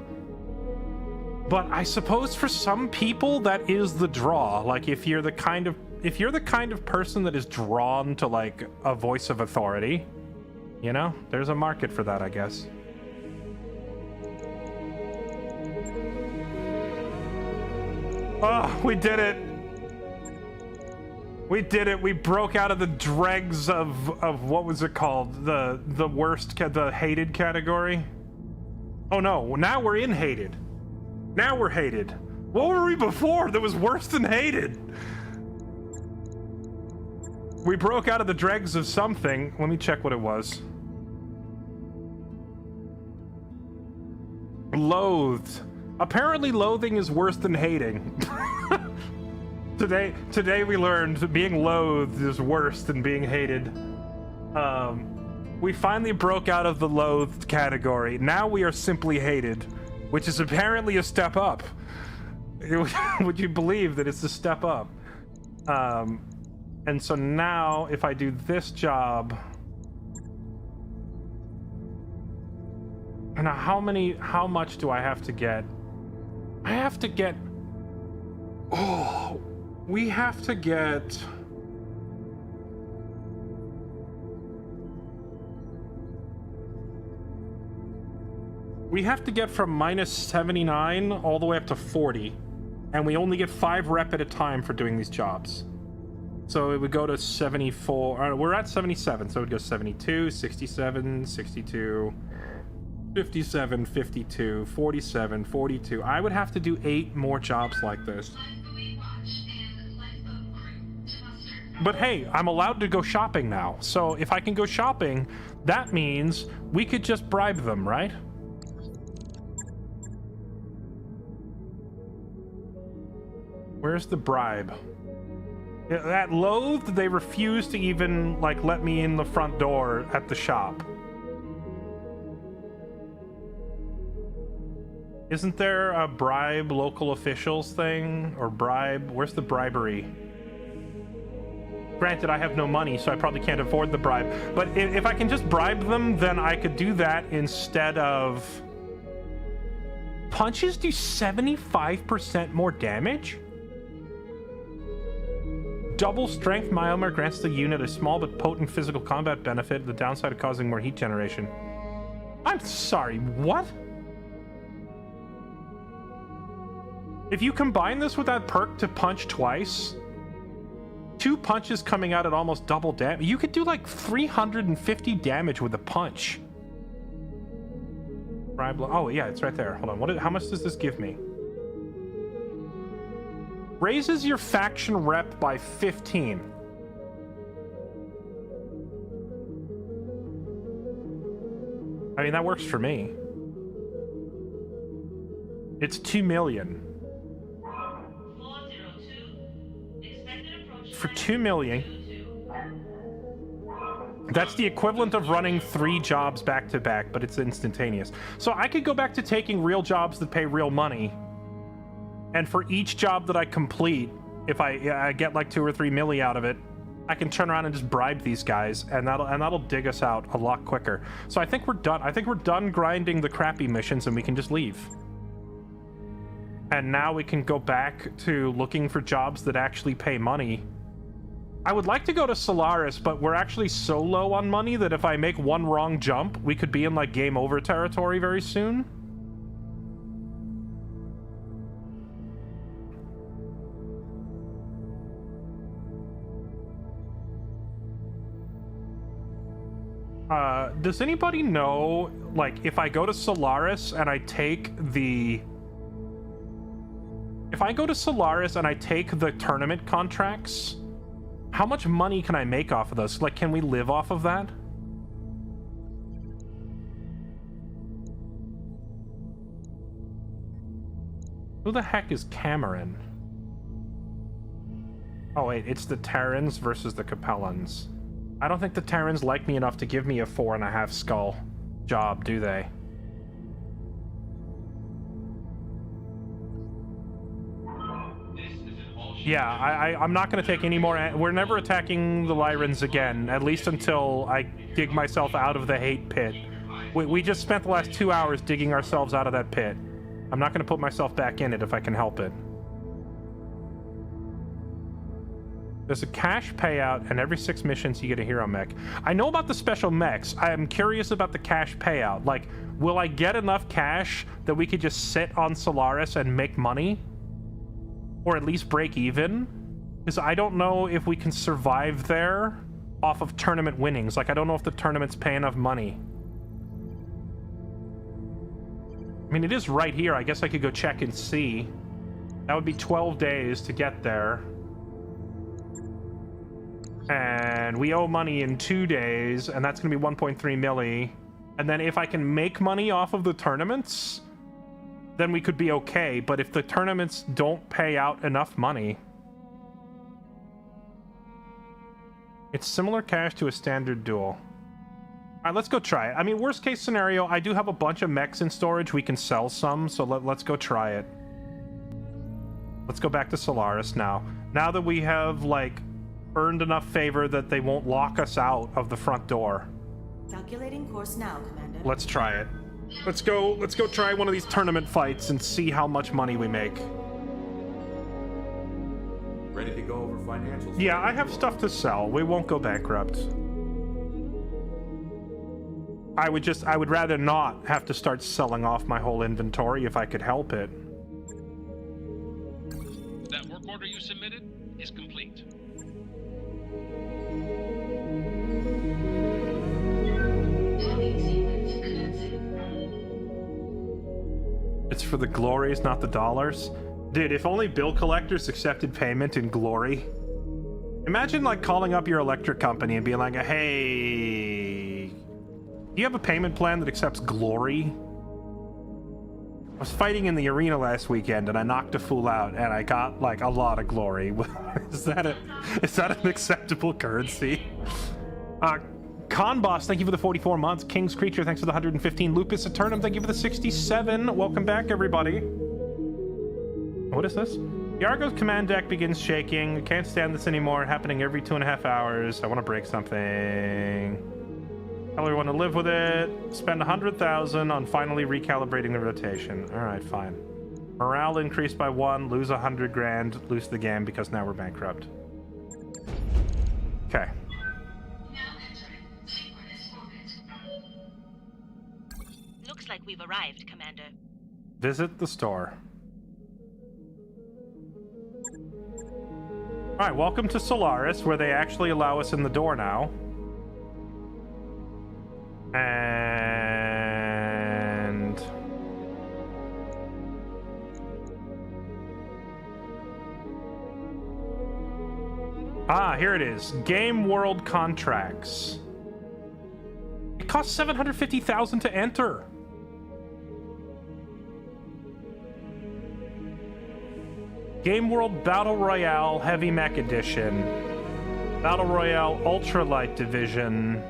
Speaker 1: But I suppose for some people that is the draw. Like if you're the kind of person that is drawn to like a voice of authority, you know, there's a market for that, I guess. Oh, we did it. We did it. We broke out of the dregs of what was it called? The worst, the hated category. Oh no, now we're in hated. Now we're hated. What were we before that was worse than hated? We broke out of the dregs of something. Let me check what it was. Loathed. Apparently loathing is worse than hating. Today we learned being loathed is worse than being hated. We finally broke out of the loathed category. Now we are simply hated, which is apparently a step up. Would you believe that it's a step up? And so now if I do this job, now how much do I have to get? I have to get, we have to get, from minus 79 all the way up to 40, and we only get 5 rep at a time for doing these jobs. So it would go to 74, we're at 77, so it would go 72, 67, 62, 57, 52, 47, 42. I would have to do 8 more jobs like this. But hey, I'm allowed to go shopping now. So if I can go shopping, that means we could just bribe them, right? Where's the bribe? At Loathed, they refuse to even, like, let me in the front door at the shop. Isn't there a bribe local officials thing? Or bribe? Where's the bribery? Granted, I have no money, so I probably can't afford the bribe. But if I can just bribe them, then I could do that instead of... Punches do 75% more damage? Double strength armor grants the unit a small but potent physical combat benefit, the downside of causing more heat generation. I'm sorry, what? If you combine this with that perk to punch twice, 2 punches coming out at almost double damage, you could do like 350 damage with a punch. Oh yeah, it's right there. Hold on, how much does this give me? Raises your faction rep by 15. I mean, that works for me. It's 2 million. For 2 million, that's the equivalent of running 3 jobs back to back, but it's instantaneous. So I could go back to taking real jobs that pay real money, and for each job that I complete, if I get like 2 or 3 milli out of it, I can turn around and just bribe these guys, and that'll dig us out a lot quicker. So I think we're done. I think we're done grinding the crappy missions, and we can just leave. And now we can go back to looking for jobs that actually pay money. I would like to go to Solaris, but we're actually so low on money that if I make one wrong jump, we could be in like game over territory very soon. Does anybody know, like, if I go to Solaris and I take the... If I go to Solaris and I take the tournament contracts, how much money can I make off of those? Like, can we live off of that? Who the heck is Cameron? Oh wait, it's the Terrans versus the Capellans. I don't think the Terrans like me enough to give me a 4.5 skull job, do they? Yeah, I'm not going to take any more... We're never attacking the Lyrans again, at least until I dig myself out of the hate pit. We just spent the last 2 hours digging ourselves out of that pit. I'm not going to put myself back in it if I can help it. There's a cash payout, and every 6 missions you get a hero mech. I know about the special mechs. I am curious about the cash payout. Like, will I get enough cash that we could just sit on Solaris and make money? Or at least break even? Because I don't know if we can survive there off of tournament winnings. Like, I don't know if the tournaments pay enough money. I mean, it is right here. I guess I could go check and see. That would be 12 days to get there. And we owe money in 2 days, and that's going to be 1.3 milli. And then if I can make money off of the tournaments, then we could be okay. But if the tournaments don't pay out enough money... It's similar cash to a standard duel. Alright, let's go try it. I mean, worst case scenario, I do have a bunch of mechs in storage. We can sell some, so let's go try it. Let's go back to Solaris now. Now that we have, like, earned enough favor that they won't lock us out of the front door.
Speaker 8: Calculating course now, Commander.
Speaker 1: Let's try it. Let's go try one of these tournament fights and see how much money we make.
Speaker 9: Ready to go over financials?
Speaker 1: Yeah, I have stuff to sell. We won't go bankrupt. I would rather not have to start selling off my whole inventory if I could help it.
Speaker 11: That work order you submitted is complete.
Speaker 1: It's for the glories, not the dollars. Dude, if only bill collectors accepted payment in glory. Imagine, like, calling up your electric company and being like, hey, do you have a payment plan that accepts glory? I was fighting in the arena last weekend and I knocked a fool out and I got, like, a lot of glory. Is that an acceptable currency? Con Boss, thank you for the 44 months. King's Creature, thanks for the 115. Lupus Eternum, thank you for the 67. Welcome back, everybody. What is this? Yargo's command deck begins shaking. I can't stand this anymore. Happening every 2.5 hours. I want to break something. Tell everyone to live with it. Spend 100,000 on finally recalibrating the rotation. All right, fine. Morale increased by 1. Lose 100 grand. Lose the game because now we're bankrupt. Okay.
Speaker 6: Looks like we've arrived, Commander.
Speaker 1: Visit the store. Alright, welcome to Solaris, where they actually allow us in the door now. And... here it is. Game World Contracts. It costs 750,000 to enter. Game World Battle Royale Heavy Mech Edition. Battle Royale Ultralight Division.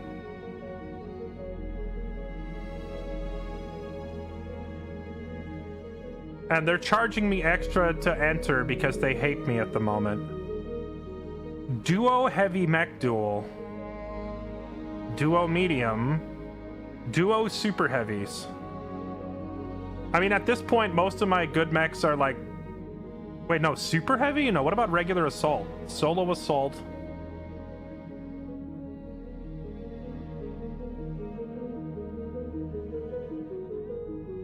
Speaker 1: And they're charging me extra to enter because they hate me at the moment. Duo Heavy Mech Duel. Duo Medium. Duo Super Heavies. I mean, at this point, most of my good mechs are like... Wait, no, super heavy? No, what about regular assault? Solo assault.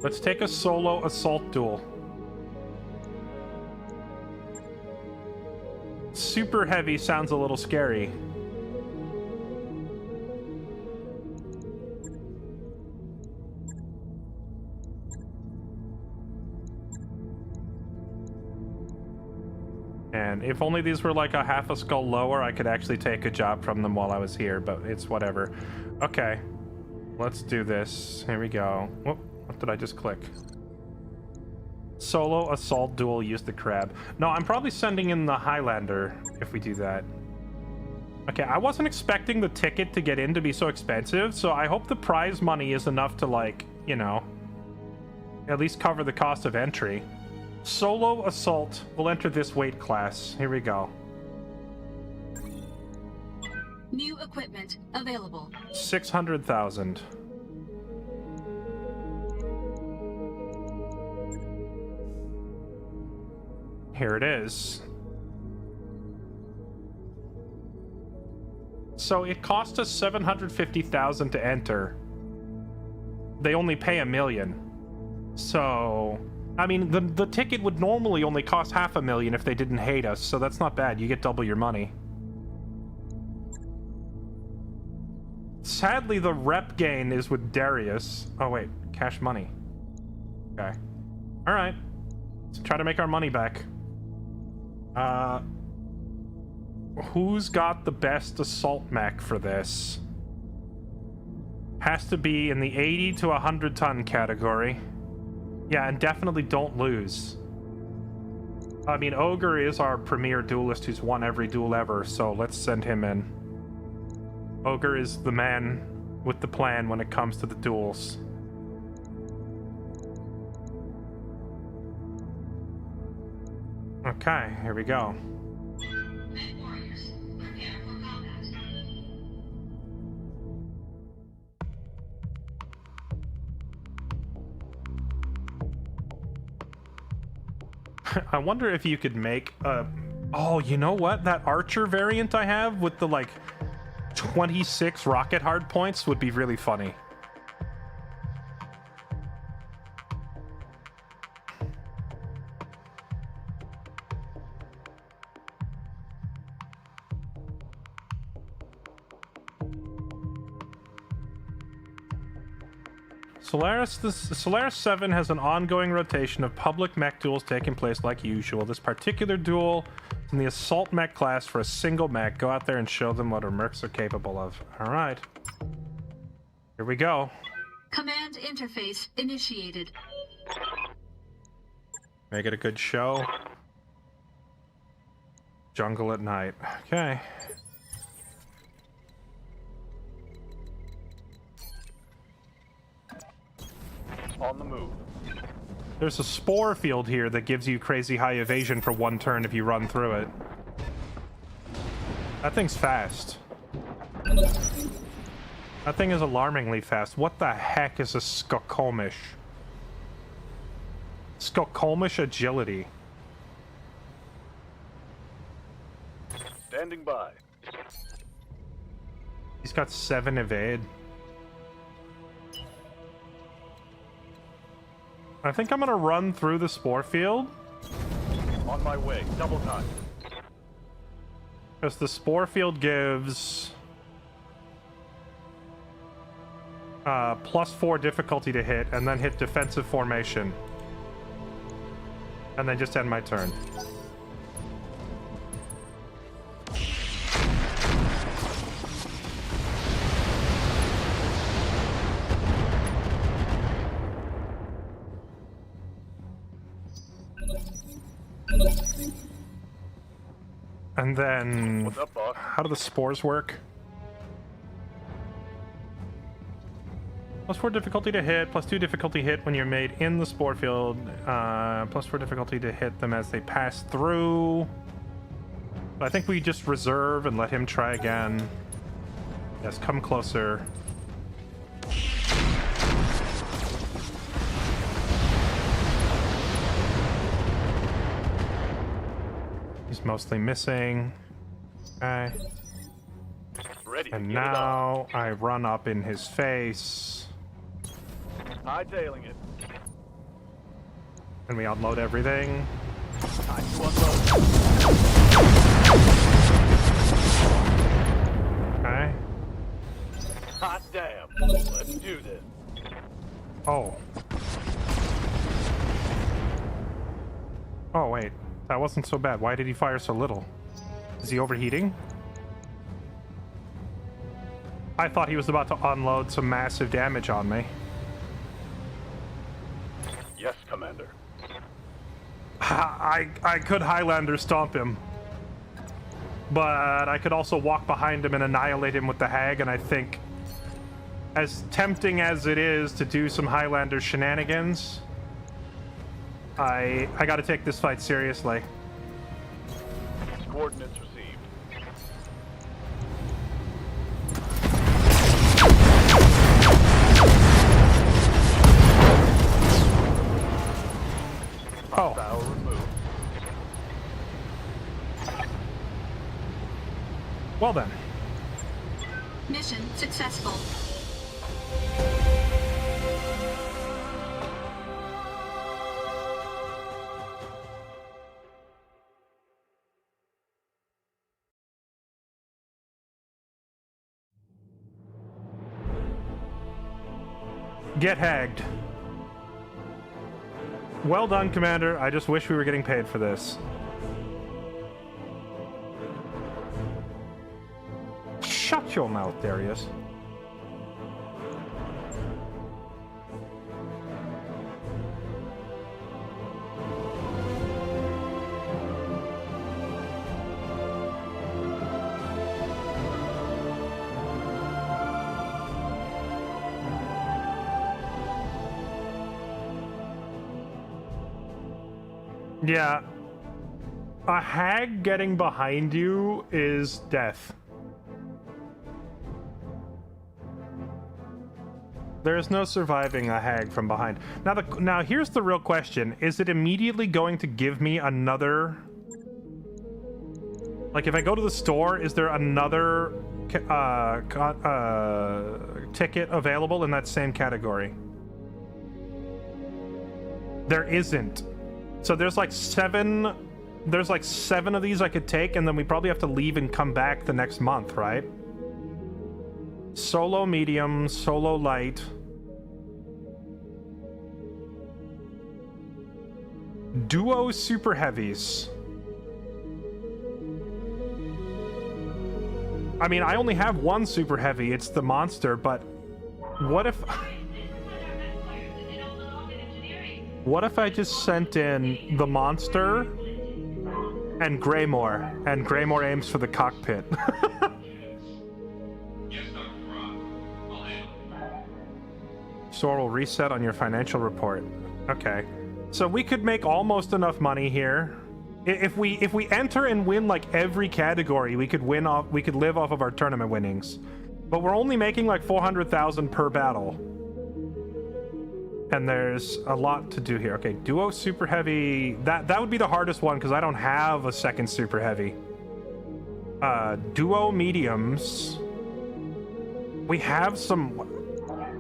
Speaker 1: Let's take a solo assault duel. Super heavy sounds a little scary. And if only these were like a half a skull lower, I could actually take a job from them while I was here, but it's whatever. Okay, let's do this. Here we go. Whoop, what did I just click? Solo assault duel, use the crab. No, I'm probably sending in the Highlander if we do that. Okay, I wasn't expecting the ticket to get in to be so expensive, so I hope the prize money is enough to, like, you know, at least cover the cost of entry. Solo assault will enter this weight class. Here we go.
Speaker 6: New equipment available.
Speaker 1: 600,000. Here it is. So it cost us 750,000 to enter. They only pay $1 million. So, I mean, the ticket would normally only cost $500,000 if they didn't hate us, so that's not bad. You get double your money. Sadly, the rep gain is with Darius. Oh, wait. Cash money. Okay. Alright. Let's try to make our money back. Who's got the best assault mech for this? Has to be in the 80 to 100 ton category. Yeah, and definitely don't lose. I mean, Ogre is our premier duelist who's won every duel ever, so let's send him in. Ogre is the man with the plan when it comes to the duels. Okay, here we go.
Speaker 2: Warriors, prepare for combat.
Speaker 1: I wonder if you could make a... Oh, you know what? That Archer variant I have with the, like, 26 rocket hard points would be really funny. The Solaris 7 has an ongoing rotation of public mech duels taking place like usual. This particular duel is in the assault mech class for a single mech. Go out there and show them what our mercs are capable of. Alright. Here we go.
Speaker 6: Command interface initiated.
Speaker 1: Make it a good show. Jungle at night. Okay.
Speaker 10: On the move.
Speaker 1: There's a spore field here that gives you crazy high evasion for 1 turn if you run through it. That thing's fast. That thing is alarmingly fast. What the heck is a Skokomish? Skokomish agility.
Speaker 10: Standing by.
Speaker 1: He's got 7 evade. I think I'm gonna run through the spore field.
Speaker 10: On my way. Double time.
Speaker 1: Because the spore field gives... +4 difficulty to hit, and then hit defensive formation. And then just end my turn. And then...
Speaker 10: What's up, boss?
Speaker 1: How do the spores work? +4 difficulty to hit, +2 difficulty hit when you're made in the spore field, +4 difficulty to hit them as they pass through. I think we just reserve and let him try again. Yes, come closer. He's mostly missing. Okay.
Speaker 10: Ready.
Speaker 1: And now I run up in his face.
Speaker 10: Hightailing it.
Speaker 1: And we unload everything.
Speaker 10: Time to unload.
Speaker 1: Okay.
Speaker 10: Hot damn. Let's do this.
Speaker 1: Oh. Oh, wait. That wasn't so bad. Why did he fire so little? Is he overheating? I thought he was about to unload some massive damage on me.
Speaker 10: Yes, Commander.
Speaker 1: I could Highlander stomp him. But I could also walk behind him and annihilate him with the hag, and I think, as tempting as it is to do some Highlander shenanigans, I gotta take this fight seriously.
Speaker 10: Coordinates received.
Speaker 1: Oh.
Speaker 10: Bow removed.
Speaker 1: Well then.
Speaker 6: Mission successful.
Speaker 1: Get hagged. Well done, Commander. I just wish we were getting paid for this. Shut your mouth, Darius. Yeah. A hag getting behind you is death. There is no surviving a hag from behind. Now here's the real question. Is it immediately going to give me another... Like, if I go to the store, is there another ticket available in that same category? There isn't. So there's like seven of these I could take, and then we probably have to leave and come back the next month, right? Solo medium, solo light. Duo super heavies. I mean, I only have one super heavy, it's the monster, but what if... What if I just sent in the monster and Greymore, and Greymore aims for the cockpit? Store will reset on your financial report. Okay. So we could make almost enough money here. If we enter and win like every category, we could live off of our tournament winnings. But we're only making like 400,000 per battle. And there's a lot to do here. Okay, duo super heavy. That would be the hardest one because I don't have a second super heavy. Duo mediums. We have some...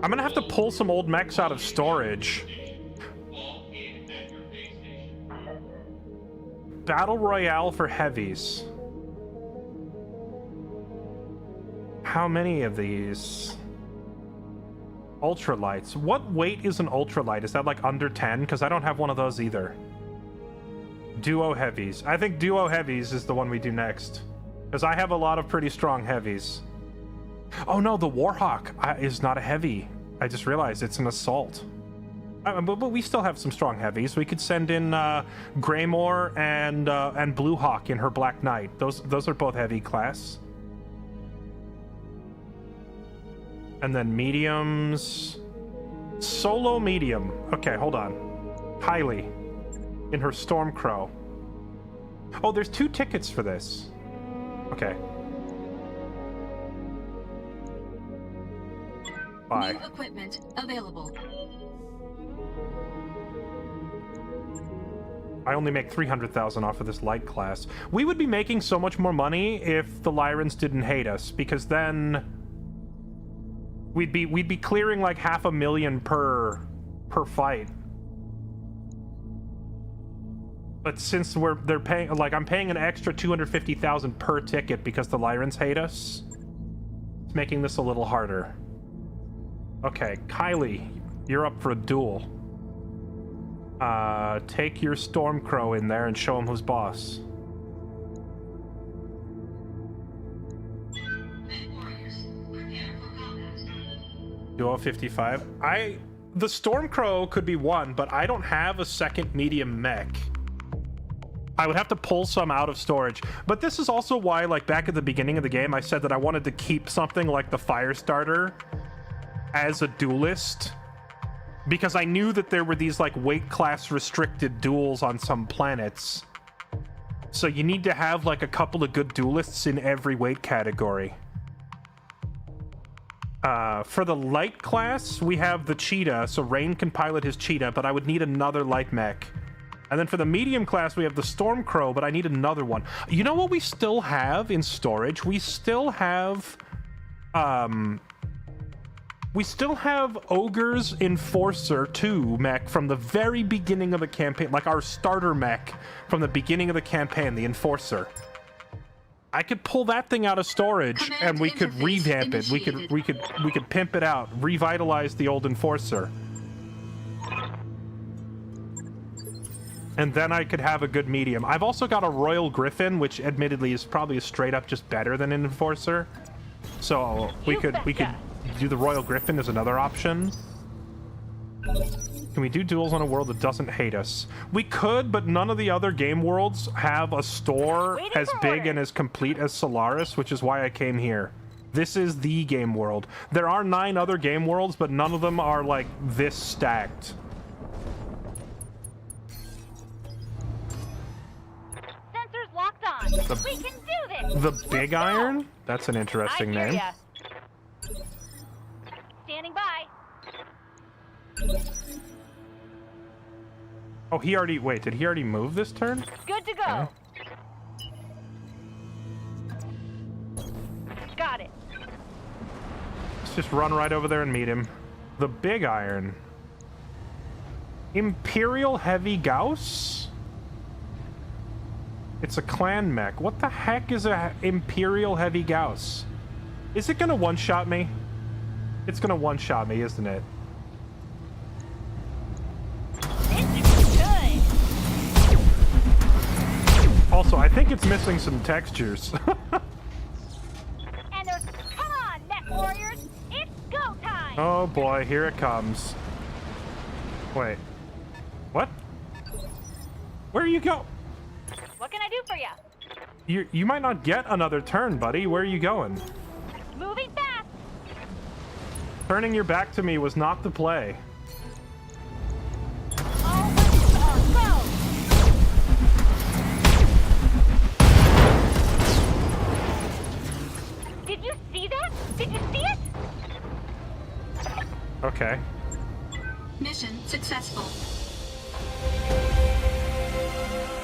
Speaker 1: I'm gonna have to pull some old mechs out of storage. Battle Royale for heavies. How many of these? Ultralights. What weight is an ultralight? Is that like under 10? Because I don't have one of those either. Duo heavies. I think duo heavies is the one we do next. Because I have a lot of pretty strong heavies. Oh no, the Warhawk is not a heavy. I just realized it's an assault. But we still have some strong heavies. We could send in Greymore and Blue Hawk in her Black Knight. Those are both heavy class. And then mediums. Solo medium. Okay, hold on. Kylie in her Stormcrow. Oh, there's 2 tickets for this. Okay. Bye.
Speaker 6: New equipment available.
Speaker 1: I only make 300,000 off of this light class. We would be making so much more money if the Lyrans didn't hate us, because then we'd be clearing like 500,000 per fight. But since they're paying, like, I'm paying an extra 250,000 per ticket because the Lyrans hate us, it's making this a little harder. Okay, Kylie, you're up for a duel. Take your Stormcrow in there and show him who's boss. Duo 55. The Stormcrow could be one, but I don't have a second medium mech. I would have to pull some out of storage. But this is also why, like, back at the beginning of the game, I said that I wanted to keep something like the Firestarter as a duelist. Because I knew that there were these, like, weight class restricted duels on some planets. So you need to have, like, a couple of good duelists in every weight category. For the light class, we have the Cheetah, so Rain can pilot his Cheetah, but I would need another light mech. And then for the medium class, we have the Stormcrow, but I need another one. You know what we still have in storage? We still have Ogre's Enforcer 2 mech from the very beginning of the campaign, like our starter mech from the beginning of the campaign, the Enforcer. I could pull that thing out of storage and we could revamp it. We could pimp it out, revitalize the old Enforcer. And then I could have a good medium. I've also got a Royal Griffin, which admittedly is probably straight up just better than an Enforcer. So we could do the Royal Griffin as another option. Can we do duels on a world that doesn't hate us? We could, but none of the other game worlds have a store as big and as complete as Solaris, which is why I came here. This is the game world. There are 9 other game worlds, but none of them are like this stacked.
Speaker 3: Sensors locked on. We can do this.
Speaker 1: The Big Iron? That's an interesting name.
Speaker 3: Ya. Standing by.
Speaker 1: Oh, he already... Wait, did he already move this turn?
Speaker 3: Good to go. Got it.
Speaker 1: Let's just run right over there and meet him. The Big Iron. Imperial Heavy Gauss? It's a clan mech. What the heck is a Imperial Heavy Gauss? Is it gonna one-shot me? It's gonna one-shot me, isn't it? Also, I think it's missing some textures.
Speaker 3: And there's... Come on, Mech Warriors! It's go time!
Speaker 1: Oh boy, here it comes. Wait. What? Where you go?
Speaker 3: What can I do for you?
Speaker 1: You might not get another turn, buddy. Where are you going?
Speaker 3: Moving fast!
Speaker 1: Turning your back to me was not the play.
Speaker 3: Did you see that? Did you see it?
Speaker 1: Okay.
Speaker 6: Mission successful.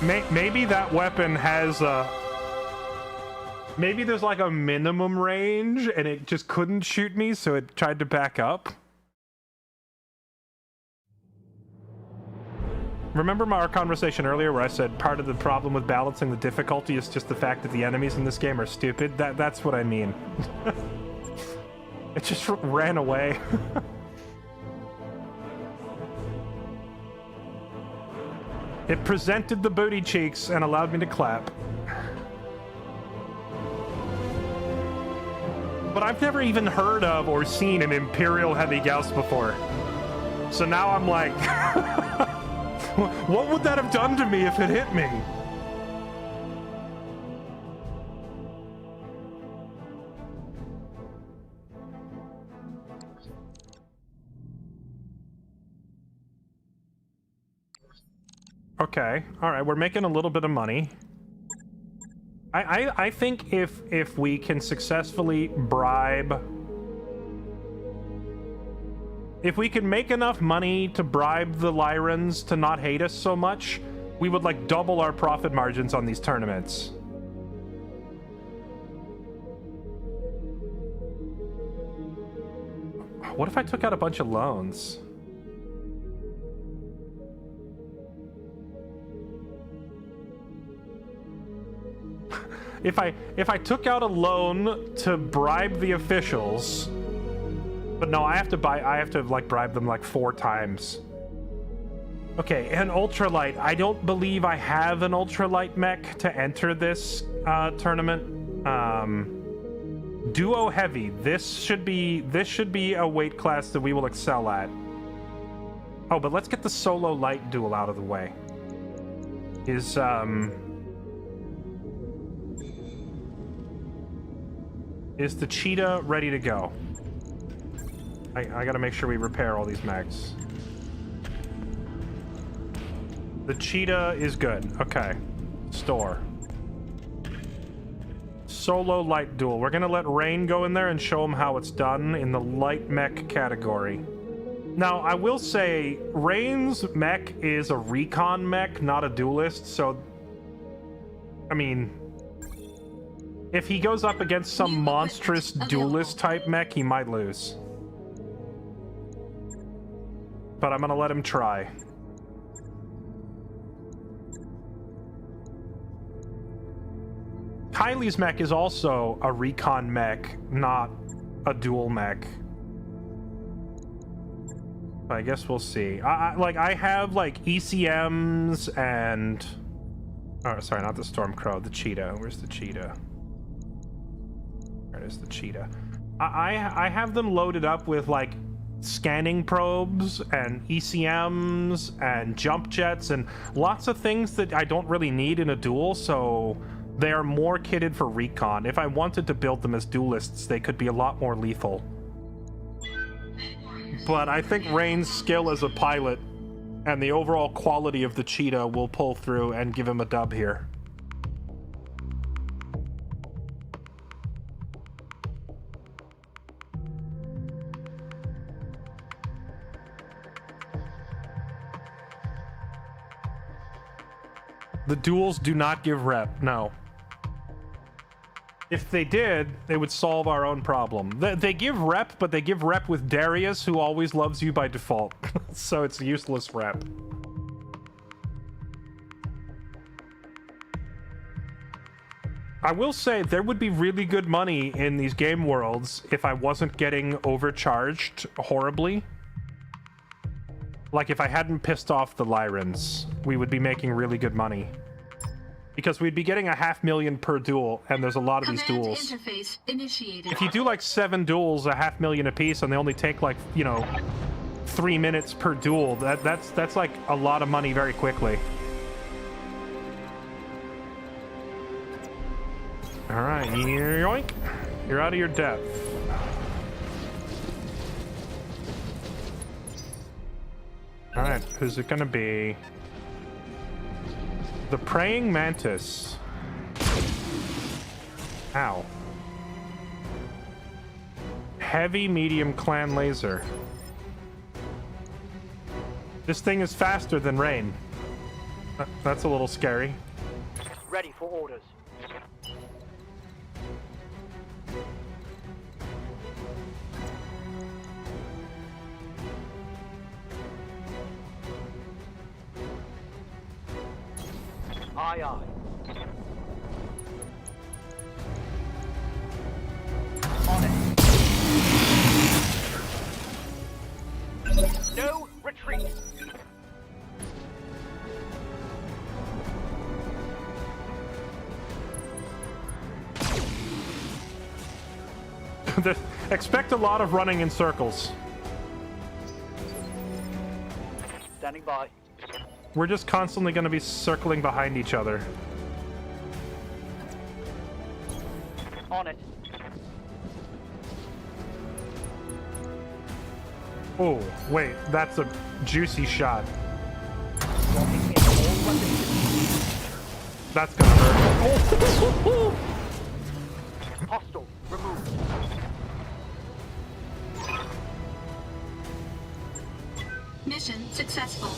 Speaker 1: Maybe that weapon has a... Maybe there's like a minimum range and it just couldn't shoot me, so it tried to back up. Remember our conversation earlier where I said part of the problem with balancing the difficulty is just the fact that the enemies in this game are stupid? That's what I mean. It just ran away. It presented the booty cheeks and allowed me to clap. But I've never even heard of or seen an Imperial Heavy Gauss before. So now I'm like... What would that have done to me if it hit me? Okay, all right, we're making a little bit of money. I think if we can successfully bribe... If we can make enough money to bribe the Lyrans to not hate us so much, we would like double our profit margins on these tournaments. What if I took out a bunch of loans? If I took out a loan to bribe the officials... But no, I have to like bribe them like 4 times. Okay, an ultralight. I don't believe I have an ultralight mech to enter this tournament. Duo heavy. This should be a weight class that we will excel at. Oh, but let's get the solo light duel out of the way. Is Is the cheetah ready to go? I gotta make sure we repair all these mags. The cheetah is good. Okay. Store. Solo light duel. We're gonna let Rain go in there and show him how it's done in the light mech category. Now, I will say, Rain's mech is a recon mech, not a duelist, so... I mean... if he goes up against some monstrous duelist-type mech, he might lose. But I'm gonna let him try. Kylie's mech is also a recon mech, not a dual mech. I guess we'll see. I have, like, ECMs and... oh, sorry, not the Stormcrow, the cheetah. Where's the cheetah? There it is, the cheetah. I have them loaded up with, like, scanning probes and ECMs and jump jets and lots of things that I don't really need in a duel, so they are more kitted for recon. If I wanted to build them as duelists, they could be a lot more lethal. But I think Rain's skill as a pilot and the overall quality of the cheetah will pull through and give him a dub here. The duels do not give rep, no. If they did, they would solve our own problem. They give rep, but they give rep with Darius, who always loves you by default. So it's useless rep. I will say, there would be really good money in these game worlds if I wasn't getting overcharged horribly. Like, if I hadn't pissed off the Lyrans, we would be making really good money. Because we'd be getting 500,000 per duel, and there's a lot of these duels.
Speaker 2: Interface initiated.
Speaker 1: If you do, like, 7 duels, 500,000 apiece, and they only take, like, you know, 3 minutes per duel, that's like, a lot of money very quickly. Alright, yoink. You're out of your depth. Alright, who's it gonna be? The Praying Mantis. Ow. Heavy medium clan laser. This thing is faster than Rain. That's a little scary.
Speaker 10: Ready for orders. Aye, aye. On it. No retreat.
Speaker 1: Expect a lot of running in circles.
Speaker 10: Standing by.
Speaker 1: We're just constantly going to be circling behind each other.
Speaker 10: On it.
Speaker 1: Oh, wait, that's a juicy shot. That's gonna hurt. Oh.
Speaker 10: Hostile removed.
Speaker 2: Mission successful.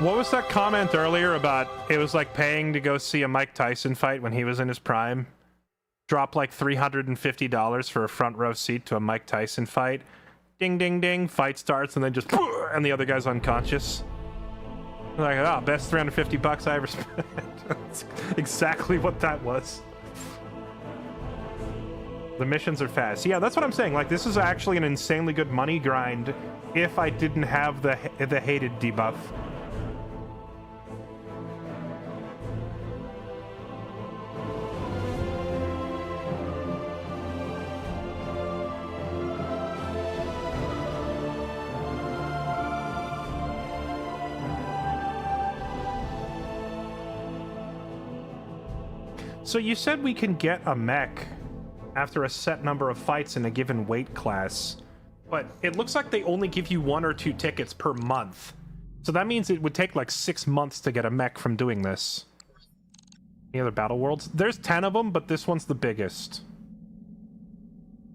Speaker 1: What was that comment earlier about it was like paying to go see a Mike Tyson fight when he was in his prime? Drop like $350 for a front row seat to a Mike Tyson fight. Ding, ding, ding. Fight starts and then just and the other guy's unconscious. Like, oh, best $350 I ever spent. That's exactly what that was. The missions are fast. Yeah, that's what I'm saying. Like, this is actually an insanely good money grind if I didn't have the hated debuff. So you said we can get a mech after a set number of fights in a given weight class, but it looks like they only give you 1 or 2 tickets per month. So that means it would take like 6 months to get a mech from doing this. Any other battle worlds? There's 10 of them, but this one's the biggest.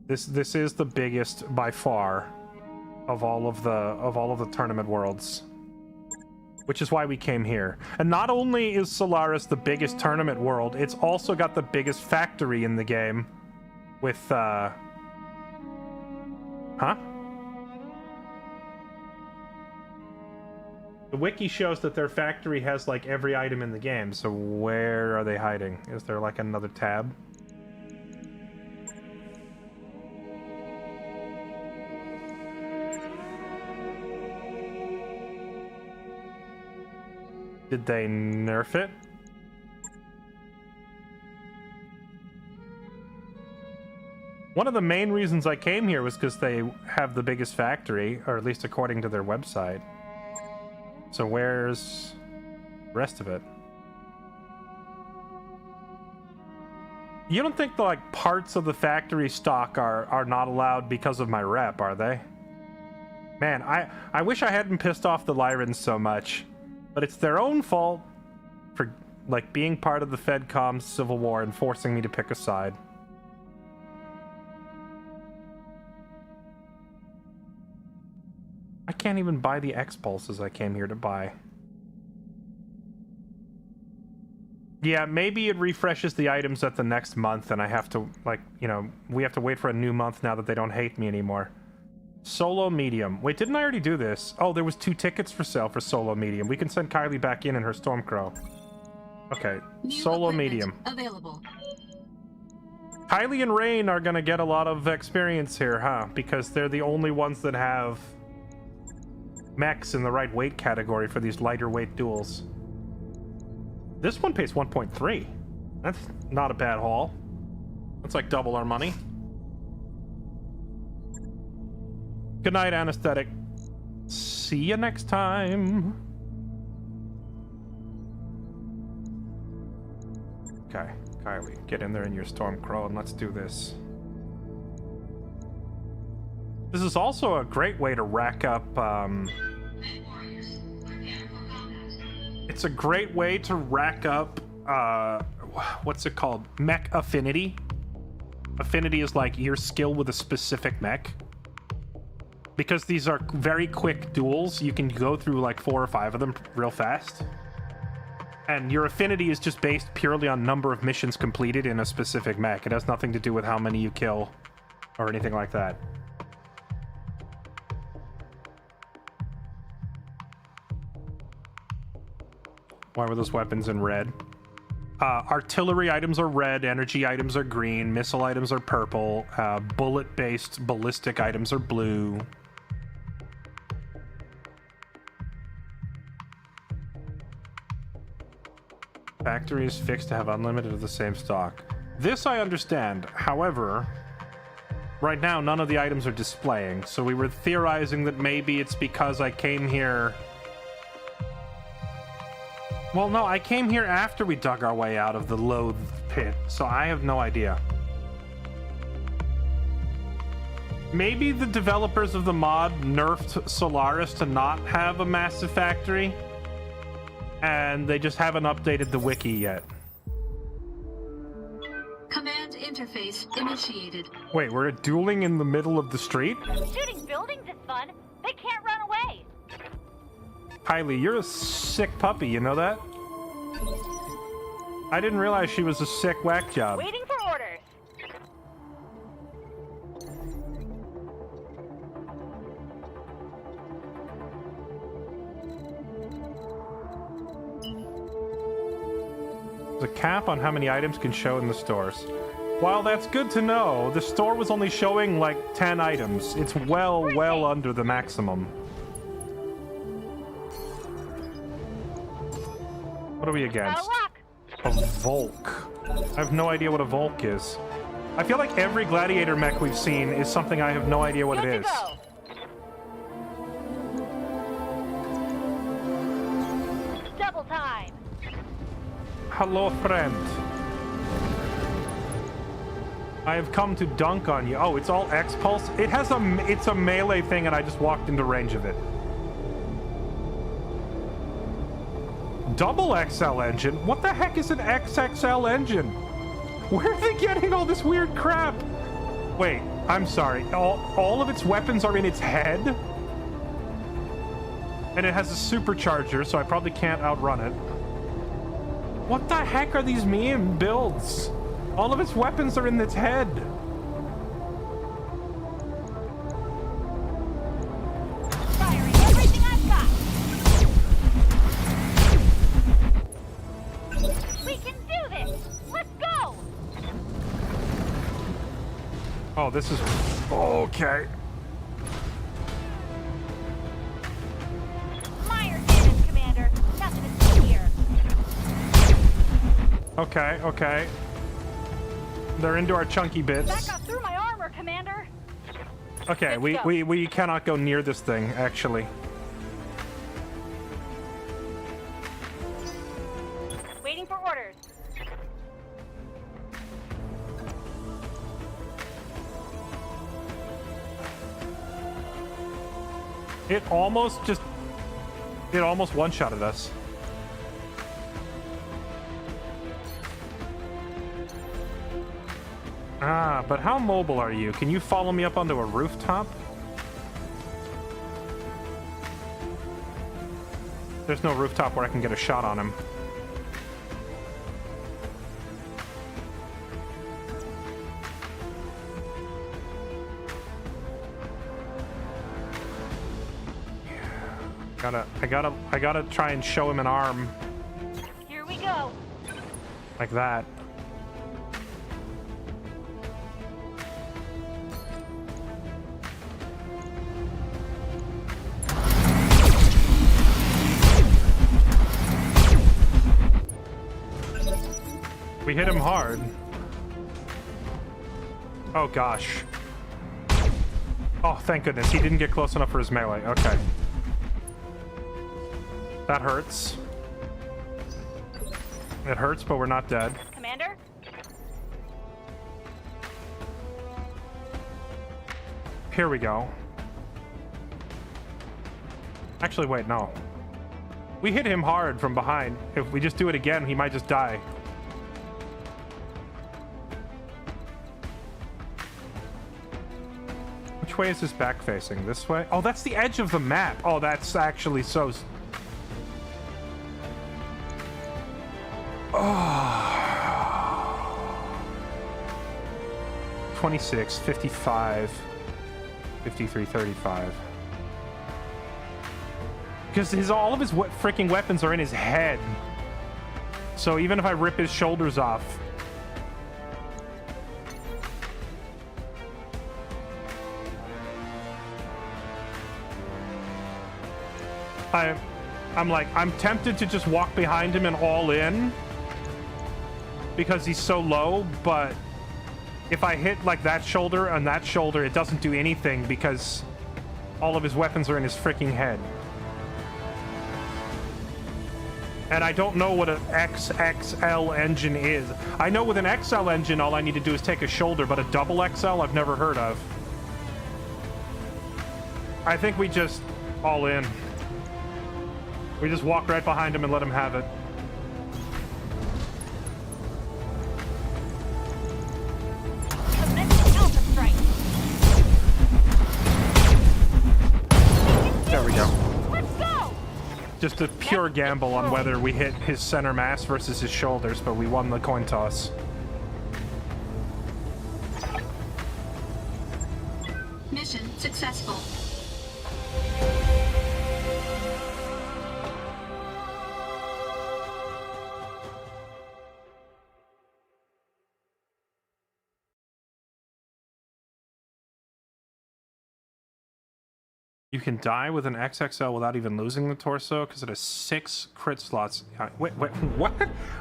Speaker 1: This is the biggest by far of all of the tournament worlds. Which is why we came here. And not only is Solaris the biggest tournament world, it's also got the biggest factory in the game. With, Huh? The wiki shows that their factory has, like, every item in the game, so where are they hiding? Is there, like, another tab? Did they nerf it? One of the main reasons I came here was because they have the biggest factory, or at least according to their website. So where's the rest of it? You don't think the, like, parts of the factory stock are not allowed because of my rep, are they? Man, I wish I hadn't pissed off the Lyrans so much. But it's their own fault for, like, being part of the FedCom's civil war and forcing me to pick a side. I can't even buy the X-Pulses I came here to buy. Yeah, maybe it refreshes the items at the next month and I have to, like, you know, we have to wait for a new month now that they don't hate me anymore. Solo medium. Wait, didn't I already do this? Oh, there was 2 tickets for sale for solo medium. We can send Kylie back in her Stormcrow. Okay, solo medium.
Speaker 8: Available.
Speaker 1: Kylie and Rain are gonna get a lot of experience here, huh? Because they're the only ones that have mechs in the right weight category for these lighter weight duels. This one pays 1.3. That's not a bad haul. That's like double our money. Good night, anesthetic. See you next time. Okay, Kylie, get in there in your Stormcrow and let's do this. This is also a great way to rack up, it's a great way to rack up, what's it called? Mech affinity. Affinity is like your skill with a specific mech. Because these are very quick duels, you can go through like 4 or 5 of them real fast. And your affinity is just based purely on number of missions completed in a specific mech. It has nothing to do with how many you kill or anything like that. Why were those weapons in red? Artillery items are red, energy items are green, missile items are purple, bullet-based ballistic items are blue. Factory is fixed to have unlimited of the same stock. This I understand. However, right now none of the items are displaying, so we were theorizing that maybe it's because I came here... Well, no, I came here after we dug our way out of the loathed pit, so I have no idea. Maybe the developers of the mod nerfed Solaris to not have a massive factory, and they just haven't updated the wiki yet.
Speaker 8: Command interface initiated.
Speaker 1: Wait, we're dueling in the middle of the street?
Speaker 3: Shooting buildings is fun. They can't run away.
Speaker 1: Kylie, you're a sick puppy, you know that? I didn't realize she was a sick whack job.
Speaker 3: Waiting for orders.
Speaker 1: There's a cap on how many items can show in the stores. While that's good to know, the store was only showing like 10 items. It's well under the maximum. What are we against? A Volk. I have no idea what a Volk is. I feel like every gladiator mech we've seen is something I have no idea what it is.
Speaker 3: Double time.
Speaker 1: Hello, friend. I have come to dunk on you. Oh, it's all X-Pulse? It has it's a melee thing and I just walked into range of it. Double XL engine? What the heck is an XXL engine? Where are they getting all this weird crap? Wait, I'm sorry. All of its weapons are in its head? And it has a supercharger, so I probably can't outrun it. What the heck are these meme builds? All of its weapons are in its head.
Speaker 3: Firing everything I've got. We can do this. Let's go.
Speaker 1: Oh, this is okay.
Speaker 3: Minor damage, Commander. Nothing to see here.
Speaker 1: Okay, okay. They're into our chunky bits.
Speaker 3: Back up through my armor, Commander.
Speaker 1: Okay, we cannot go near this thing, actually.
Speaker 3: Waiting for orders.
Speaker 1: It almost one-shotted us. Ah, but how mobile are you? Can you follow me up onto a rooftop? There's no rooftop where I can get a shot on him. I gotta try and show him an arm.
Speaker 3: Here we go.
Speaker 1: Like that. We hit him hard. Oh gosh. Oh, thank goodness. He didn't get close enough for his melee. Okay. That hurts. It hurts, but we're not dead.
Speaker 3: Commander?
Speaker 1: Here we go. Actually, wait, no. We hit him hard from behind. If we just do it again, he might just die. Which way is his back facing? This way? Oh, that's the edge of the map. Oh, that's actually so... Oh. 26, 55, 53, 35. Because all of his freaking weapons are in his head. So even if I rip his shoulders off... I'm tempted to just walk behind him and all in. Because he's so low, but... if I hit like that shoulder and that shoulder, it doesn't do anything because all of his weapons are in his freaking head. And I don't know what an XXL engine is. I know with an XL engine, all I need to do is take a shoulder, but a double XL, I've never heard of. I think we just all in. We just walk right behind him and let him have it. There we go.
Speaker 3: Let's go.
Speaker 1: Just a pure gamble on whether we hit his center mass versus his shoulders, but we won the coin toss.
Speaker 8: Mission successful.
Speaker 1: You can die with an XXL without even losing the torso because it has 6 crit slots. Wait, what?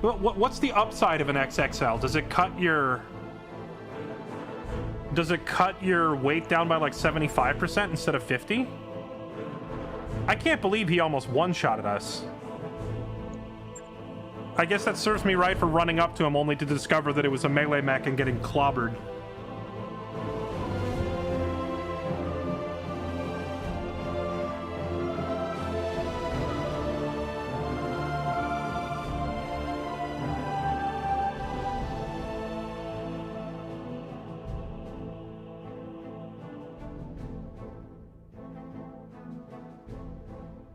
Speaker 1: What's the upside of an XXL? Does it cut your... does it cut your weight down by like 75% instead of 50? I can't believe he almost one-shotted us. I guess that serves me right for running up to him only to discover that it was a melee mech and getting clobbered.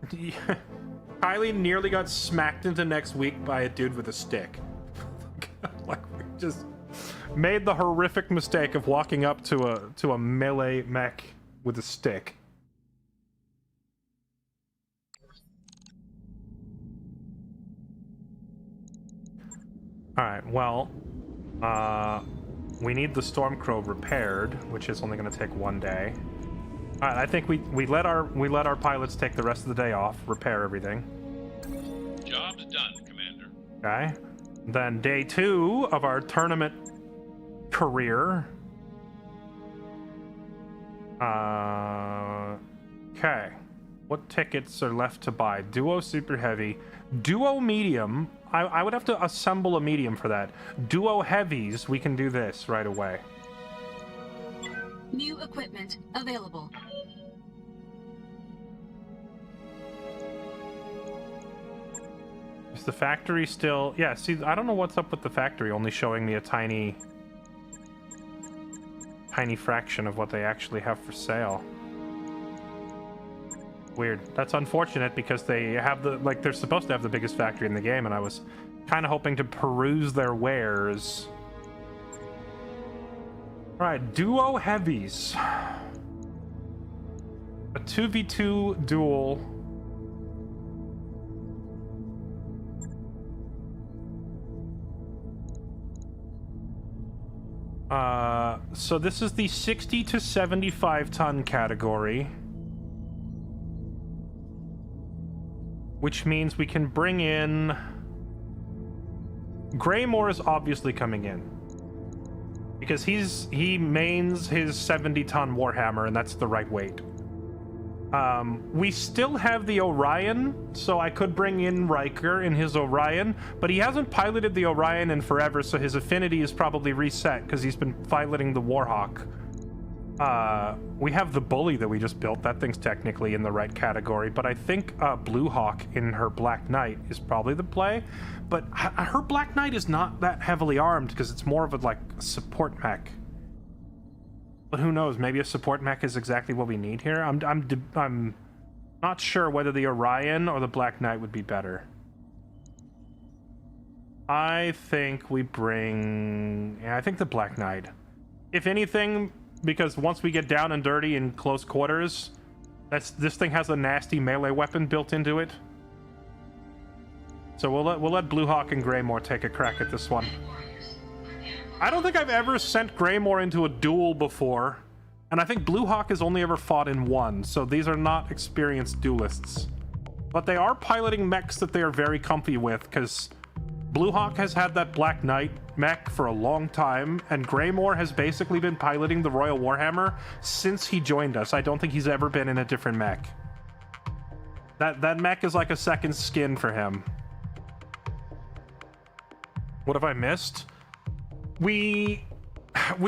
Speaker 1: Kylie nearly got smacked into next week by a dude with a stick. Like, we just made the horrific mistake of walking up to a melee mech with a stick. Alright, well, we need the Stormcrow repaired, which is only going to take 1 day. Alright, I think we let our pilots take the rest of the day off, repair everything.
Speaker 11: Job's done, Commander.
Speaker 1: Okay. Then day 2 of our tournament career. Okay. What tickets are left to buy? Duo Super Heavy. Duo Medium. I would have to assemble a medium for that. Duo Heavies, we can do this right away.
Speaker 8: New equipment available.
Speaker 1: Is the factory still... Yeah, see, I don't know what's up with the factory only showing me a tiny fraction of what they actually have for sale. Weird. That's unfortunate because they have the... Like, they're supposed to have the biggest factory in the game, and I was kind of hoping to peruse their wares. Alright, Duo Heavies. A 2v2 duel. So this is the 60 to 75 ton category. Which means we can bring in... Greymore is obviously coming in. Because he mains his 70-ton Warhammer, and that's the right weight. We still have the Orion, so I could bring in Riker in his Orion, but he hasn't piloted the Orion in forever, so his affinity is probably reset, because he's been piloting the Warhawk. We have the Bully that we just built. That thing's technically in the right category, but I think Blue Hawk in her Black Knight is probably the play. But her Black Knight is not that heavily armed because it's more of a like support mech. But who knows? Maybe a support mech is exactly what we need here. I'm not sure whether the Orion or the Black Knight would be better. I think we bring... Yeah, I think the Black Knight. If anything, because once we get down and dirty in close quarters, this thing has a nasty melee weapon built into it. So we'll let Blue Hawk and Greymore take a crack at this one. I don't think I've ever sent Greymore into a duel before, and I think Blue Hawk has only ever fought in one, so these are not experienced duelists. But they are piloting mechs that they are very comfy with, because Blue Hawk has had that Black Knight mech for a long time, and Greymore has basically been piloting the Royal Warhammer since he joined us. I don't think he's ever been in a different mech. That mech is like a second skin for him. What have I missed? We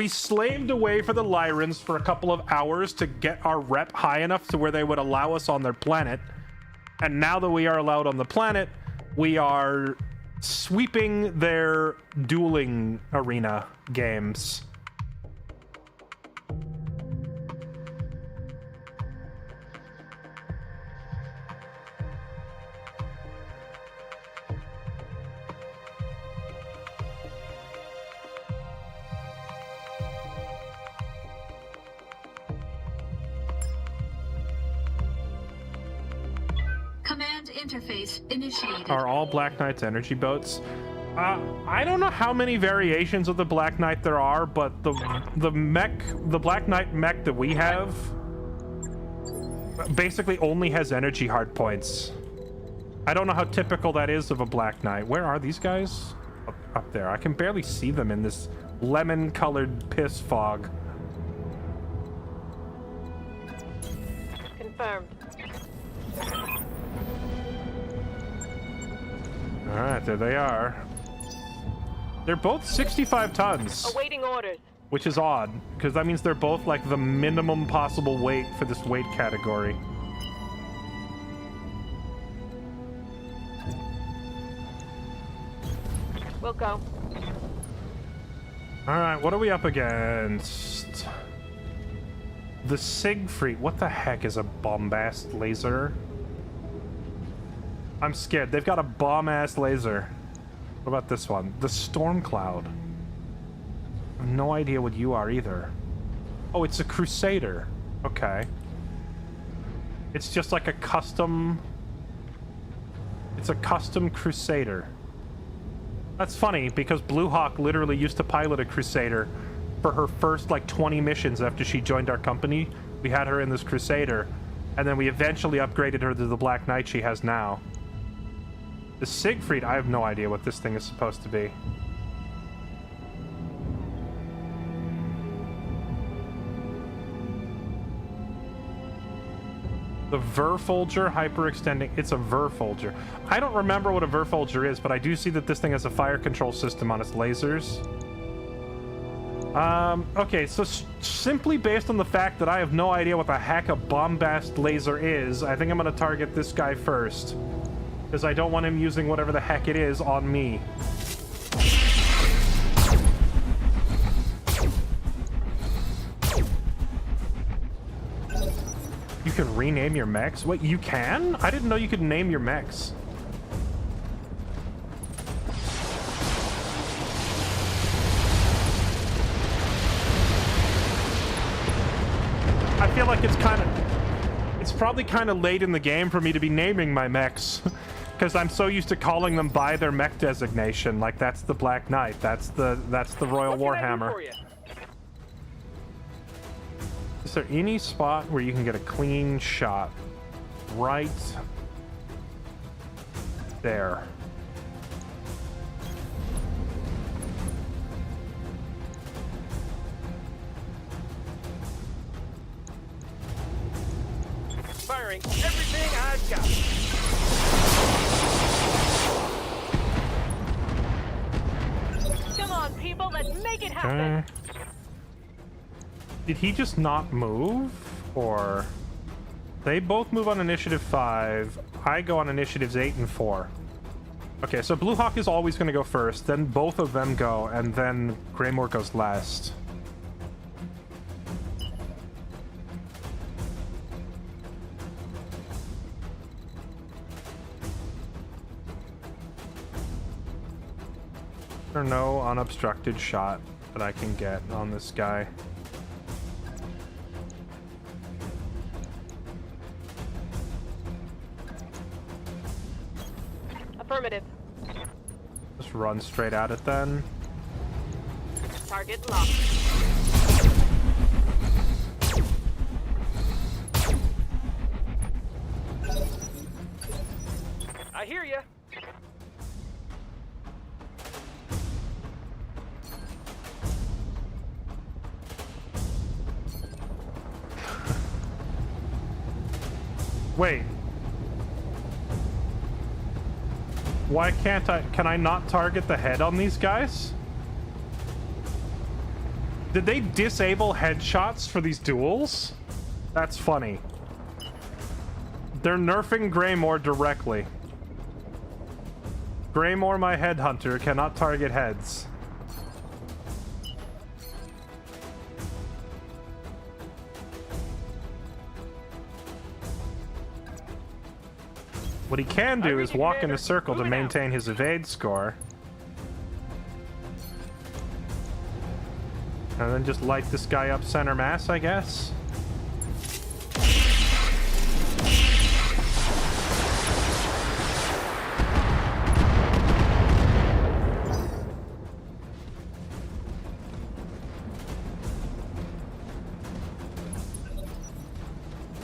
Speaker 1: slaved away for the Lyrans for a couple of hours to get our rep high enough to where they would allow us on their planet. And now that we are allowed on the planet, we are sweeping their dueling arena games.
Speaker 8: Command interface initiated.
Speaker 1: Are all Black Knight's energy boats? I don't know how many variations of the Black Knight there are, but the Black Knight mech that we have basically only has energy hardpoints. I don't know how typical that is of a Black Knight. Where are these guys? Up there. I can barely see them in this lemon-colored piss fog.
Speaker 3: Confirmed.
Speaker 1: Alright, there they are. They're both 65 tons.
Speaker 3: Awaiting orders.
Speaker 1: Which is odd, because that means they're both like the minimum possible weight for this weight category.
Speaker 3: We'll go.
Speaker 1: Alright, what are we up against? The Siegfried. What the heck is a bombast laser? I'm scared. They've got a bomb-ass laser. What about this one? The Storm Cloud. I have no idea what you are either. Oh, it's a Crusader. Okay. It's just like a custom... It's a custom Crusader. That's funny, because Blue Hawk literally used to pilot a Crusader for her first, like, 20 missions after she joined our company. We had her in this Crusader, and then we eventually upgraded her to the Black Knight she has now. The Siegfried, I have no idea what this thing is supposed to be. The Verfolger hyperextending. It's a Verfolger. I don't remember what a Verfolger is, but I do see that this thing has a fire control system on its lasers. Okay, so simply based on the fact that I have no idea what the heck a bombast laser is, I think I'm gonna target this guy first. Because I don't want him using whatever the heck it is on me. You can rename your mechs? Wait, you can? I didn't know you could name your mechs. I feel like it's probably kind of late in the game for me to be naming my mechs. Because I'm so used to calling them by their mech designation. Like, that's the Black Knight. That's the Royal Warhammer. Is there any spot where you can get a clean shot? Right there.
Speaker 10: Firing everything I've got.
Speaker 3: Come on, people, let's make it happen.
Speaker 1: Did he just not move? Or... They both move on initiative 5. I go on initiatives 8 and 4. Okay, so Blue Hawk is always going to go first, then both of them go, and then Greymoor goes last. There's no unobstructed shot that I can get on this guy.
Speaker 3: Affirmative.
Speaker 1: Just run straight at it then.
Speaker 3: Target locked.
Speaker 10: I hear ya.
Speaker 1: Wait. Why can't I... Can I not target the head on these guys? Did they disable headshots for these duels? That's funny. They're nerfing Greymoor directly. Greymoor, my headhunter, cannot target heads. What he can do is walk in a circle to maintain his evade score. And then just light this guy up center mass, I guess.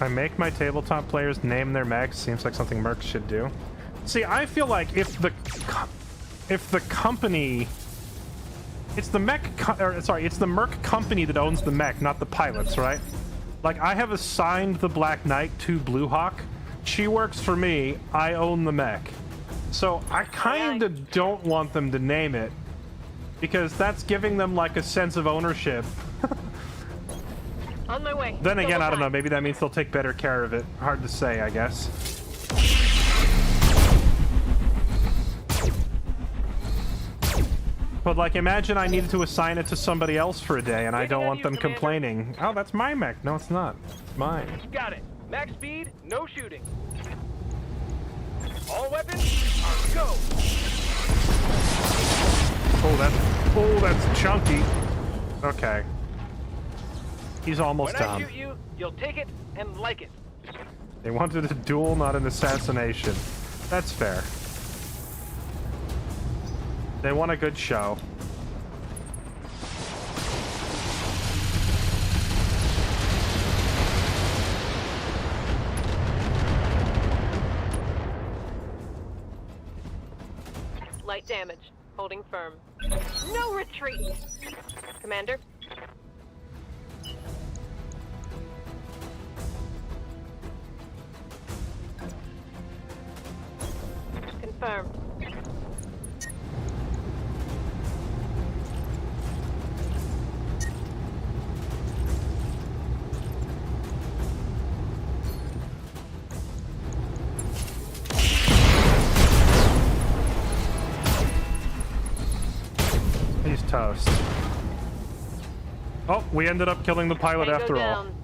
Speaker 1: I make my tabletop players name their mechs. Seems like something Mercs should do. See, I feel like if the company, it's the it's the Merc company that owns the mech, not the pilots, right? Like, I have assigned the Black Knight to Blue Hawk. She works for me. I own the mech. So I kind of don't want them to name it, because that's giving them like a sense of ownership.
Speaker 3: On my way.
Speaker 1: Then again, I don't know. Maybe that means they'll take better care of it. Hard to say, I guess. But, like, imagine I needed to assign it to somebody else for a day, and I don't want them complaining. Oh, that's my mech. No, it's not. It's mine.
Speaker 10: Got it. Max speed, no shooting. All weapons, go!
Speaker 4: Oh, that's chunky. Okay. He's almost
Speaker 10: When I
Speaker 4: down.
Speaker 10: shoot you, you'll take it and like it.
Speaker 4: They wanted a duel, not an assassination. That's fair. They want a good show.
Speaker 3: Light damage. Holding firm. No retreat! Commander? Confirmed.
Speaker 4: He's toast. Oh, we ended up killing the pilot
Speaker 3: Tango
Speaker 4: after
Speaker 3: down.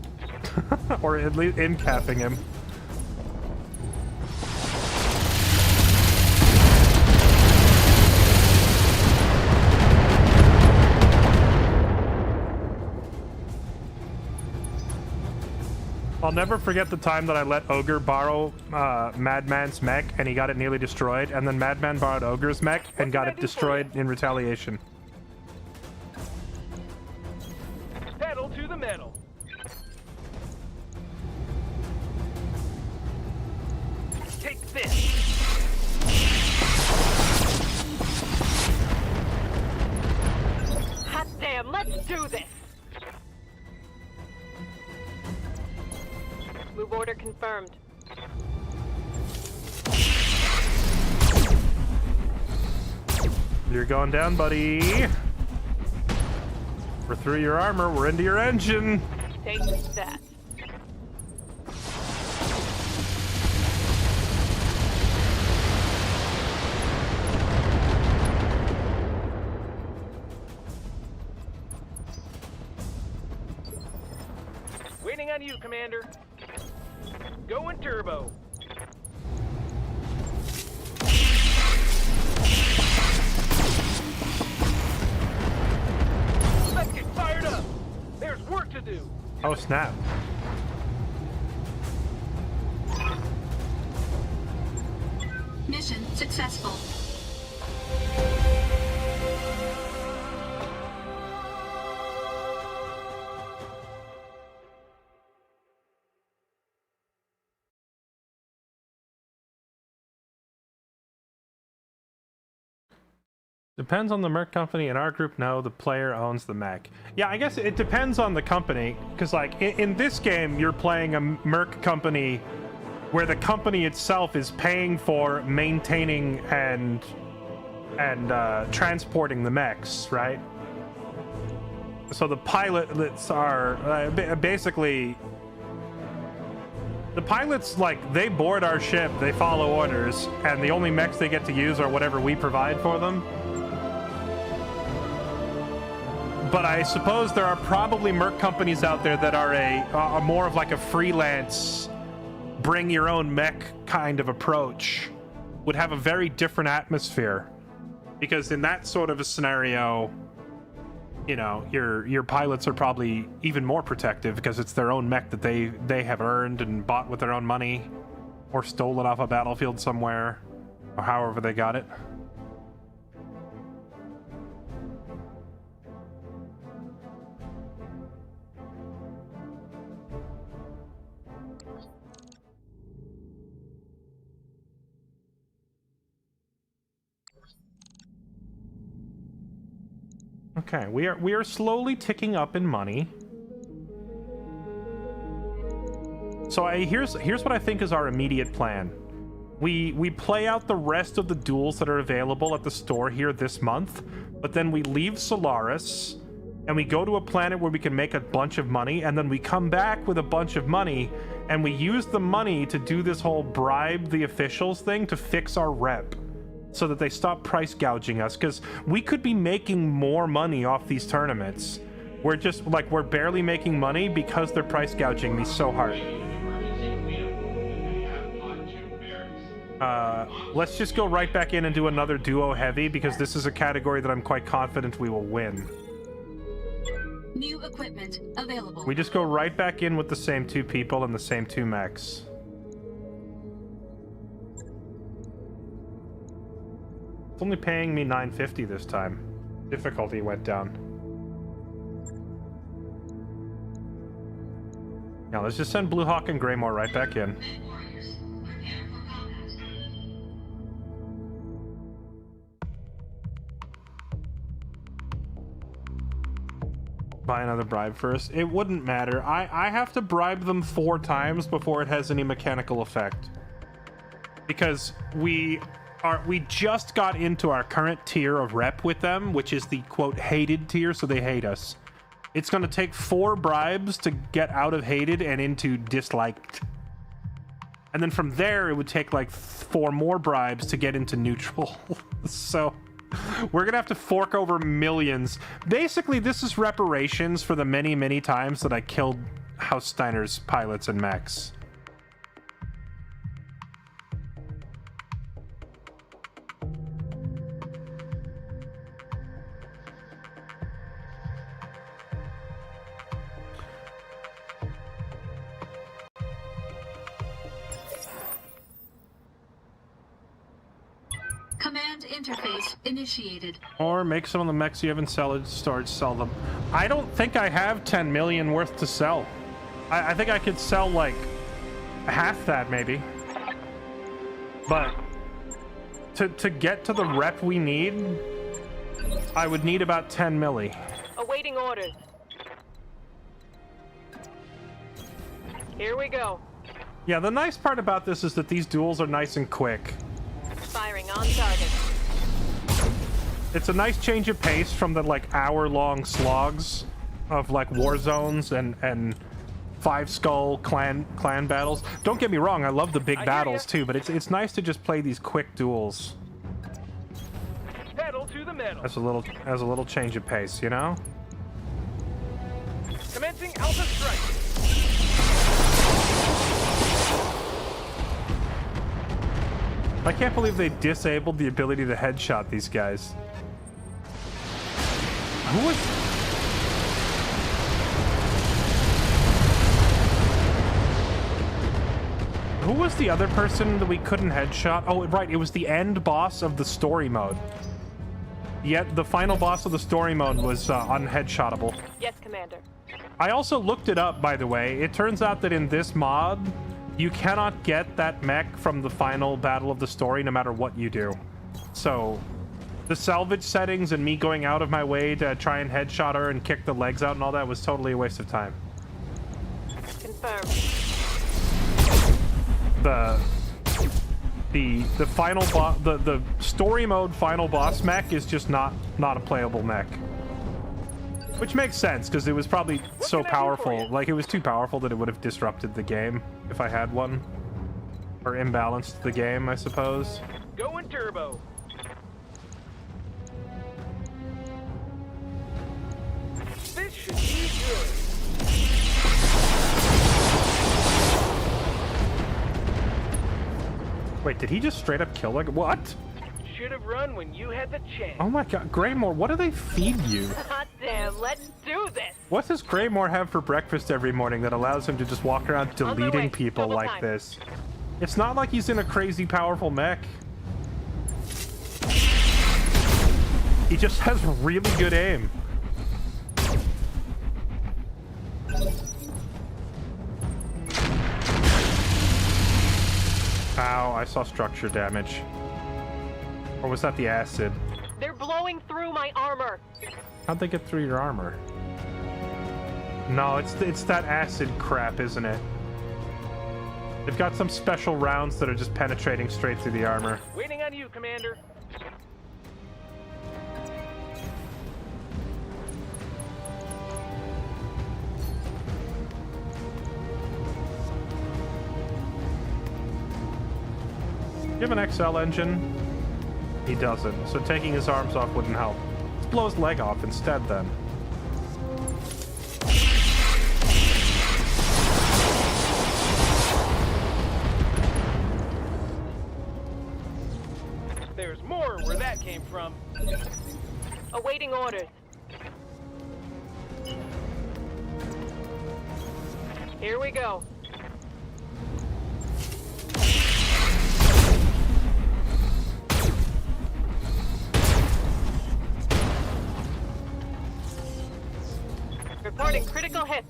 Speaker 4: all. Or at least in-capping him. I'll never forget the time that I let Ogre borrow Madman's mech and he got it nearly destroyed, and then Madman borrowed Ogre's mech and got it destroyed in retaliation.
Speaker 10: Pedal to the metal. Take this.
Speaker 3: Hot damn, let's do this! Move order confirmed.
Speaker 4: You're going down, buddy. We're through your armor. We're into your engine.
Speaker 3: Take that.
Speaker 10: Waiting on you, Commander. Going turbo. Let's get fired up. There's work to do.
Speaker 4: Oh, snap.
Speaker 8: Mission successful.
Speaker 4: Depends on the Merc company. In our group, no, the player owns the mech. Yeah, I guess it depends on the company, because like in this game, you're playing a Merc company where the company itself is paying for maintaining and transporting the mechs, right? So the pilots are basically the pilots, like, they board our ship, they follow orders, and the only mechs they get to use are whatever we provide for them. But I suppose there are probably Merc companies out there that are a more of like a freelance, bring your own mech kind of approach, would have a very different atmosphere. Because in that sort of a scenario, you know, your pilots are probably even more protective because it's their own mech that they have earned and bought with their own money, or stolen off a battlefield somewhere, or however they got it. Okay, we are slowly ticking up in money. So here's what I think is our immediate plan. We play out the rest of the duels that are available at the store here this month, but then we leave Solaris and we go to a planet where we can make a bunch of money, and then we come back with a bunch of money and we use the money to do this whole bribe the officials thing to fix our rep, so that they stop price gouging us, because we could be making more money off these tournaments. We're just, like, we're barely making money because they're price gouging me so hard.
Speaker 5: Emergency cleanup. We have on 2 barracks.
Speaker 4: Let's just go right back in and do another duo heavy, because this is a category that I'm quite confident we will win.
Speaker 8: New equipment available.
Speaker 4: We just go right back in with the same 2 people and the same 2 mechs. It's only paying me $950 this time. Difficulty went down. Now let's just send Blue Hawk and Greymore right back in. Buy another bribe first. It wouldn't matter. I have to bribe them 4 times before it has any mechanical effect. Because we just got into our current tier of rep with them, which is the quote hated tier, so they hate us. It's going to take 4 bribes to get out of hated and into disliked. And then from there, it would take like 4 more bribes to get into neutral. So we're gonna have to fork over millions. Basically, this is reparations for the many, many times that I killed House Steiner's pilots and mechs.
Speaker 8: Command interface initiated.
Speaker 4: Or make some of the mechs you have in storage, sell them. I don't think I have 10 million worth to sell. I think I could sell like half that maybe. But to get to the rep we need, I would need about 10 milli.
Speaker 3: Awaiting orders. Here we go.
Speaker 4: Yeah, the nice part about this is that these duels are nice and quick.
Speaker 3: Firing on target.
Speaker 4: It's a nice change of pace from the like hour-long slogs of like war zones and 5 skull clan battles. Don't get me wrong, I love the big battles too, but it's nice to just play these quick duels.
Speaker 10: Pedal to the metal.
Speaker 4: As a little change of pace, you know?
Speaker 10: Commencing Alpha Strike.
Speaker 4: I can't believe they disabled the ability to headshot these guys. Who was the other person that we couldn't headshot? Oh, right, it was the end boss of the story mode. Yet the final boss of the story mode was unheadshotable.
Speaker 3: Yes, Commander.
Speaker 4: I also looked it up, by the way. It turns out that in this mod, you cannot get that mech from the final battle of the story no matter what you do. So the salvage settings and me going out of my way to try and headshot her and kick the legs out and all that was totally a waste of time.
Speaker 3: Confirmed.
Speaker 4: The final boss, the story mode final boss mech is just not a playable mech. Which makes sense, because it was probably so powerful. Like, it was too powerful that it would have disrupted the game if I had one. Or imbalanced the game, I suppose.
Speaker 10: Going turbo. This should be good.
Speaker 4: Wait, did he just straight up kill like what?
Speaker 10: Should have run when you had the chance.
Speaker 4: Oh my god, Greymore, what do they feed you?
Speaker 3: Hot damn, let's do this.
Speaker 4: What does Greymore have for breakfast every morning that allows him to just walk around deleting people
Speaker 3: Double
Speaker 4: like
Speaker 3: time.
Speaker 4: this? It's not like he's in a crazy powerful mech. He just has really good aim. Ow, I saw structure damage. Or was that the acid?
Speaker 3: They're blowing through my armor.
Speaker 4: How'd they get through your armor? No, it's that acid crap, isn't it? They've got some special rounds that are just penetrating straight through the armor.
Speaker 10: Waiting on you, Commander.
Speaker 4: Do you have an XL engine? He doesn't, so taking his arms off wouldn't help. Let's blow his leg off instead, then.
Speaker 10: from?
Speaker 3: Awaiting orders. Here we go. Reporting critical hit.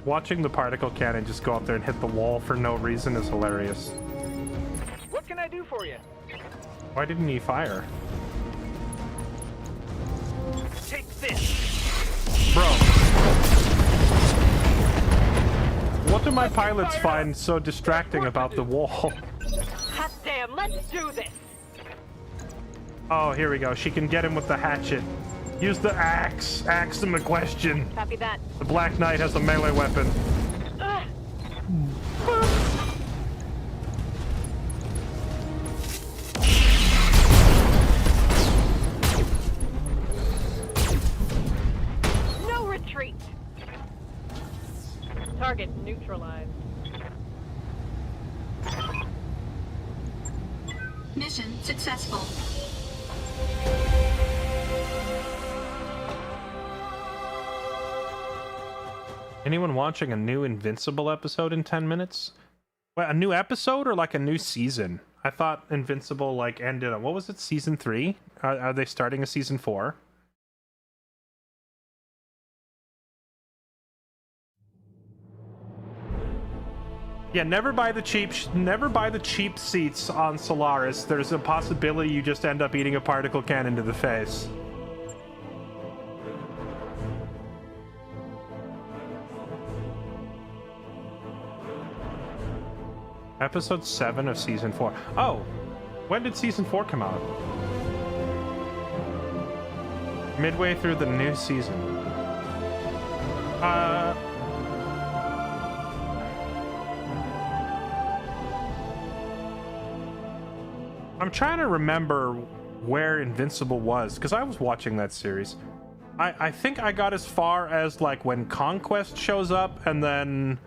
Speaker 4: Watching the particle cannon just go up there and hit the wall for no reason is hilarious.
Speaker 10: What can I do for you?
Speaker 4: Why didn't he fire?
Speaker 10: Take this.
Speaker 4: Bro. What do my pilots find so distracting about the wall?
Speaker 3: Hot damn, let's do this.
Speaker 4: Oh, here we go. She can get him with the hatchet. Use the axe. Axe him a question.
Speaker 3: Copy that.
Speaker 4: The Black Knight has a melee weapon.
Speaker 3: No retreat. Target neutralized.
Speaker 8: Mission successful.
Speaker 4: Anyone watching a new Invincible episode in 10 minutes? Wait, a new episode or like a new season? I thought Invincible like ended on, what was it, season 3? Are they starting a season 4? Yeah, never buy the cheap seats on Solaris. There's a possibility you just end up eating a particle cannon to the face. Episode 7 of season 4. Oh, when did season 4 come out? Midway through the new season. I'm trying to remember where Invincible was, because I was watching that series. I think I got as far as like when Conquest shows up, and then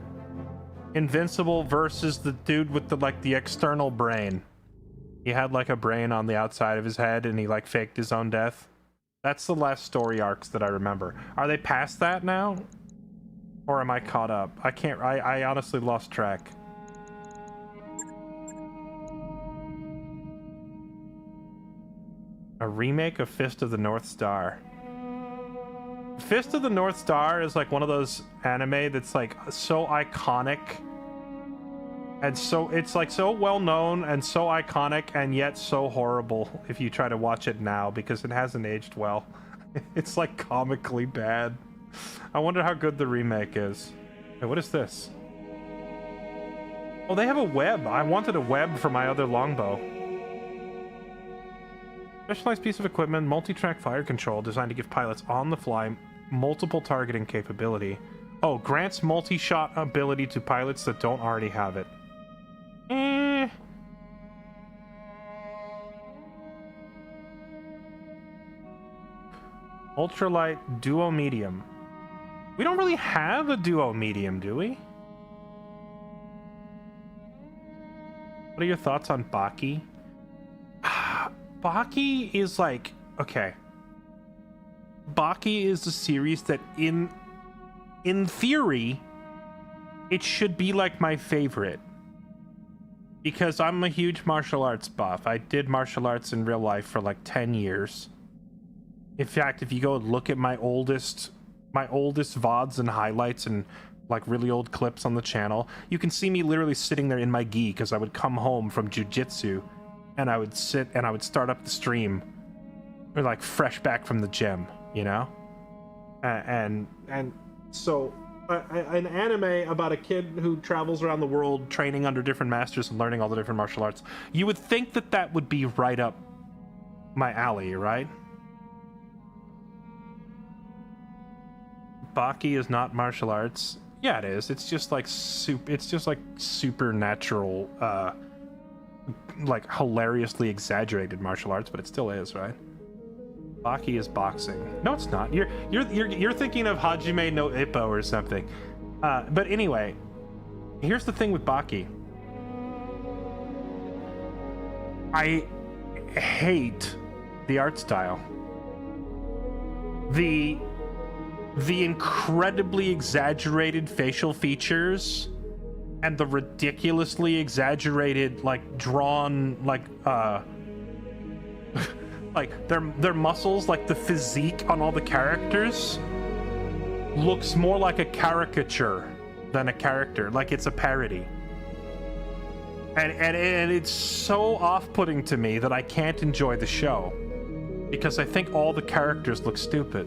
Speaker 4: Invincible versus the dude with the external brain. He had like a brain on the outside of his head and he like faked his own death. That's the last story arcs that I remember. Are they past that now? Or am I caught up? I honestly lost track. A remake of Fist of the North Star. Fist of the North Star is like one of those anime that's like so iconic, and so it's like so well known and so iconic, and yet so horrible if you try to watch it now because it hasn't aged well. It's like comically bad. I wonder how good the remake is. Hey, what is this? Oh, they have a web. I wanted a web for my other longbow. Specialized piece of equipment, multi-track fire control designed to give pilots on-the-fly multiple targeting capability. Oh, grants multi-shot ability to pilots that don't already have it. Ultralight duo medium. We don't really have a duo medium, do we? What are your thoughts on Baki? Baki is like, okay. Baki is a series that in theory, it should be like my favorite. Because I'm a huge martial arts buff. I did martial arts in real life for like 10 years. In fact, if you go look at my oldest VODs and highlights and like really old clips on the channel, you can see me literally sitting there in my gi because I would come home from jujitsu and I would sit and I would start up the stream or like fresh back from the gym, you know? And so an anime about a kid who travels around the world training under different masters and learning all the different martial arts, you would think that that would be right up my alley, right? Baki is not martial arts. Yeah, it is. It's just like supernatural, like hilariously exaggerated martial arts, but it still is, right? Baki is boxing. No, it's not. You're thinking of Hajime no Ippo or something. But anyway, here's the thing with Baki. I hate
Speaker 1: The art style. The incredibly exaggerated facial features and the ridiculously exaggerated, like, drawn, like, like, their muscles, like, the physique on all the characters looks more like a caricature than a character, like it's a parody. And it's so off-putting to me that I can't enjoy the show, because I think all the characters look stupid.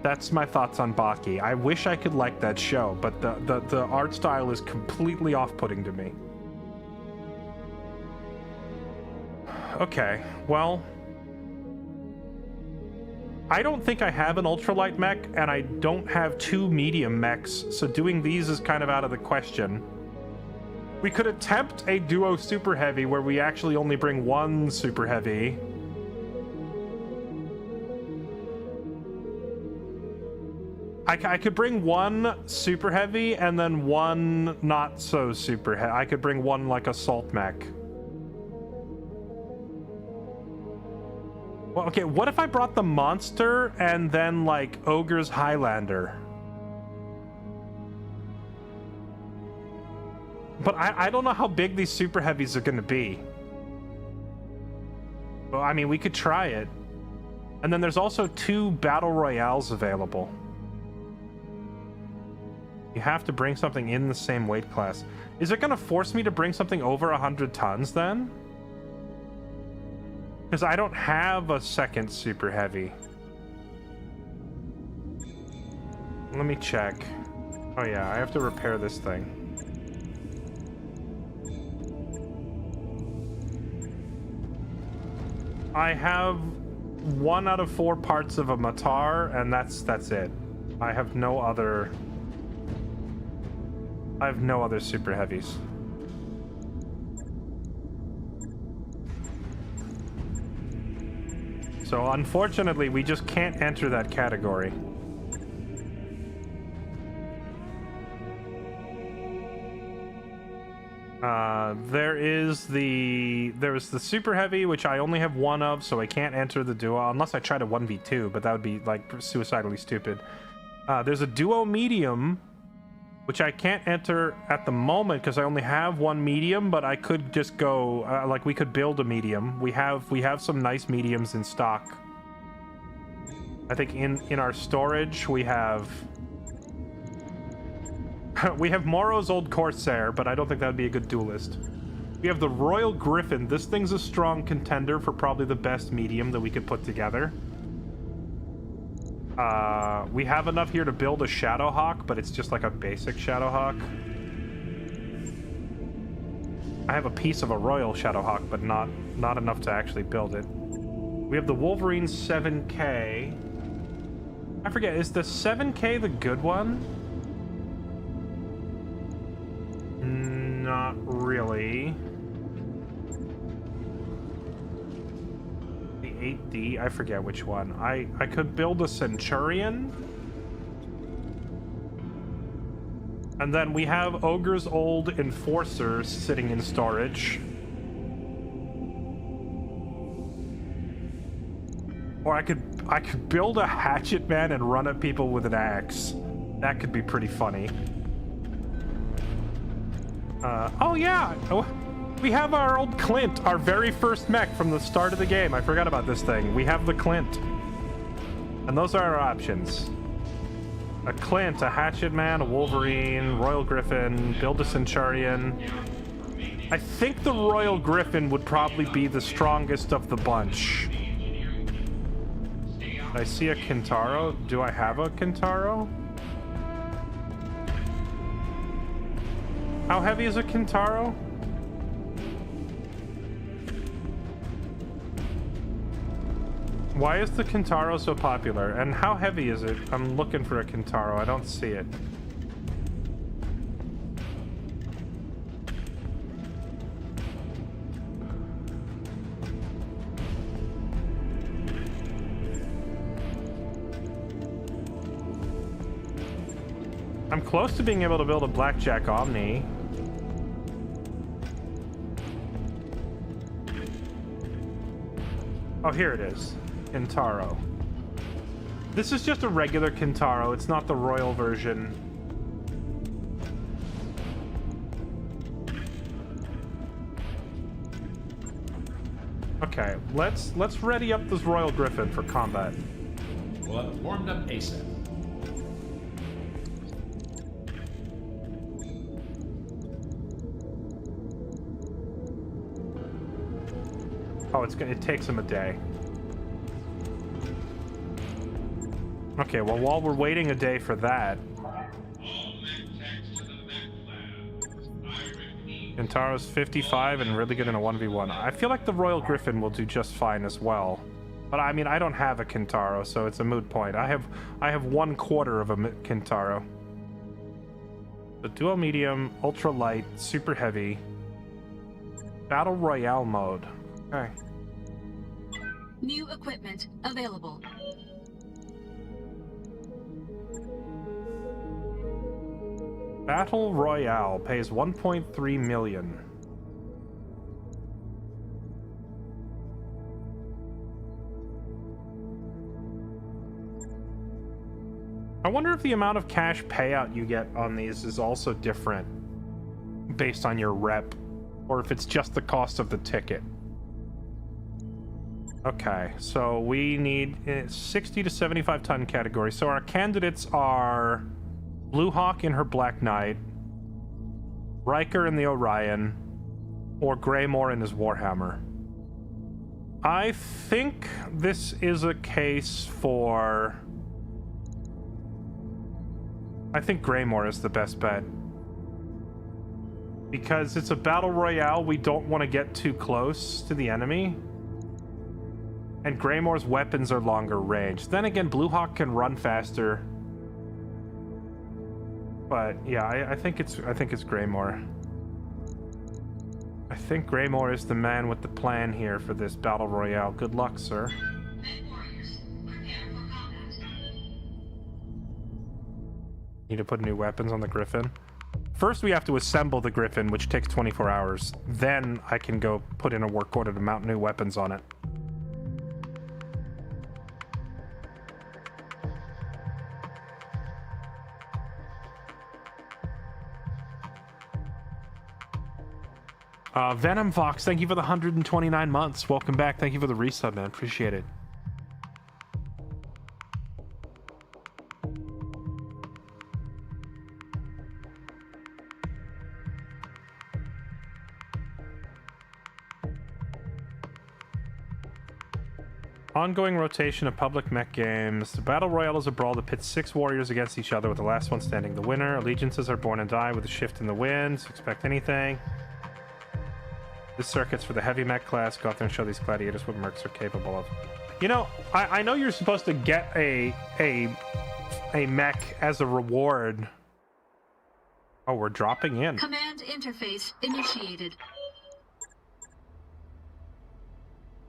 Speaker 1: That's my thoughts on Baki. I wish I could like that show, but the art style is completely off-putting to me. Okay, well, I don't think I have an ultralight mech, and I don't have 2 medium mechs, so doing these is kind of out of the question. We could attempt a duo super heavy where we actually only bring 1 super heavy. I could bring 1 super heavy and then 1 not so super heavy. I could bring 1 like assault mech. Well, okay, what if I brought the monster and then like Ogre's Highlander? But I don't know how big these super heavies are gonna be. Well, I mean, we could try it. And then there's also 2 battle royales available. You have to bring something in the same weight class. Is it gonna force me to bring something over 100 tons then? Because I don't have a second super heavy. Let me check. Oh yeah, I have to repair this thing. I have 1 out of 4 parts of a Matar, and that's it. I have no other super heavies. So unfortunately, we just can't enter that category. There's the super heavy, which I only have 1 of, so I can't enter the duo unless I try to 1v2, but that would be like suicidally stupid. There's a duo medium, which I can't enter at the moment because I only have 1 medium, but I could just go like we could build a medium. We have some nice mediums in stock. I think in our storage we have Moro's old Corsair, but I don't think that would be a good duelist. We have the Royal Griffin. This thing's a strong contender for probably the best medium that we could put together. We have enough here to build a Shadowhawk, but it's just like a basic Shadowhawk. I have a piece of a Royal Shadowhawk, but not enough to actually build it. We have the Wolverine 7K. I forget, is the 7K the good one? Not really. The 8D, I forget which one. I could build a Centurion. And then we have Ogre's old Enforcer sitting in storage. Or I could build a Hatchet Man and run at people with an axe. That could be pretty funny. Oh yeah! Oh, we have our old Clint, our very first mech from the start of the game. I forgot about this thing. We have the Clint. And those are our options. A Clint, a Hatchet Man, a Wolverine, Royal Griffin, build a Centurion. I think the Royal Griffin would probably be the strongest of the bunch. I see a Kintaro. Do I have a Kintaro? How heavy is a Kintaro? Why is the Kintaro so popular? And how heavy is it? I'm looking for a Kintaro. I don't see it. I'm close to being able to build a Blackjack Omni. Oh, here it is. Kintaro. This is just a regular Kintaro. It's not the royal version. Okay, let's ready up this Royal Griffin for combat.
Speaker 7: Well, it's warmed up ASAP.
Speaker 1: Oh, it takes him a day. Okay, well, while we're waiting a day for that, Kintaro's 55 and really good in a 1v1. I feel like the Royal Griffin will do just fine as well. But I mean, I don't have a Kintaro, so it's a moot point. I have 1/4 of a Kintaro. The dual medium, ultra light, super heavy. Battle Royale mode. Okay.
Speaker 8: New equipment available.
Speaker 1: Battle Royale pays 1.3 million. I wonder if the amount of cash payout you get on these is also different based on your rep, or if it's just the cost of the ticket. Okay, so we need 60 to 75 ton category. So our candidates are Blue Hawk in her Black Knight, Riker in the Orion, or Greymore in his Warhammer. I think this is a case for... I think Greymore is the best bet. Because it's a battle royale, we don't want to get too close to the enemy. And Greymore's weapons are longer range. Then again, Blue Hawk can run faster. But yeah, I think it's Greymore. I think Greymore is the man with the plan here for this battle royale. Good luck, sir. Need to put new weapons on the Griffin. First, we have to assemble the Griffin, which takes 24 hours. Then I can go put in a work order to mount new weapons on it. Venom Fox, thank you for the 129 months. Welcome back. Thank you for the resub, man. Appreciate it. Ongoing rotation of public mech games. The Battle Royale is a brawl that pits 6 warriors against each other with the last one standing the winner. Allegiances are born and die with a shift in the winds. Expect anything. This circuit's for the heavy mech class. Go out there and show these gladiators what mercs are capable of. You know, I know you're supposed to get a mech as a reward. Oh, we're dropping in.
Speaker 8: Command interface initiated.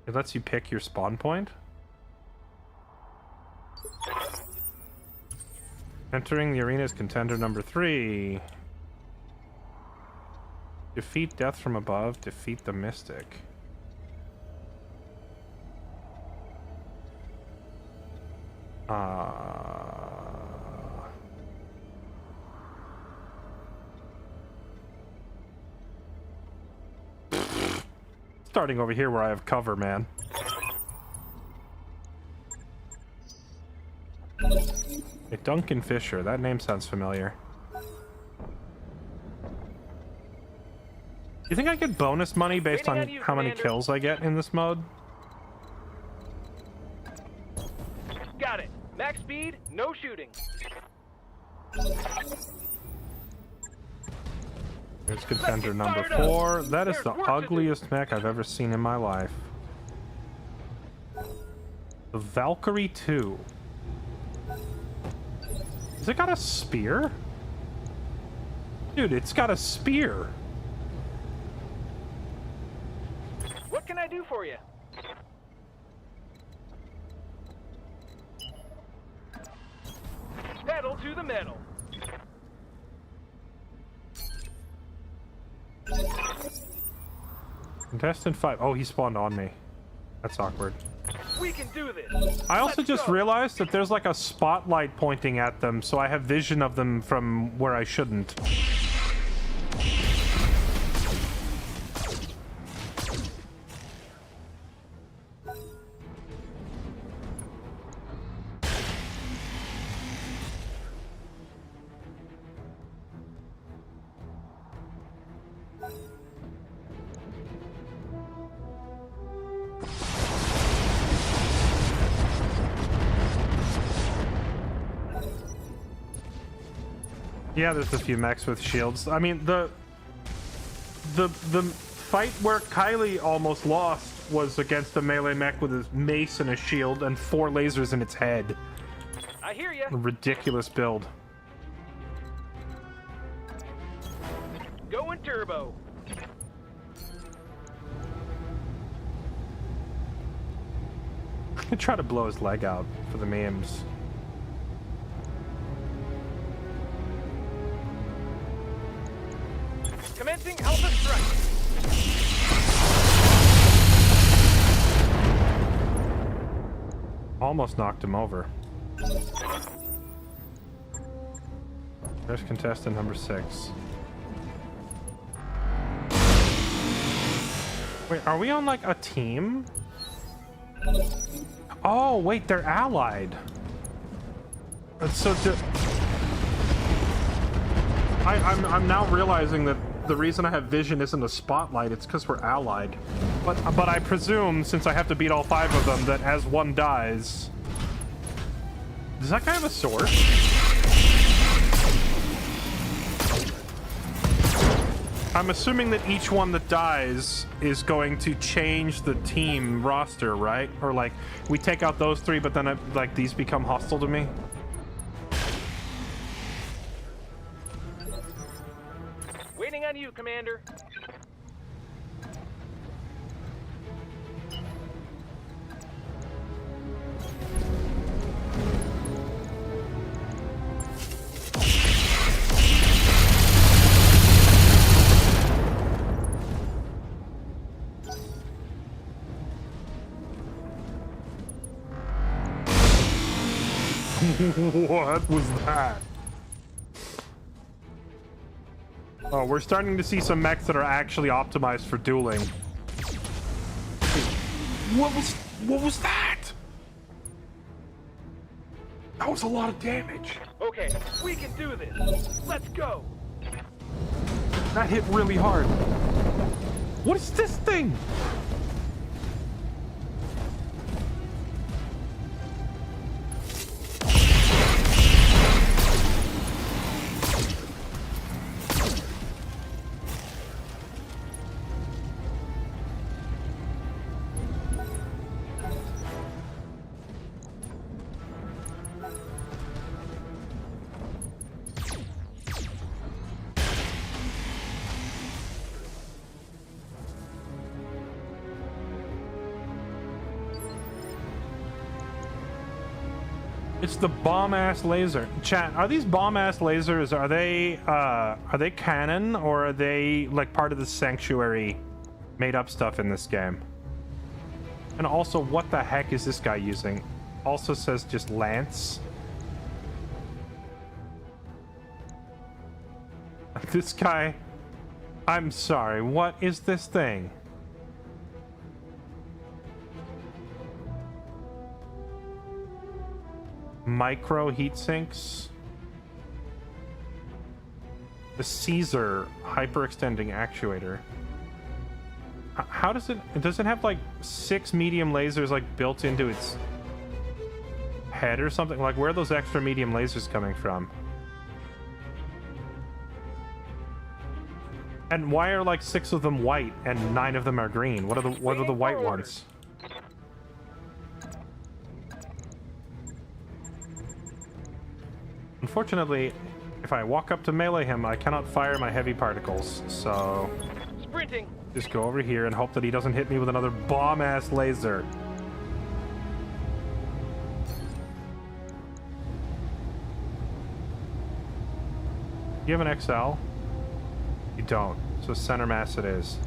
Speaker 1: It lets you pick your spawn point. Entering the arena is contender number 3. Defeat death from above. Defeat the mystic. Starting over here where I have cover, man. Hey, Duncan Fisher. That name sounds familiar. You think I get bonus money based on how many kills I get in this mode?
Speaker 10: Got it. Max speed, no shooting.
Speaker 1: Here's contender number 4. That is the ugliest mech I've ever seen in my life. The Valkyrie 2. Has it got a spear? Dude, it's got a spear.
Speaker 10: What can I do for you? Pedal to the metal.
Speaker 1: Contestant 5. Oh, he spawned on me. That's awkward.
Speaker 10: We can do this.
Speaker 1: I also
Speaker 10: Let's
Speaker 1: just
Speaker 10: go.
Speaker 1: realized that there's like a spotlight pointing at them, so I have vision of them from where I shouldn't. Yeah, there's a few mechs with shields. I mean, the fight where Kylie almost lost was against a melee mech with a mace and a shield and 4 lasers in its head.
Speaker 10: I hear you.
Speaker 1: A ridiculous build.
Speaker 10: Going turbo.
Speaker 1: I try to blow his leg out for the memes.
Speaker 10: Commencing Alpha Strike.
Speaker 1: Almost knocked him over. There's contestant number 6. Wait, are we on like a team? Oh, wait, they're allied. So I'm now realizing that the reason I have vision isn't a spotlight, it's because we're allied. But I presume, since I have to beat all 5 of them, that as one dies... Does that guy have a sword? I'm assuming that each one that dies is going to change the team roster, right? Or like, we take out those 3, but then like these become hostile to me?
Speaker 10: Waiting on you, Commander.
Speaker 1: What was that? Oh, we're starting to see some mechs that are actually optimized for dueling. What was that? That was a lot of damage.
Speaker 10: Okay, we can do this. Let's go.
Speaker 1: That hit really hard. What is this thing? It's the bomb-ass laser. Chat, are these bomb-ass lasers, are they canon, or are they like part of the Sanctuary made-up stuff in this game? And also, what the heck is this guy using? Also says just Lance. This guy... I'm sorry, what is this thing? Micro heat sinks. The Caesar hyperextending actuator. How does it have like 6 medium lasers like built into its head or something? Like, where are those extra medium lasers coming from? And why are like 6 of them white and 9 of them are green? What are the white ones? Unfortunately, if I walk up to melee him, I cannot fire my heavy particles, so...
Speaker 10: Sprinting.
Speaker 1: Just go over here and hope that he doesn't hit me with another bomb-ass laser. You have an XL? You don't. So center mass it is.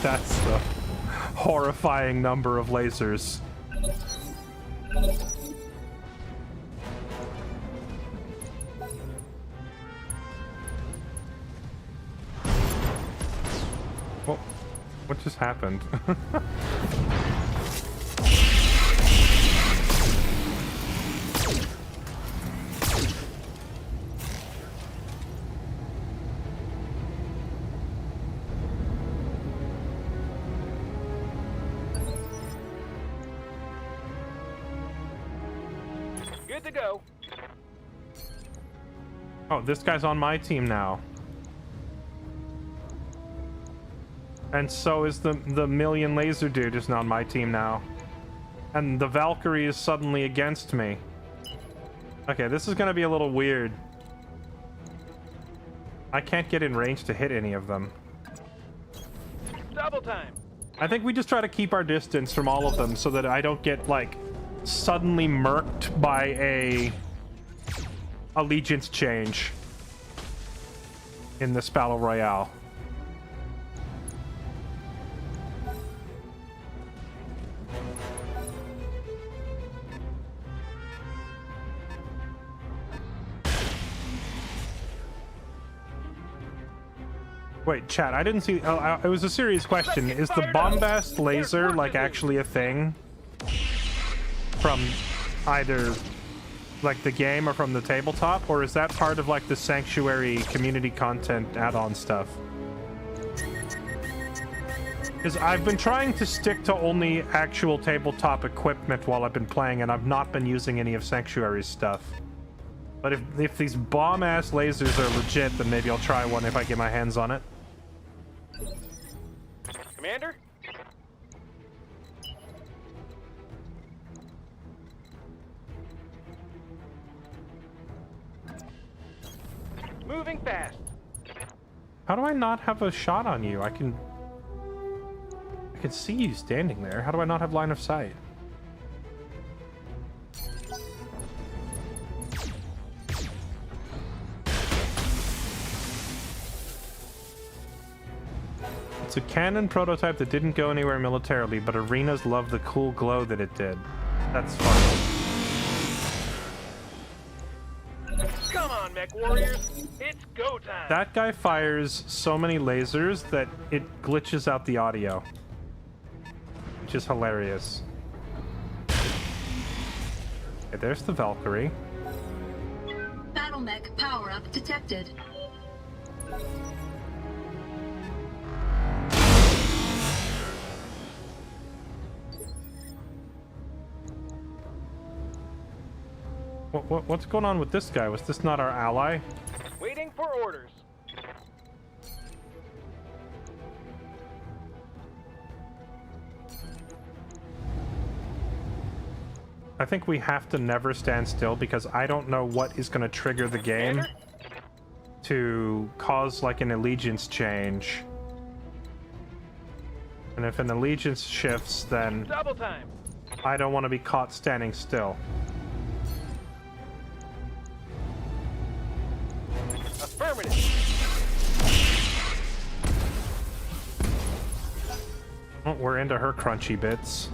Speaker 1: That's the horrifying number of lasers. Well, what just happened?
Speaker 10: Good to go.
Speaker 1: Oh, this guy's on my team now. And so is the million laser dude is on my team now. And the Valkyrie is suddenly against me. Okay, this is gonna be a little weird. I can't get in range to hit any of them.
Speaker 10: Double time.
Speaker 1: I think we just try to keep our distance from all of them so that I don't get, like, suddenly murked by a allegiance change in this battle royale. Wait, chat, I didn't see... Oh, it was a serious question. Is the bombast laser, like, actually a thing? From either, like, the game or from the tabletop? Or is that part of, like, the Sanctuary community content add-on stuff? Because I've been trying to stick to only actual tabletop equipment while I've been playing, and I've not been using any of Sanctuary's stuff. But if these bomb-ass lasers are legit, then maybe I'll try one if I get my hands on it.
Speaker 10: Commander? Moving fast.
Speaker 1: How do I not have a shot on you? I can see you standing there. How do I not have line of sight? It's a cannon prototype that didn't go anywhere militarily, but arenas love the cool glow that it did. That's fun.
Speaker 10: Come on, mech warriors. It's go time.
Speaker 1: That guy fires so many lasers that it glitches out the audio, which is hilarious. Okay, there's the Valkyrie.
Speaker 8: Battle mech power-up detected.
Speaker 1: What's going on with this guy? Was this not our ally?
Speaker 10: Waiting for orders.
Speaker 1: I think we have to never stand still because I don't know what is going to trigger the game to cause like an allegiance change. And if an allegiance shifts, then
Speaker 10: double time.
Speaker 1: I don't want to be caught standing still.
Speaker 10: Affirmative.
Speaker 1: Oh, we're into her crunchy bits.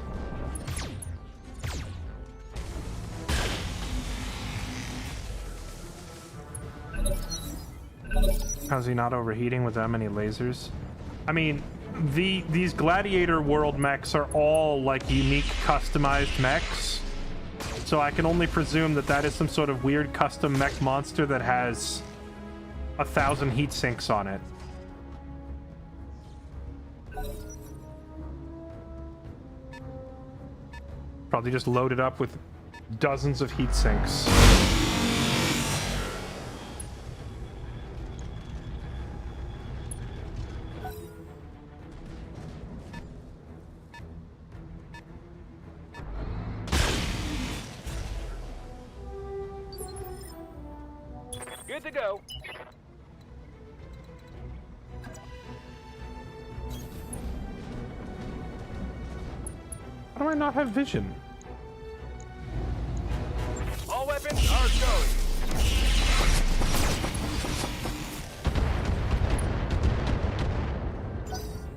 Speaker 1: How's he not overheating with that many lasers? I mean, these Gladiator World mechs are all like unique customized mechs. So I can only presume that that is some sort of weird custom mech monster that has 1,000 heat sinks on it. Probably just loaded up with dozens of heat sinks.
Speaker 10: Good to go.
Speaker 1: How do I not have vision?
Speaker 10: All weapons are go.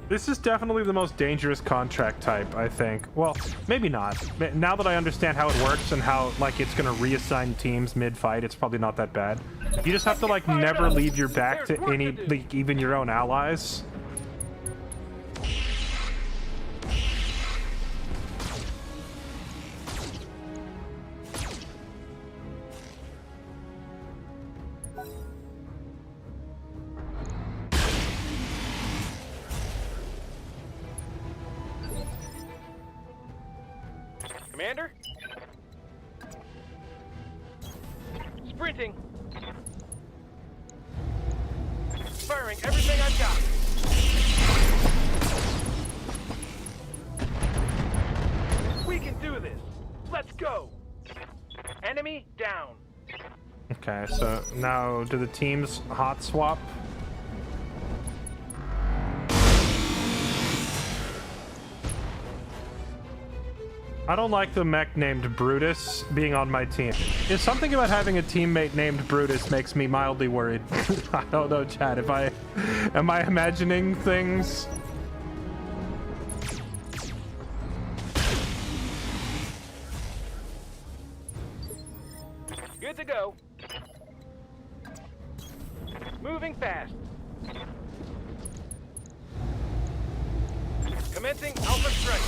Speaker 1: This is definitely the most dangerous contract type, I think. Well, maybe not. Now that I understand how it works and how, like, it's gonna reassign teams mid-fight, it's probably not that bad. You just have to, like, never leave your back to any, like, even your own allies.
Speaker 10: Commander? Sprinting. Firing everything I've got. We can do this. Let's go. Enemy down.
Speaker 1: Okay, so now do the teams hot swap? I don't like the mech named Brutus being on my team. It's something about having a teammate named Brutus makes me mildly worried. I don't know, Chad, am I imagining things?
Speaker 10: Good to go. Moving fast. Commencing Alpha Strike.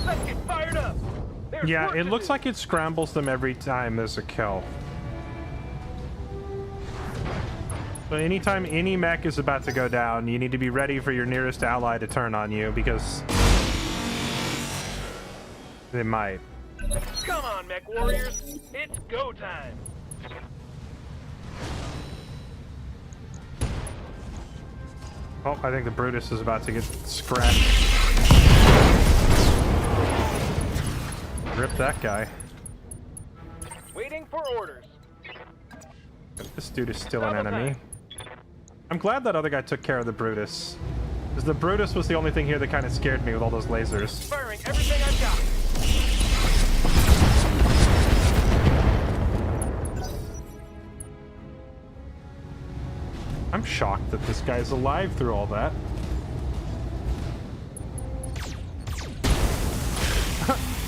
Speaker 10: Let's get fired up. There's
Speaker 1: Yeah, it looks like it scrambles them every time there's a kill. So anytime any mech is about to go down, you need to be ready for your nearest ally to turn on you, because they might.
Speaker 10: Come on, mech warriors. It's go time.
Speaker 1: Oh, I think the Brutus is about to get scratched. Rip that guy.
Speaker 10: Waiting for orders.
Speaker 1: This dude is still an enemy. I'm glad that other guy took care of the Brutus. Because the Brutus was the only thing here that kind of scared me with all those lasers.
Speaker 10: Firing everything I've got.
Speaker 1: I'm shocked that this guy's alive through all that.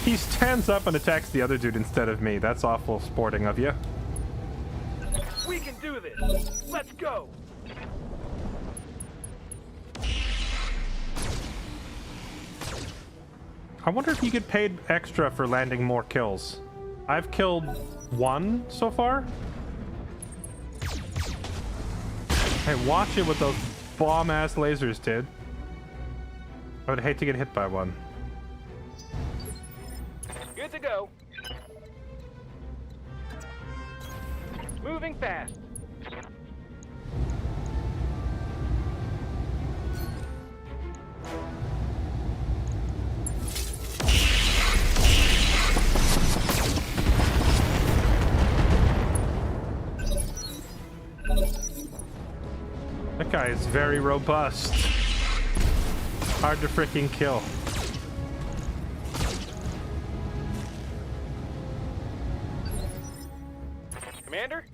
Speaker 1: He stands up and attacks the other dude instead of me. That's awful sporting of you.
Speaker 10: We can do this. Let's go.
Speaker 1: I wonder if you get paid extra for landing more kills. I've killed one so far. Hey, watch it with those bomb-ass lasers, dude. I would hate to get hit by one.
Speaker 10: Good to go. Moving fast.
Speaker 1: That guy is very robust. Hard to freaking kill.
Speaker 10: Commander?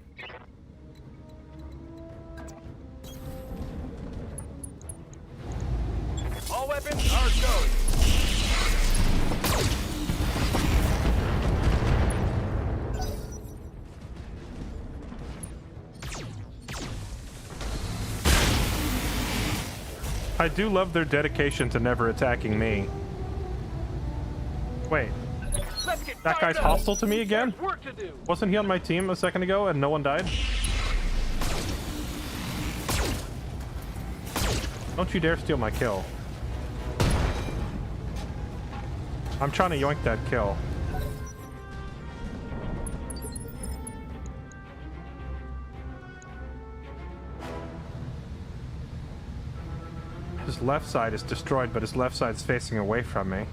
Speaker 10: All weapons are go.
Speaker 1: I do love their dedication to never attacking me. Wait,
Speaker 10: Let's get
Speaker 1: that
Speaker 10: fired
Speaker 1: guy's
Speaker 10: up.
Speaker 1: hostile to me again?
Speaker 10: There's work to do.
Speaker 1: Wasn't he on my team a second ago and no one died? Don't you dare steal my kill. I'm trying to yoink that kill. His left side is destroyed, but his left side's facing away from me.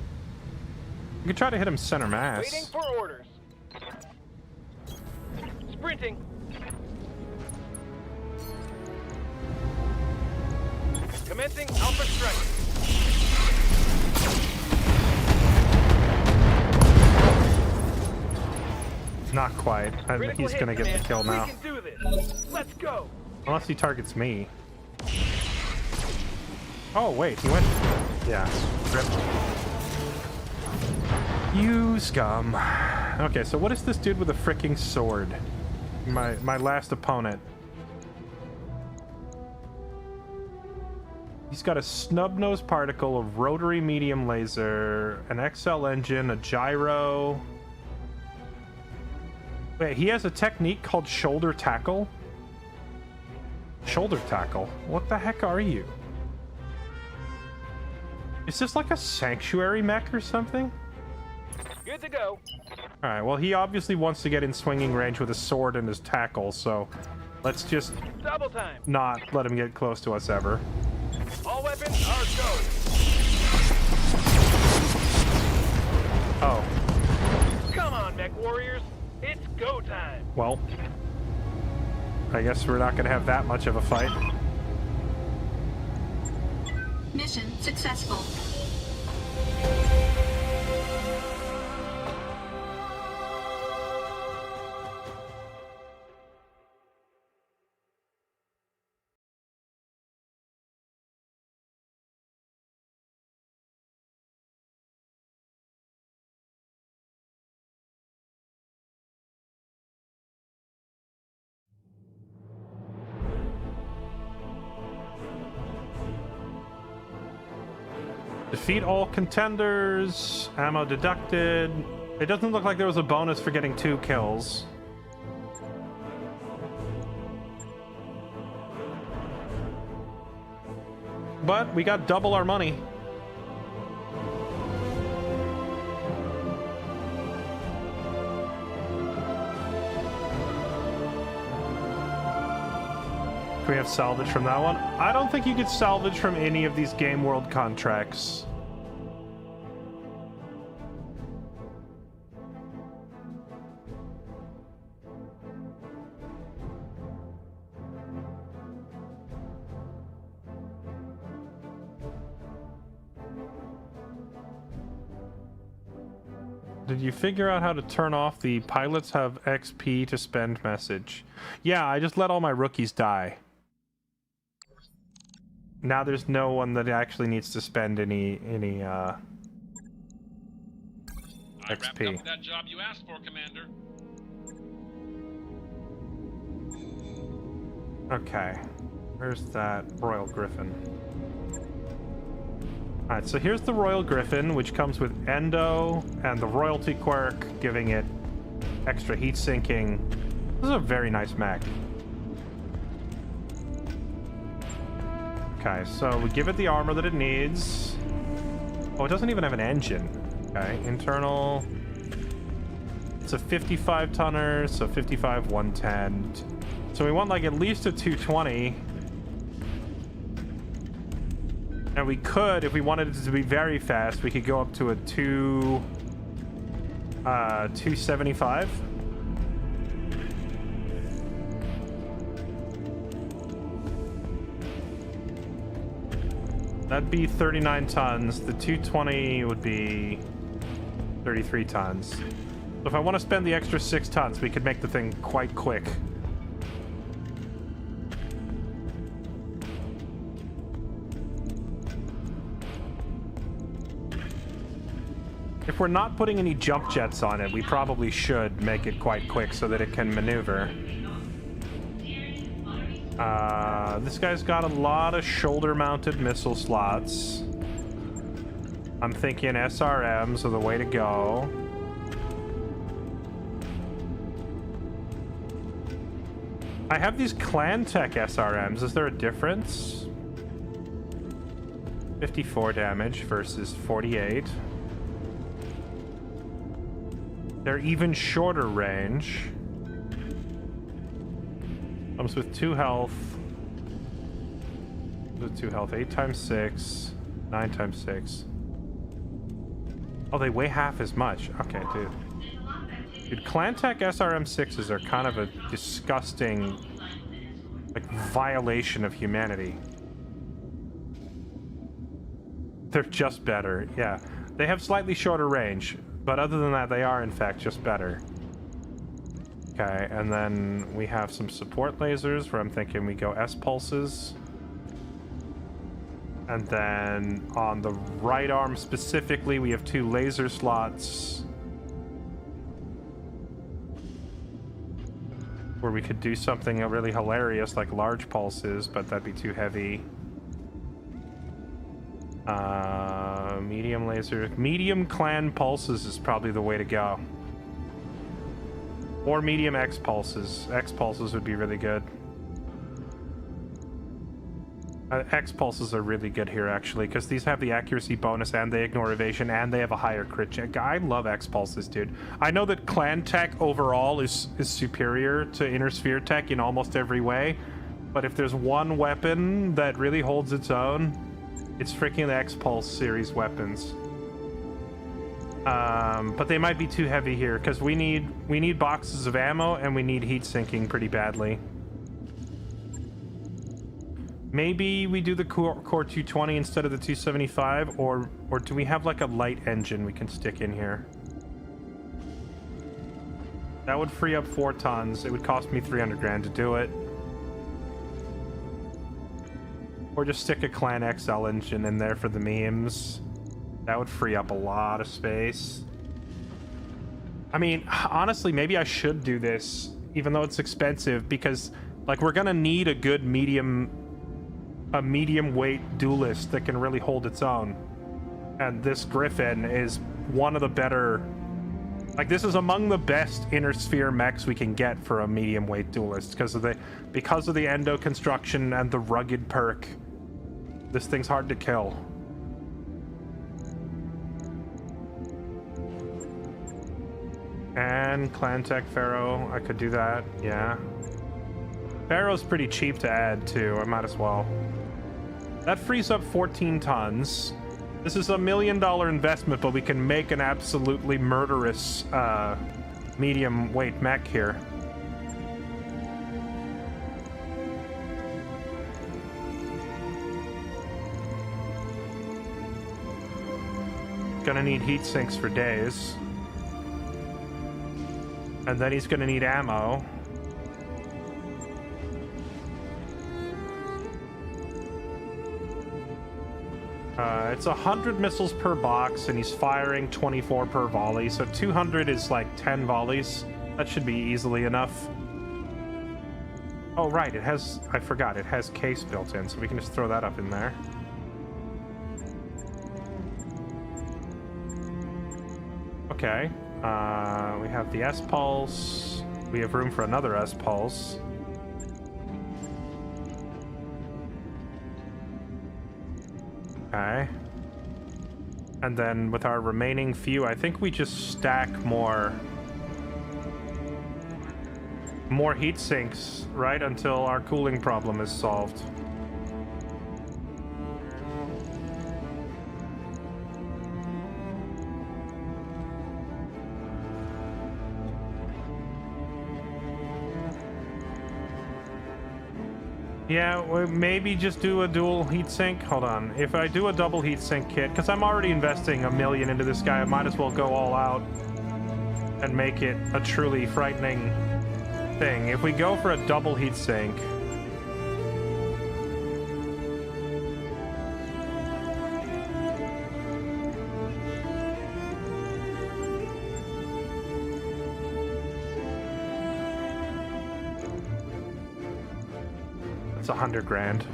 Speaker 1: You could try to hit him center mass.
Speaker 10: Waiting for orders. Sprinting. Commencing Alpha Strike.
Speaker 1: Not quite.
Speaker 10: Critical
Speaker 1: He's
Speaker 10: hit,
Speaker 1: gonna get the
Speaker 10: Command.
Speaker 1: kill now.
Speaker 10: We can do this. Let's go.
Speaker 1: Unless he targets me. Oh, wait, he went... Yeah. Rip. You scum. Okay, so what is this dude with a freaking sword? My last opponent. He's got a snub-nosed particle, a rotary medium laser, an XL engine, a gyro. Wait, he has a technique called shoulder tackle? Shoulder tackle? What the heck are you? Is this like a sanctuary mech or something?
Speaker 10: Good to go.
Speaker 1: Alright, well, he obviously wants to get in swinging range with a sword and his tackle, so let's just
Speaker 10: Double time.
Speaker 1: not let him get close to us ever.
Speaker 10: All weapons are go.
Speaker 1: Oh.
Speaker 10: Come on, mech warriors. It's go time.
Speaker 1: Well, I guess we're not going to have that much of a fight.
Speaker 8: Mission successful.
Speaker 1: Defeat all contenders. Ammo deducted. It doesn't look like there was a bonus for getting 2 kills. But we got double our money. Can we have salvage from that one? I don't think you could salvage from any of these Game World contracts. Did you figure out how to turn off the pilots have XP to spend message? Yeah, I just let all my rookies die. Now there's no one that actually needs to spend any
Speaker 11: I wrapped
Speaker 1: XP.
Speaker 11: up that job you asked for, Commander.
Speaker 1: Okay, where's that Royal Griffin? Alright, so here's the Royal Griffin, which comes with Endo and the Royalty Quirk, giving it extra heat sinking. This is a very nice mech. Okay, so we give it the armor that it needs. Oh, it doesn't even have an engine. Okay, internal. It's a 55 tonner, so 55, 110. So we want like at least a 220. And we could, if we wanted it to be very fast, we could go up to a 275. That'd be 39 tons. The 220 would be 33 tons. So if I want to spend the extra 6 tons, we could make the thing quite quick. If we're not putting any jump jets on it, we probably should make it quite quick so that it can maneuver. This guy's got a lot of shoulder-mounted missile slots. I'm thinking SRMs are the way to go. I have these BattleTech SRMs. Is there a difference? 54 damage versus 48. They're even shorter range. Comes with 2 health. With 2 health. 8 times 6. 9 times 6. Oh, they weigh half as much. Okay, dude. Dude, BattleTech SRM-6s are kind of a disgusting, like, violation of humanity. They're just better. Yeah. They have slightly shorter range, but other than that, they are, in fact, just better. Okay, and then we have some support lasers where I'm thinking we go S-pulses. And then on the right arm specifically, we have 2 laser slots where we could do something really hilarious like large pulses, but that'd be too heavy. Medium laser. Medium clan pulses is probably the way to go. Or medium X pulses. X pulses would be really good. X pulses are really good here actually, because these have the accuracy bonus and they ignore evasion and they have a higher crit check. I love X pulses, dude. I know that clan tech overall is superior to inner sphere tech in almost every way, but if there's one weapon that really holds its own, it's freaking the X pulse series weapons. But they might be too heavy here because we need boxes of ammo and we need heat sinking pretty badly. Maybe we do the core 220 instead of the 275, or do we have like a light engine we can stick in here? That would free up 4 tons. It would cost me 300 grand to do it. Or just stick a Clan XL engine in there for the memes. That would free up a lot of space. I mean, honestly, maybe I should do this, even though it's expensive, because like we're gonna need a good medium weight duelist that can really hold its own. And this Griffin is one of the better, like this is among the best inner sphere mechs we can get for a medium weight duelist because of the endo construction and the rugged perk. This thing's hard to kill. And Clan Tech Pharaoh, I could do that, yeah. Pharaoh's pretty cheap to add too, I might as well. That frees up 14 tons. This is $1 million investment, but we can make an absolutely murderous medium weight mech here. Gonna need heat sinks for days. And then he's gonna need ammo. It's 100 missiles per box, and he's firing 24 per volley, so 200 is like 10 volleys. That should be easily enough. Oh, right, it has... I forgot, it has case built in, so we can just throw that up in there. Okay. We have the S-Pulse. We have room for another S-Pulse. Okay. And then with our remaining few, I think we just stack more heat sinks, right? Until our cooling problem is solved. Yeah, maybe just do a dual heatsink. Hold on. If I do a double heatsink kit, because I'm already investing $1 million into this guy, I might as well go all out and make it a truly frightening thing. If we go for a double heatsink, it's 100 grand.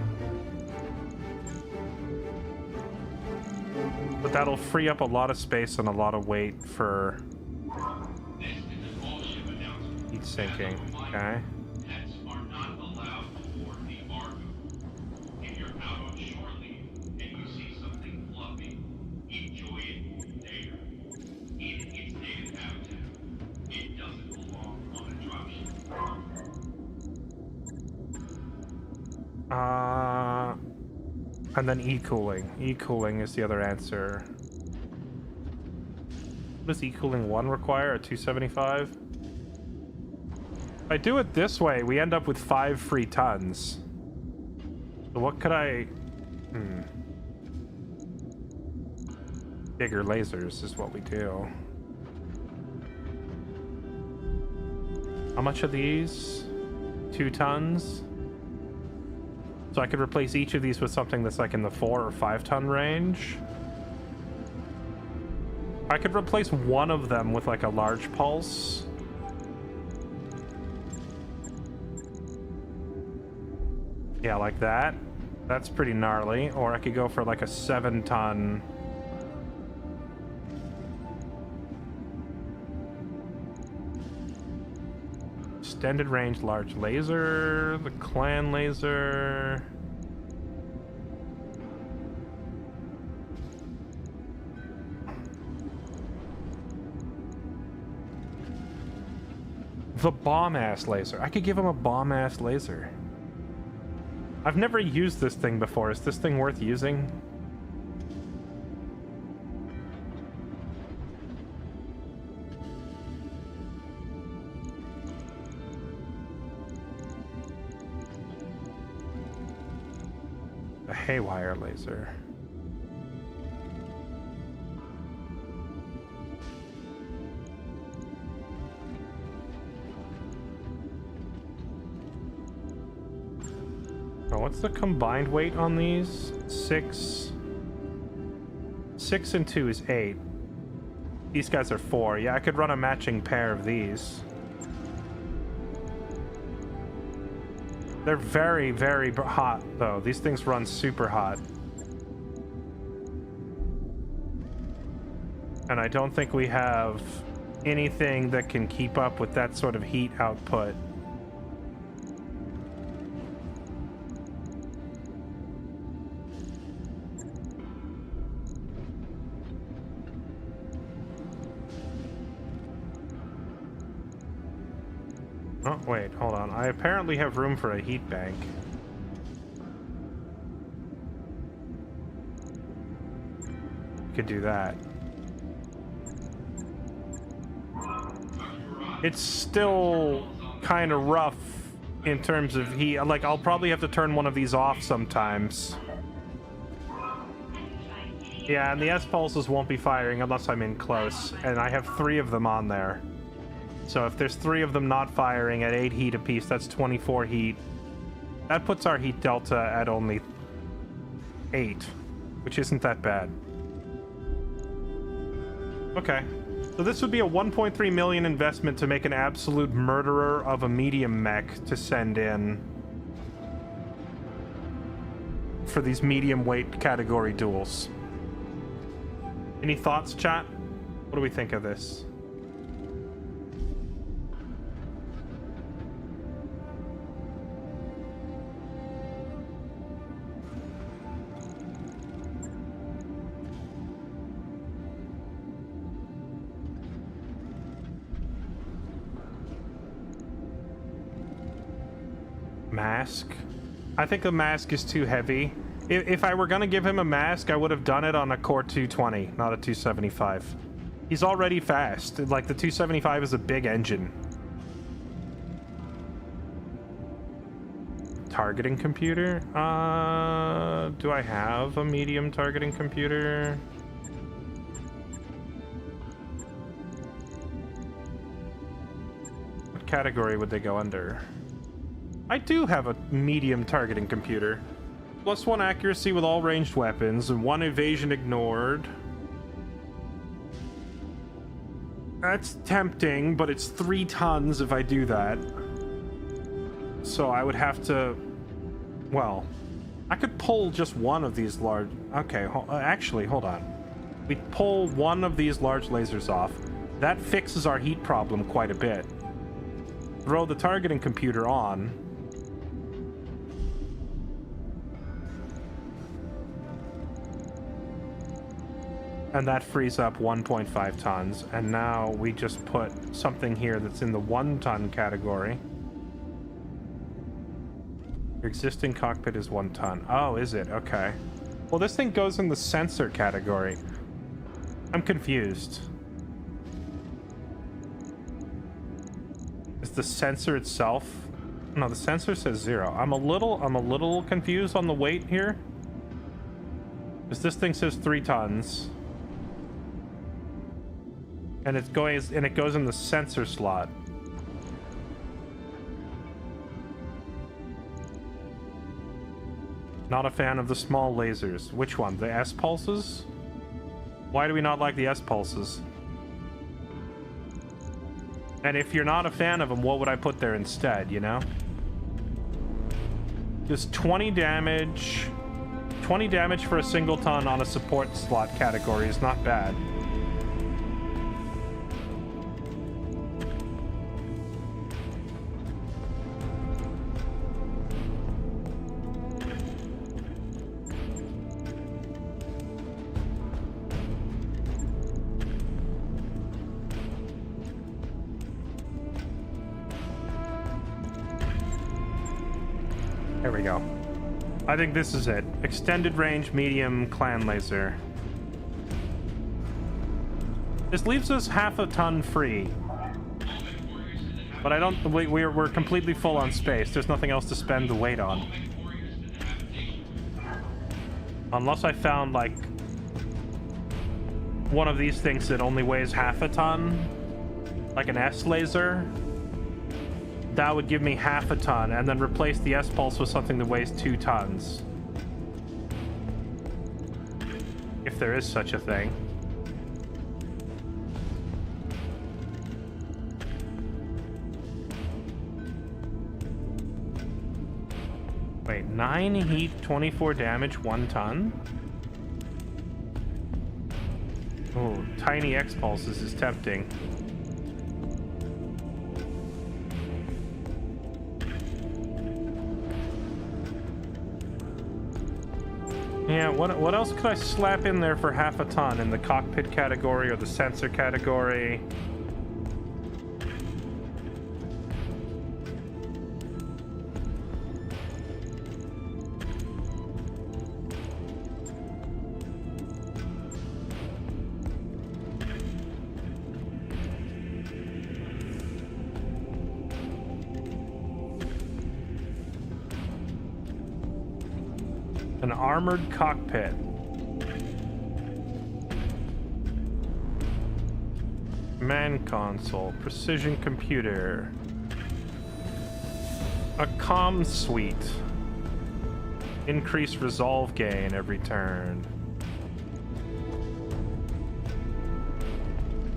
Speaker 1: But that'll free up a lot of space and a lot of weight for heat sinking. Okay.
Speaker 5: Pets are not allowed to board the Argo. If you're out on shore leave and you see something fluffy, enjoy it there. In its native habitat. It doesn't belong on a dropship.
Speaker 1: And then E-cooling. E-cooling is the other answer. What does E-cooling 1 require? A 275? If I do it this way, we end up with 5 free tons. So what could I... Bigger lasers is what we do. How much are these? 2 tons. So I could replace each of these with something that's like in the 4 or 5 ton range. I could replace one of them with like a large pulse. Yeah, like that. That's pretty gnarly. Or I could go for like a 7 ton. Extended range large laser, the clan laser. The bomb-ass laser. I could give him a bomb-ass laser. I've never used this thing before. Is this thing worth using? A haywire laser. Oh, what's the combined weight on these? 6. 6 and 2 is 8. These guys are 4. Yeah, I could run a matching pair of these. They're very, very hot, though. These things run super hot. And I don't think we have anything that can keep up with that sort of heat output. Oh, wait, hold on. I apparently have room for a heat bank. Could do that. It's still kind of rough in terms of heat. Like, I'll probably have to turn one of these off sometimes. Yeah, and the S-pulses won't be firing unless I'm in close. And I have 3 of them on there. So if there's 3 of them not firing at 8 heat apiece, that's 24 heat. That puts our heat delta at only 8, which isn't that bad. Okay. So this would be a 1.3 million investment to make an absolute murderer of a medium mech to send in for these medium weight category duels. Any thoughts, chat? What do we think of this? Mask. I think the mask is too heavy. If I were gonna give him a mask, I would have done it on a Core 220, not a 275. He's already fast. Like, the 275 is a big engine. Targeting computer? Do I have a medium targeting computer? What category would they go under? I do have a medium targeting computer. +1 accuracy with all ranged weapons, and 1 evasion ignored. That's tempting, but it's 3 tons if I do that. So I would have to... Well, I could pull just one of these large... Okay, actually, hold on. We pull one of these large lasers off. That fixes our heat problem quite a bit. Throw the targeting computer on. And that frees up 1.5 tons. And now we just put something here that's in the 1 ton category. Your existing cockpit is 1 ton. Oh, is it? Okay. Well, this thing goes in the sensor category. I'm confused. Is the sensor itself? No, the sensor says 0. I'm a little confused on the weight here. Because this thing says 3 tons. And it goes in the sensor slot. Not a fan of the small lasers. Which one? The S pulses? Why do we not like the S pulses? And if you're not a fan of them, what would I put there instead, you know? Just 20 damage. 20 damage for a singleton on a support slot category is not bad. There we go. I think this is it. Extended range, medium, clan laser. This leaves us half a ton free. But I don't... We're completely full on space. There's nothing else to spend the weight on. Unless I found, like, one of these things that only weighs half a ton. Like an S laser. That would give me half a ton, and then replace the S-Pulse with something that weighs 2 tons. If there is such a thing. Wait, 9 heat, 24 damage, 1 ton? Oh, tiny X-Pulses is tempting. Yeah, what else could I slap in there for half a ton in the cockpit category or the sensor category? An armored cockpit. Man console. Precision computer. A comm suite. Increase resolve gain every turn.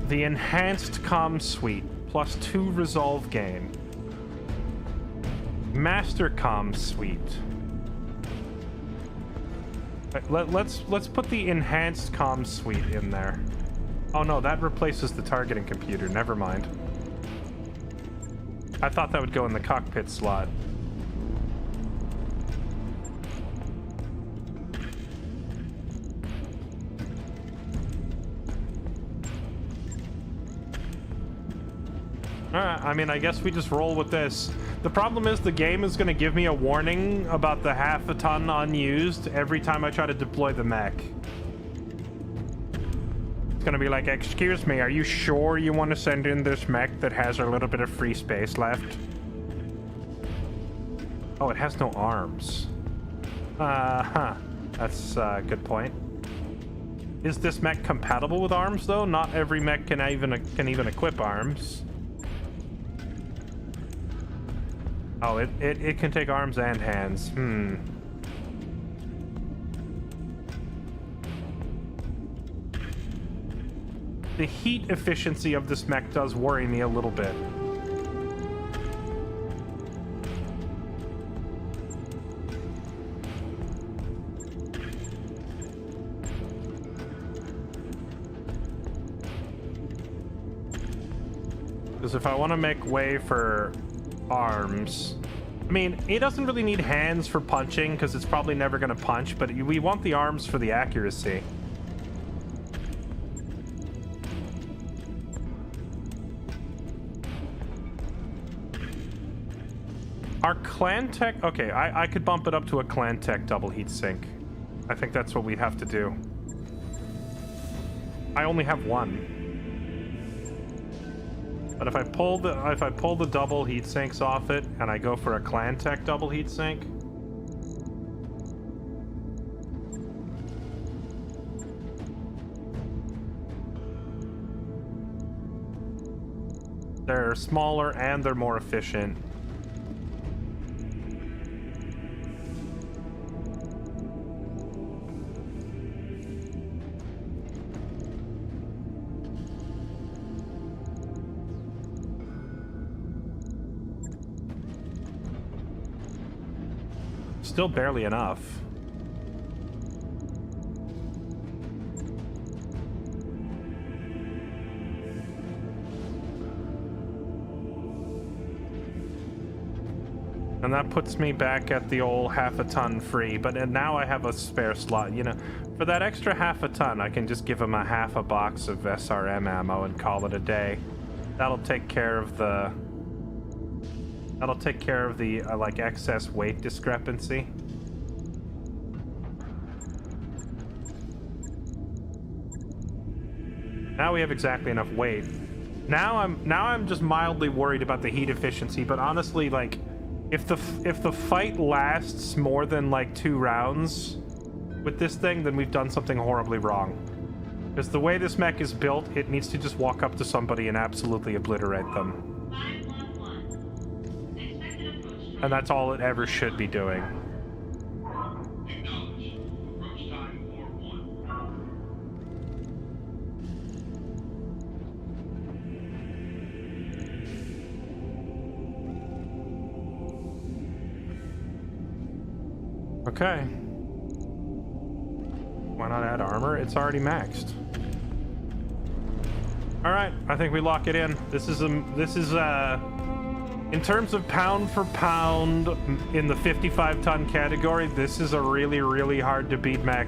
Speaker 1: The enhanced comm suite. Plus 2 resolve gain. Master comm suite. Let's put the enhanced comm suite in there. Oh no, that replaces the targeting computer. Never mind. I thought that would go in the cockpit slot. I mean, I guess we just roll with this. The problem is the game is going to give me a warning about the half a ton unused every time I try to deploy the mech. It's going to be like, excuse me, are you sure you want to send in this mech that has a little bit of free space left? Oh, it has no arms. That's a good point. Is this mech compatible with arms, though? Not every mech can even equip arms. Oh, it can take arms and hands. The heat efficiency of this mech does worry me a little bit. Because if I want to make way for arms, I mean, it doesn't really need hands for punching because it's probably never going to punch, but we want the arms for the accuracy. Our clan tech, okay, I could bump it up to a clan tech double heat sink. I think that's what we have to do. I only have one. But if I pull the double heat sinks off it and I go for a clan tech double heat sink, they're smaller and they're more efficient. Still barely enough. And that puts me back at the old half a ton free, but now I have a spare slot. You know, for that extra half a ton, I can just give him a half a box of SRM ammo and call it a day. That'll take care of the... like, excess weight discrepancy. Now we have exactly enough weight. Now I'm just mildly worried about the heat efficiency, but honestly, like, if the fight lasts more than like 2 rounds with this thing, then we've done something horribly wrong. Because the way this mech is built, it needs to just walk up to somebody and absolutely obliterate them.
Speaker 2: 511. Expected approach time.
Speaker 1: And that's all it ever should be doing.
Speaker 5: Acknowledge. Approach time 4-1.
Speaker 1: Okay. Why not add armor? It's already maxed. All right, I think we lock it in. This is in terms of pound for pound in the 55-ton category, this is a really, really hard to beat mech.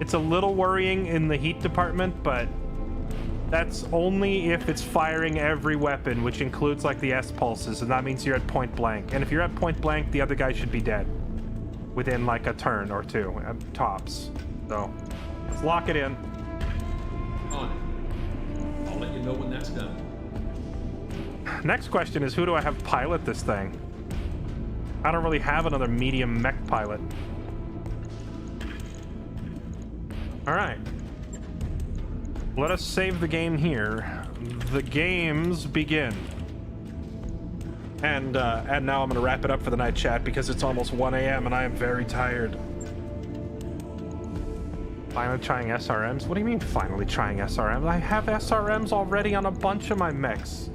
Speaker 1: It's a little worrying in the heat department, but that's only if it's firing every weapon, which includes like the S-pulses, and that means you're at point blank. And if you're at point blank, the other guy should be dead within like a turn or 2 tops. So let's lock it in.
Speaker 7: On it. I'll let you know when that's done.
Speaker 1: Next question is, who do I have pilot this thing? I don't really have another medium mech pilot. All right. Let us save the game here. The games begin. And now I'm going to wrap it up for the night, chat, because it's almost 1 a.m. and I am very tired. Finally trying SRMs? What do you mean finally trying SRMs? I have SRMs already on a bunch of my mechs.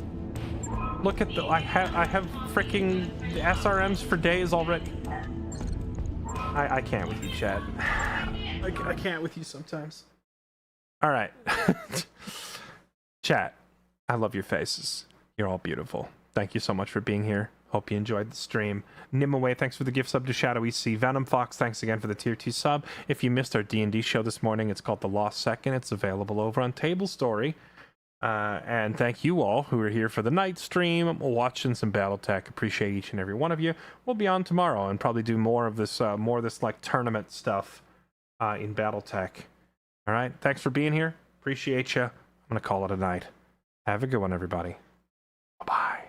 Speaker 1: Look at the... I have freaking SRMs for days already. I can't with you, chat. I can't with you sometimes. All right. Chat, I love your faces. You're all beautiful. Thank you so much for being here. Hope you enjoyed the stream. Nimaway, thanks for the gift sub to Shadowy Sea. Venom Fox, thanks again for the tier 2 sub. If you missed our D&D show this morning, it's called The Lost Second. It's available over on Table Story. And thank you all who are here for the night stream, watching some BattleTech. Appreciate each and every one of you. We'll be on tomorrow and probably do more of this like tournament stuff in BattleTech. All right, thanks for being here. Appreciate you. I'm gonna call it a night. Have a good one, everybody. Bye-bye.